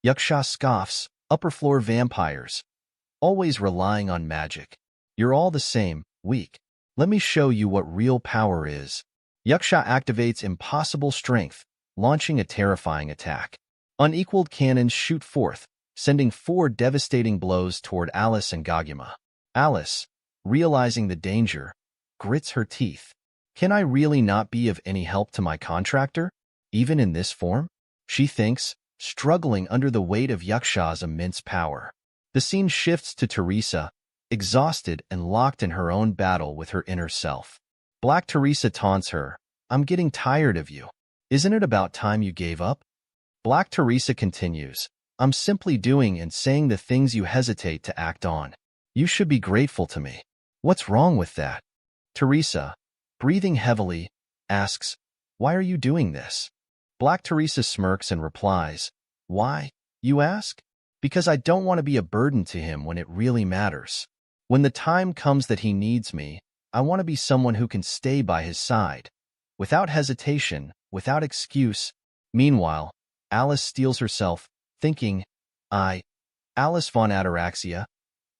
Yaksha scoffs, "Upper floor vampires, always relying on magic. You're all the same, weak. Let me show you what real power is." Yaksha activates Impossible Strength, launching a terrifying attack. Unequaled cannons shoot forth, sending 4 devastating blows toward Alice and Gaguma. Alice, realizing the danger, grits her teeth. Can I really not be of any help to my contractor, even in this form? She thinks, struggling under the weight of Yaksha's immense power. The scene shifts to Teresa, exhausted and locked in her own battle with her inner self. Black Teresa taunts her, "I'm getting tired of you. Isn't it about time you gave up?" Black Teresa continues, "I'm simply doing and saying the things you hesitate to act on. You should be grateful to me. What's wrong with that?" Teresa, breathing heavily, asks, "Why are you doing this?" Black Teresa smirks and replies, "Why, you ask? Because I don't want to be a burden to him when it really matters. When the time comes that he needs me, I want to be someone who can stay by his side, without hesitation, without excuse." Meanwhile, Alice steels herself, thinking, Alice von Ataraxia,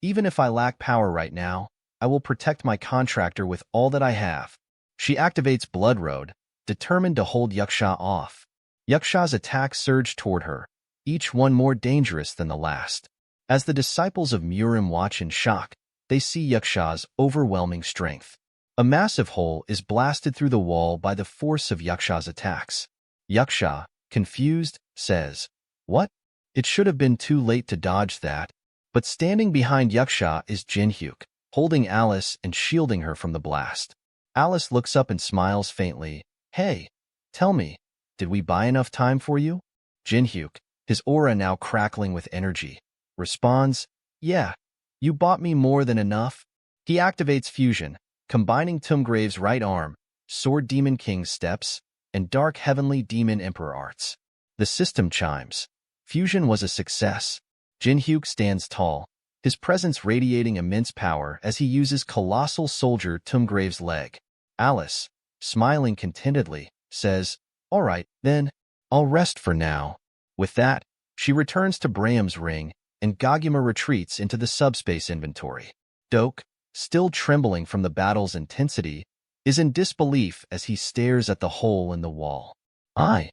even if I lack power right now, I will protect my contractor with all that I have." She activates Blood Road, determined to hold Yaksha off. Yaksha's attacks surge toward her, each one more dangerous than the last. As the disciples of Murim watch in shock, they see Yaksha's overwhelming strength. A massive hole is blasted through the wall by the force of Yaksha's attacks. Yaksha, confused, says, "What? It should have been too late to dodge that." But standing behind Yaksha is Jinhyuk, holding Alice and shielding her from the blast. Alice looks up and smiles faintly. Hey, tell me, did we buy enough time for you? Jinhyuk, his aura now crackling with energy, responds, yeah, you bought me more than enough. He activates fusion, combining Tumgrave's right arm, Sword Demon King's steps, and Dark Heavenly Demon Emperor arts. The system chimes. Fusion was a success. Jinhyuk stands tall, his presence radiating immense power as he uses Colossal Soldier Tumgrave's leg. Alice, smiling contentedly, says, all right, then, I'll rest for now. With that, she returns to Braham's ring, and Goguma retreats into the subspace inventory. Doke, still trembling from the battle's intensity, is in disbelief as he stares at the hole in the wall. I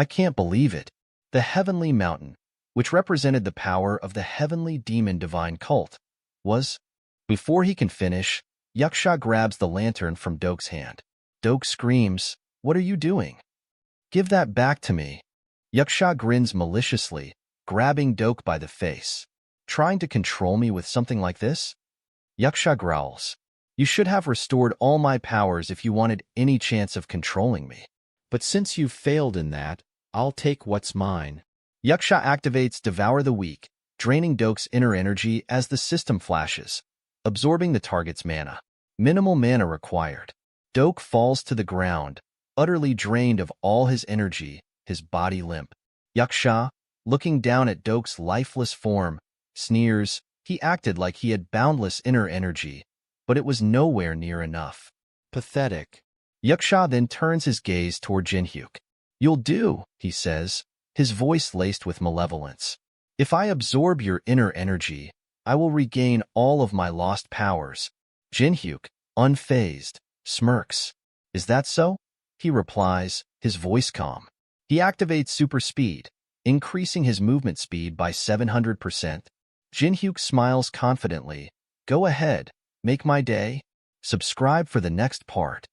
can't believe it. The Heavenly Mountain, which represented the power of the Heavenly Demon Divine Cult, was... Before he can finish, Yaksha grabs the lantern from Doke's hand. Doke screams, what are you doing? Give that back to me. Yaksha grins maliciously, grabbing Doke by the face. Trying to control me with something like this? Yaksha growls. You should have restored all my powers if you wanted any chance of controlling me. But since you've failed in that, I'll take what's mine. Yaksha activates Devour the Weak, draining Doke's inner energy as the system flashes, absorbing the target's mana. Minimal mana required. Doke falls to the ground, utterly drained of all his energy, his body limp. Yaksha, looking down at Doke's lifeless form, sneers. He acted like he had boundless inner energy, but it was nowhere near enough. Pathetic. Yaksha then turns his gaze toward Jinhyuk. You'll do, he says, his voice laced with malevolence. If I absorb your inner energy, I will regain all of my lost powers. Jinhyuk, unfazed, smirks. Is that so? He replies, his voice calm. He activates super speed, increasing his movement speed by 700%. Jinhyuk smiles confidently. Go ahead, make my day. Subscribe for the next part.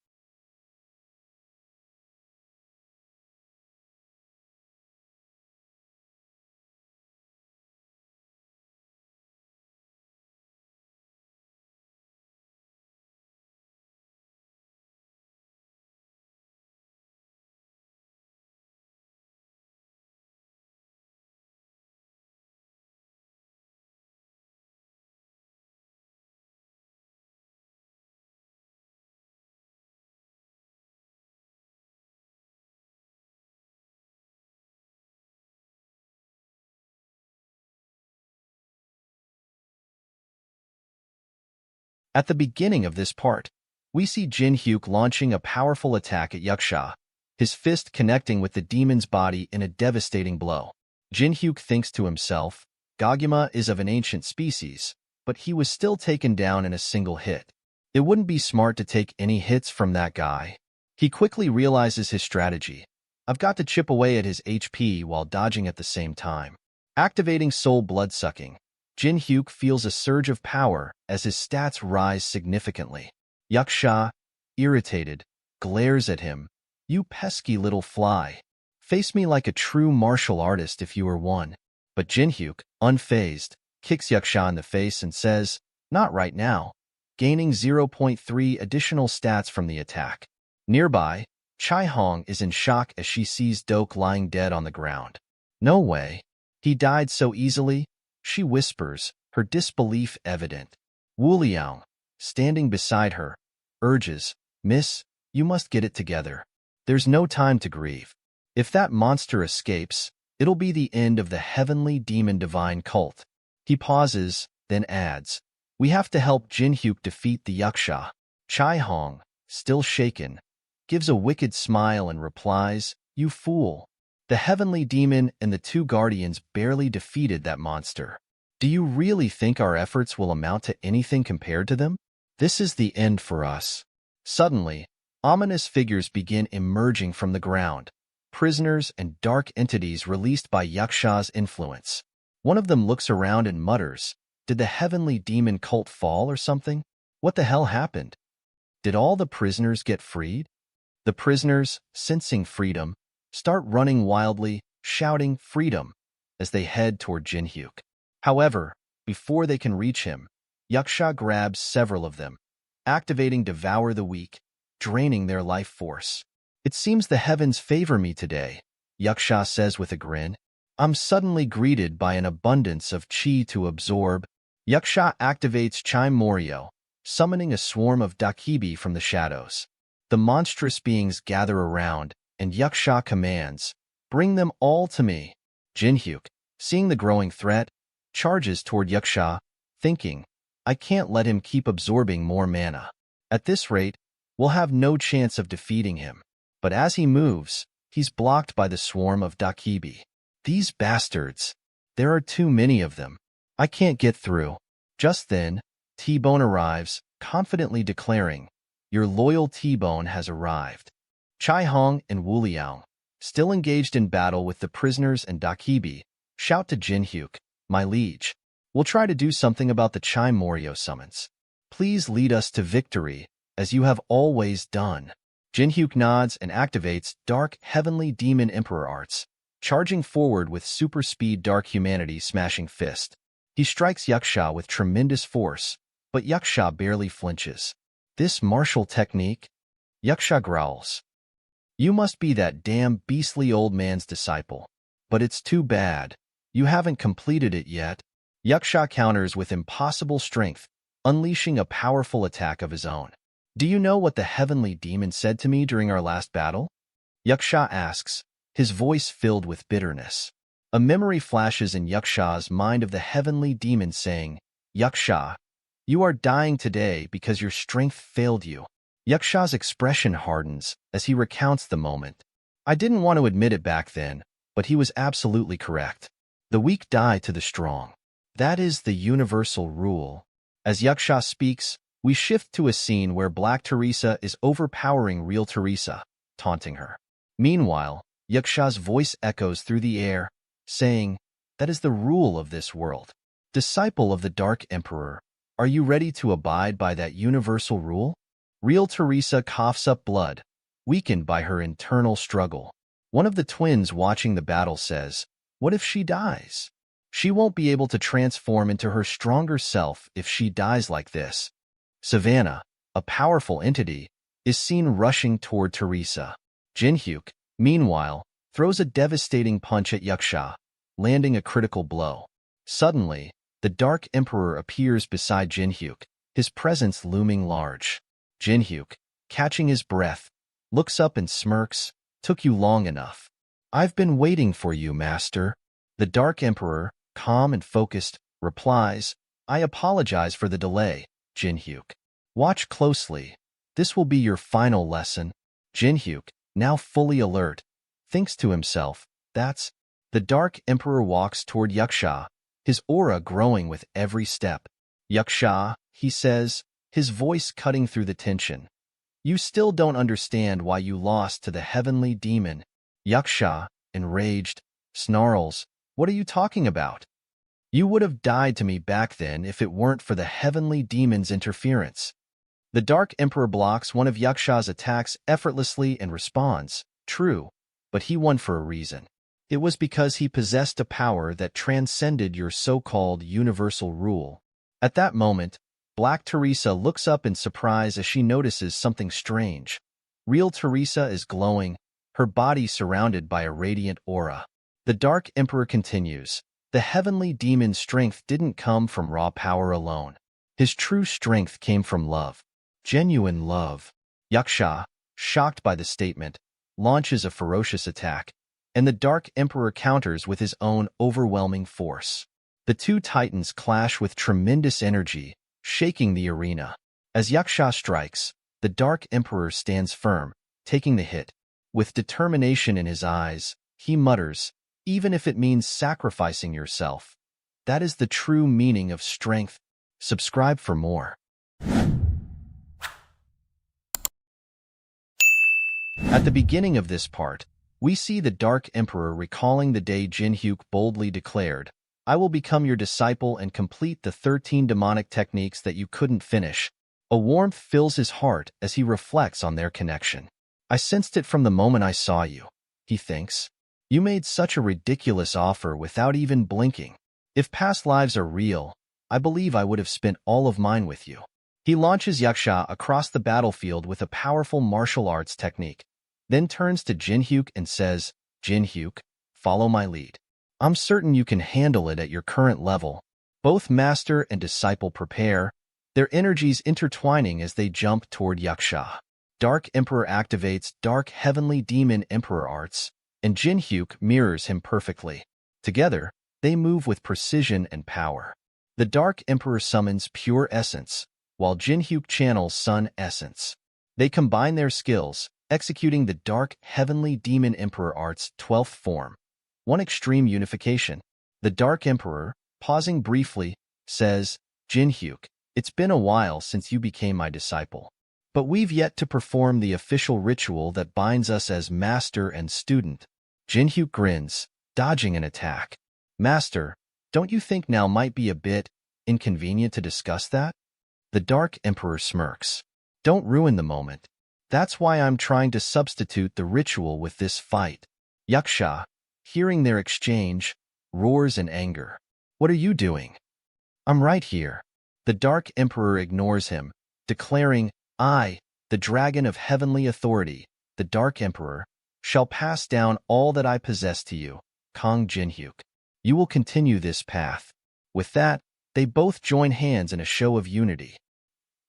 At the beginning of this part, we see Jinhyuk launching a powerful attack at Yaksha, his fist connecting with the demon's body in a devastating blow. Jinhyuk thinks to himself, Goguma is of an ancient species, but he was still taken down in a single hit. It wouldn't be smart to take any hits from that guy. He quickly realizes his strategy. I've got to chip away at his HP while dodging at the same time. Activating Soul Bloodsucking, Jinhyuk feels a surge of power as his stats rise significantly. Yaksha, irritated, glares at him. You pesky little fly. Face me like a true martial artist if you were one. But Jinhyuk, unfazed, kicks Yaksha in the face and says, not right now, gaining 0.3 additional stats from the attack. Nearby, Chai-Hong is in shock as she sees Doke lying dead on the ground. No way. He died so easily? She whispers, her disbelief evident. Wu Liang, standing beside her, urges, Miss, you must get it together. There's no time to grieve. If that monster escapes, it'll be the end of the Heavenly Demon Divine Cult. He pauses, then adds, we have to help Jinhyuk defeat the Yaksha. Chai-Hong, still shaken, gives a wicked smile and replies, you fool. The Heavenly Demon and the two Guardians barely defeated that monster. Do you really think our efforts will amount to anything compared to them? This is the end for us. Suddenly, ominous figures begin emerging from the ground, prisoners and dark entities released by Yaksha's influence. One of them looks around and mutters, did the Heavenly Demon Cult fall or something? What the hell happened? Did all the prisoners get freed? The prisoners, sensing freedom, start running wildly, shouting freedom, as they head toward Jinhyuk. However, before they can reach him, Yaksha grabs several of them, activating Devour the Weak, draining their life force. It seems the heavens favor me today, Yaksha says with a grin. I'm suddenly greeted by an abundance of chi to absorb. Yaksha activates Chai Morio, summoning a swarm of dakibi from the shadows. The monstrous beings gather around, and Yaksha commands, "Bring them all to me." Jinhyuk, seeing the growing threat, charges toward Yaksha, thinking, I can't let him keep absorbing more mana. At this rate, we'll have no chance of defeating him. But as he moves, he's blocked by the swarm of dakibi. These bastards! There are too many of them. I can't get through. Just then, T-Bone arrives, confidently declaring, Your loyal T-Bone has arrived. Chai Hong and Wu Liang, still engaged in battle with the prisoners and dakibi, shout to Jinhyuk, My liege, we'll try to do something about the Chai Morio summons. Please lead us to victory, as you have always done. Jinhyuk nods and activates Dark Heavenly Demon Emperor Arts, charging forward with super speed Dark Humanity Smashing Fist. He strikes Yaksha with tremendous force, but Yaksha barely flinches. This martial technique? Yaksha growls. You must be that damn beastly old man's disciple. But it's too bad. You haven't completed it yet. Yaksha counters with impossible strength, unleashing a powerful attack of his own. Do you know what the heavenly demon said to me during our last battle? Yaksha asks, his voice filled with bitterness. A memory flashes in Yaksha's mind of the heavenly demon saying, Yaksha, you are dying today because your strength failed you. Yaksha's expression hardens as he recounts the moment. I didn't want to admit it back then, but he was absolutely correct. The weak die to the strong. That is the universal rule. As Yaksha speaks, we shift to a scene where Black Teresa is overpowering real Teresa, taunting her. Meanwhile, Yaksha's voice echoes through the air, saying, That is the rule of this world. Disciple of the Dark Emperor, are you ready to abide by that universal rule? Real Teresa coughs up blood, weakened by her internal struggle. One of the twins watching the battle says, What if she dies? She won't be able to transform into her stronger self if she dies like this. Savannah, a powerful entity, is seen rushing toward Teresa. Jinhyuk, meanwhile, throws a devastating punch at Yaksha, landing a critical blow. Suddenly, the Dark Emperor appears beside Jinhyuk, his presence looming large. Jinhyuk, catching his breath, looks up and smirks, Took you long enough. I've been waiting for you, master. The Dark Emperor, calm and focused, replies, I apologize for the delay, Jinhyuk. Watch closely. This will be your final lesson. Jinhyuk, now fully alert, thinks to himself, that's... The Dark Emperor walks toward Yaksha, his aura growing with every step. Yaksha, he says, his voice cutting through the tension. You still don't understand why you lost to the heavenly demon. Yaksha, enraged, snarls, What are you talking about? You would have died to me back then if it weren't for the heavenly demon's interference. The Dark Emperor blocks one of Yaksha's attacks effortlessly and responds, True, but he won for a reason. It was because he possessed a power that transcended your so-called universal rule. At that moment, Black Teresa looks up in surprise as she notices something strange. Real Teresa is glowing, her body surrounded by a radiant aura. The Dark Emperor continues, The heavenly demon's strength didn't come from raw power alone. His true strength came from love. Genuine love. Yaksha, shocked by the statement, launches a ferocious attack, and the Dark Emperor counters with his own overwhelming force. The two titans clash with tremendous energy, shaking the arena. As Yaksha strikes, the Dark Emperor stands firm, taking the hit. With determination in his eyes, he mutters, Even if it means sacrificing yourself. That is the true meaning of strength. Subscribe for more. At the beginning of this part, we see the Dark Emperor recalling the day Jinhyuk boldly declared, I will become your disciple and complete the 13 demonic techniques that you couldn't finish. A warmth fills his heart as he reflects on their connection. I sensed it from the moment I saw you, he thinks. You made such a ridiculous offer without even blinking. If past lives are real, I believe I would have spent all of mine with you. He launches Yaksha across the battlefield with a powerful martial arts technique, then turns to Jinhyuk and says, Jinhyuk, follow my lead. I'm certain you can handle it at your current level. Both master and disciple prepare, their energies intertwining as they jump toward Yaksha. Dark Emperor activates Dark Heavenly Demon Emperor arts, and Jinhyuk mirrors him perfectly. Together, they move with precision and power. The Dark Emperor summons Pure Essence, while Jinhyuk channels Sun Essence. They combine their skills, executing the Dark Heavenly Demon Emperor art's 12th form. One extreme unification. The Dark Emperor, pausing briefly, says, Jinhyuk, it's been a while since you became my disciple. But we've yet to perform the official ritual that binds us as master and student. Jinhyuk grins, dodging an attack. Master, don't you think now might be a bit inconvenient to discuss that? The Dark Emperor smirks. Don't ruin the moment. That's why I'm trying to substitute the ritual with this fight. Yaksha, hearing their exchange, roars in anger. What are you doing? I'm right here. The Dark Emperor ignores him, declaring, I, the dragon of heavenly authority, the Dark Emperor, shall pass down all that I possess to you, Kong Jinhyuk. You will continue this path. With that, they both join hands in a show of unity.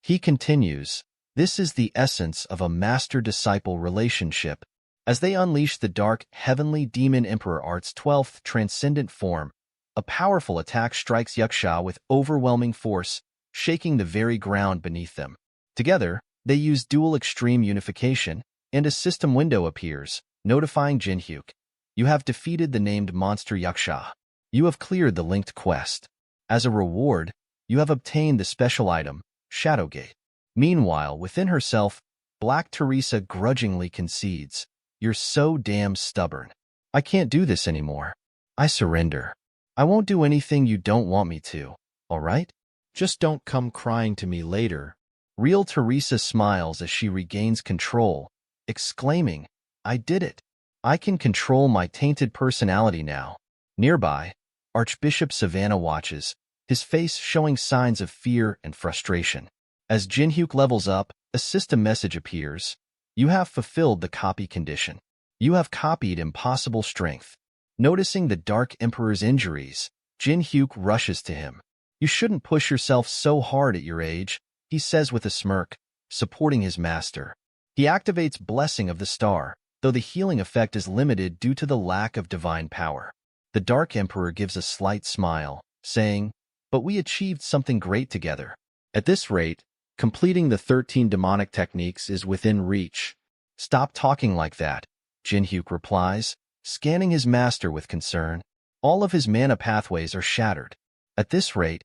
He continues, this is the essence of a master-disciple relationship. As they unleash the Dark Heavenly Demon Emperor art's 12th transcendent form, a powerful attack strikes Yaksha with overwhelming force, shaking the very ground beneath them. Together, they use dual extreme unification, and a system window appears, notifying Jinhyuk. You have defeated the named monster Yaksha. You have cleared the linked quest. As a reward, you have obtained the special item, Shadowgate. Meanwhile, within herself, Black Teresa grudgingly concedes. You're so damn stubborn. I can't do this anymore. I surrender. I won't do anything you don't want me to, all right? Just don't come crying to me later. Real Teresa smiles as she regains control, exclaiming, I did it. I can control my tainted personality now. Nearby, Archbishop Savannah watches, his face showing signs of fear and frustration. As Jinhyuk levels up, a system message appears. You have fulfilled the copy condition. You have copied impossible strength. Noticing the Dark Emperor's injuries, Jinhyuk rushes to him. You shouldn't push yourself so hard at your age, he says with a smirk, supporting his master. He activates Blessing of the Star, though the healing effect is limited due to the lack of divine power. The Dark Emperor gives a slight smile, saying, but we achieved something great together. At this rate, completing the 13 demonic techniques is within reach. Stop talking like that, Jinhyuk replies, scanning his master with concern. All of his mana pathways are shattered. At this rate,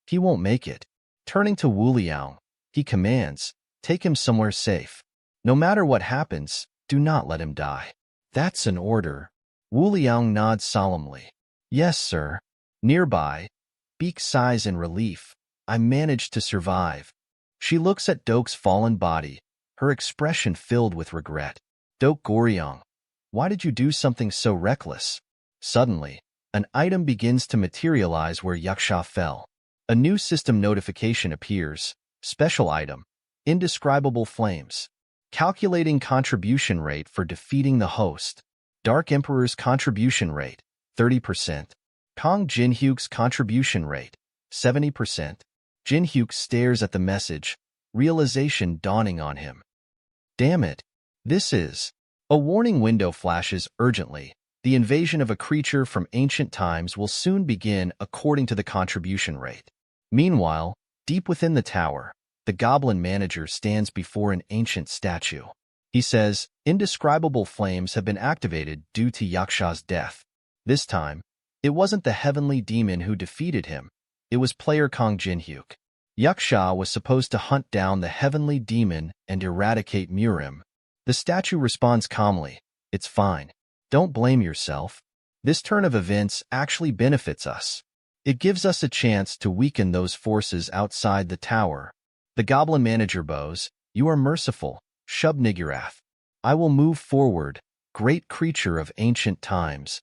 he won't make it. Turning to Wu Liang, he commands, take him somewhere safe. No matter what happens, do not let him die. That's an order. Wu Liang nods solemnly. Yes, sir. Nearby, Beak sighs in relief. I managed to survive. She looks at Dok's fallen body, her expression filled with regret. Dok Goryong, why did you do something so reckless? Suddenly, an item begins to materialize where Yaksha fell. A new system notification appears. Special item. Indescribable flames. Calculating contribution rate for defeating the host. Dark Emperor's contribution rate, 30%. Kong Jinhyuk's contribution rate, 70%. Jinhyuk stares at the message, realization dawning on him. Damn it. This is... A warning window flashes urgently. The invasion of a creature from ancient times will soon begin according to the contribution rate. Meanwhile, deep within the tower, the goblin manager stands before an ancient statue. He says, indescribable flames have been activated due to Yaksha's death. This time, it wasn't the heavenly demon who defeated him. It was player Kong Jinhyuk. Yaksha was supposed to hunt down the heavenly demon and eradicate Murim. The statue responds calmly, it's fine. Don't blame yourself. This turn of events actually benefits us. It gives us a chance to weaken those forces outside the tower. The goblin manager bows, you are merciful, Shub-Niggurath. I will move forward, great creature of ancient times.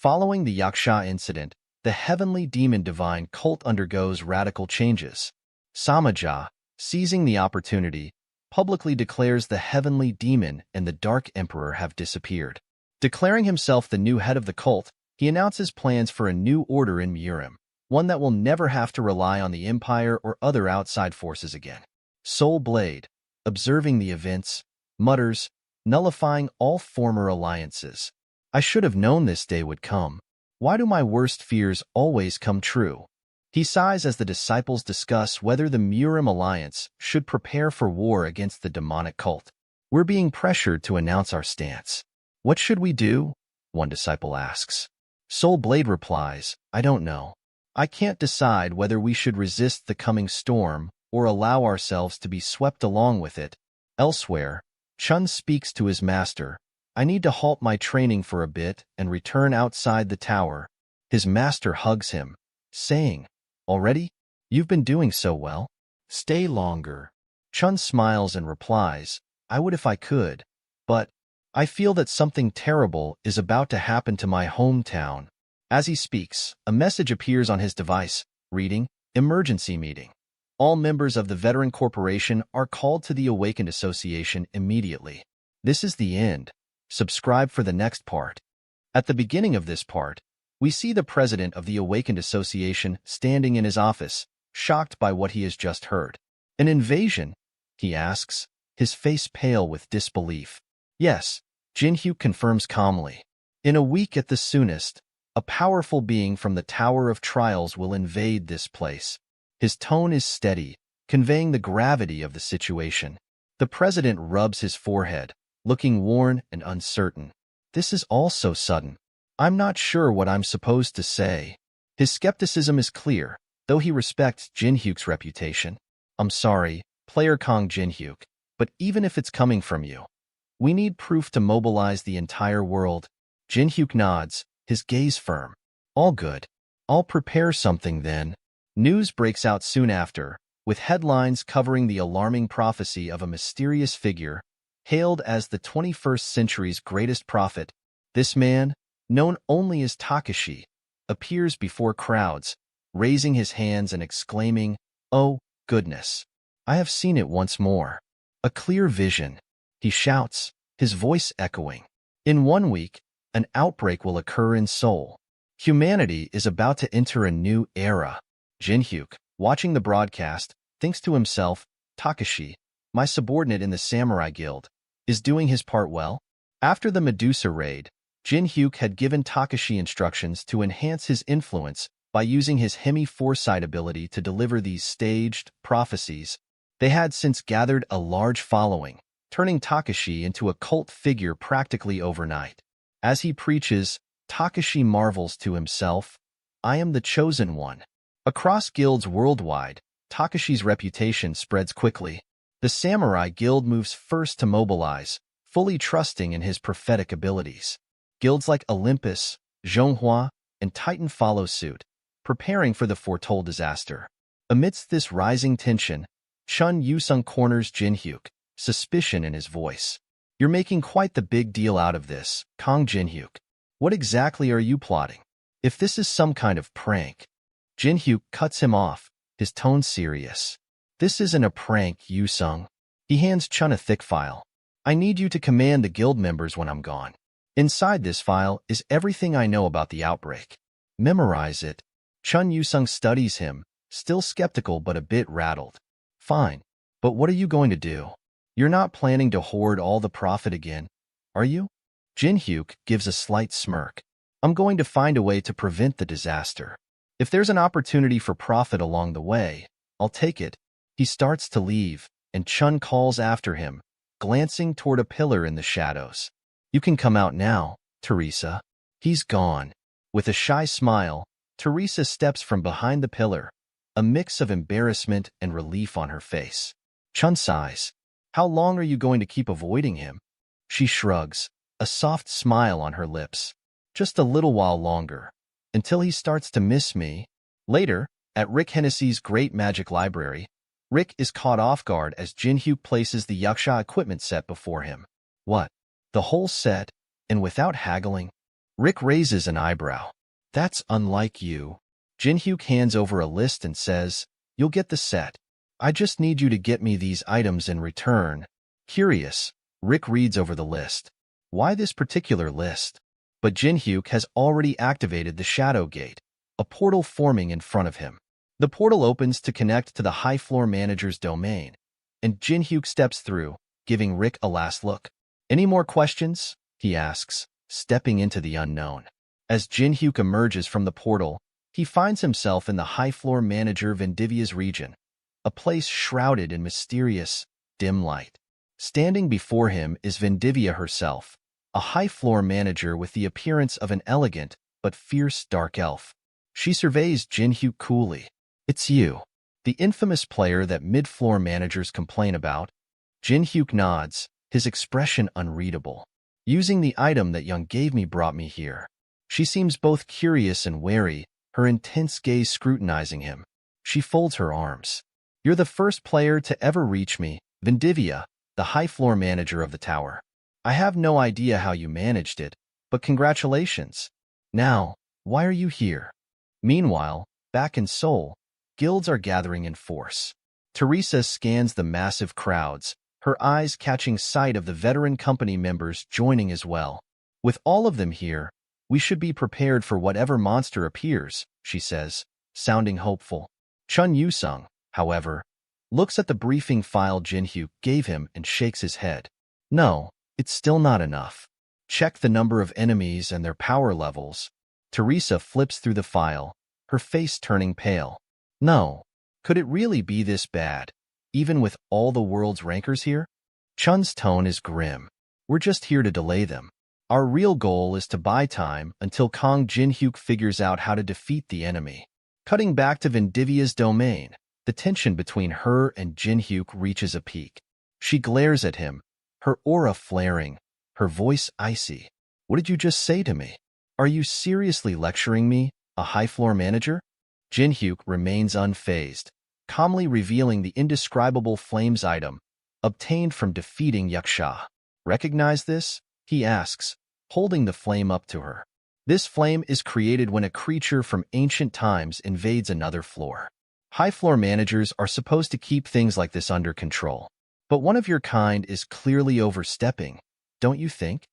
Following the Yaksha incident, the heavenly demon divine cult undergoes radical changes. Samaja, seizing the opportunity, publicly declares the heavenly demon and the dark emperor have disappeared. Declaring himself the new head of the cult, he announces plans for a new order in Murim, one that will never have to rely on the Empire or other outside forces again. Soul Blade, observing the events, mutters, nullifying all former alliances. I should have known this day would come. Why do my worst fears always come true? He sighs as the disciples discuss whether the Murim alliance should prepare for war against the demonic cult. We're being pressured to announce our stance. What should we do? One disciple asks. Soul Blade replies, I don't know. I can't decide whether we should resist the coming storm or allow ourselves to be swept along with it. Elsewhere, Chun speaks to his master. I need to halt my training for a bit and return outside the tower. His master hugs him, saying, Already? You've been doing so well. Stay longer. Chun smiles and replies, I would if I could, but I feel that something terrible is about to happen to my hometown. As he speaks, a message appears on his device, reading, Emergency Meeting. All members of the Veteran Corporation are called to the Awakened Association immediately. This is the end. Subscribe for the next part. At the beginning of this part, we see the president of the Awakened Association standing in his office, shocked by what he has just heard. An invasion? He asks, his face pale with disbelief. Yes, Jinhyuk confirms calmly. In a week at the soonest, a powerful being from the Tower of Trials will invade this place. His tone is steady, conveying the gravity of the situation. The president rubs his forehead, looking worn and uncertain. This is all so sudden. I'm not sure what I'm supposed to say. His skepticism is clear, though he respects Jinhyuk's reputation. I'm sorry, player Kong Jinhyuk, but even if it's coming from you, we need proof to mobilize the entire world. Jinhyuk nods, his gaze firm. All good. I'll prepare something then. News breaks out soon after, with headlines covering the alarming prophecy of a mysterious figure, hailed as the 21st century's greatest prophet. This man, known only as Takashi, appears before crowds, raising his hands and exclaiming, Oh, goodness! I have seen it once more. A clear vision. He shouts, his voice echoing. In 1 week, an outbreak will occur in Seoul. Humanity is about to enter a new era. Jinhyuk, watching the broadcast, thinks to himself, Takashi, my subordinate in the Samurai Guild, is doing his part well. After the Medusa raid, Jinhyuk had given Takashi instructions to enhance his influence by using his hemi-foresight ability to deliver these staged prophecies. They had since gathered a large following, turning Takashi into a cult figure practically overnight. As he preaches, Takashi marvels to himself, I am the chosen one. Across guilds worldwide, Takashi's reputation spreads quickly. The Samurai Guild moves first to mobilize, fully trusting in his prophetic abilities. Guilds like Olympus, Zhonghua, and Titan follow suit, preparing for the foretold disaster. Amidst this rising tension, Chun Yusung corners Jinhyuk, suspicion in his voice. You're making quite the big deal out of this, Kong Jinhyuk. What exactly are you plotting? If this is some kind of prank. Jinhyuk cuts him off, his tone serious. This isn't a prank, Yusung. He hands Chun a thick file. I need you to command the guild members when I'm gone. Inside this file is everything I know about the outbreak. Memorize it. Chun Yusung studies him, still skeptical but a bit rattled. Fine, but what are you going to do? You're not planning to hoard all the profit again, are you? Jinhyuk gives a slight smirk. I'm going to find a way to prevent the disaster. If there's an opportunity for profit along the way, I'll take it. He starts to leave, and Chun calls after him, glancing toward a pillar in the shadows. You can come out now, Teresa. He's gone. With a shy smile, Teresa steps from behind the pillar, a mix of embarrassment and relief on her face. Chun sighs. How long are you going to keep avoiding him? She shrugs, a soft smile on her lips. Just a little while longer, until he starts to miss me. Later, at Rick Hennessy's Great Magic Library, Rick is caught off guard as Jinhyuk places the Yaksha equipment set before him. What? The whole set, and without haggling? Rick raises an eyebrow. That's unlike you. Jinhyuk hands over a list and says, You'll get the set. I just need you to get me these items in return. Curious, Rick reads over the list. Why this particular list? But Jin-hyuk has already activated the Shadow Gate, a portal forming in front of him. The portal opens to connect to the high floor manager's domain, and Jin-hyuk steps through, giving Rick a last look. Any more questions? He asks, stepping into the unknown. As Jin-hyuk emerges from the portal, he finds himself in the high floor manager Vendivia's region, a place shrouded in mysterious, dim light. Standing before him is Vendivia herself, a high floor manager with the appearance of an elegant but fierce dark elf. She surveys Jin-hyuk coolly. It's you, the infamous player that mid-floor managers complain about. Jin-hyuk nods, his expression unreadable. Using the item that Young gave me brought me here. She seems both curious and wary, her intense gaze scrutinizing him. She folds her arms. You're the first player to ever reach me, Vendivia, the high floor manager of the tower. I have no idea how you managed it, but congratulations. Now, why are you here? Meanwhile, back in Seoul, guilds are gathering in force. Teresa scans the massive crowds, her eyes catching sight of the veteran company members joining as well. With all of them here, we should be prepared for whatever monster appears, she says, sounding hopeful. Chun Yu-sung, however, looks at the briefing file Jin-hyuk gave him and shakes his head. No, it's still not enough. Check the number of enemies and their power levels. Teresa flips through the file, her face turning pale. No, could it really be this bad, even with all the world's rankers here? Chun's tone is grim. We're just here to delay them. Our real goal is to buy time until Kang Jin-hyuk figures out how to defeat the enemy. Cutting back to Vendivia's domain, the tension between her and Jin-hyuk reaches a peak. She glares at him, her aura flaring, her voice icy. What did you just say to me? Are you seriously lecturing me, a high floor manager? Jin-hyuk remains unfazed, calmly revealing the indescribable flames item obtained from defeating Yaksha. Recognize this? He asks, holding the flame up to her. This flame is created when a creature from ancient times invades another floor. High floor managers are supposed to keep things like this under control. But one of your kind is clearly overstepping, don't you think?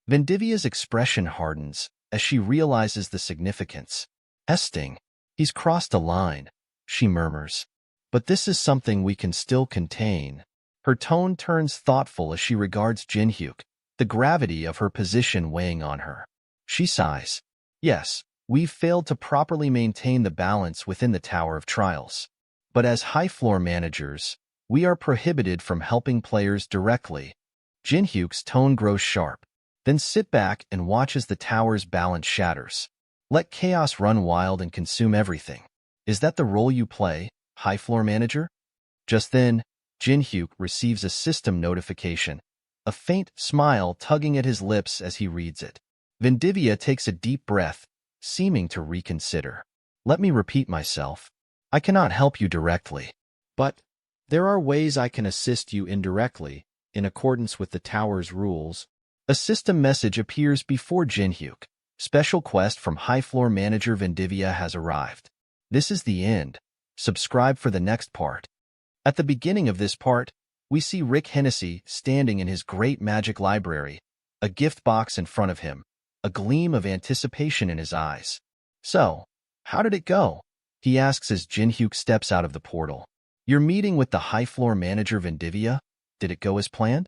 Vendivia's expression hardens as she realizes the significance. Esting, he's crossed a line, she murmurs. But this is something we can still contain. Her tone turns thoughtful as she regards Jin-hyuk, the gravity of her position weighing on her. She sighs. Yes, we've failed to properly maintain the balance within the Tower of Trials. But as high floor managers, we are prohibited from helping players directly. Jin-hyuk's tone grows sharp. Then sit back and watch as the tower's balance shatters. Let chaos run wild and consume everything. Is that the role you play, high floor manager? Just then, Jin-hyuk receives a system notification, a faint smile tugging at his lips as he reads it. Vendivia takes a deep breath, seeming to reconsider. Let me repeat myself. I cannot help you directly, but there are ways I can assist you indirectly, in accordance with the tower's rules. A system message appears before Jin-hyuk. Special quest from high floor manager Vendivia has arrived. This is the end. Subscribe for the next part. At the beginning of this part, we see Rick Hennessy standing in his great magic library, a gift box in front of him, a gleam of anticipation in his eyes. So, how did it go? He asks as Jin-hyuk steps out of the portal. Your meeting with the high floor manager Vendivia, did it go as planned?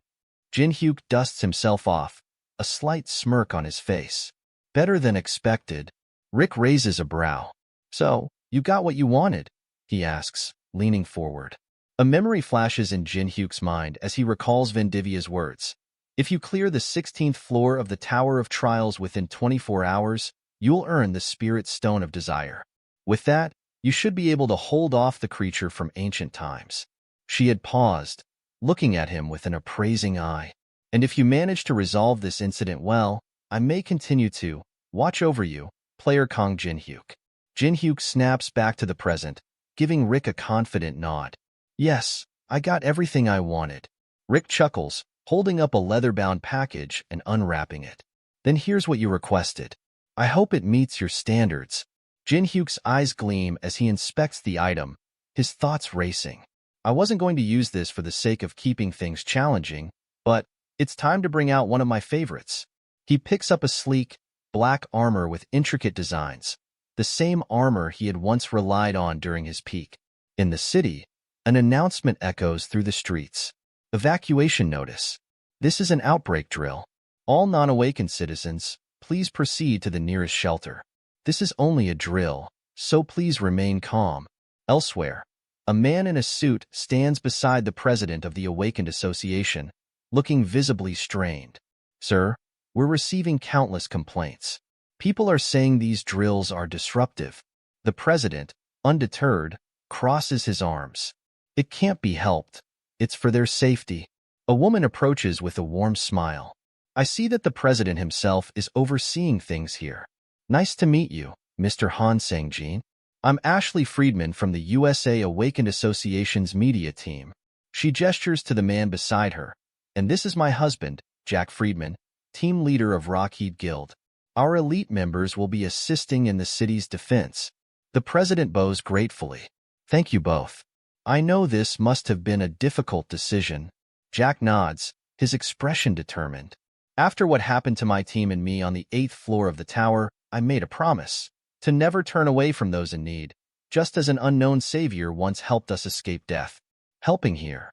Jin-hyuk dusts himself off, a slight smirk on his face. Better than expected. Rick raises a brow. So, you got what you wanted? He asks, leaning forward. A memory flashes in Jin-hyuk's mind as he recalls Vendivia's words. If you clear the 16th floor of the Tower of Trials within 24 hours, you'll earn the Spirit Stone of Desire. With that, you should be able to hold off the creature from ancient times. She had paused, looking at him with an appraising eye. And if you manage to resolve this incident well, I may continue to watch over you, player Kang Jin-hyuk. Jin-hyuk snaps back to the present, giving Rick a confident nod. Yes, I got everything I wanted. Rick chuckles, holding up a leather-bound package and unwrapping it. Then here's what you requested. I hope it meets your standards. Jin-hyuk's eyes gleam as he inspects the item, his thoughts racing. I wasn't going to use this for the sake of keeping things challenging, but it's time to bring out one of my favorites. He picks up a sleek, black armor with intricate designs, the same armor he had once relied on during his peak. In the city, an announcement echoes through the streets. Evacuation notice. This is an outbreak drill. All non-awakened citizens, please proceed to the nearest shelter. This is only a drill, so please remain calm. Elsewhere, a man in a suit stands beside the president of the Awakened Association, looking visibly strained. Sir, we're receiving countless complaints. People are saying these drills are disruptive. The president, undeterred, crosses his arms. It can't be helped. It's for their safety. A woman approaches with a warm smile. I see that the president himself is overseeing things here. Nice to meet you, Mr. Han Sang-jin. I'm Ashley Friedman from the USA Awakened Association's media team. She gestures to the man beside her. And this is my husband, Jack Friedman, team leader of Rockheed Guild. Our elite members will be assisting in the city's defense. The president bows gratefully. Thank you both. I know this must have been a difficult decision. Jack nods, his expression determined. After what happened to my team and me on the 8th floor of the tower, I made a promise to never turn away from those in need, just as an unknown savior once helped us escape death. Helping here.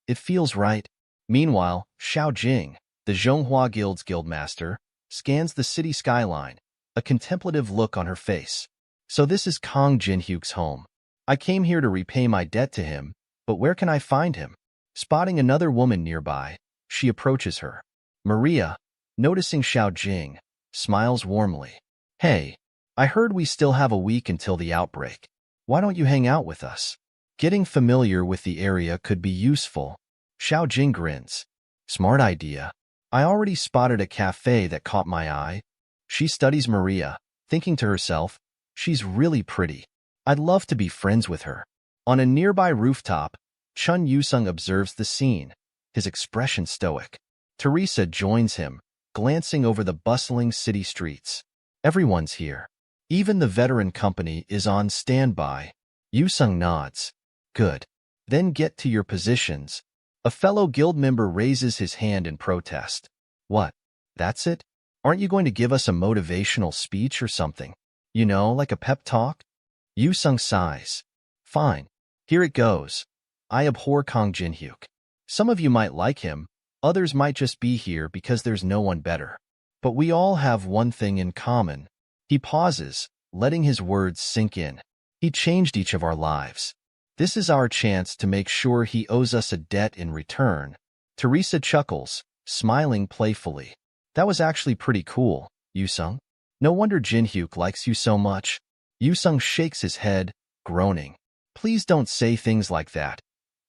It feels right. Meanwhile, Xiao Jing, the Zhonghua Guild's guildmaster, scans the city skyline, a contemplative look on her face. So this is Kong Jinhyuk's home. I came here to repay my debt to him, but where can I find him? Spotting another woman nearby, she approaches her. Maria, noticing Xiao Jing, smiles warmly. Hey, I heard we still have a week until the outbreak. Why don't you hang out with us? Getting familiar with the area could be useful. Xiao Jing grins. Smart idea. I already spotted a cafe that caught my eye. She studies Maria, thinking to herself, she's really pretty. I'd love to be friends with her. On a nearby rooftop, Chun Yusung observes the scene, his expression stoic. Teresa joins him, glancing over the bustling city streets. Everyone's here. Even the veteran company is on standby. Yusung nods. Good. Then get to your positions. A fellow guild member raises his hand in protest. What? That's it? Aren't you going to give us a motivational speech or something? You know, like a pep talk? Yusung sighs. Fine. Here it goes. I abhor Kong Jinhyuk. Some of you might like him, others might just be here because there's no one better. But we all have one thing in common. He pauses, letting his words sink in. He changed each of our lives. This is our chance to make sure he owes us a debt in return. Teresa chuckles, smiling playfully. That was actually pretty cool, Yusung. No wonder Jinhyuk likes you so much. Yusung shakes his head, groaning. Please don't say things like that.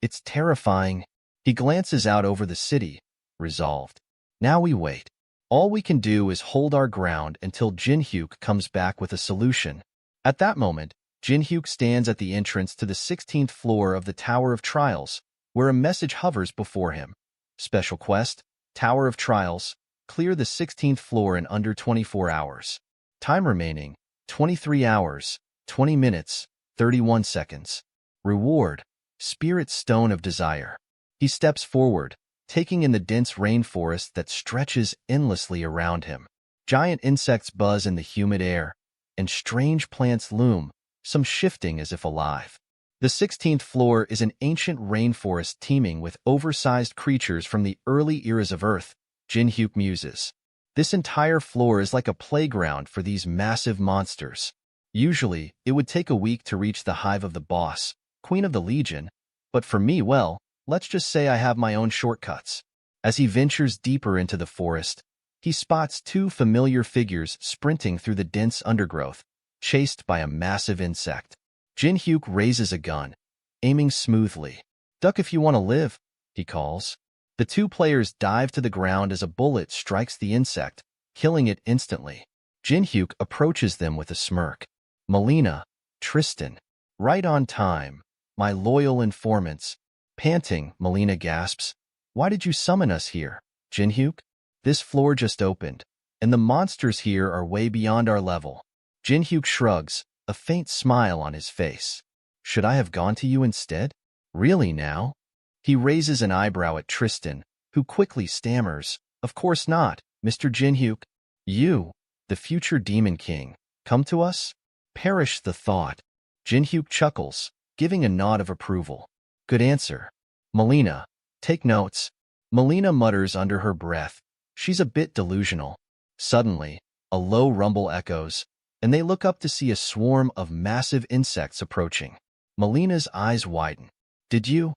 It's terrifying. He glances out over the city, resolved. Now we wait. All we can do is hold our ground until Jinhyuk comes back with a solution. At that moment, Jinhyuk stands at the entrance to the 16th floor of the Tower of Trials, where a message hovers before him. Special quest, Tower of Trials, clear the 16th floor in under 24 hours. Time remaining, 23 hours, 20 minutes, 31 seconds. Reward, Spirit Stone of Desire. He steps forward, taking in the dense rainforest that stretches endlessly around him. Giant insects buzz in the humid air, and strange plants loom, some shifting as if alive. The 16th floor is an ancient rainforest teeming with oversized creatures from the early eras of Earth, Jinhyuk muses. This entire floor is like a playground for these massive monsters. Usually, it would take a week to reach the hive of the boss, Queen of the Legion, but for me, well, let's just say I have my own shortcuts. As he ventures deeper into the forest, he spots two familiar figures sprinting through the dense undergrowth, chased by a massive insect. Jinhyuk raises a gun, aiming smoothly. Duck if you want to live, he calls. The two players dive to the ground as a bullet strikes the insect, killing it instantly. Jinhyuk approaches them with a smirk. Melina, Tristan. Right on time, my loyal informants. Panting, Melina gasps. Why did you summon us here, Jinhyuk? This floor just opened, and the monsters here are way beyond our level. Jinhyuk shrugs, a faint smile on his face. Should I have gone to you instead? Really now? He raises an eyebrow at Tristan, who quickly stammers, "Of course not, Mr. Jinhyuk. You, the future Demon King, come to us?" Perish the thought. Jinhyuk chuckles, giving a nod of approval. "Good answer. Melina, take notes." Melina mutters under her breath. She's a bit delusional. Suddenly, a low rumble echoes, and they look up to see a swarm of massive insects approaching. Melina's eyes widen. "Did you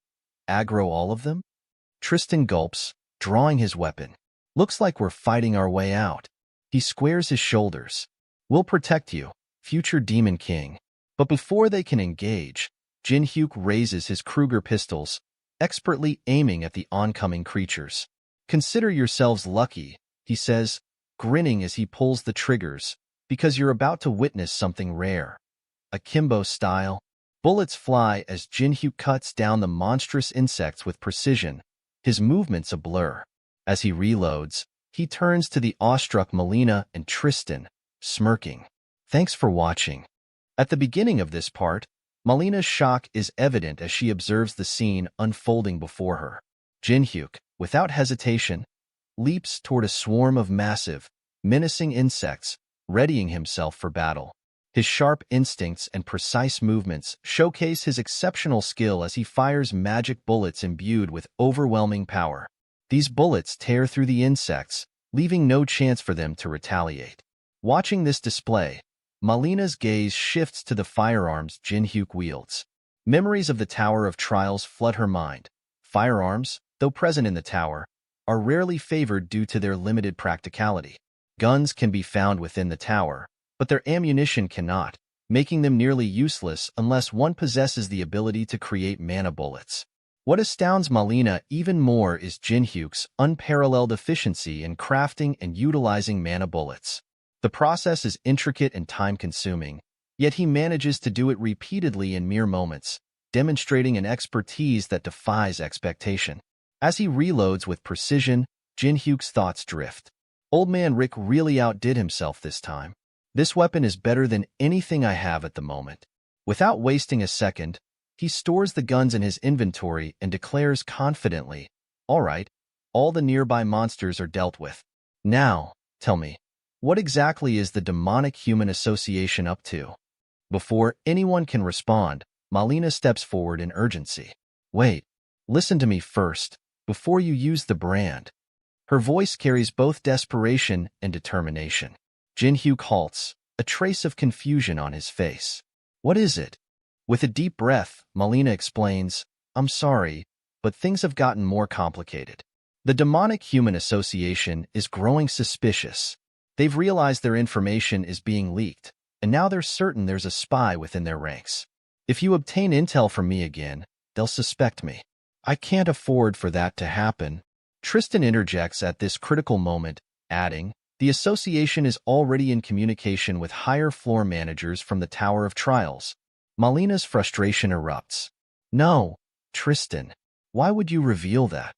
aggro all of them?" Tristan gulps, drawing his weapon. "Looks like we're fighting our way out." He squares his shoulders. "We'll protect you, future Demon King." But before they can engage, Jinhyuk raises his Kruger pistols, expertly aiming at the oncoming creatures. "Consider yourselves lucky," he says, grinning as he pulls the triggers, "because you're about to witness something rare." Akimbo style. Bullets fly as Jinhyuk cuts down the monstrous insects with precision, his movements a blur. As he reloads, he turns to the awestruck Melina and Tristan, smirking. "Thanks for watching." At the beginning of this part, Melina's shock is evident as she observes the scene unfolding before her. Jinhyuk, without hesitation, leaps toward a swarm of massive, menacing insects, readying himself for battle. His sharp instincts and precise movements showcase his exceptional skill as he fires magic bullets imbued with overwhelming power. These bullets tear through the insects, leaving no chance for them to retaliate. Watching this display, Melina's gaze shifts to the firearms Jinhyuk wields. Memories of the Tower of Trials flood her mind. Firearms, though present in the tower, are rarely favored due to their limited practicality. Guns can be found within the tower, but their ammunition cannot, making them nearly useless unless one possesses the ability to create mana bullets. What astounds Melina even more is Jinhyuk's unparalleled efficiency in crafting and utilizing mana bullets. The process is intricate and time-consuming, yet he manages to do it repeatedly in mere moments, demonstrating an expertise that defies expectation. As he reloads with precision, Jinhyuk's thoughts drift. Old man Rick really outdid himself this time. This weapon is better than anything I have at the moment. Without wasting a second, he stores the guns in his inventory and declares confidently, "All right, all the nearby monsters are dealt with. Now, tell me, what exactly is the demonic human association up to?" Before anyone can respond, Melina steps forward in urgency. "Wait, listen to me first, before you use the brand." Her voice carries both desperation and determination. Jinhyuk halts, a trace of confusion on his face. "What is it?" With a deep breath, Melina explains, "I'm sorry, but things have gotten more complicated. The demonic human association is growing suspicious. They've realized their information is being leaked, and now they're certain there's a spy within their ranks. If you obtain intel from me again, they'll suspect me. I can't afford for that to happen." Tristan interjects at this critical moment, adding, "The association is already in communication with higher floor managers from the Tower of Trials." Melina's frustration erupts. "No, Tristan, why would you reveal that?"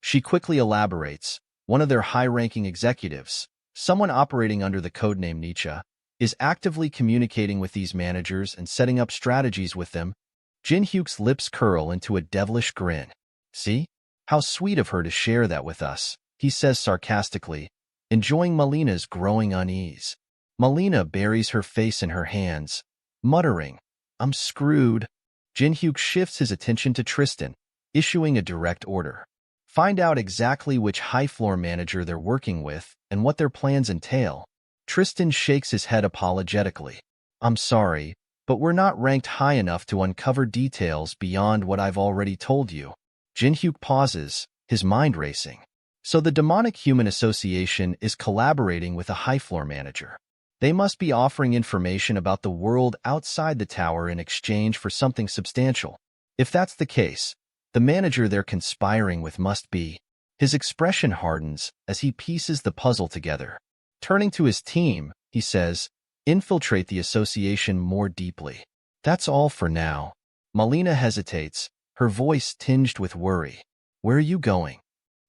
She quickly elaborates. One of their high-ranking executives, someone operating under the codename Nietzsche, is actively communicating with these managers and setting up strategies with them. Jinhyuk's lips curl into a devilish grin. "See? How sweet of her to share that with us," he says sarcastically, enjoying Melina's growing unease. Melina buries her face in her hands, muttering, "I'm screwed." Jinhyuk shifts his attention to Tristan, issuing a direct order. Find out exactly which high-floor manager they're working with and what their plans entail. Tristan shakes his head apologetically. "I'm sorry, but we're not ranked high enough to uncover details beyond what I've already told you." Jinhyuk pauses, his mind racing. So the demonic human association is collaborating with a high-floor manager. They must be offering information about the world outside the tower in exchange for something substantial. If that's the case, the manager they're conspiring with must be. His expression hardens as he pieces the puzzle together. Turning to his team, he says, "Infiltrate the association more deeply." "That's all for now." Melina hesitates, her voice tinged with worry. "Where are you going?"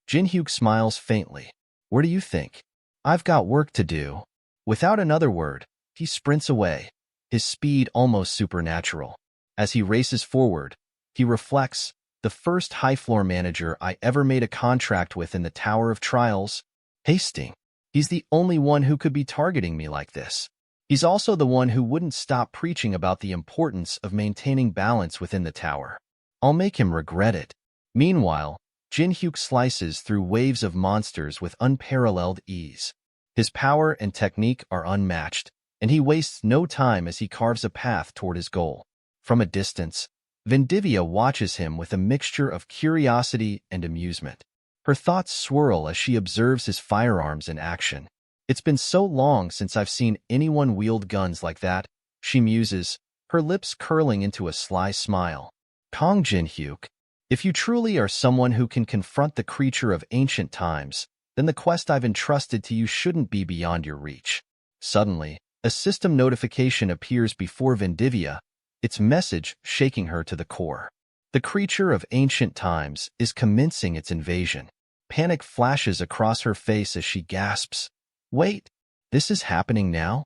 Jinhyuk smiles faintly. "Where do you think? I've got work to do." Without another word, he sprints away, his speed almost supernatural. As he races forward, He reflects, the first high-floor manager I ever made a contract with in the Tower of Trials. Hasting. He's the only one who could be targeting me like this. He's also the one who wouldn't stop preaching about the importance of maintaining balance within the tower. I'll make him regret it. Meanwhile, Jin-hyuk slices through waves of monsters with unparalleled ease. His power and technique are unmatched, and he wastes no time as he carves a path toward his goal. From a distance, Vendivia watches him with a mixture of curiosity and amusement. Her thoughts swirl as she observes his firearms in action. It's been so long since I've seen anyone wield guns like that, she muses, her lips curling into a sly smile. Kong Jin-hyuk, if you truly are someone who can confront the creature of ancient times, then the quest I've entrusted to you shouldn't be beyond your reach. Suddenly, a system notification appears before Vendivia, its message shaking her to the core. The creature of ancient times is commencing its invasion. Panic flashes across her face as she gasps. Wait, this is happening now?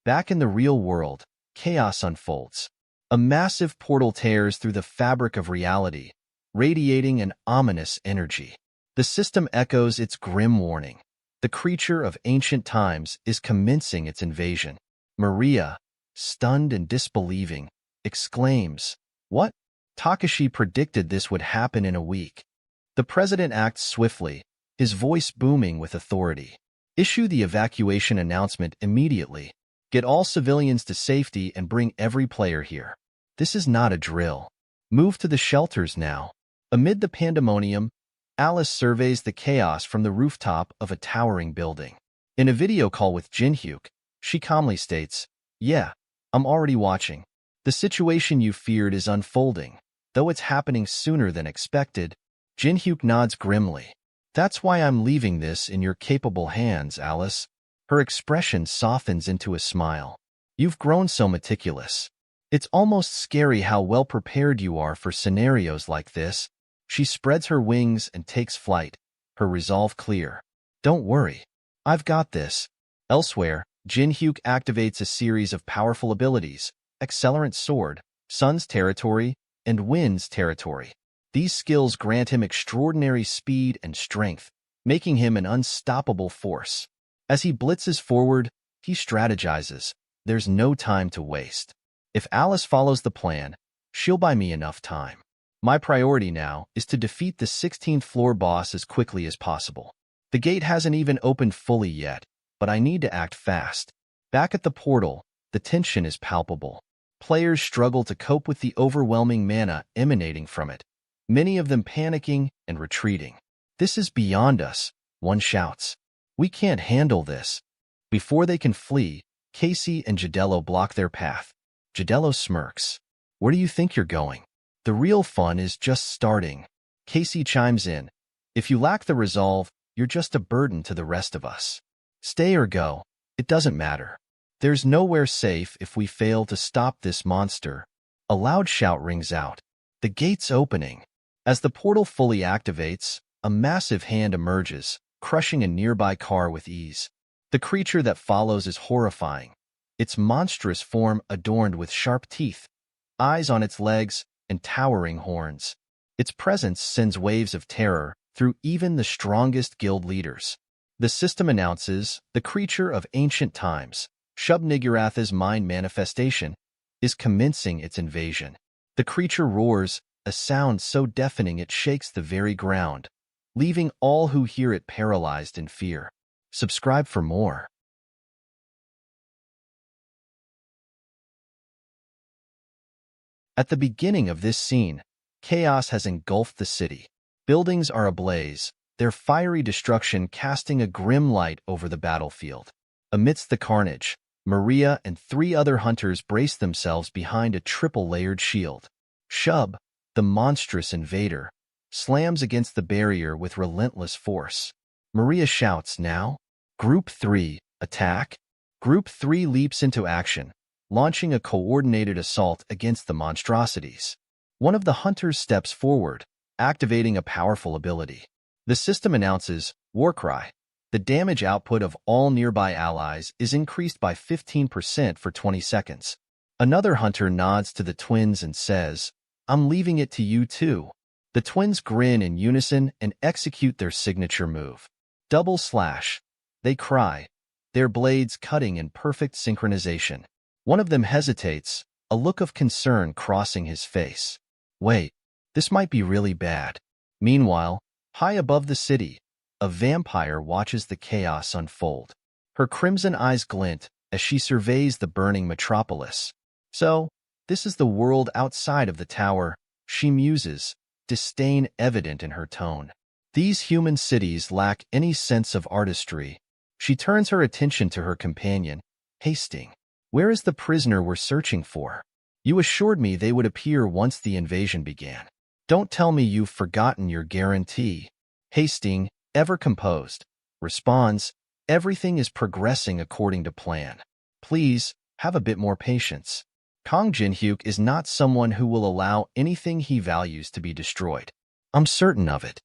Back in the real world, chaos unfolds. A massive portal tears through the fabric of reality, radiating an ominous energy. The system echoes its grim warning. The creature of ancient times is commencing its invasion. Maria, stunned and disbelieving, exclaims, "What?" Takashi predicted this would happen in a week. The president acts swiftly, his voice booming with authority. Issue the evacuation announcement immediately. Get all civilians to safety and bring every player here. This is not a drill. Move to the shelters now. Amid the pandemonium, Alice surveys the chaos from the rooftop of a towering building. In a video call with Jin-hyuk, she calmly states, "Yeah, I'm already watching. The situation you feared is unfolding, though it's happening sooner than expected." Jin-hyuk nods grimly. "That's why I'm leaving this in your capable hands, Alice." Her expression softens into a smile. "You've grown so meticulous. It's almost scary how well prepared you are for scenarios like this." She spreads her wings and takes flight, her resolve clear. "Don't worry. I've got this." Elsewhere, Jin-hyuk activates a series of powerful abilities: Accelerant Sword, Sun's Territory, and Wind's Territory. These skills grant him extraordinary speed and strength, making him an unstoppable force. As he blitzes forward, he strategizes. There's no time to waste. If Alice follows the plan, she'll buy me enough time. My priority now is to defeat the 16th floor boss as quickly as possible. The gate hasn't even opened fully yet, but I need to act fast. Back at the portal, the tension is palpable. Players struggle to cope with the overwhelming mana emanating from it, many of them panicking and retreating. "This is beyond us," one shouts. "We can't handle this." Before they can flee, Casey and Jadello block their path. Jadello smirks. "Where do you think you're going? The real fun is just starting." Casey chimes in. "If you lack the resolve, you're just a burden to the rest of us. Stay or go, it doesn't matter. There's nowhere safe if we fail to stop this monster." A loud shout rings out. The gate's opening. As the portal fully activates, a massive hand emerges, crushing a nearby car with ease. The creature that follows is horrifying, its monstrous form adorned with sharp teeth, eyes on its legs, and towering horns. Its presence sends waves of terror through even the strongest guild leaders. The system announces the creature of ancient times, Shub-Niggurath's mind manifestation, is commencing its invasion. The creature roars, a sound so deafening it shakes the very ground, leaving all who hear it paralyzed in fear. Subscribe for more. At the beginning of this scene, chaos has engulfed the city. Buildings are ablaze, their fiery destruction casting a grim light over the battlefield. Amidst the carnage, Maria and 3 other hunters brace themselves behind a triple-layered shield. Shub, the monstrous invader, slams against the barrier with relentless force. Maria shouts, "Now? Group 3, attack!" Group 3 leaps into action, launching a coordinated assault against the monstrosities. One of the hunters steps forward, activating a powerful ability. The system announces, "Warcry." The damage output of all nearby allies is increased by 15% for 20 seconds. Another hunter nods to the twins and says, I'm leaving it to you too. The twins grin in unison and execute their signature move. Double slash. They cry, their blades cutting in perfect synchronization. One of them hesitates, a look of concern crossing his face. Wait, this might be really bad. Meanwhile, high above the city, a vampire watches the chaos unfold. Her crimson eyes glint as she surveys the burning metropolis. So, this is the world outside of the tower, she muses, disdain evident in her tone. These human cities lack any sense of artistry. She turns her attention to her companion, Hastings. Where is the prisoner we're searching for? You assured me they would appear once the invasion began. Don't tell me you've forgotten your guarantee. Hastings, ever composed, responds, everything is progressing according to plan. Please, have a bit more patience. Kang Jin-hyuk is not someone who will allow anything he values to be destroyed. I'm certain of it.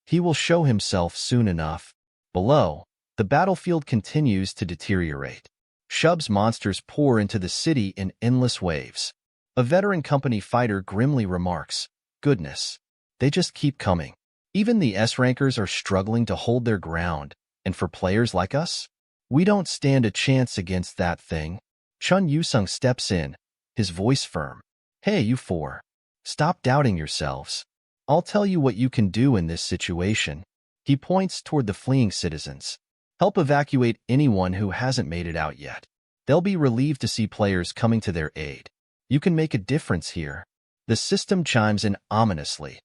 He will show himself soon enough. Below, the battlefield continues to deteriorate. Shub's monsters pour into the city in endless waves. A veteran company fighter grimly remarks, "Goodness, they just keep coming." Even the S-rankers are struggling to hold their ground, and for players like us, we don't stand a chance against that thing. Chun Yusung steps in, his voice firm. Hey, you four. Stop doubting yourselves. I'll tell you what you can do in this situation. He points toward the fleeing citizens. Help evacuate anyone who hasn't made it out yet. They'll be relieved to see players coming to their aid. You can make a difference here. The system chimes in ominously.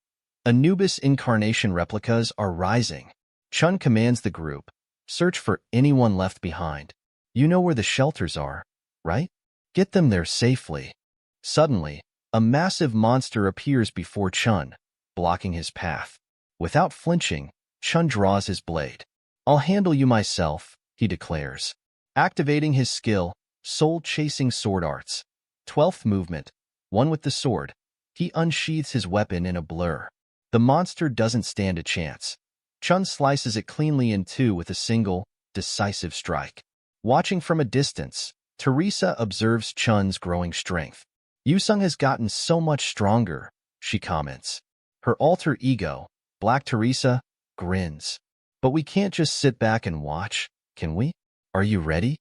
Anubis incarnation replicas are rising. Chun commands the group. Search for anyone left behind. You know where the shelters are, right? Get them there safely. Suddenly, a massive monster appears before Chun, blocking his path. Without flinching, Chun draws his blade. I'll handle you myself, he declares. Activating his skill, soul-chasing sword arts. 12th movement, one with the sword. He unsheathes his weapon in a blur. The monster doesn't stand a chance. Chun slices it cleanly in two with a single, decisive strike. Watching from a distance, Teresa observes Chun's growing strength. Yusung has gotten so much stronger, she comments. Her alter ego, Black Teresa, grins. But we can't just sit back and watch, can we? Are you ready?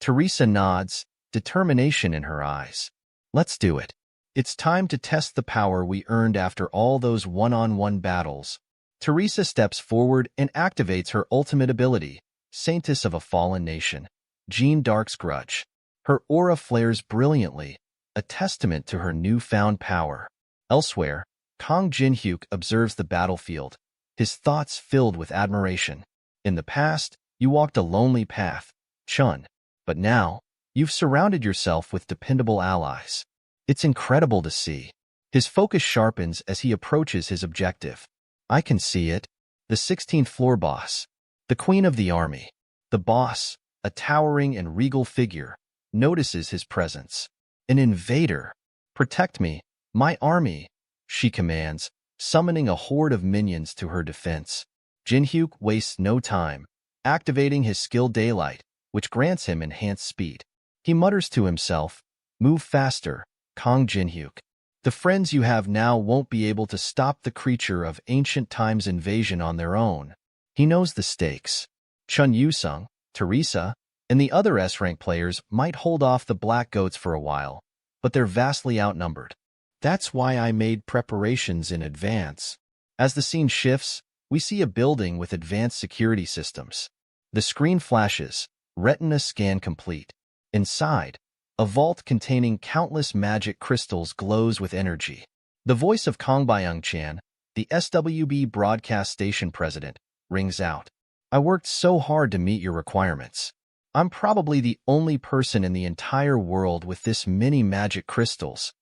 Teresa nods, determination in her eyes. Let's do it. It's time to test the power we earned after all those one-on-one battles. Teresa steps forward and activates her ultimate ability, Saintess of a Fallen Nation, Jeanne d'Arc's Grudge. Her aura flares brilliantly, a testament to her newfound power. Elsewhere, Kang Jin-hyuk observes the battlefield, his thoughts filled with admiration. In the past, you walked a lonely path, Chun, but now, you've surrounded yourself with dependable allies. It's incredible to see. His focus sharpens as he approaches his objective. I can see it. The 16th floor boss, the queen of the army. The boss, a towering and regal figure, notices his presence. An invader. Protect me, my army, she commands, summoning a horde of minions to her defense. Jin-hyuk wastes no time, activating his skill Daylight, which grants him enhanced speed. He mutters to himself, move faster, Kang Jin-hyuk. The friends you have now won't be able to stop the creature of ancient times invasion on their own. He knows the stakes. Chun Yusung, Teresa, and the other S-rank players might hold off the Black Goats for a while, but they're vastly outnumbered. That's why I made preparations in advance. As the scene shifts, we see a building with advanced security systems. The screen flashes, retina scan complete. Inside, a vault containing countless magic crystals glows with energy. The voice of Kang Byung-chan, the SWB broadcast station president, rings out. I worked so hard to meet your requirements. I'm probably the only person in the entire world with this many magic crystals.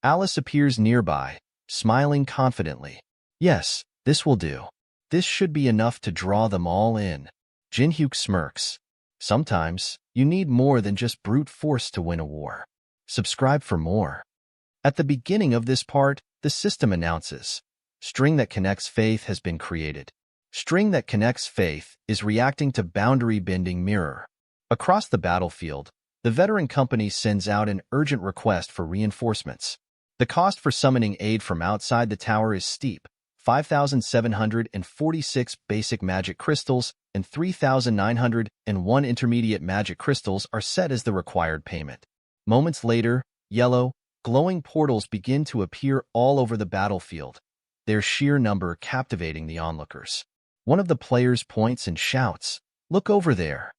Alice appears nearby, smiling confidently. Yes, this will do. This should be enough to draw them all in. Jin-hyuk smirks. Sometimes, you need more than just brute force to win a war. Subscribe for more. At the beginning of this part, the system announces, String that connects faith has been created. String that connects faith is reacting to boundary-bending mirror. Across the battlefield, the veteran company sends out an urgent request for reinforcements. The cost for summoning aid from outside the tower is steep. 5,746 basic magic crystals and 3,901 intermediate magic crystals are set as the required payment. Moments later, yellow, glowing portals begin to appear all over the battlefield, their sheer number captivating the onlookers. One of the players points and shouts, "Look over there!"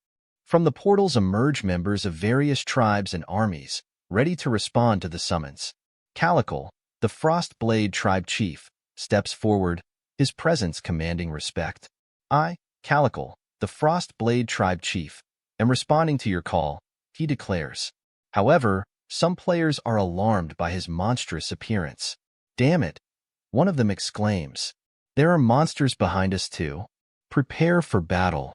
From the portals emerge members of various tribes and armies, ready to respond to the summons. Calical, the Frost Blade tribe chief, steps forward, his presence commanding respect. "I, Calical, the Frost Blade tribe chief, am responding to your call," he declares. However, some players are alarmed by his monstrous appearance. "Damn it!" one of them exclaims. "There are monsters behind us too. Prepare for battle."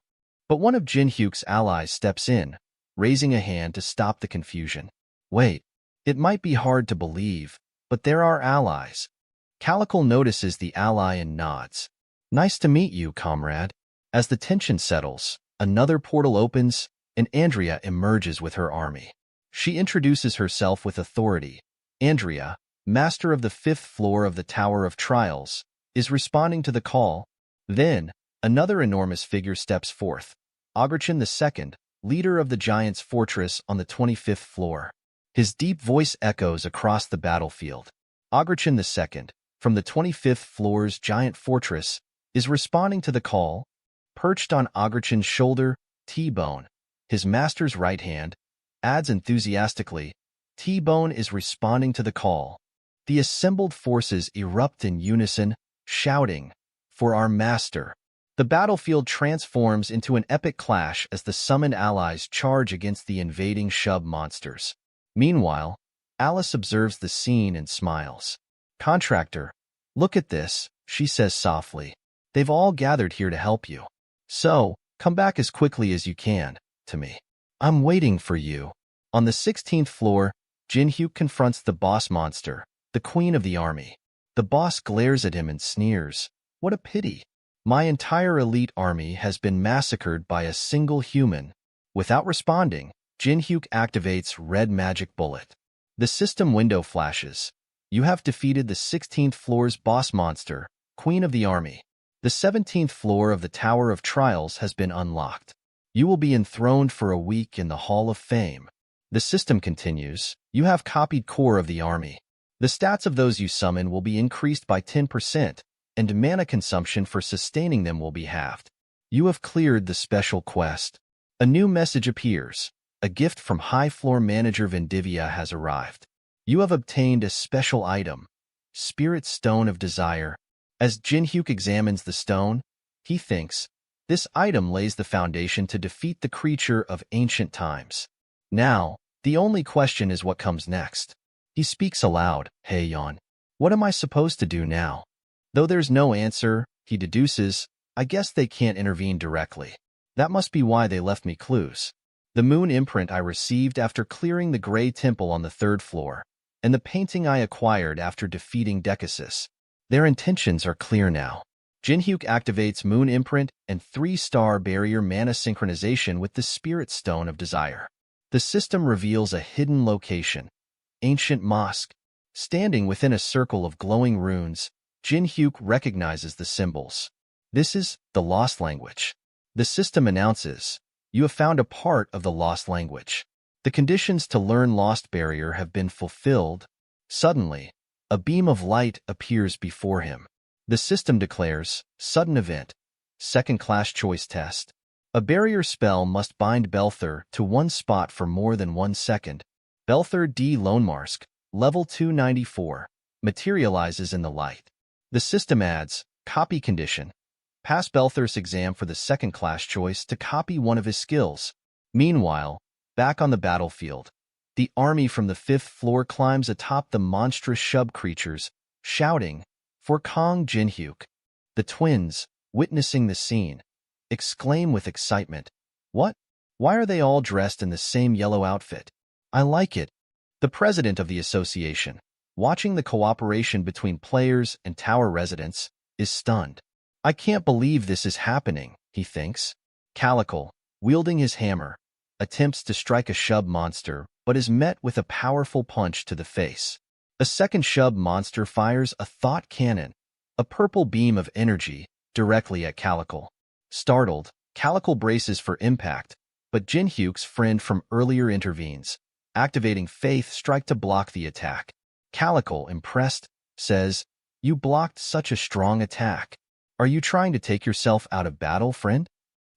But one of Jinhyuk's allies steps in, raising a hand to stop the confusion. "Wait, it might be hard to believe, but there are allies." Calical notices the ally and nods. "Nice to meet you, comrade." As the tension settles, another portal opens, and Andrea emerges with her army. She introduces herself with authority. Andrea, master of the 5th floor of the Tower of Trials, is responding to the call. Then, another enormous figure steps forth. Agrichan II, leader of the Giant's Fortress on the 25th floor. His deep voice echoes across the battlefield. Agrichan II, from the 25th floor's Giant Fortress, is responding to the call. Perched on Agrichan's shoulder, T-Bone, his master's right hand, adds enthusiastically, "T-Bone is responding to the call." The assembled forces erupt in unison, shouting, "For our master!" The battlefield transforms into an epic clash as the summoned allies charge against the invading Shub monsters. Meanwhile, Alice observes the scene and smiles. "Contractor, look at this," she says softly. "They've all gathered here to help you. So, come back as quickly as you can, to me. I'm waiting for you." On the 16th floor, Jinhyuk confronts the boss monster, the queen of the army. The boss glares at him and sneers. "What a pity. My entire elite army has been massacred by a single human." Without responding, Jinhyuk activates Red Magic Bullet. The system window flashes. "You have defeated the 16th floor's boss monster, Queen of the Army. The 17th floor of the Tower of Trials has been unlocked. You will be enthroned for a week in the Hall of Fame." The system continues. "You have copied core of the army. The stats of those you summon will be increased by 10%, and mana consumption for sustaining them will be halved. You have cleared the special quest." A new message appears. A gift from High Floor Manager Vendivia has arrived. You have obtained a special item, Spirit Stone of Desire. As Jinhyuk examines the stone, he thinks, this item lays the foundation to defeat the creature of ancient times. Now, the only question is what comes next. He speaks aloud, "Hey-yon, what am I supposed to do now?" Though there's no answer, he deduces, "I guess they can't intervene directly. That must be why they left me clues. The moon imprint I received after clearing the Gray Temple on the 3rd floor, and the painting I acquired after defeating Decasus. Their intentions are clear now." Jinhyuk activates Moon Imprint and 3-star barrier mana synchronization with the Spirit Stone of Desire. The system reveals a hidden location, Ancient Mosque. Standing within a circle of glowing runes, Jinhyuk recognizes the symbols. This is the Lost Language. The system announces, "You have found a part of the Lost Language. The conditions to learn Lost Barrier have been fulfilled." Suddenly, a beam of light appears before him. The system declares, "Sudden event, 2nd class choice test. A barrier spell must bind Belther to one spot for more than 1 second. Belther D. Lonemarsk, level 294, materializes in the light." The system adds, "Copy condition. Pass Belther's exam for the 2nd class choice to copy one of his skills." Meanwhile, back on the battlefield, the army from the 5th floor climbs atop the monstrous Shub creatures, shouting, "For Kong Jinhyuk." The twins, witnessing the scene, exclaim with excitement, "What? Why are they all dressed in the same yellow outfit? I like it." The president of the association, watching the cooperation between players and tower residents, is stunned. "I can't believe this is happening," he thinks. Calical, wielding his hammer, attempts to strike a Shub monster but is met with a powerful punch to the face. A second shub monster fires a thought cannon, a purple beam of energy, directly at Calico. Startled, Calico braces for impact, but Jinhyuk's friend from earlier intervenes, activating Faith Strike to block the attack. Calico, impressed, says, "You blocked such a strong attack. Are you trying to take yourself out of battle, friend?"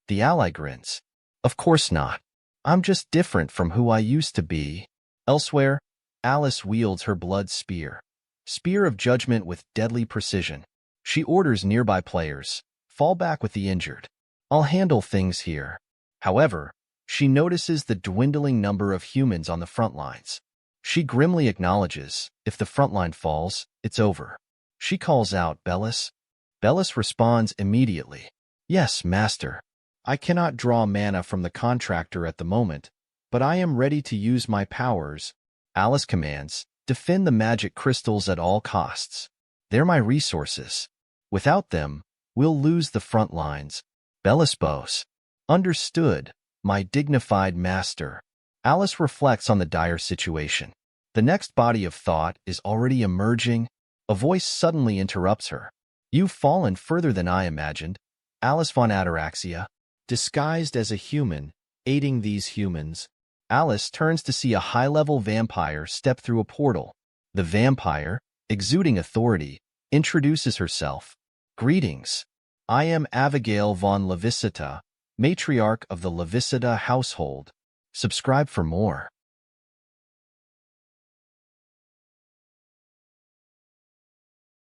The ally grins. "Of course not. I'm just different from who I used to be." Elsewhere, Alice wields her blood spear. Spear of Judgment with deadly precision. She orders nearby players, "Fall back with the injured. I'll handle things here." However, she notices the dwindling number of humans on the front lines. She grimly acknowledges, if the front line falls, it's over. She calls out, "Bellis?" Bellis responds immediately, "Yes, master. I cannot draw mana from the contractor at the moment, but I am ready to use my powers." Alice commands, "Defend the magic crystals at all costs. They're my resources. Without them, we'll lose the front lines." Bellis bows. "Understood, my dignified master." Alice reflects on the dire situation. The next body of thought is already emerging. A voice suddenly interrupts her. "You've fallen further than I imagined." Alice von Ataraxia, disguised as a human, aiding these humans. Alice turns to see a high-level vampire step through a portal. The vampire, exuding authority, introduces herself. "Greetings. I am Abigail von Levisita, matriarch of the Levisita household. Subscribe for more."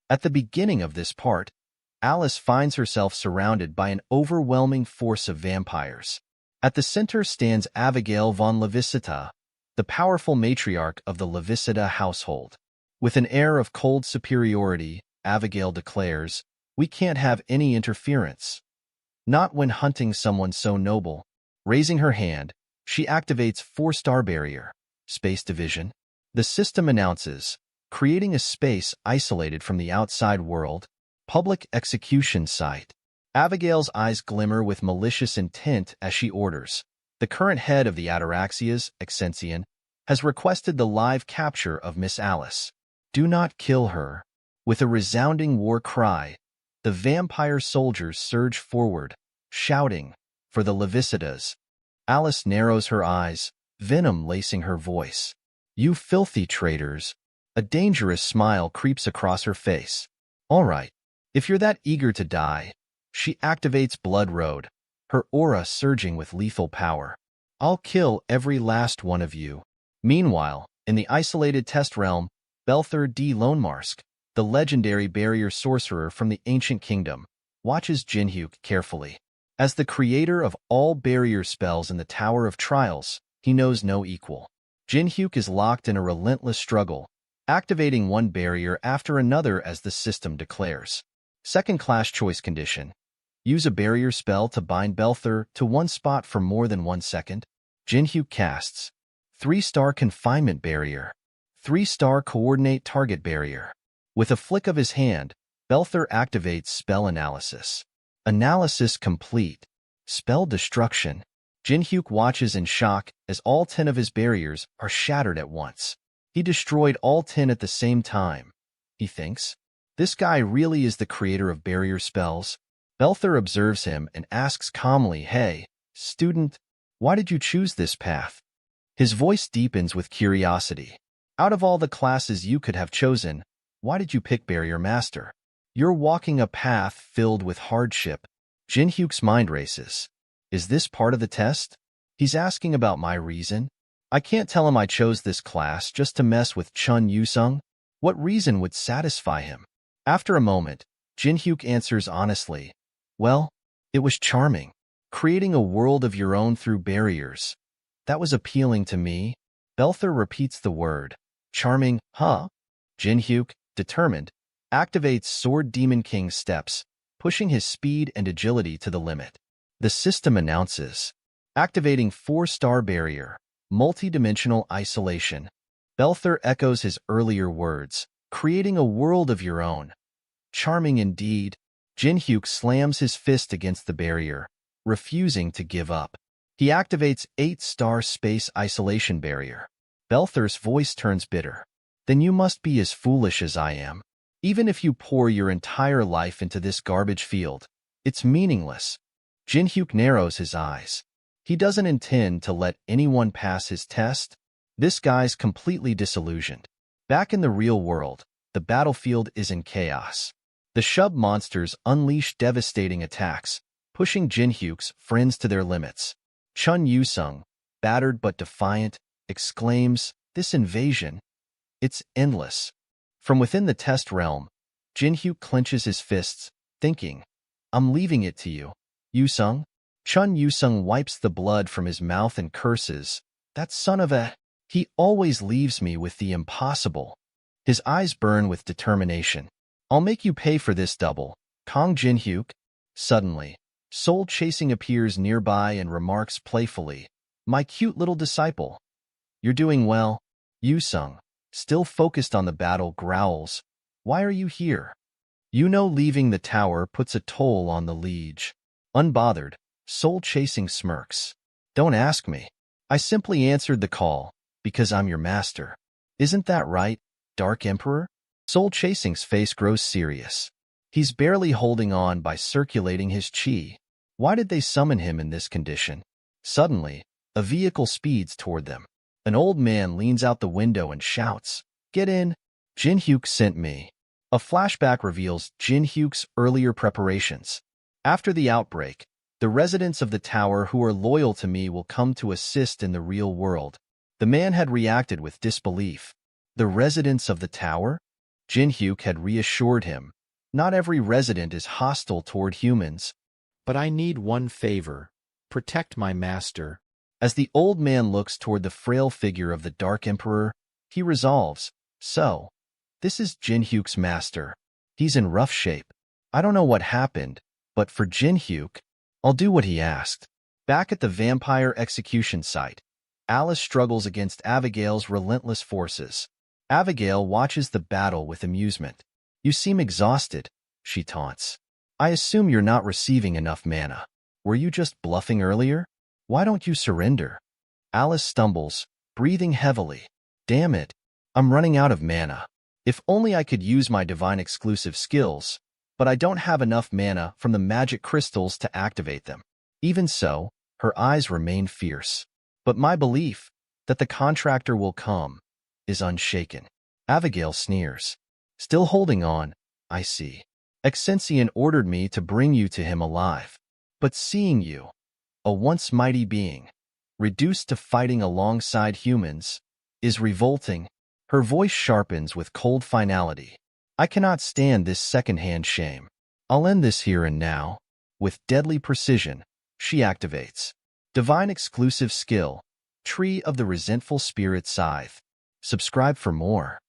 At the beginning of this part, Alice finds herself surrounded by an overwhelming force of vampires. At the center stands Abigail von Levisita, the powerful matriarch of the Levisita household. With an air of cold superiority, Abigail declares, "We can't have any interference. Not when hunting someone so noble." Raising her hand, she activates 4-star barrier, space division. The system announces, creating a space isolated from the outside world, public execution site. Abigail's eyes glimmer with malicious intent as she orders. The current head of the Ataraxias, Exensian, has requested the live capture of Miss Alice. "Do not kill her." With a resounding war cry, the vampire soldiers surge forward, shouting, "For the Levisitas." Alice narrows her eyes, venom lacing her voice. "You filthy traitors." A dangerous smile creeps across her face. "All right, if you're that eager to die." She activates Blood Road, her aura surging with lethal power. "I'll kill every last one of you." Meanwhile, in the isolated test realm, Belther D. Lonemarsk, the legendary barrier sorcerer from the ancient kingdom, watches Jinhyuk carefully. As the creator of all barrier spells in the Tower of Trials, he knows no equal. Jinhyuk is locked in a relentless struggle, activating one barrier after another as the system declares. Second-class choice condition. Use a barrier spell to bind Belther to one spot for more than 1 second. Jinhyuk casts 3-star confinement barrier, 3-star coordinate target barrier. With a flick of his hand, Belther activates spell analysis. Analysis complete. Spell destruction. Jinhyuk watches in shock as all 10 of his barriers are shattered at once. He destroyed all 10 at the same time. He thinks, "This guy really is the creator of barrier spells." Belther observes him and asks calmly, "Hey, student, why did you choose this path?" His voice deepens with curiosity. "Out of all the classes you could have chosen, why did you pick Barrier Master? You're walking a path filled with hardship." Jinhyuk's mind races. Is this part of the test? He's asking about my reason? I can't tell him I chose this class just to mess with Chun Yusung. What reason would satisfy him? After a moment, Jinhyuk answers honestly, "Well, it was charming. Creating a world of your own through barriers. That was appealing to me." Belther repeats the word. "Charming, huh?" Jinhyuk, determined, activates Sword Demon King's steps, pushing his speed and agility to the limit. The system announces, activating 4-star barrier, multi-dimensional isolation. Belther echoes his earlier words, creating a world of your own. Charming indeed. Jinhyuk slams his fist against the barrier, refusing to give up. He activates 8-star space isolation barrier. Belther's voice turns bitter. then you must be as foolish as I am. Even if you pour your entire life into this garbage field, it's meaningless. Jinhyuk narrows his eyes. He doesn't intend to let anyone pass his test. This guy's completely disillusioned. Back in the real world, the battlefield is in chaos. The shub monsters unleash devastating attacks, pushing Jinhyuk's friends to their limits. Chun Yusung, battered but defiant, exclaims, "This invasion, it's endless." From within the test realm, Jinhyuk clenches his fists, thinking, "I'm leaving it to you, Yusung." Chun Yusung wipes the blood from his mouth and curses, "That son of a... He always leaves me with the impossible." His eyes burn with determination. "I'll make you pay for this double, Kong Jinhyuk." Suddenly, Soul Chasing appears nearby and remarks playfully, "My cute little disciple. You're doing well." Yusung, still focused on the battle, growls, "Why are you here?" "You know leaving the tower puts a toll on the liege." Unbothered, Soul Chasing smirks. "Don't ask me. I simply answered the call, because I'm your master. Isn't that right, Dark Emperor?" Soul Chasing's face grows serious. He's barely holding on by circulating his chi. Why did they summon him in this condition? Suddenly, a vehicle speeds toward them. An old man leans out the window and shouts, "Get in! Jinhyuk sent me." A flashback reveals Jinhyuk's earlier preparations. "After the outbreak, the residents of the tower who are loyal to me will come to assist in the real world." The man had reacted with disbelief. The residents of the tower? Jinhyuk had reassured him. Not every resident is hostile toward humans. But I need one favor. Protect my master. As the old man looks toward the frail figure of the Dark Emperor, he resolves, "So, this is Jinhyuk's master. He's in rough shape. I don't know what happened, but for Jinhyuk, I'll do what he asked." Back at the vampire execution site, Alice struggles against Abigail's relentless forces. Abigail watches the battle with amusement. "You seem exhausted," she taunts. "I assume you're not receiving enough mana. Were you just bluffing earlier? Why don't you surrender?" Alice stumbles, breathing heavily. "Damn it, I'm running out of mana. If only I could use my divine exclusive skills, but I don't have enough mana from the magic crystals to activate them." Even so, her eyes remain fierce. "But my belief that the contractor will come is unshaken." Abigail sneers. "Still holding on, I see. Exensian ordered me to bring you to him alive. But seeing you, a once mighty being, reduced to fighting alongside humans, is revolting." Her voice sharpens with cold finality. "I cannot stand this second-hand shame. I'll end this here and now." With deadly precision, she activates Divine Exclusive Skill, Tree of the Resentful Spirit Scythe. Subscribe for more.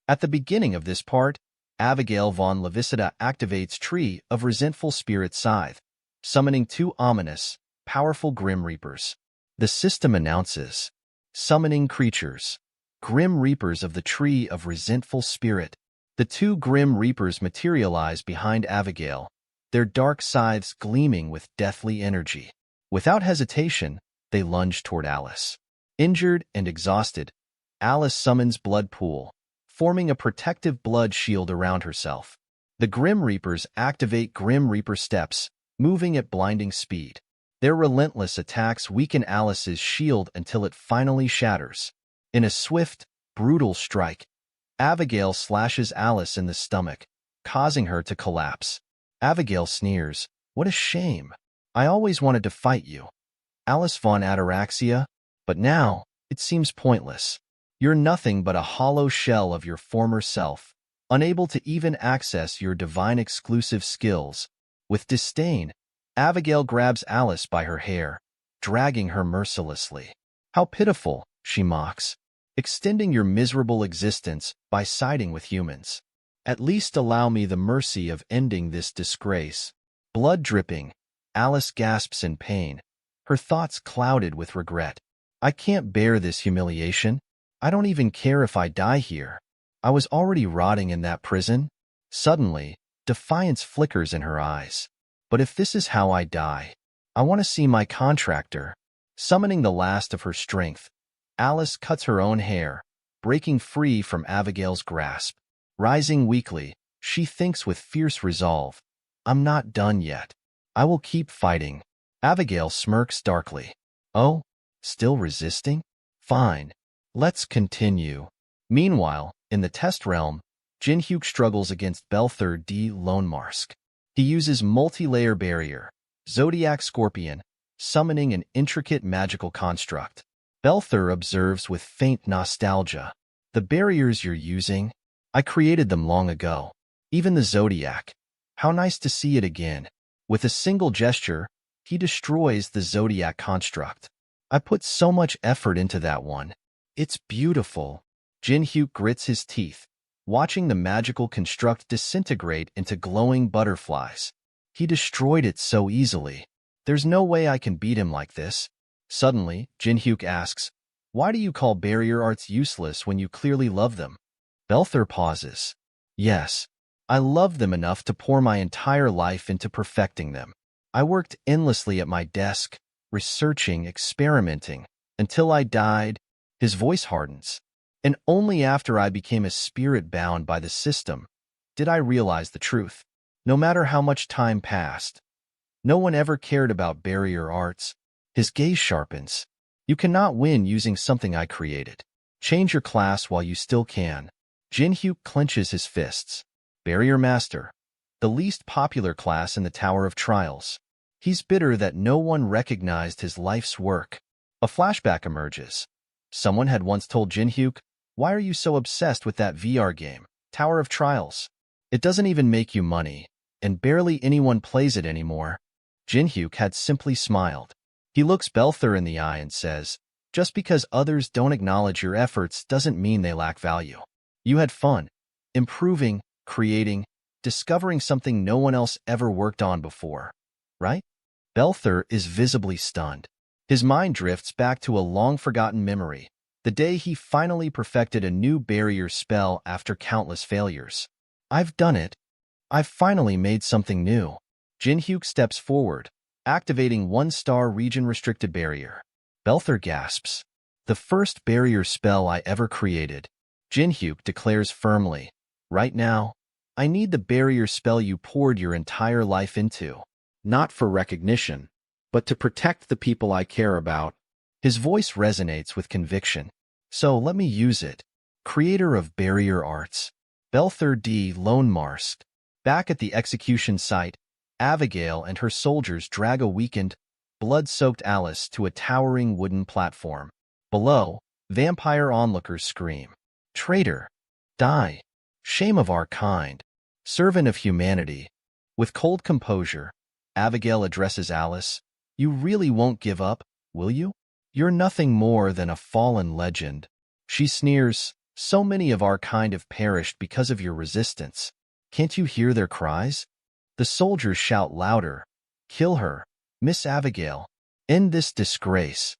At the beginning of this part, Abigail von Levisida activates Tree of Resentful Spirit Scythe, summoning two ominous, powerful Grim Reapers. The system announces, "Summoning creatures, Grim Reapers of the Tree of Resentful Spirit." The two Grim Reapers materialize behind Abigail, their dark scythes gleaming with deathly energy. Without hesitation, they lunge toward Alice. Injured and exhausted, Alice summons Blood Pool, forming a protective blood shield around herself. The Grim Reapers activate Grim Reaper Steps, moving at blinding speed. Their relentless attacks weaken Alice's shield until it finally shatters. In a swift, brutal strike, Abigail slashes Alice in the stomach, causing her to collapse. Abigail sneers, "What a shame. I always wanted to fight you, Alice von Ataraxia, but now it seems pointless. You're nothing but a hollow shell of your former self, unable to even access your divine exclusive skills." With disdain, Abigail grabs Alice by her hair, dragging her mercilessly. "How pitiful," she mocks, "extending your miserable existence by siding with humans. At least allow me the mercy of ending this disgrace." Blood dripping, Alice gasps in pain, her thoughts clouded with regret. "I can't bear this humiliation. I don't even care if I die here. I was already rotting in that prison." Suddenly, defiance flickers in her eyes. "But if this is how I die, I want to see my contractor." Summoning the last of her strength, Alice cuts her own hair, breaking free from Abigail's grasp. Rising weakly, she thinks with fierce resolve, I'm not done yet. I will keep fighting. Abigail smirks darkly. Oh, still resisting? Fine. Let's continue. Meanwhile, in the test realm, Jinhyuk struggles against Belther D. Lonemarsk. He uses multi-layer barrier, Zodiac Scorpion, summoning an intricate magical construct. Belther observes with faint nostalgia. The barriers you're using? I created them long ago. Even the Zodiac. How nice to see it again. With a single gesture, he destroys the Zodiac construct. I put so much effort into that one. It's beautiful. Jinhyuk grits his teeth, watching the magical construct disintegrate into glowing butterflies. He destroyed it so easily. There's no way I can beat him like this. Suddenly, Jinhyuk asks, why do you call barrier arts useless when you clearly love them? Belther pauses. Yes, I love them enough to pour my entire life into perfecting them. I worked endlessly at my desk, researching, experimenting, until I died. His voice hardens. And only after I became a spirit bound by the system did I realize the truth. No matter how much time passed, no one ever cared about barrier arts. His gaze sharpens. You cannot win using something I created. Change your class while you still can. Jinhyuk clenches his fists. Barrier Master, the least popular class in the Tower of Trials. He's bitter that no one recognized his life's work. A flashback emerges. Someone had once told Jinhyuk, why are you so obsessed with that VR game, Tower of Trials? It doesn't even make you money, and barely anyone plays it anymore. Jinhyuk had simply smiled. He looks Belther in the eye and says, just because others don't acknowledge your efforts doesn't mean they lack value. You had fun, improving, creating, discovering something no one else ever worked on before, right? Belther is visibly stunned. His mind drifts back to a long-forgotten memory, the day he finally perfected a new barrier spell after countless failures. I've done it. I've finally made something new. Jinhyuk steps forward, activating one-star region-restricted barrier. Belther gasps. The first barrier spell I ever created. Jinhyuk declares firmly, right now, I need the barrier spell you poured your entire life into. Not for recognition, but to protect the people I care about. His voice resonates with conviction. So let me use it. Creator of barrier arts. Belther D. Lonemarsk. Back at the execution site, Abigail and her soldiers drag a weakened, blood-soaked Alice to a towering wooden platform. Below, vampire onlookers scream. Traitor! Die! Shame of our kind! Servant of humanity! With cold composure, Abigail addresses Alice. You really won't give up, will you? You're nothing more than a fallen legend. She sneers, so many of our kind have perished because of your resistance. Can't you hear their cries? The soldiers shout louder. Kill her, Miss Abigail. End this disgrace.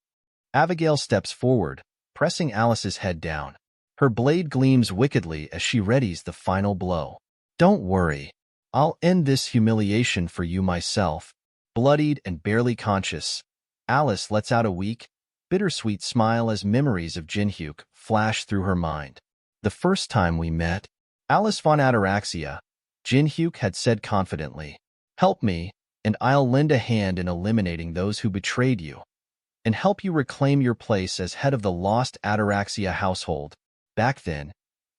Abigail steps forward, pressing Alice's head down. Her blade gleams wickedly as she readies the final blow. Don't worry. I'll end this humiliation for you myself. Bloodied and barely conscious, Alice lets out a weak, bittersweet smile as memories of Jinhyuk flash through her mind. The first time we met, Alice von Ataraxia, Jinhyuk had said confidently, help me, and I'll lend a hand in eliminating those who betrayed you, and help you reclaim your place as head of the lost Ataraxia household. Back then,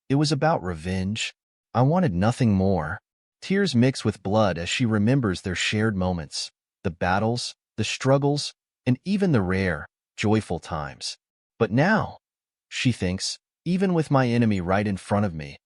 it was about revenge. I wanted nothing more. Tears mix with blood as she remembers their shared moments, the battles, the struggles, and even the rare, joyful times. But now, she thinks, even with my enemy right in front of me,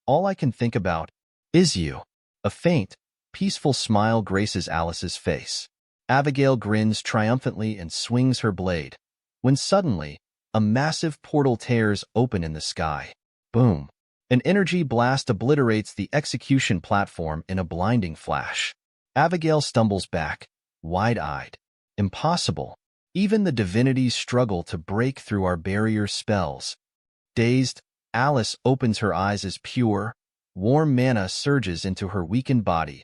all I can think about is you. A faint, peaceful smile graces Alice's face. Abigail grins triumphantly and swings her blade, when suddenly, a massive portal tears open in the sky. Boom! An energy blast obliterates the execution platform in a blinding flash. Abigail stumbles back, wide-eyed. Impossible. Even the divinities struggle to break through our barrier spells. Dazed, Alice opens her eyes as pure, warm mana surges into her weakened body.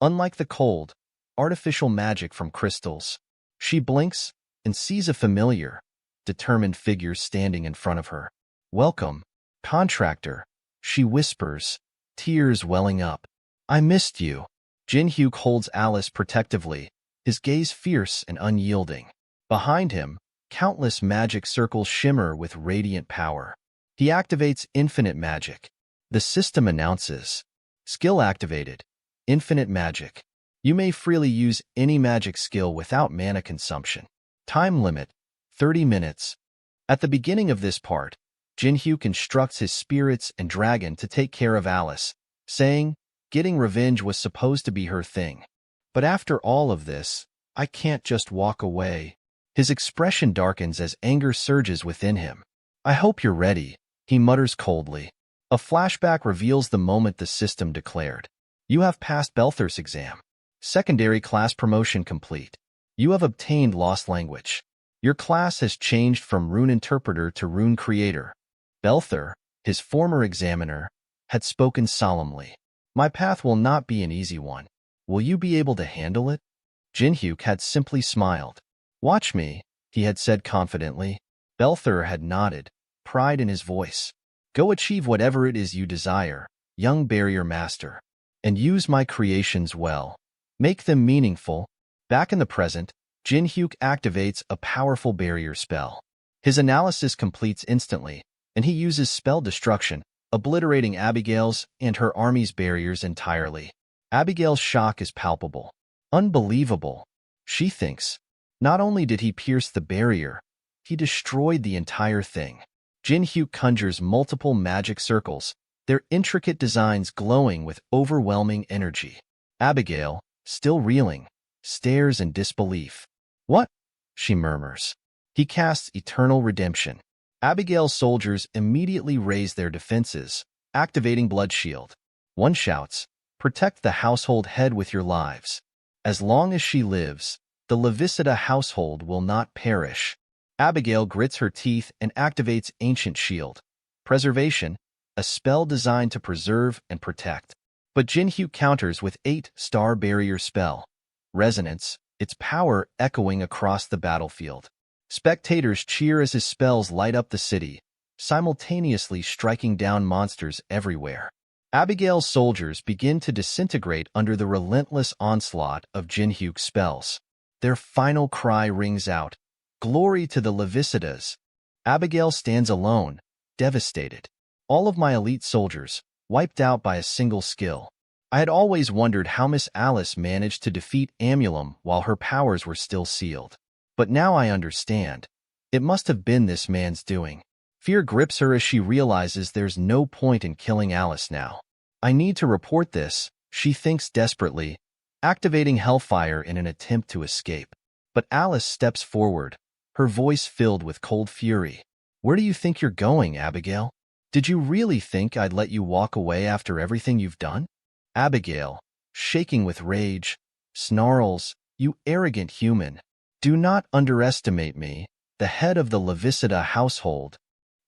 Unlike the cold, artificial magic from crystals, she blinks and sees a familiar, determined figure standing in front of her. Welcome, Contractor, she whispers, tears welling up. I missed you. Jin-hyuk holds Alice protectively, his gaze fierce and unyielding. Behind him, countless magic circles shimmer with radiant power. He activates infinite magic. The system announces, skill activated, infinite magic. You may freely use any magic skill without mana consumption. Time limit, 30 minutes. At the beginning of this part, Jin-hyuk instructs his spirits and dragon to take care of Alice, saying, getting revenge was supposed to be her thing. But after all of this, I can't just walk away. His expression darkens as anger surges within him. I hope you're ready, he mutters coldly. A flashback reveals the moment the system declared. You have passed Belther's exam. Secondary class promotion complete. You have obtained Lost Language. Your class has changed from Rune Interpreter to Rune Creator. Belther, his former examiner, had spoken solemnly. My path will not be an easy one. Will you be able to handle it? Jin-hyuk had simply smiled. Watch me, he had said confidently. Belther had nodded, pride in his voice. Go achieve whatever it is you desire, young barrier master. And use my creations well. Make them meaningful. Back in the present, Jin-hyuk activates a powerful barrier spell. His analysis completes instantly, and he uses spell destruction, obliterating Abigail's and her army's barriers entirely. Abigail's shock is palpable. Unbelievable, she thinks. Not only did he pierce the barrier, he destroyed the entire thing. Jin-hyuk conjures multiple magic circles, their intricate designs glowing with overwhelming energy. Abigail, still reeling, stares in disbelief. What? She murmurs. He casts Eternal Redemption. Abigail's soldiers immediately raise their defenses, activating Blood Shield. One shouts, protect the household head with your lives. As long as she lives, the Levisita household will not perish. Abigail grits her teeth and activates Ancient Shield. Preservation, a spell designed to preserve and protect. But Jin-hyuk counters with 8-star barrier spell. Resonance, its power echoing across the battlefield. Spectators cheer as his spells light up the city, simultaneously striking down monsters everywhere. Abigail's soldiers begin to disintegrate under the relentless onslaught of Jin-hyuk's spells. Their final cry rings out, glory to the Levisitas. Abigail stands alone, devastated. All of my elite soldiers, wiped out by a single skill. I had always wondered how Miss Alice managed to defeat Amulum while her powers were still sealed. But now I understand. It must have been this man's doing. Fear grips her as she realizes there's no point in killing Alice now. I need to report this, she thinks desperately, activating Hellfire in an attempt to escape. But Alice steps forward, her voice filled with cold fury. Where do you think you're going, Abigail? Did you really think I'd let you walk away after everything you've done? Abigail, shaking with rage, snarls, you arrogant human. Do not underestimate me, the head of the Levisita household.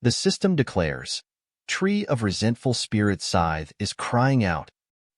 The system declares. Tree of Resentful Spirit Scythe is crying out.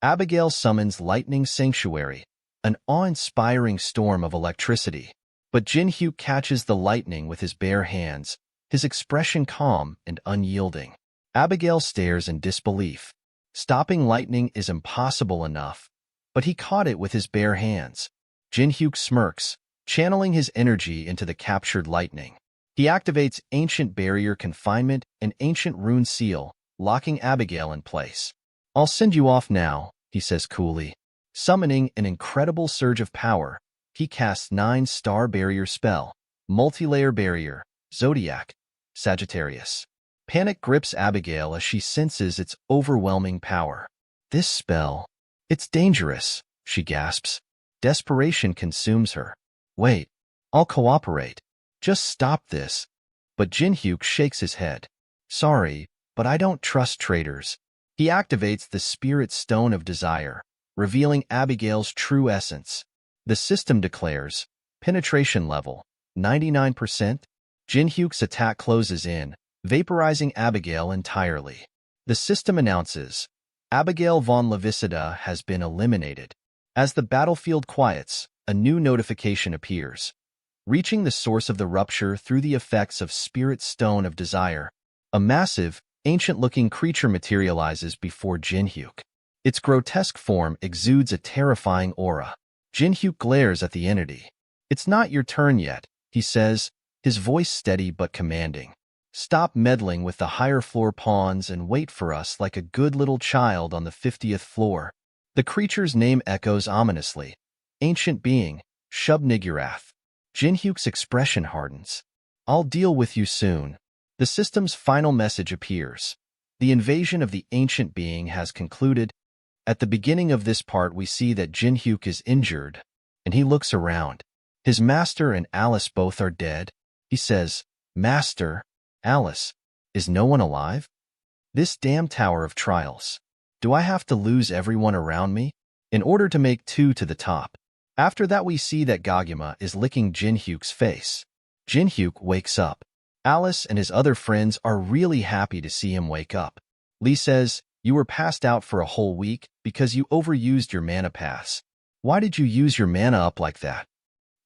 Abigail summons Lightning Sanctuary, an awe-inspiring storm of electricity. But Jin-hyuk catches the lightning with his bare hands, his expression calm and unyielding. Abigail stares in disbelief. Stopping lightning is impossible enough, but he caught it with his bare hands. Jin-hyuk smirks, channeling his energy into the captured lightning. He activates Ancient Barrier Confinement and Ancient Rune Seal, locking Abigail in place. I'll send you off now, he says coolly. Summoning an incredible surge of power, he casts 9-star barrier spell, multi-layer barrier, Zodiac, Sagittarius. Panic grips Abigail as she senses its overwhelming power. This spell, it's dangerous, she gasps. Desperation consumes her. Wait, I'll cooperate. Just stop this. But Jin-hyuk shakes his head. Sorry, but I don't trust traitors. He activates the Spirit Stone of Desire, revealing Abigail's true essence. The system declares, penetration level, 99%. Jin-hyuk's attack closes in, vaporizing Abigail entirely. The system announces, Abigail von Levisita has been eliminated. As the battlefield quiets, a new notification appears. Reaching the source of the rupture through the effects of Spirit Stone of Desire, a massive, ancient-looking creature materializes before Jinhyuk. Its grotesque form exudes a terrifying aura. Jinhyuk glares at the entity. "It's not your turn yet," he says, his voice steady but commanding. "Stop meddling with the higher floor pawns and wait for us like a good little child on the 50th floor. The creature's name echoes ominously. Ancient being, Shub-Niggurath. Jinhyuk's expression hardens. "I'll deal with you soon." The system's final message appears. The invasion of the ancient being has concluded. At the beginning of this part, we see that Jinhyuk is injured, and he looks around. His master and Alice both are dead. He says, "Master, Alice, is no one alive? This damn tower of trials. Do I have to lose everyone around me in order to make two to the top?" After that, we see that Gaguma is licking Jinhyuk's face. Jinhyuk wakes up. Alice and his other friends are really happy to see him wake up. Lee says, "You were passed out for a whole week because you overused your mana pass. Why did you use your mana up like that?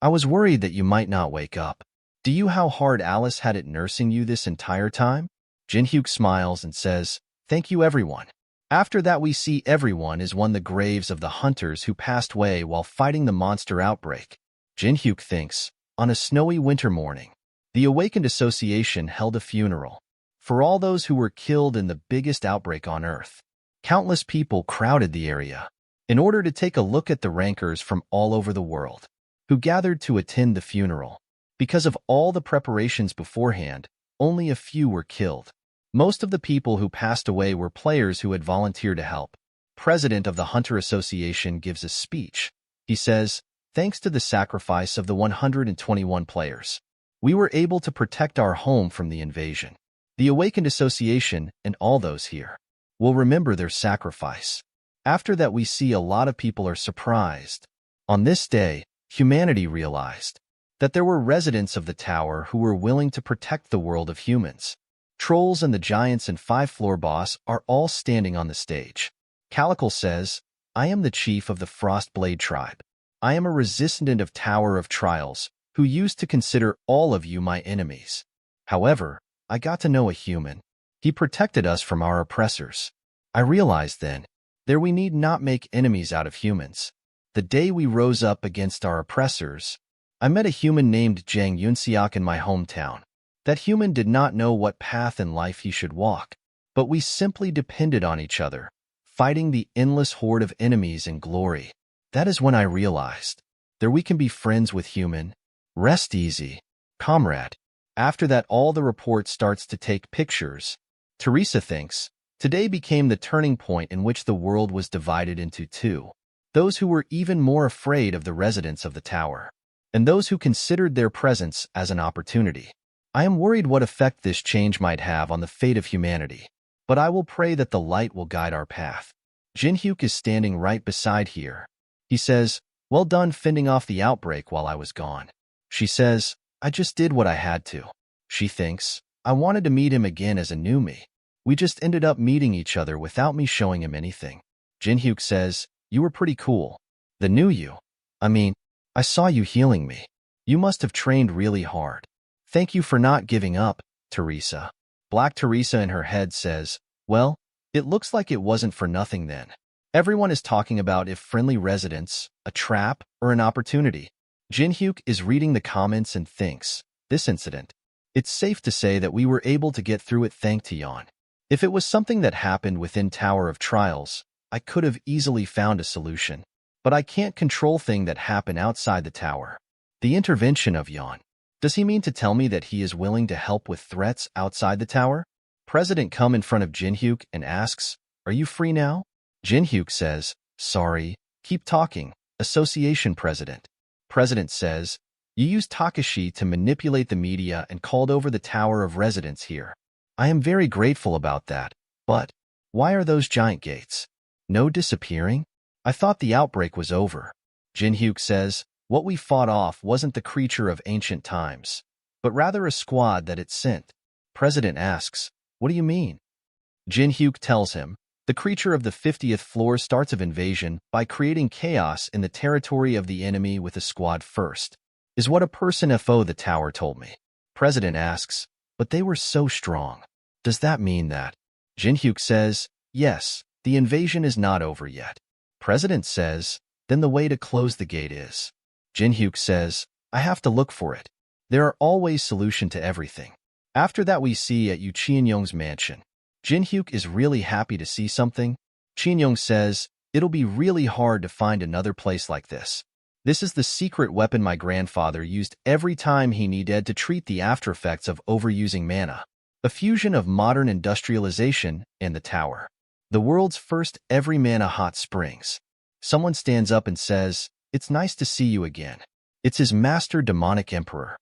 I was worried that you might not wake up. Do you know how hard Alice had it nursing you this entire time?" Jinhyuk smiles and says, "Thank you, everyone." After that, we see everyone is the graves of the hunters who passed away while fighting the monster outbreak. Jinhyuk thinks, on a snowy winter morning, the Awakened Association held a funeral for all those who were killed in the biggest outbreak on Earth. Countless people crowded the area in order to take a look at the rankers from all over the world who gathered to attend the funeral. Because of all the preparations beforehand, only a few were killed. Most of the people who passed away were players who had volunteered to help. President of the Hunter Association gives a speech. He says, "Thanks to the sacrifice of the 121 players, we were able to protect our home from the invasion. The Awakened Association and all those here will remember their sacrifice." After that, we see a lot of people are surprised. On this day, humanity realized that there were residents of the tower who were willing to protect the world of humans. Trolls and the giants and 5th-floor boss are all standing on the stage. Calical says, "I am the chief of the Frostblade tribe. I am a resistant of Tower of Trials who used to consider all of you my enemies. However, I got to know a human. He protected us from our oppressors. I realized then, there we need not make enemies out of humans. The day we rose up against our oppressors, I met a human named Jang Yunseok in my hometown. That human did not know what path in life he should walk, but we simply depended on each other, fighting the endless horde of enemies in glory. That is when I realized, there we can be friends with human. Rest easy, comrade." After that, all the report starts to take pictures. Teresa thinks, today became the turning point in which the world was divided into two. Those who were even more afraid of the residents of the tower, and those who considered their presence as an opportunity. I am worried what effect this change might have on the fate of humanity, but I will pray that the light will guide our path. Jinhyuk is standing right beside her. He says, "Well done fending off the outbreak while I was gone." She says, "I just did what I had to." She thinks, "I wanted to meet him again as a new me. We just ended up meeting each other without me showing him anything." Jinhyuk says, "You were pretty cool. The new you. I saw you healing me. You must have trained really hard. Thank you for not giving up, Teresa." Black Teresa in her head says, "Well, it looks like it wasn't for nothing then." Everyone is talking about if friendly residents, a trap, or an opportunity. Jinhyuk is reading the comments and thinks, this incident. It's safe to say that we were able to get through it thanks to Yon. If it was something that happened within Tower of Trials, I could have easily found a solution. But I can't control things that happen outside the tower. The intervention of Yon. Does he mean to tell me that he is willing to help with threats outside the tower? President comes in front of Jinhyuk and asks, "Are you free now?" Jinhyuk says, "Sorry, keep talking, Association President." President says, "You used Takashi to manipulate the media and called over the Tower of Residents here. I am very grateful about that, but why are those giant gates? No disappearing? I thought the outbreak was over." Jinhyuk says, "What we fought off wasn't the creature of ancient times, but rather a squad that it sent." President asks, "What do you mean?" Jinhyuk tells him, "The creature of the 50th floor starts of invasion by creating chaos in the territory of the enemy with a squad first, is what a person FO the tower told me." President asks, "But they were so strong. Does that mean that Jinhyuk says, yes, the invasion is not over yet. President says, then the way to close the gate is. Jinhyuk says, I have to look for it. There are always solutions to everything. After that we see at Yu Qianyong's mansion. Jinhyuk is really happy to see something. Qianyong says, it'll be really hard to find another place like this. This is the secret weapon my grandfather used every time he needed to treat the aftereffects of overusing mana. A fusion of modern industrialization and the tower. The world's first every mana hot springs. Someone stands up and says, it's nice to see you again. It's his master demonic emperor.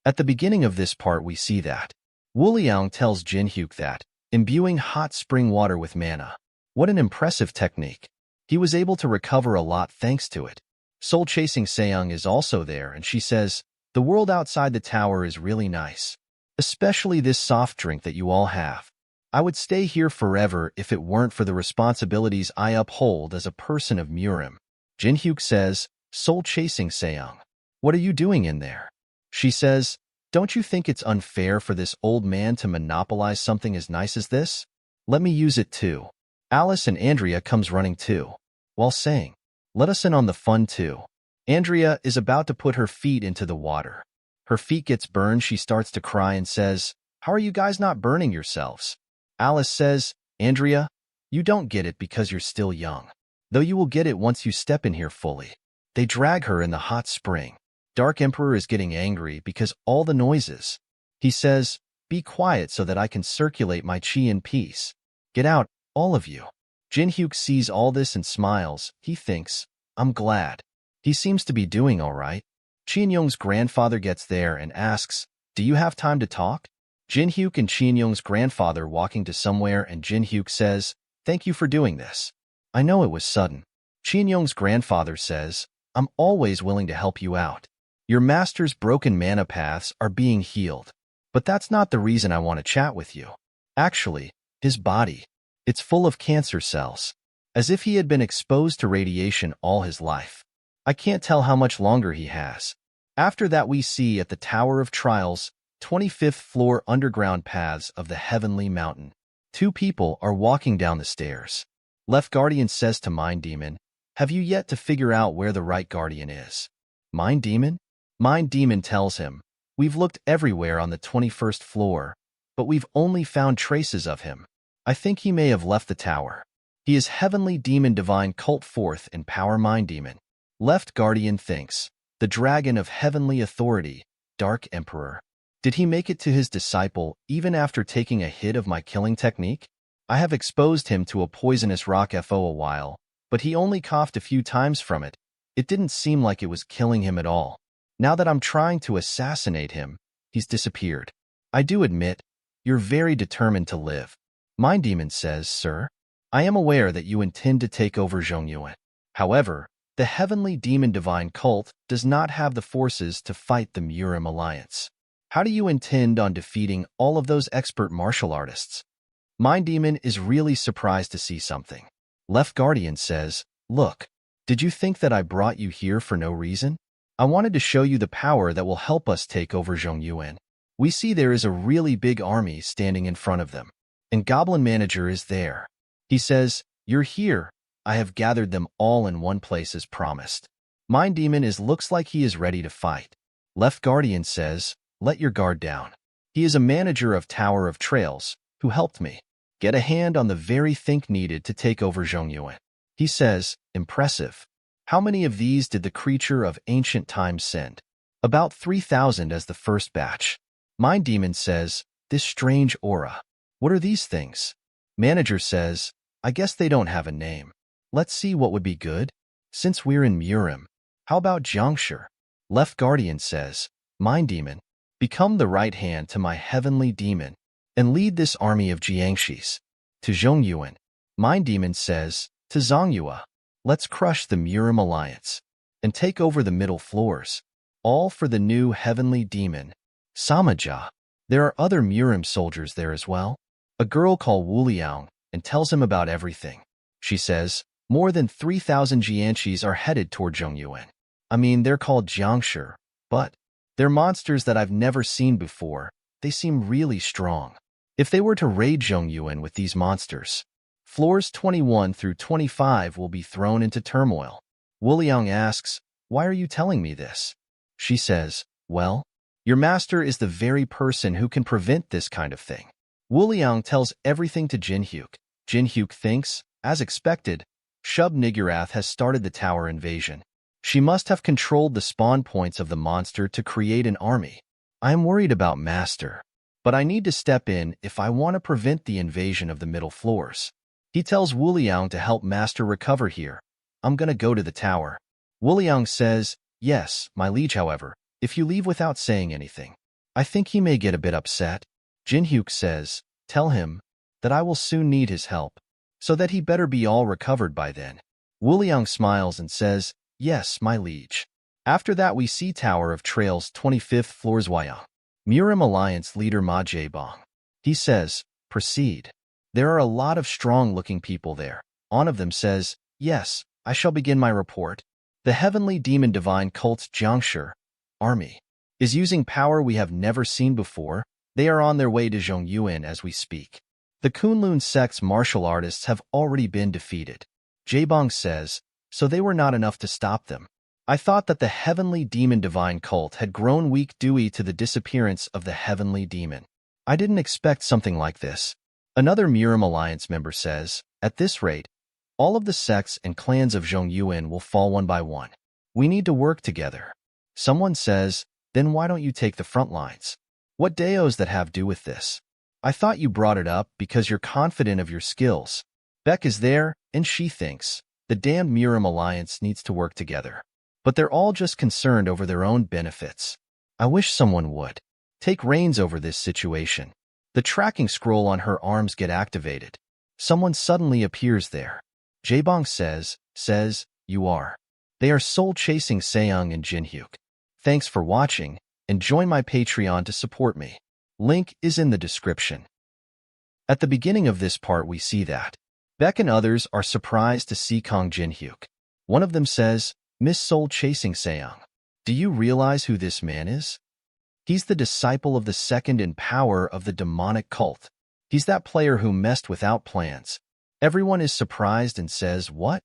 At the beginning of this part we see that. Wu Liang tells Jinhyuk that, imbuing hot spring water with mana. What an impressive technique. He was able to recover a lot thanks to it. Soul-chasing Seong is also there and she says, the world outside the tower is really nice. Especially this soft drink that you all have. I would stay here forever if it weren't for the responsibilities I uphold as a person of Murim. Jinhyuk says, soul-chasing Seong. What are you doing in there? She says, don't you think it's unfair for this old man to monopolize something as nice as this? Let me use it too. Alice and Andrea comes running too, while saying, let us in on the fun too. Andrea is about to put her feet into the water. Her feet gets burned, she starts to cry and says, how are you guys not burning yourselves? Alice says, Andrea, you don't get it because you're still young. Though you will get it once you step in here fully. They drag her in the hot spring. Dark Emperor is getting angry because all the noises. He says, be quiet so that I can circulate my chi in peace. Get out, all of you. Jinhyuk sees all this and smiles. He thinks, I'm glad. He seems to be doing all right. Qianyong's grandfather gets there and asks, do you have time to talk? Jinhyuk and Qianyong's grandfather walking to somewhere and Jinhyuk says, thank you for doing this. I know it was sudden. Qianyong's grandfather says, I'm always willing to help you out. Your master's broken mana paths are being healed. But that's not the reason I want to chat with you. Actually, his body. It's full of cancer cells. As if he had been exposed to radiation all his life. I can't tell how much longer he has. After that we see at the Tower of Trials, 25th floor underground paths of the Heavenly Mountain. Two people are walking down the stairs. Left Guardian says to Mind Demon, have you yet to figure out where the right Guardian is? Mind Demon? Mind Demon tells him, we've looked everywhere on the 21st floor, but we've only found traces of him. I think he may have left the tower. He is Heavenly Demon Divine Cult 4th in Power Mind Demon. Left Guardian thinks, the Dragon of Heavenly Authority, Dark Emperor. Did he make it to his disciple even after taking a hit of my killing technique? I have exposed him to a poisonous rock FO a while, but he only coughed a few times from it. It didn't seem like it was killing him at all. Now that I'm trying to assassinate him, he's disappeared. I do admit, you're very determined to live. Mind Demon says, sir, I am aware that you intend to take over Zhongyuan. However, the Heavenly Demon Divine Cult does not have the forces to fight the Murim Alliance. How do you intend on defeating all of those expert martial artists? Mind Demon is really surprised to see something. Left Guardian says, look, did you think that I brought you here for no reason? I wanted to show you the power that will help us take over Zhongyuan. We see there is a really big army standing in front of them. And Goblin Manager is there. He says, you're here. I have gathered them all in one place as promised. Mind Demon looks like he is ready to fight. Left Guardian says, let your guard down. He is a manager of Tower of Trails, who helped me get a hand on the very thing needed to take over Zhongyuan. He says, impressive. How many of these did the creature of ancient times send? About 3,000 as the first batch. Mind Demon says, this strange aura. What are these things? Manager says, I guess they don't have a name. Let's see what would be good. Since we're in Murim, how about Jiangshi? Left Guardian says, Mind Demon, become the right hand to my Heavenly Demon and lead this army of Jiangshis. To Zhongyuan, Mind Demon says, to Zongyua, let's crush the Murim Alliance and take over the middle floors. All for the new Heavenly Demon, Samaja. There are other Murim soldiers there as well. A girl called Wu Liang and tells him about everything. She says, more than 3,000 Jianshis are headed toward Zhongyuan. I mean, they're called Jiangshi, but they're monsters that I've never seen before. They seem really strong. If they were to raid Zhongyuan with these monsters, floors 21 through 25 will be thrown into turmoil. Wu Liang asks, "Why are you telling me this?" She says, "Well, your master is the very person who can prevent this kind of thing." Wu Liang tells everything to Jin Hyuk. Jin Hyuk thinks, as expected, Shub Niggurath has started the tower invasion. She must have controlled the spawn points of the monster to create an army. I am worried about Master, but I need to step in if I want to prevent the invasion of the middle floors. He tells Wu Liang to help Master recover here. I'm gonna go to the tower. Wu Liang says, "Yes, my liege, however, if you leave without saying anything, I think he may get a bit upset." Jin Hyuk says, "Tell him that I will soon need his help, so that he better be all recovered by then." Wu Liang smiles and says, "Yes, my liege." After that we see Tower of Trails 25th floors Wyong. Murim Alliance leader Ma Jaebong. He says, "Proceed." There are a lot of strong-looking people there. One of them says, "Yes, I shall begin my report." The Heavenly Demon Divine Cult's Jiangshi army is using power we have never seen before. They are on their way to Zhongyuan as we speak. The Kunlun sect's martial artists have already been defeated. Jaebong says, so they were not enough to stop them. I thought that the Heavenly Demon Divine Cult had grown weak due to the disappearance of the Heavenly Demon. I didn't expect something like this. Another Murim Alliance member says, at this rate, all of the sects and clans of Zhongyuan will fall one by one. We need to work together. Someone says, then why don't you take the front lines? What daos that have do with this? I thought you brought it up because you're confident of your skills. Beck is there, and she thinks, the damned Murim Alliance needs to work together. But they're all just concerned over their own benefits. I wish someone would take reins over this situation. The tracking scroll on her arms get activated. Someone suddenly appears there. Jaebong says, you are. They are soul-chasing Seung and Jin Hyuk. Thanks for watching, and join my Patreon to support me. Link is in the description. At the beginning of this part we see that Beck and others are surprised to see Kong Jin Hyuk. One of them says, Miss Soul Chasing Seung, do you realize who this man is? He's the disciple of the second in power of the demonic cult. He's that player who messed without plans. Everyone is surprised and says, what?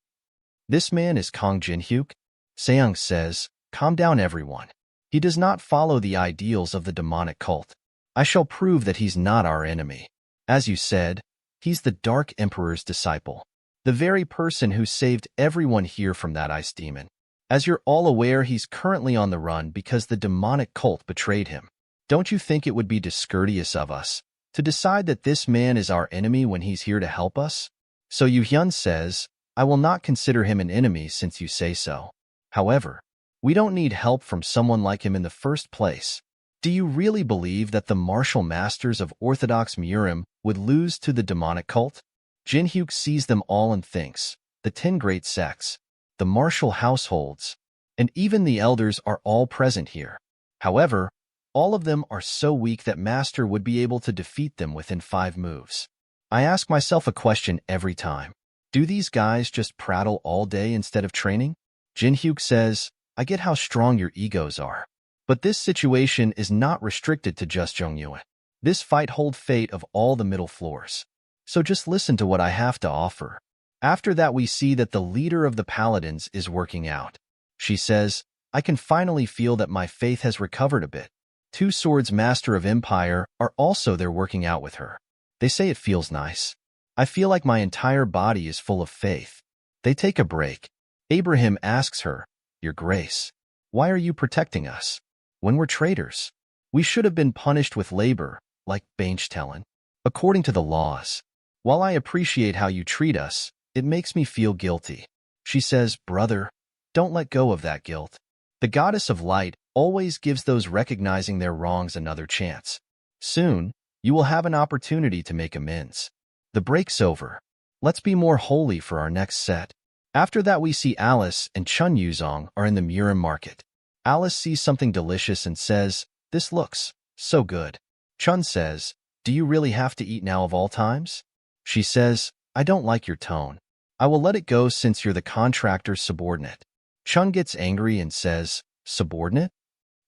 This man is Kong Jin Hyuk? Seung says, calm down everyone. He does not follow the ideals of the demonic cult. I shall prove that he's not our enemy. As you said, he's the Dark Emperor's disciple, the very person who saved everyone here from that ice demon. As you're all aware, he's currently on the run because the demonic cult betrayed him. Don't you think it would be discourteous of us to decide that this man is our enemy when he's here to help us? So Yu Hyun says, I will not consider him an enemy since you say so. However, we don't need help from someone like him in the first place. Do you really believe that the martial masters of Orthodox Murim would lose to the demonic cult? Jin Hyuk sees them all and thinks, the 10 great sects, the martial households, and even the elders are all present here. However, all of them are so weak that Master would be able to defeat them within 5 moves. I ask myself a question every time. Do these guys just prattle all day instead of training? Jin Hyuk says, I get how strong your egos are. But this situation is not restricted to just Zhongyuan. This fight holds fate of all the middle floors. So just listen to what I have to offer. After that we see that the leader of the paladins is working out. She says, I can finally feel that my faith has recovered a bit. 2 Swords Master of Empire are also there working out with her. They say it feels nice. I feel like my entire body is full of faith. They take a break. Abraham asks her, Your Grace, why are you protecting us? When we're traitors, we should have been punished with labor, like Bainchtellen, according to the laws. While I appreciate how you treat us, it makes me feel guilty. She says, brother, don't let go of that guilt. The goddess of light always gives those recognizing their wrongs another chance. Soon, you will have an opportunity to make amends. The break's over. Let's be more holy for our next set. After that we see Alice and Chun Yuzong are in the Murim market. Alice sees something delicious and says, this looks so good. Chun says, do you really have to eat now of all times? She says, I don't like your tone. I will let it go since you're the contractor's subordinate. Chun gets angry and says, subordinate?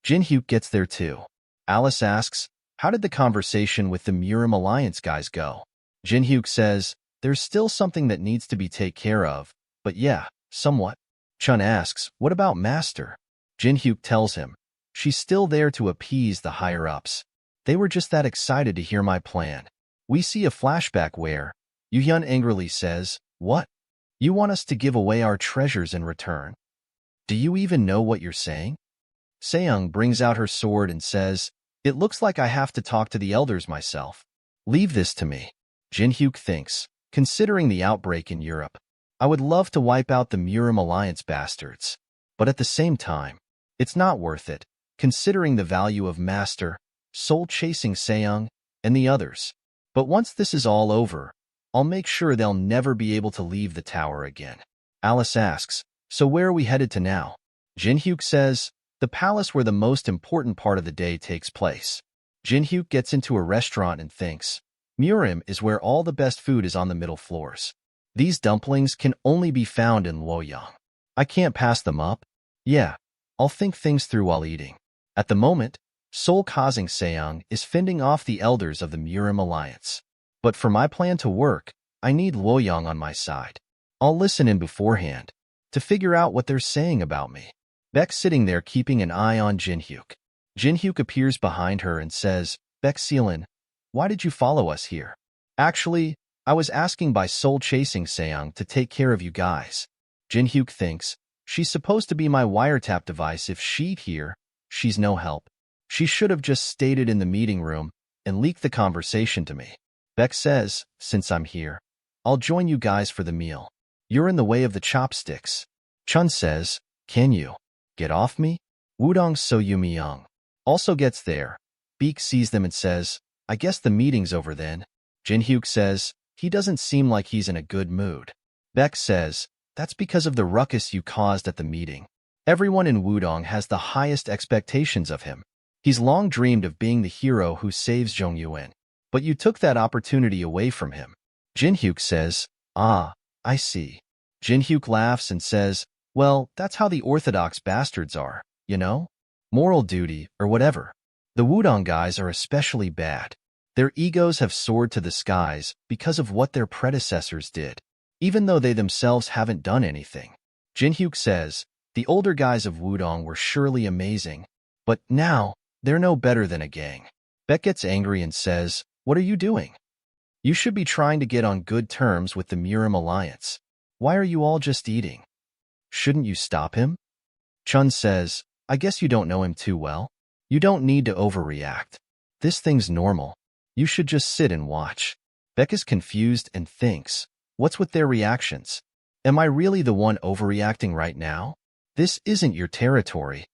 Jin Hyuk gets there too. Alice asks, How did the conversation with the Murim Alliance guys go? Jinhyuk says, there's still something that needs to be taken care of, but yeah, somewhat. Chun asks, what about Master? Jinhyuk tells him, she's still there to appease the higher-ups. They were just that excited to hear my plan. We see a flashback where Yu-hyun angrily says, what? You want us to give away our treasures in return? Do you even know what you're saying? Seung brings out her sword and says, it looks like I have to talk to the elders myself. Leave this to me. Jinhyuk thinks, considering the outbreak in Europe, I would love to wipe out the Murim Alliance bastards. But at the same time, it's not worth it, considering the value of Master, soul-chasing Seung, and the others. But once this is all over, I'll make sure they'll never be able to leave the tower again. Alice asks, so where are we headed to now? Jinhyuk says, the palace where the most important part of the day takes place. Jinhyuk gets into a restaurant and thinks, Murim is where all the best food is on the middle floors. These dumplings can only be found in Luoyang. I can't pass them up. Yeah, I'll think things through while eating. At the moment, soul-causing Seung is fending off the elders of the Murim Alliance. But for my plan to work, I need Luoyang on my side. I'll listen in beforehand to figure out what they're saying about me. Beck's sitting there keeping an eye on Jinhyuk. Jinhyuk appears behind her and says, Beck Seelan, why did you follow us here? Actually, I was asking by soul-chasing Seung to take care of you guys. Jinhyuk thinks, she's supposed to be my wiretap device. If she'd here, she's no help. She should have just stayed in the meeting room and leaked the conversation to me. Beck says, since I'm here, I'll join you guys for the meal. You're in the way of the chopsticks. Chun says, can you get off me? Wudong So Yumiyang also gets there. Beak sees them and says, I guess the meeting's over then. Jinhyuk says, he doesn't seem like he's in a good mood. Beck says, that's because of the ruckus you caused at the meeting. Everyone in Wudong has the highest expectations of him. He's long dreamed of being the hero who saves Zhongyuan, but you took that opportunity away from him. Jinhyuk says, ah, I see. Jinhyuk laughs and says, well, that's how the orthodox bastards are, you know? Moral duty, or whatever. The Wudong guys are especially bad. Their egos have soared to the skies because of what their predecessors did, even though they themselves haven't done anything. Jinhyuk says, the older guys of Wudong were surely amazing, but now, they're no better than a gang. Beck gets angry and says, what are you doing? You should be trying to get on good terms with the Murim Alliance. Why are you all just eating? Shouldn't you stop him? Chun says, I guess you don't know him too well. You don't need to overreact. This thing's normal. You should just sit and watch. Beck is confused and thinks, what's with their reactions? Am I really the one overreacting right now? This isn't your territory.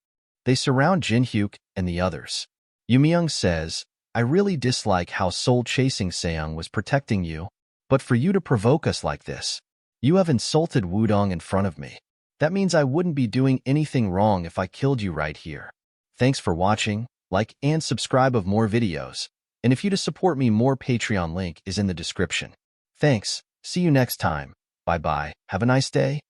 They surround Jinhyuk and the others. Yumyung says, I really dislike how soul-chasing Seung was protecting you, but for you to provoke us like this, you have insulted Wudong in front of me. That means I wouldn't be doing anything wrong if I killed you right here. Thanks for watching, like and subscribe of more videos, and if you to support me, more Patreon link is in the description. Thanks, see you next time, bye-bye, have a nice day.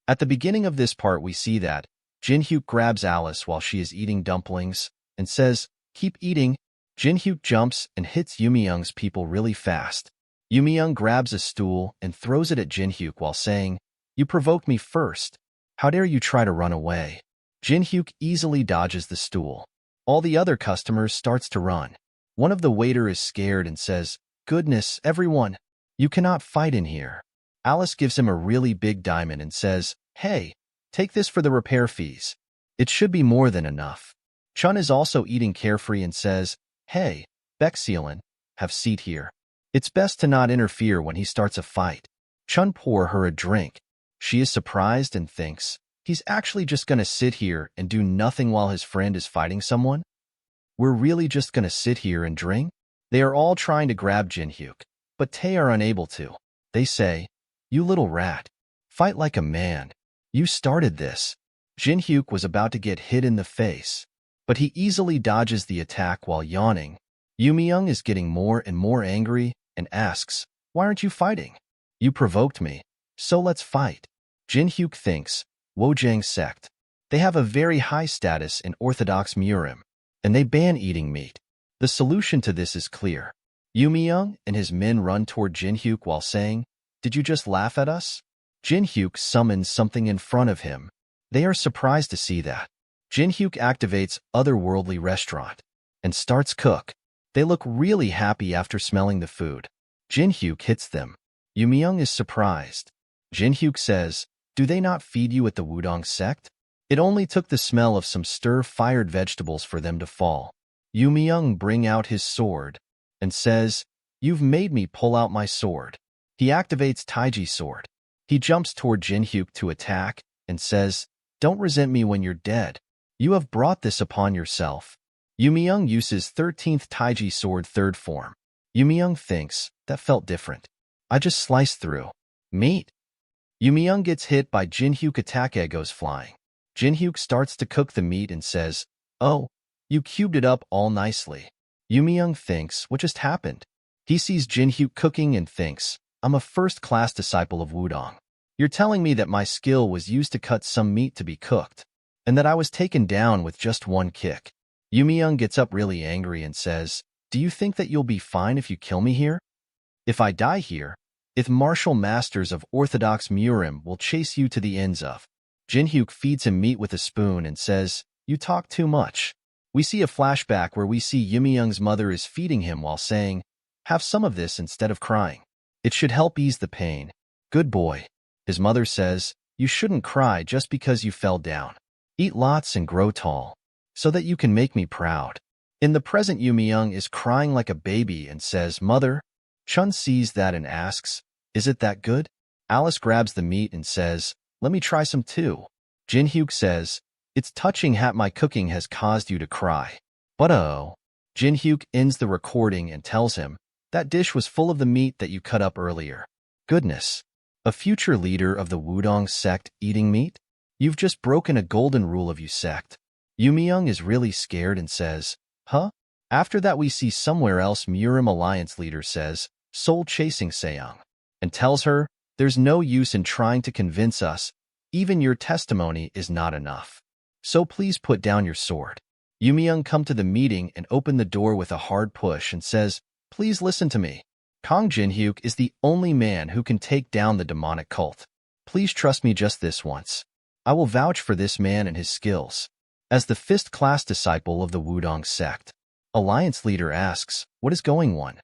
At the beginning of this part we see that Jinhyuk grabs Alice while she is eating dumplings and says, keep eating. Jinhyuk jumps and hits Yumyung's people really fast. Yumyung grabs a stool and throws it at Jinhyuk while saying, you provoked me first. How dare you try to run away? Jinhyuk easily dodges the stool. All the other customers starts to run. One of the waiter is scared and says, goodness, everyone, you cannot fight in here. Alice gives him a really big diamond and says, hey, take this for the repair fees. It should be more than enough. Chun is also eating carefree and says, hey, Beck Seelan, have seat here. It's best to not interfere when he starts a fight. Chun pour her a drink. She is surprised and thinks, he's actually just gonna sit here and do nothing while his friend is fighting someone? We're really just gonna sit here and drink? They are all trying to grab Jinhyuk, but Tae are unable to. They say, you little rat, fight like a man. You started this. Jinhyuk was about to get hit in the face, but he easily dodges the attack while yawning. Yumyung is getting more and more angry and asks, why aren't you fighting? You provoked me, so let's fight. Jinhyuk thinks, Wojang sect. They have a very high status in Orthodox Murim, and they ban eating meat. The solution to this is clear. Yoon and his men run toward Jin-hyuk while saying, "Did you just laugh at us?" Jin-hyuk summons something in front of him. They are surprised to see that. Jin-hyuk activates Otherworldly Restaurant and starts cook. They look really happy after smelling the food. Jin-hyuk hits them. Yoon is surprised. Jin-hyuk says, "Do they not feed you at the Wudong sect? It only took the smell of some stir-fired vegetables for them to fall." Yoon brings out his sword and says, "You've made me pull out my sword." He activates Taiji's sword. He jumps toward Jin-hyuk to attack and says, "Don't resent me when you're dead. You have brought this upon yourself." Yoon uses 13th Taiji sword third form. Yoon thinks, "That felt different. I just sliced through meat." Yoon gets hit by Jin-hyuk attack egos flying. Jin-hyuk starts to cook the meat and says, "Oh, you cubed it up all nicely." Yoon thinks, "What just happened?" He sees Jin-hyuk cooking and thinks, "I'm a first-class disciple of Wudong. You're telling me that my skill was used to cut some meat to be cooked, and that I was taken down with just one kick." Yoon gets up really angry and says, "Do you think that you'll be fine if you kill me here? If I die here, if martial masters of Orthodox Murim will chase you to the ends of." Jin-hyuk feeds him meat with a spoon and says, "You talk too much." We see a flashback where we see Yoon's mother is feeding him while saying, "Have some of this instead of crying. It should help ease the pain. Good boy." His mother says, "You shouldn't cry just because you fell down. Eat lots and grow tall, so that you can make me proud." In the present, Yoon is crying like a baby and says, "Mother." Chun sees that and asks, "Is it that good?" Alice grabs the meat and says, "Let me try some too." Jin-hyuk says, "It's touching how my cooking has caused you to cry." But oh. Jin-hyuk ends the recording and tells him, "That dish was full of the meat that you cut up earlier." Goodness. A future leader of the Wudong sect eating meat? You've just broken a golden rule of you sect. Yoon is really scared and says, "Huh?" After that we see somewhere else Murim Alliance leader says, "Soul chasing Seong," and tells her, "There's no use in trying to convince us. Even your testimony is not enough. So please put down your sword." Yoon come to the meeting and open the door with a hard push and says, "Please listen to me. Kong Jin-hyuk is the only man who can take down the demonic cult. Please trust me just this once. I will vouch for this man and his skills." As the fifth-class disciple of the Wudong sect, Alliance leader asks, "What is going on?"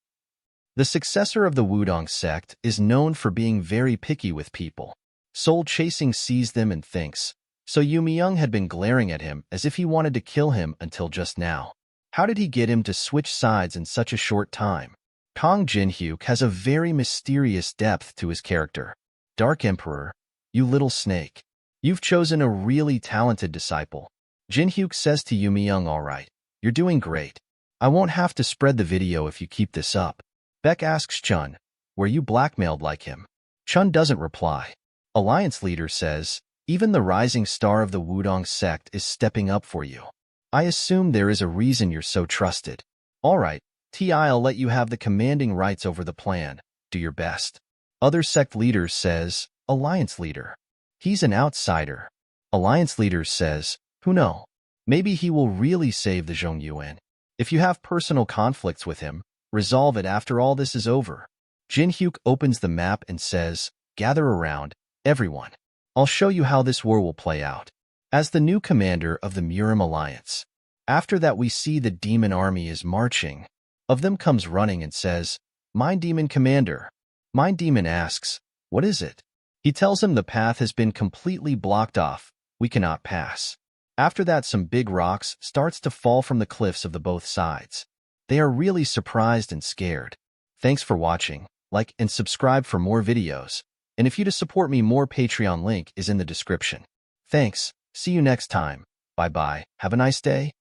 The successor of the Wudong sect is known for being very picky with people. Soul Chasing sees them and thinks, so Yoon had been glaring at him as if he wanted to kill him until just now. How did he get him to switch sides in such a short time? Kong Jin-hyuk has a very mysterious depth to his character. Dark Emperor, you little snake. You've chosen a really talented disciple. Jin-hyuk says to Yoon, "All right, you're doing great. I won't have to spread the video if you keep this up." Beck asks Chun, "Were you blackmailed like him?" Chun doesn't reply. Alliance leader says, "Even the rising star of the Wudong sect is stepping up for you. I assume there is a reason you're so trusted. All right, I'll let you have the commanding rights over the plan. Do your best." Other sect leaders says, "Alliance leader. He's an outsider." Alliance leader says, "Who know? Maybe he will really save the Zhongyuan. If you have personal conflicts with him, resolve it after all this is over." Jin-hyuk opens the map and says, "Gather around, everyone. I'll show you how this war will play out." As the new commander of the Murim Alliance. After that we see the demon army is marching. Of them comes running and says, "Mind Demon Commander." Mind Demon asks, "What is it?" He tells him the path has been completely blocked off. We cannot pass. After that some big rocks starts to fall from the cliffs of the both sides. They are really surprised and scared. Thanks for watching. Like and subscribe for more videos. And if you to support me, more Patreon link is in the description. Thanks. See you next time. Bye-bye. Have a nice day.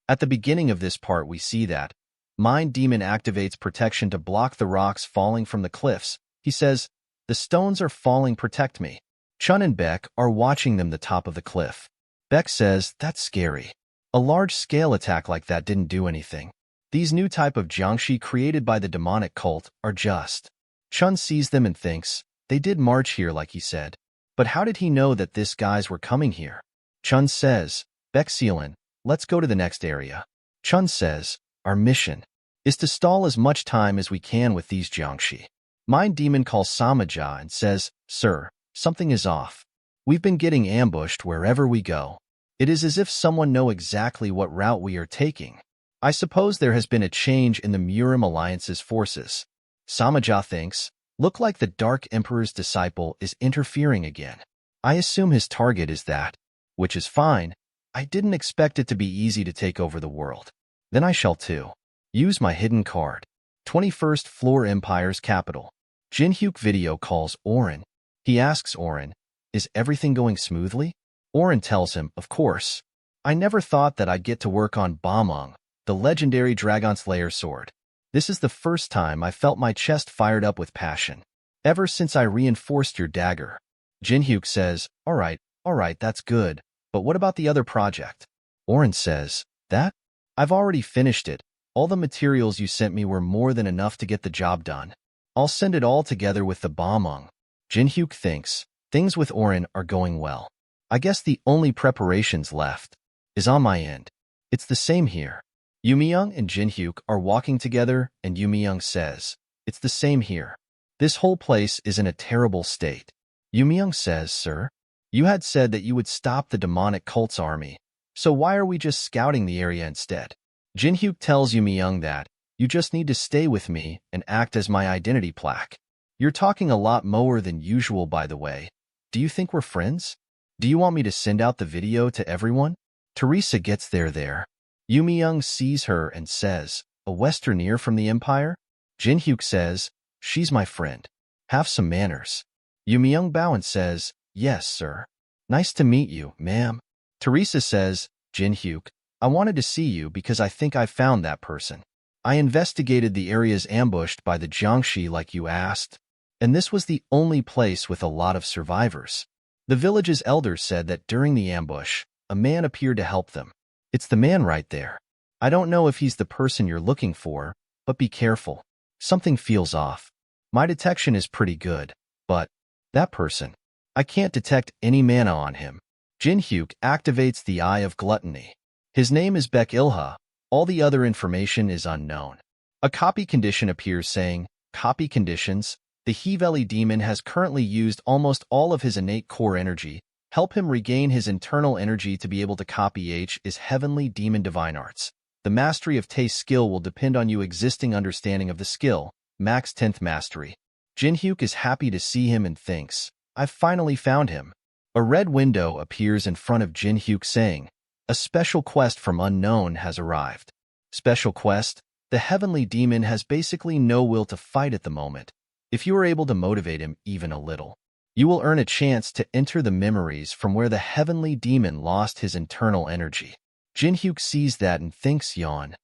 At the beginning of this part we see that Mind Demon activates protection to block the rocks falling from the cliffs. He says, "The stones are falling, protect me." Chun and Beck are watching them the top of the cliff. Beck says, "That's scary. A large-scale attack like that didn't do anything. These new type of Jiangshi created by the demonic cult are just." Chun sees them and thinks, they did march here like he said. But how did he know that these guys were coming here? Chun says, "Beck Sealan, let's go to the next area." Chun says, Our mission is to stall as much time as we can with these Jiangshi. Mind Demon calls Samaja and says, Sir, something is off. We've been getting ambushed wherever we go. It is as if someone knows exactly what route we are taking. I suppose there has been a change in the Murim Alliance's forces. Samaja thinks, look like the Dark Emperor's disciple is interfering again. I assume his target is that, which is fine. I didn't expect it to be easy to take over the world. Then I shall too. Use my hidden card. 21st Floor Empire's capital. Jinhyuk video calls Oren. He asks Oren, is everything going smoothly? Oren tells him, of course. I never thought that I'd get to work on Bamong, the legendary Dragon Slayer sword. This is the first time I felt my chest fired up with passion. Ever since I reinforced your dagger. Jinhyuk says, all right, that's good. But what about the other project? Oren says, that? I've already finished it. All the materials you sent me were more than enough to get the job done. I'll send it all together with the Bamong. Jinhyuk thinks, things with Oren are going well. I guess the only preparations left is on my end. It's the same here. Yumiyung and Jinhyuk are walking together and Yumiyung says, it's the same here. This whole place is in a terrible state. Yumiyung says, sir, you had said that you would stop the demonic cult's army, so why are we just scouting the area instead? Jinhyuk tells Yumiyung that, you just need to stay with me and act as my identity plaque. You're talking a lot more than usual, by the way. Do you think we're friends? Do you want me to send out the video to everyone? Teresa gets there. Yumiyung sees her and says, a Westerner from the Empire? Jinhyuk says, she's my friend. Have some manners. Yumiyung bows and says, yes, sir. Nice to meet you, ma'am. Teresa says, Jinhyuk, I wanted to see you because I think I found that person. I investigated the areas ambushed by the Jiangshi like you asked, and this was the only place with a lot of survivors. The village's elders said that during the ambush, a man appeared to help them. It's the man right there. I don't know if he's the person you're looking for, but be careful. Something feels off. My detection is pretty good, but that person, I can't detect any mana on him. Jinhyuk activates the Eye of Gluttony. His name is Bek Ilha. All the other information is unknown. A copy condition appears saying, copy conditions. The Heveli demon has currently used almost all of his innate core energy. Help him regain his internal energy to be able to copy H is Heavenly Demon Divine Arts. The mastery of taste skill will depend on you existing understanding of the skill. Max 10th mastery. Jinhyuk is happy to see him and thinks, I've finally found him. A red window appears in front of Jinhyuk saying, a special quest from Unknown has arrived. Special quest? The Heavenly Demon has basically no will to fight at the moment. If you are able to motivate him even a little, you will earn a chance to enter the memories from where the Heavenly Demon lost his internal energy. Jinhyuk sees that and thinks, yawn.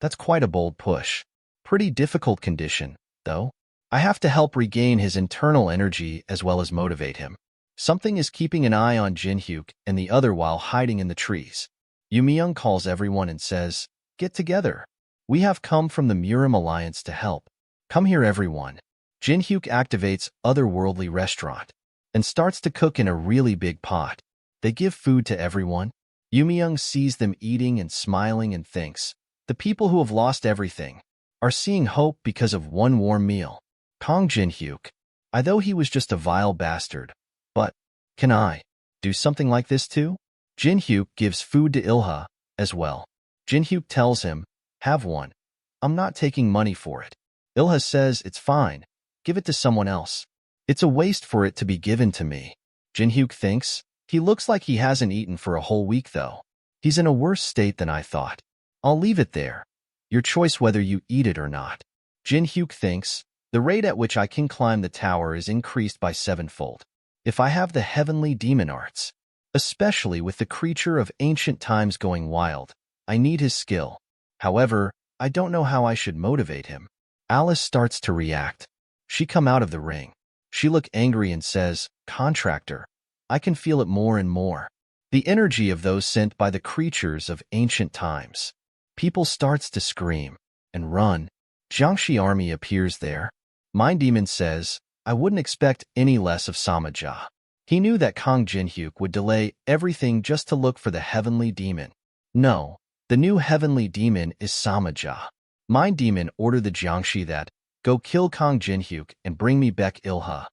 That's quite a bold push. Pretty difficult condition, though. I have to help regain his internal energy as well as motivate him. Something is keeping an eye on Jinhyuk and the other while hiding in the trees. Yumiyung calls everyone and says, get together. We have come from the Murim Alliance to help. Come here, everyone. Jinhyuk activates Otherworldly Restaurant and starts to cook in a really big pot. They give food to everyone. Yumiyung sees them eating and smiling and thinks, the people who have lost everything are seeing hope because of one warm meal. Kong Jinhyuk, though he was just a vile bastard, but can I do something like this too? Jinhyuk gives food to Ilha as well. Jinhyuk tells him, have one. I'm not taking money for it. Ilha says it's fine. Give it to someone else. It's a waste for it to be given to me. Jinhyuk thinks, he looks like he hasn't eaten for a whole week though. He's in a worse state than I thought. I'll leave it there. Your choice whether you eat it or not. Jinhyuk thinks, the rate at which I can climb the tower is increased by 7-fold. If I have the Heavenly Demon Arts, especially with the creature of ancient times going wild, I need his skill. However, I don't know how I should motivate him. Alice starts to react. She come out of the ring. She look angry and says, contractor, I can feel it more and more. The energy of those sent by the creatures of ancient times. People starts to scream and run. Jiangshi army appears there. Mind Demon says, I wouldn't expect any less of Samaja. He knew that Kong Jinhyuk would delay everything just to look for the Heavenly Demon. No, The new heavenly demon is Samaja. Mind demon order the Jiangshi that, go kill Kong Jinhyuk and bring me back Ilha.